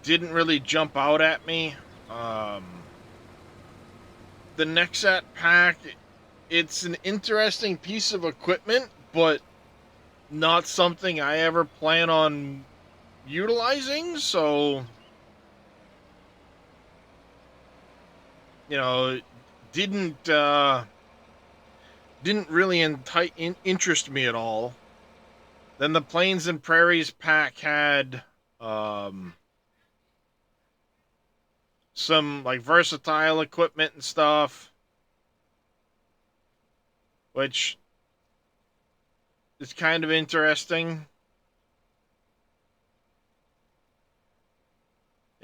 A: didn't really jump out at me. The Nexat pack, it's an interesting piece of equipment, but not something I ever plan on utilizing, so, you know, didn't really interest me at all. Then the Plains and Prairies pack had some like versatile equipment and stuff, which is kind of interesting.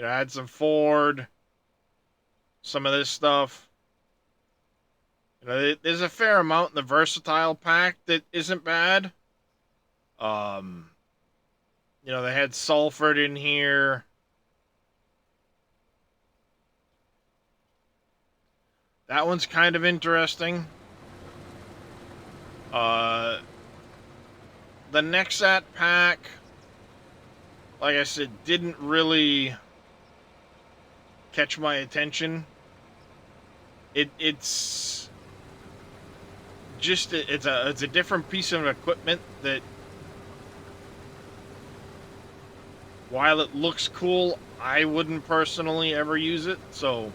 A: You know, I had some Ford, some of this stuff. You know, there's a fair amount in the versatile pack that isn't bad. Um, you know, they had Salford in here. That one's kind of interesting. Uh, the Nexat pack, like I said, didn't really catch my attention. It's just it's a different piece of equipment that, while it looks cool, I wouldn't personally ever use it, so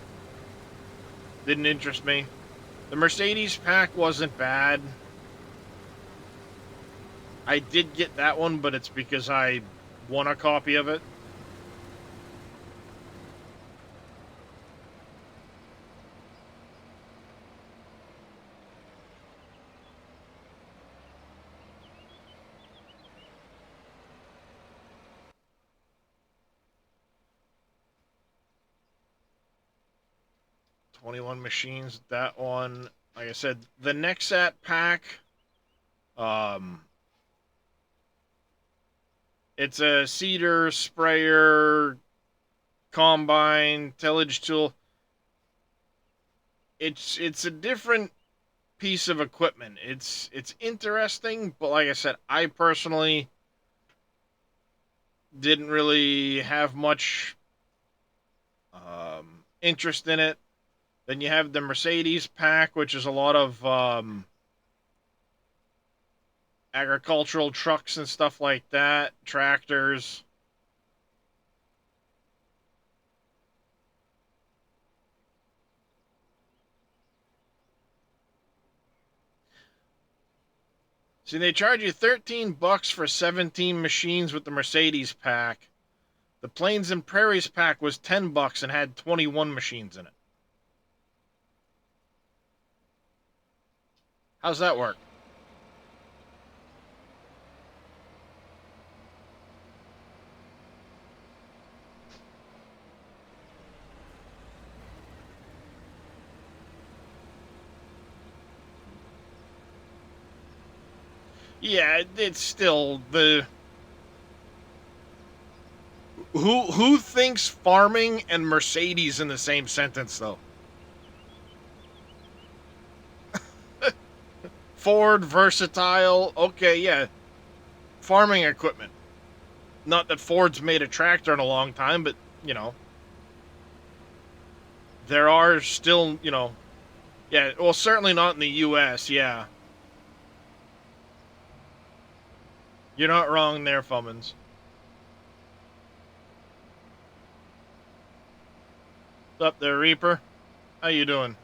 A: didn't interest me. The Mercedes pack wasn't bad. I did get that one, but it's because I won a copy of it. "21 Machines," that one. Like I said, the Nexat pack, um, it's a seeder, sprayer, combine, tillage tool. It's a different piece of equipment. It's interesting, but like I said, I personally didn't really have much interest in it. Then you have the Mercedes pack, which is a lot of agricultural trucks and stuff like that, tractors. See, they charge you $13 for 17 machines with the Mercedes pack. The Plains and Prairies pack was $10 and had 21 machines in it. How's that work? Yeah, it's still the who thinks farming and Mercedes in the same sentence though? Ford, versatile, okay, yeah, farming equipment. Not that Ford's made a tractor in a long time, but you know, there are still, you know, yeah, well, certainly not in the U.S. Yeah, you're not wrong there, Fummins. What's up there, Reaper? How you doing?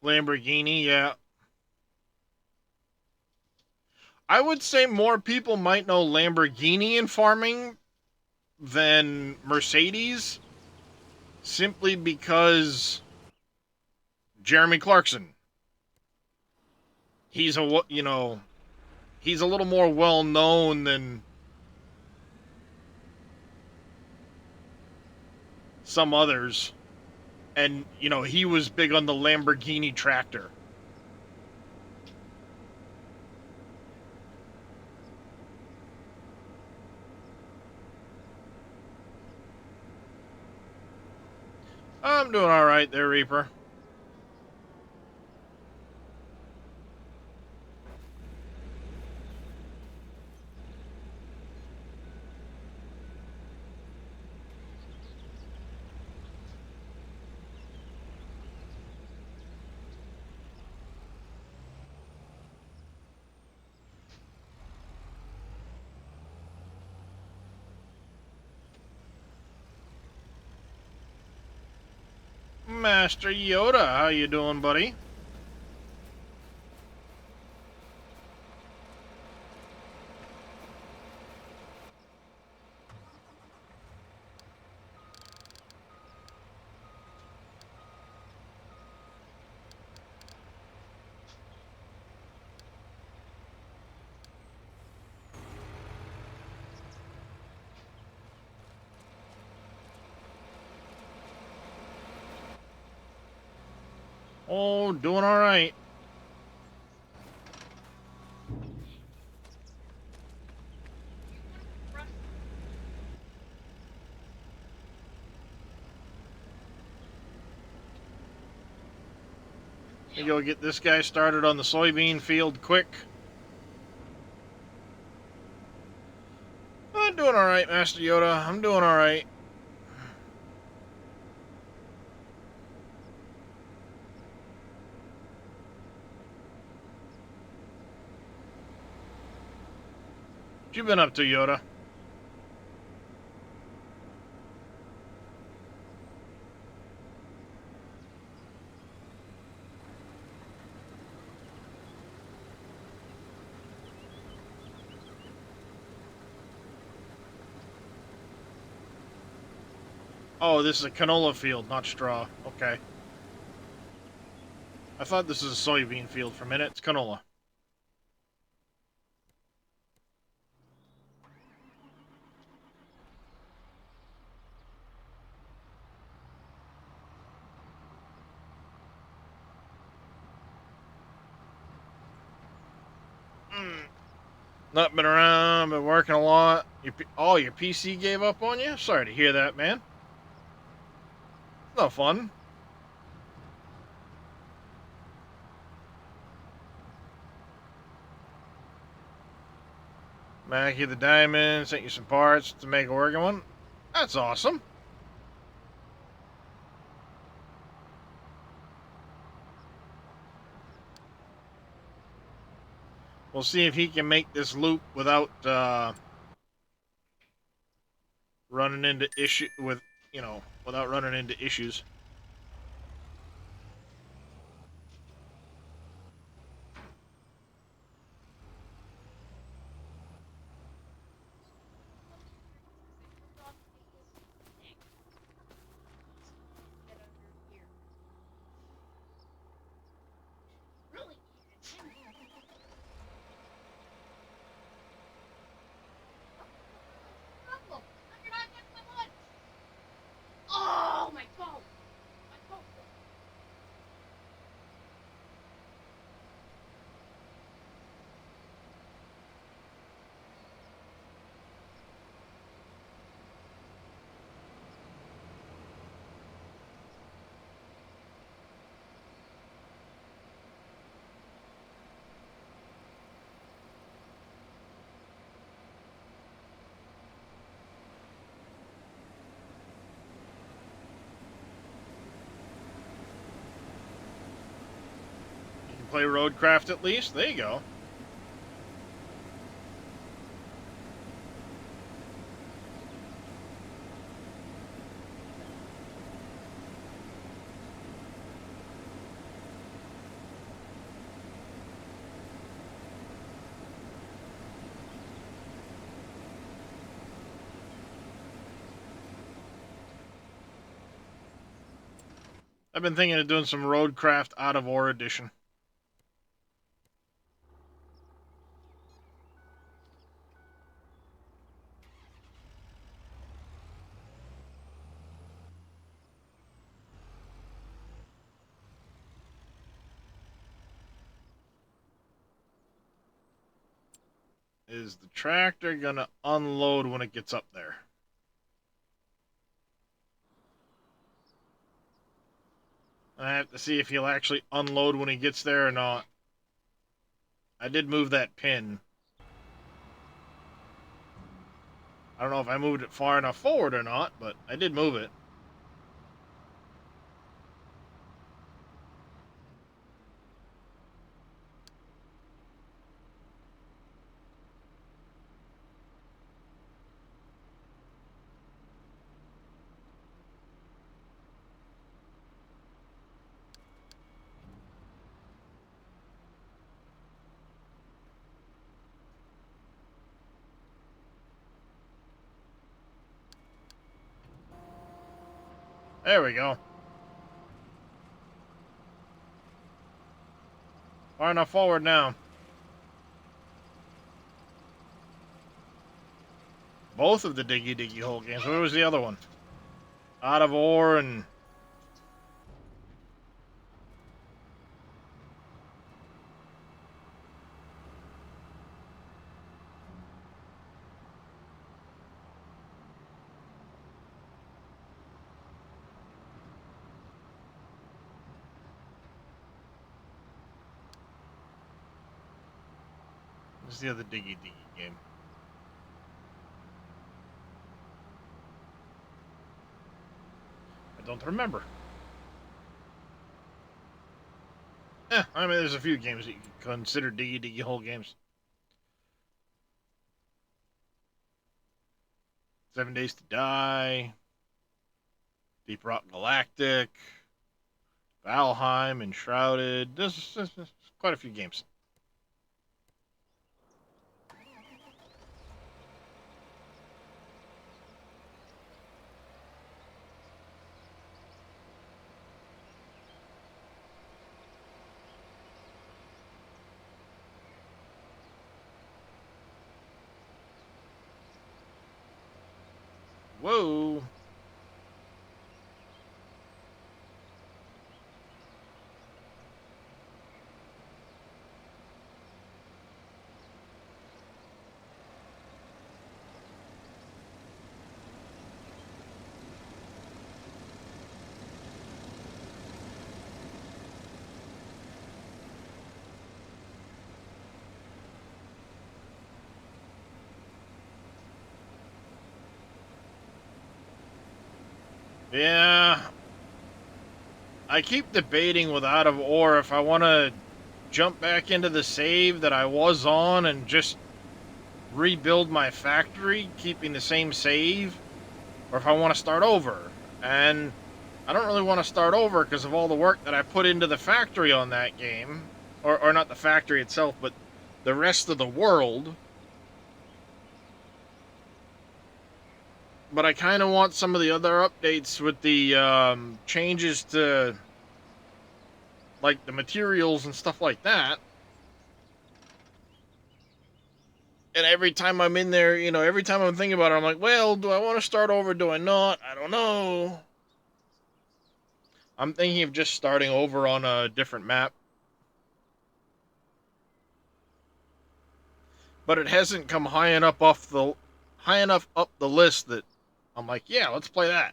A: Lamborghini, yeah. I would say more people might know Lamborghini in farming than Mercedes, simply because Jeremy Clarkson. He's a, you know, he's a little more well known than some others, and you know, he was big on the Lamborghini tractor. I'm doing all right there, Reaper. Master Yoda, how you doing, buddy? Oh, doing all right. We go get this guy started on the soybean field quick. I'm doing all right, Master Yoda. I'm doing all right. What you been up to, Yoda? Oh, this is a canola field, not straw. Okay. I thought this was a soybean field for a minute. It's canola. Not been around, been working a lot. Your PC gave up on you? Sorry to hear that, man. No fun. Mackie the Diamond sent you some parts to make a working one. That's awesome. We'll see if he can make this loop without running into without running into issues.
B: Oh, my phone! My phone!
A: You can play Roadcraft at least. There you go. I've been thinking of doing some Roadcraft out of Ore Edition. Is the tractor gonna unload when it gets up there? I have to see if he'll actually unload when he gets there or not. I did move that pin. I don't know if I moved it far enough forward or not, but I did move it. There we go. Far enough forward now. Both of the Diggy Diggy Hole games. What was the other one? Out of Ore and... What's the other Diggy Diggy game? I don't remember. I mean, there's a few games that you can consider Diggy Diggy Hole games. 7 Days to Die, Deep Rock Galactic, Valheim, Enshrouded. There's quite a few games. Whoa. Yeah. I keep debating with Out of Ore if I want to jump back into the save that I was on and just rebuild my factory, keeping the same save, or if I want to start over. And I don't really want to start over because of all the work that I put into the factory on that game. Or not the factory itself, but the rest of the world. But I kind of want some of the other updates with the changes to, like, the materials and stuff like that. And every time I'm in there, you know, every time I'm thinking about it, I'm like, well, do I want to start over? Do I not? I don't know. I'm thinking of just starting over on a different map. But it hasn't come high enough up the list that I'm like, yeah, let's play that.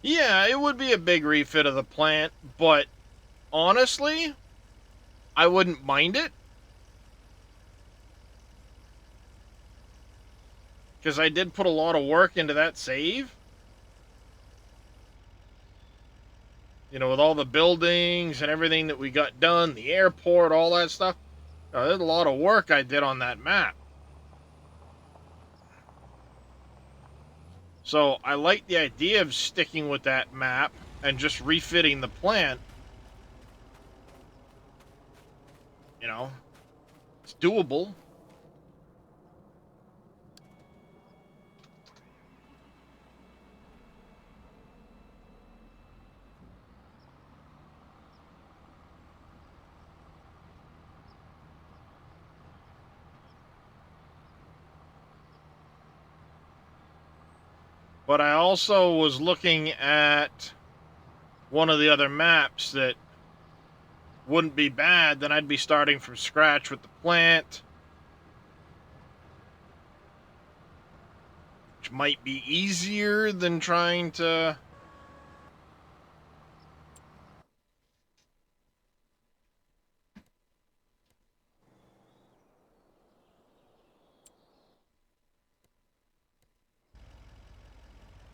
A: Yeah, it would be a big refit of the plant, but honestly, I wouldn't mind it. Because I did put a lot of work into that save. You know, with all the buildings and everything that we got done, the airport, all that stuff. There's a lot of work I did on that map. So I like the idea of sticking with that map and just refitting the plant. You know, it's doable. But I also was looking at one of the other maps that wouldn't be bad. Then I'd be starting from scratch with the plant, which might be easier than trying to...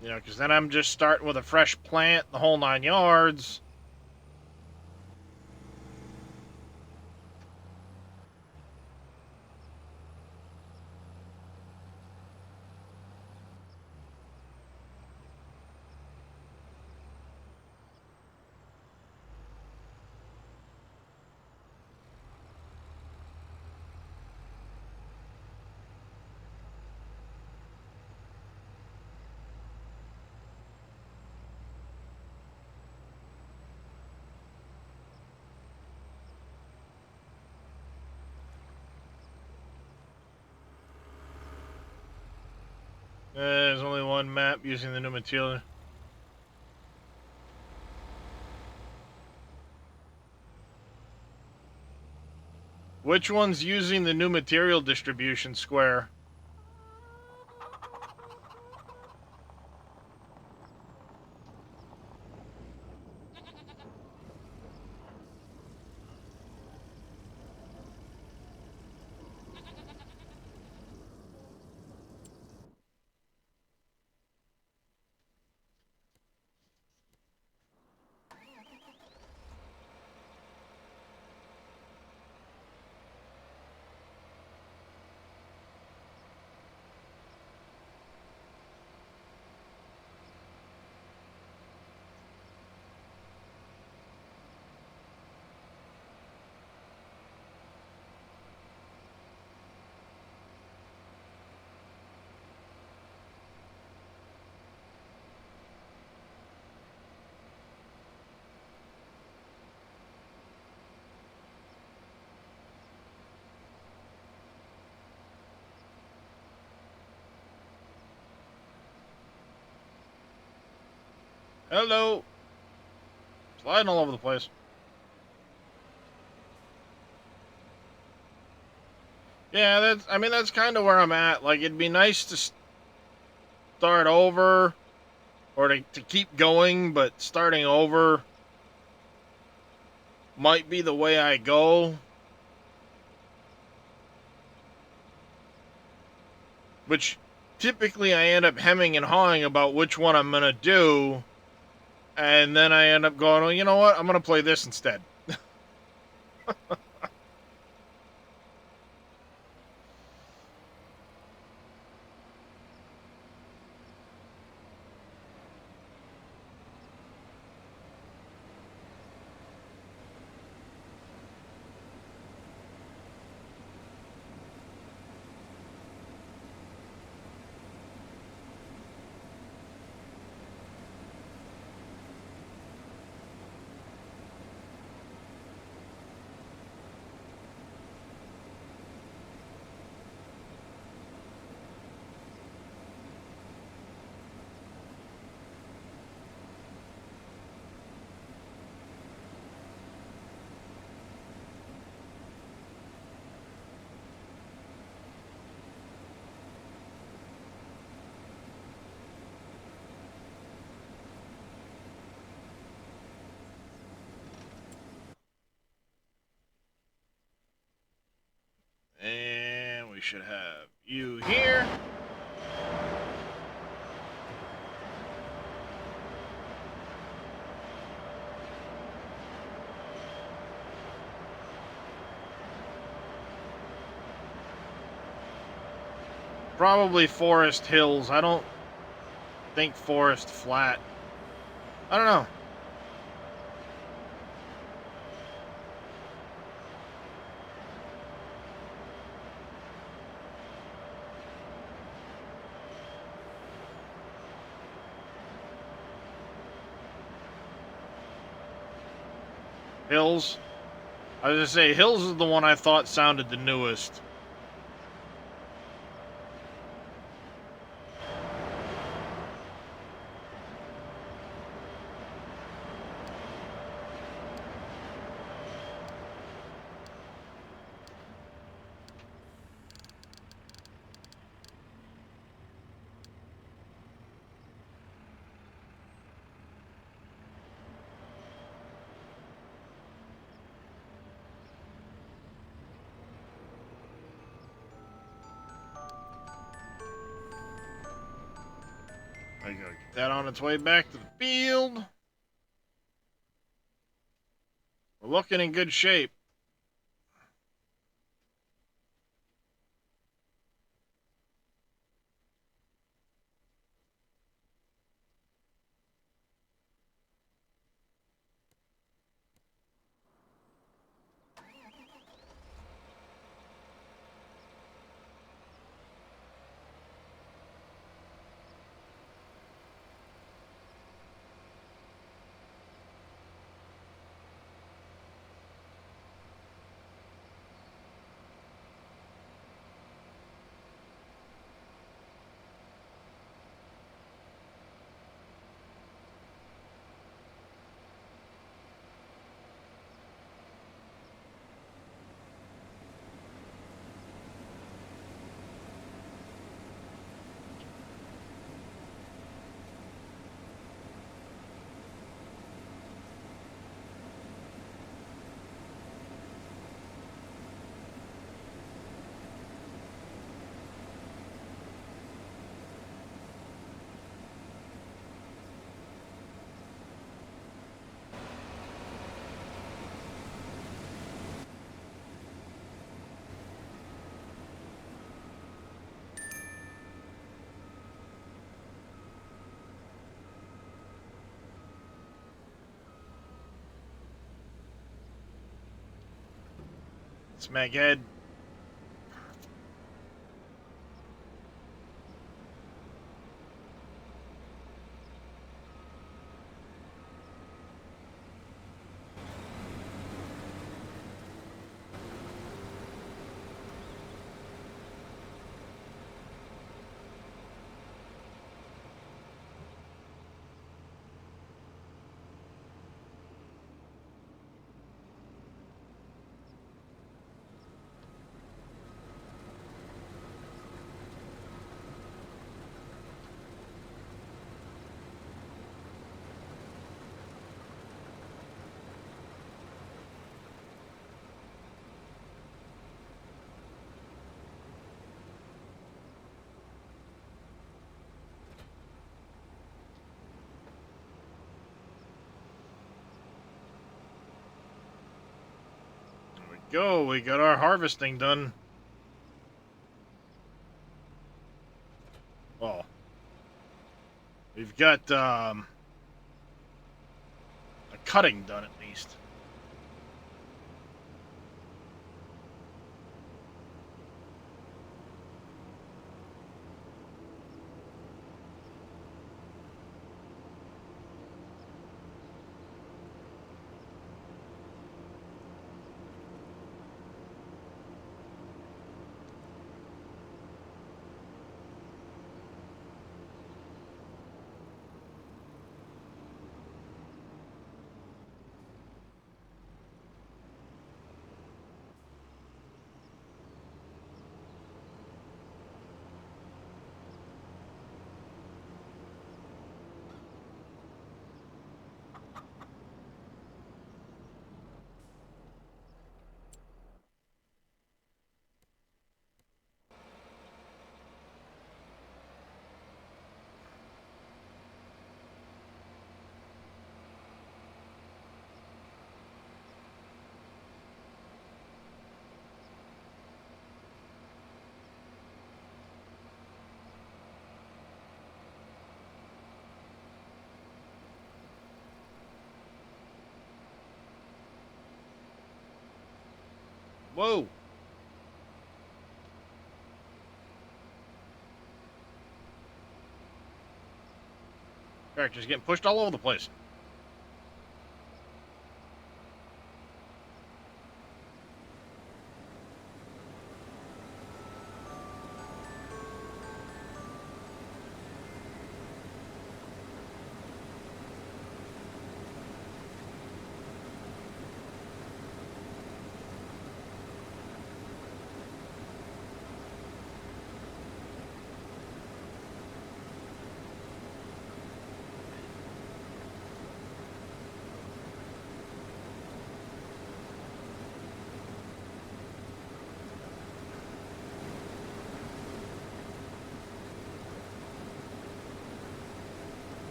A: You know, because then I'm just starting with a fresh plant, the whole 9 yards.
D: There's only one map using the new material. Which one's using the new material distribution, Square? Hello. Sliding all over the place. Yeah, that's kind of where I'm at. Like, it'd be nice to start over, or to keep going, but starting over might be the way I go. Which, typically I end up hemming and hawing about which one I'm gonna do, and then I end up going, well, you know what, I'm gonna play this instead. And we should have you here. Probably Forest Hills. I don't think Forest Flat. I don't know. Hills. I was gonna say, Hills is the one I thought sounded the newest. I gotta get that on its way back to the field. We're looking in good shape. Smack head. Go, we got our harvesting done. Well, we've got a cutting done at least. Whoa! Characters getting pushed all over the place.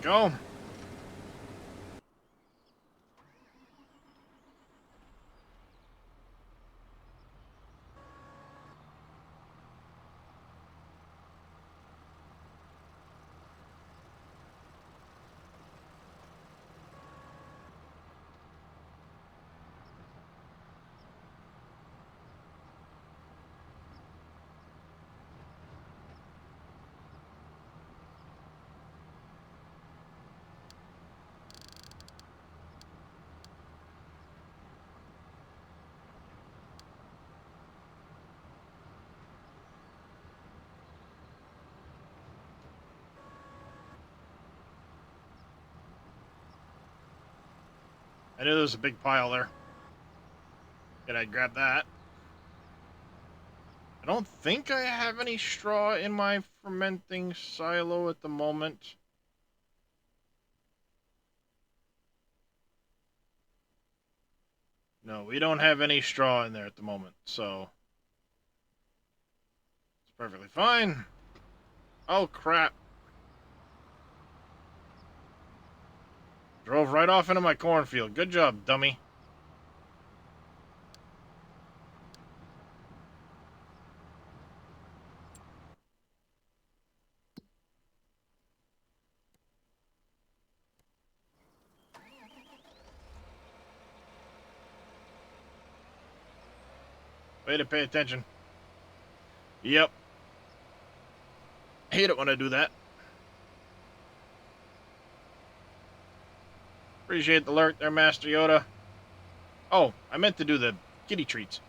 D: Go. I knew there was a big pile there. Did I grab that? I don't think I have any straw in my fermenting silo at the moment. No, we don't have any straw in there at the moment, so it's perfectly fine. Oh, crap. Drove right off into my cornfield. Good job, dummy. Way to pay attention. Yep. Hate it when I do that. Appreciate the alert there, Master Yoda. Oh, I meant to do the kitty treats.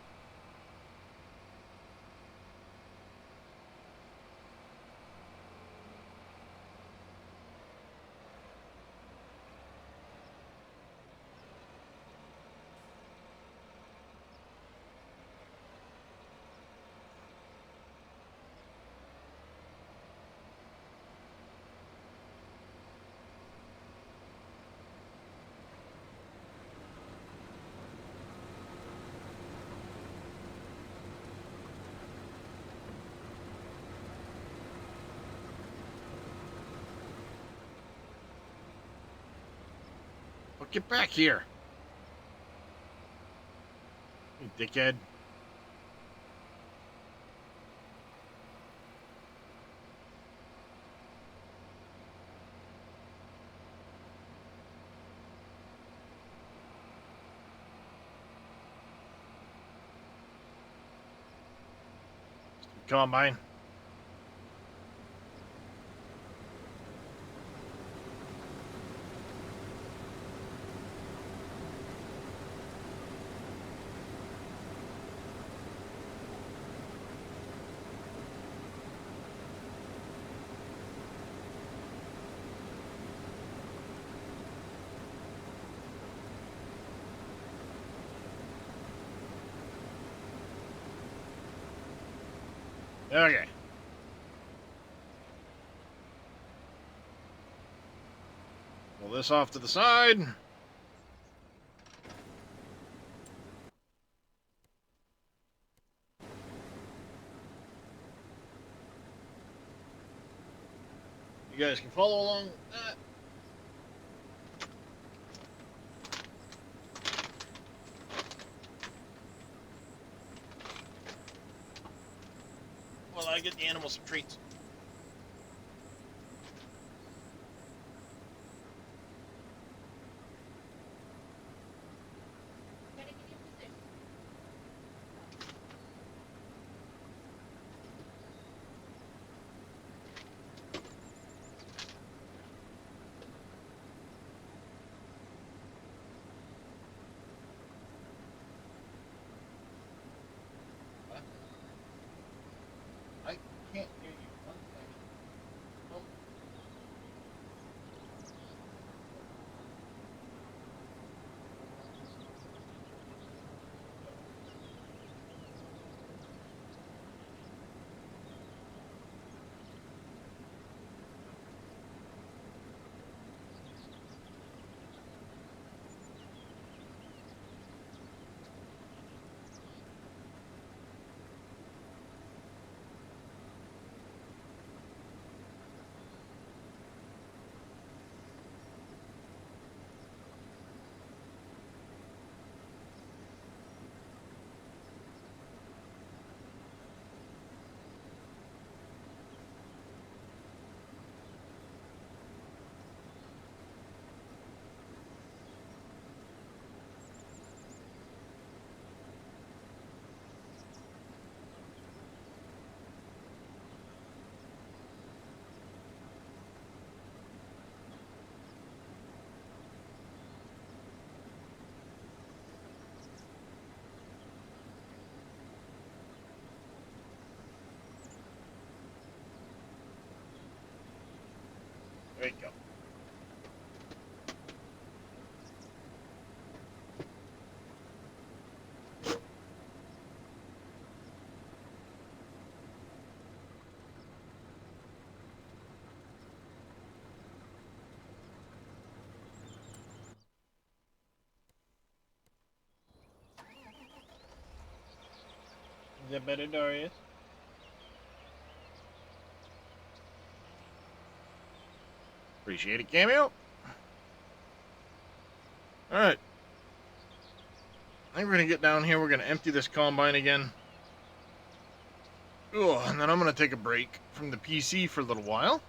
D: Well, get back here. You dickhead. Combine. Okay. Pull this off to the side. You guys can follow along with that. While I get the animals some treats. I can't hear you. One second. Oh. There you go. Is that better, Darius? Appreciate it, Cameo. Alright. I think we're going to get down here. We're going to empty this combine again. Oh, and then I'm going to take a break from the PC for a little while.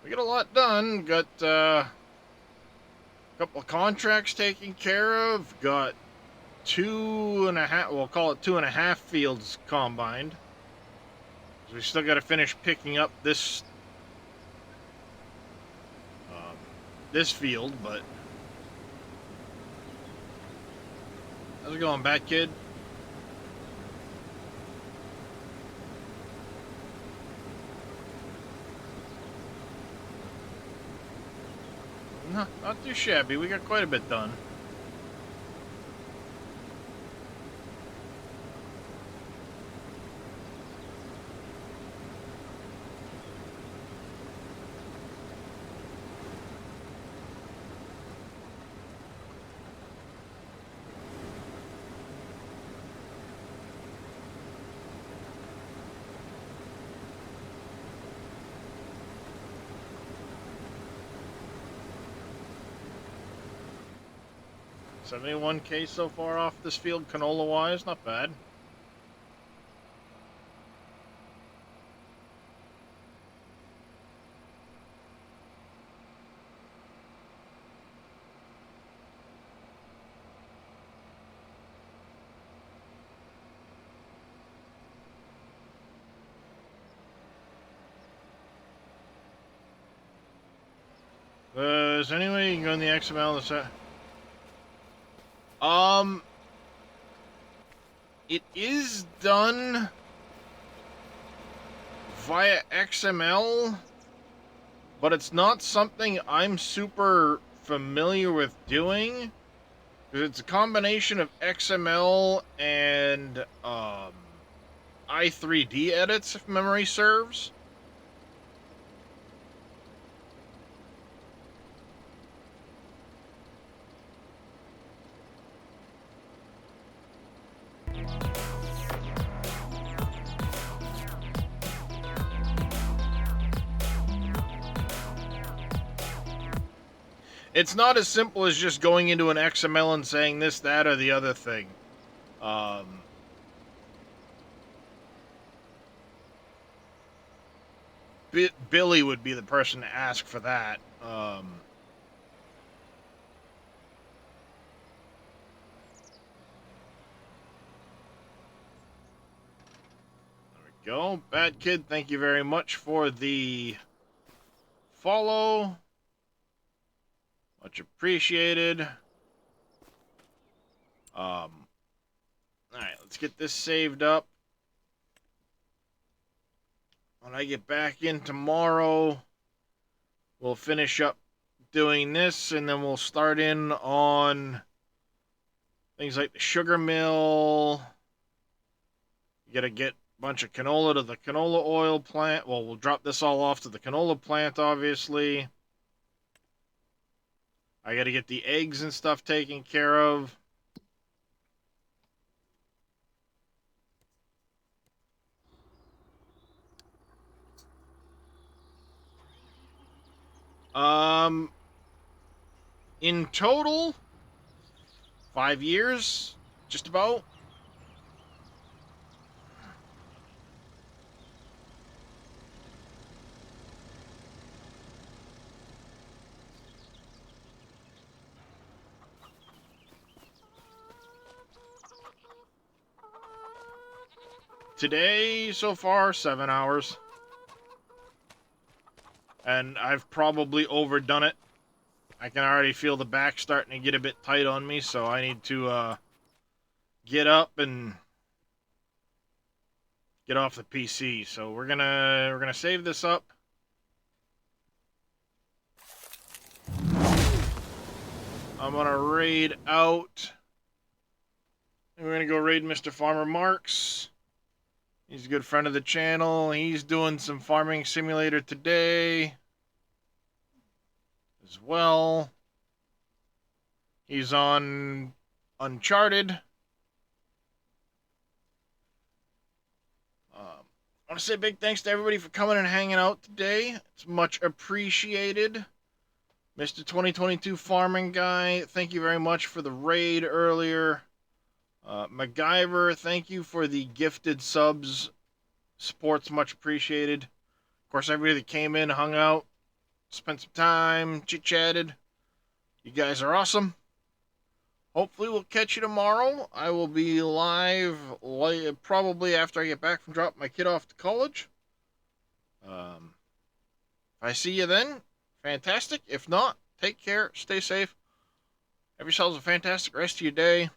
D: We got a lot done. Got Couple of contracts taken care of. Got 2.5, we'll call it 2.5 fields combined. We still got to finish picking up this this field, but how's it going, Bat Kid? No, not too shabby. We got quite a bit done. $71K so far off this field, canola-wise, not bad. Is there any way you can go in the XML to set? It is done via XML, but it's not something I'm super familiar with doing, because it's a combination of XML and i3D edits, if memory serves. It's not as simple as just going into an XML and saying this, that, or the other thing. Billy would be the person to ask for that. There we go. Bad Kid, thank you very much for the follow. Much appreciated. Alright, let's get this saved up. When I get back in tomorrow, we'll finish up doing this, and then we'll start in on things like the sugar mill. You gotta get a bunch of canola to the canola oil plant. Well, we'll drop this all off to the canola plant, obviously. I gotta get the eggs and stuff taken care of. In total, 5 years, just about. Today, so far, 7 hours. And I've probably overdone it. I can already feel the back starting to get a bit tight on me, so I need to get up and get off the PC. So we're gonna save this up. I'm gonna raid out. And we're gonna go raid Mr. Farmer Marks. He's a good friend of the channel. He's doing some farming simulator today as well. He's on Uncharted. I want to say big thanks to everybody for coming and hanging out today. It's much appreciated. Mr. 2022 Farming Guy, thank you very much for the raid earlier. MacGyver, thank you for the gifted subs. Support's much appreciated. Of course, everybody that came in, hung out, spent some time, chit-chatted. You guys are awesome. Hopefully we'll catch you tomorrow. I will be live probably after I get back from dropping my kid off to college. If I see you then, fantastic. If not, take care, stay safe. Have yourselves a fantastic rest of your day.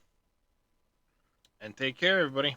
D: And take care, everybody.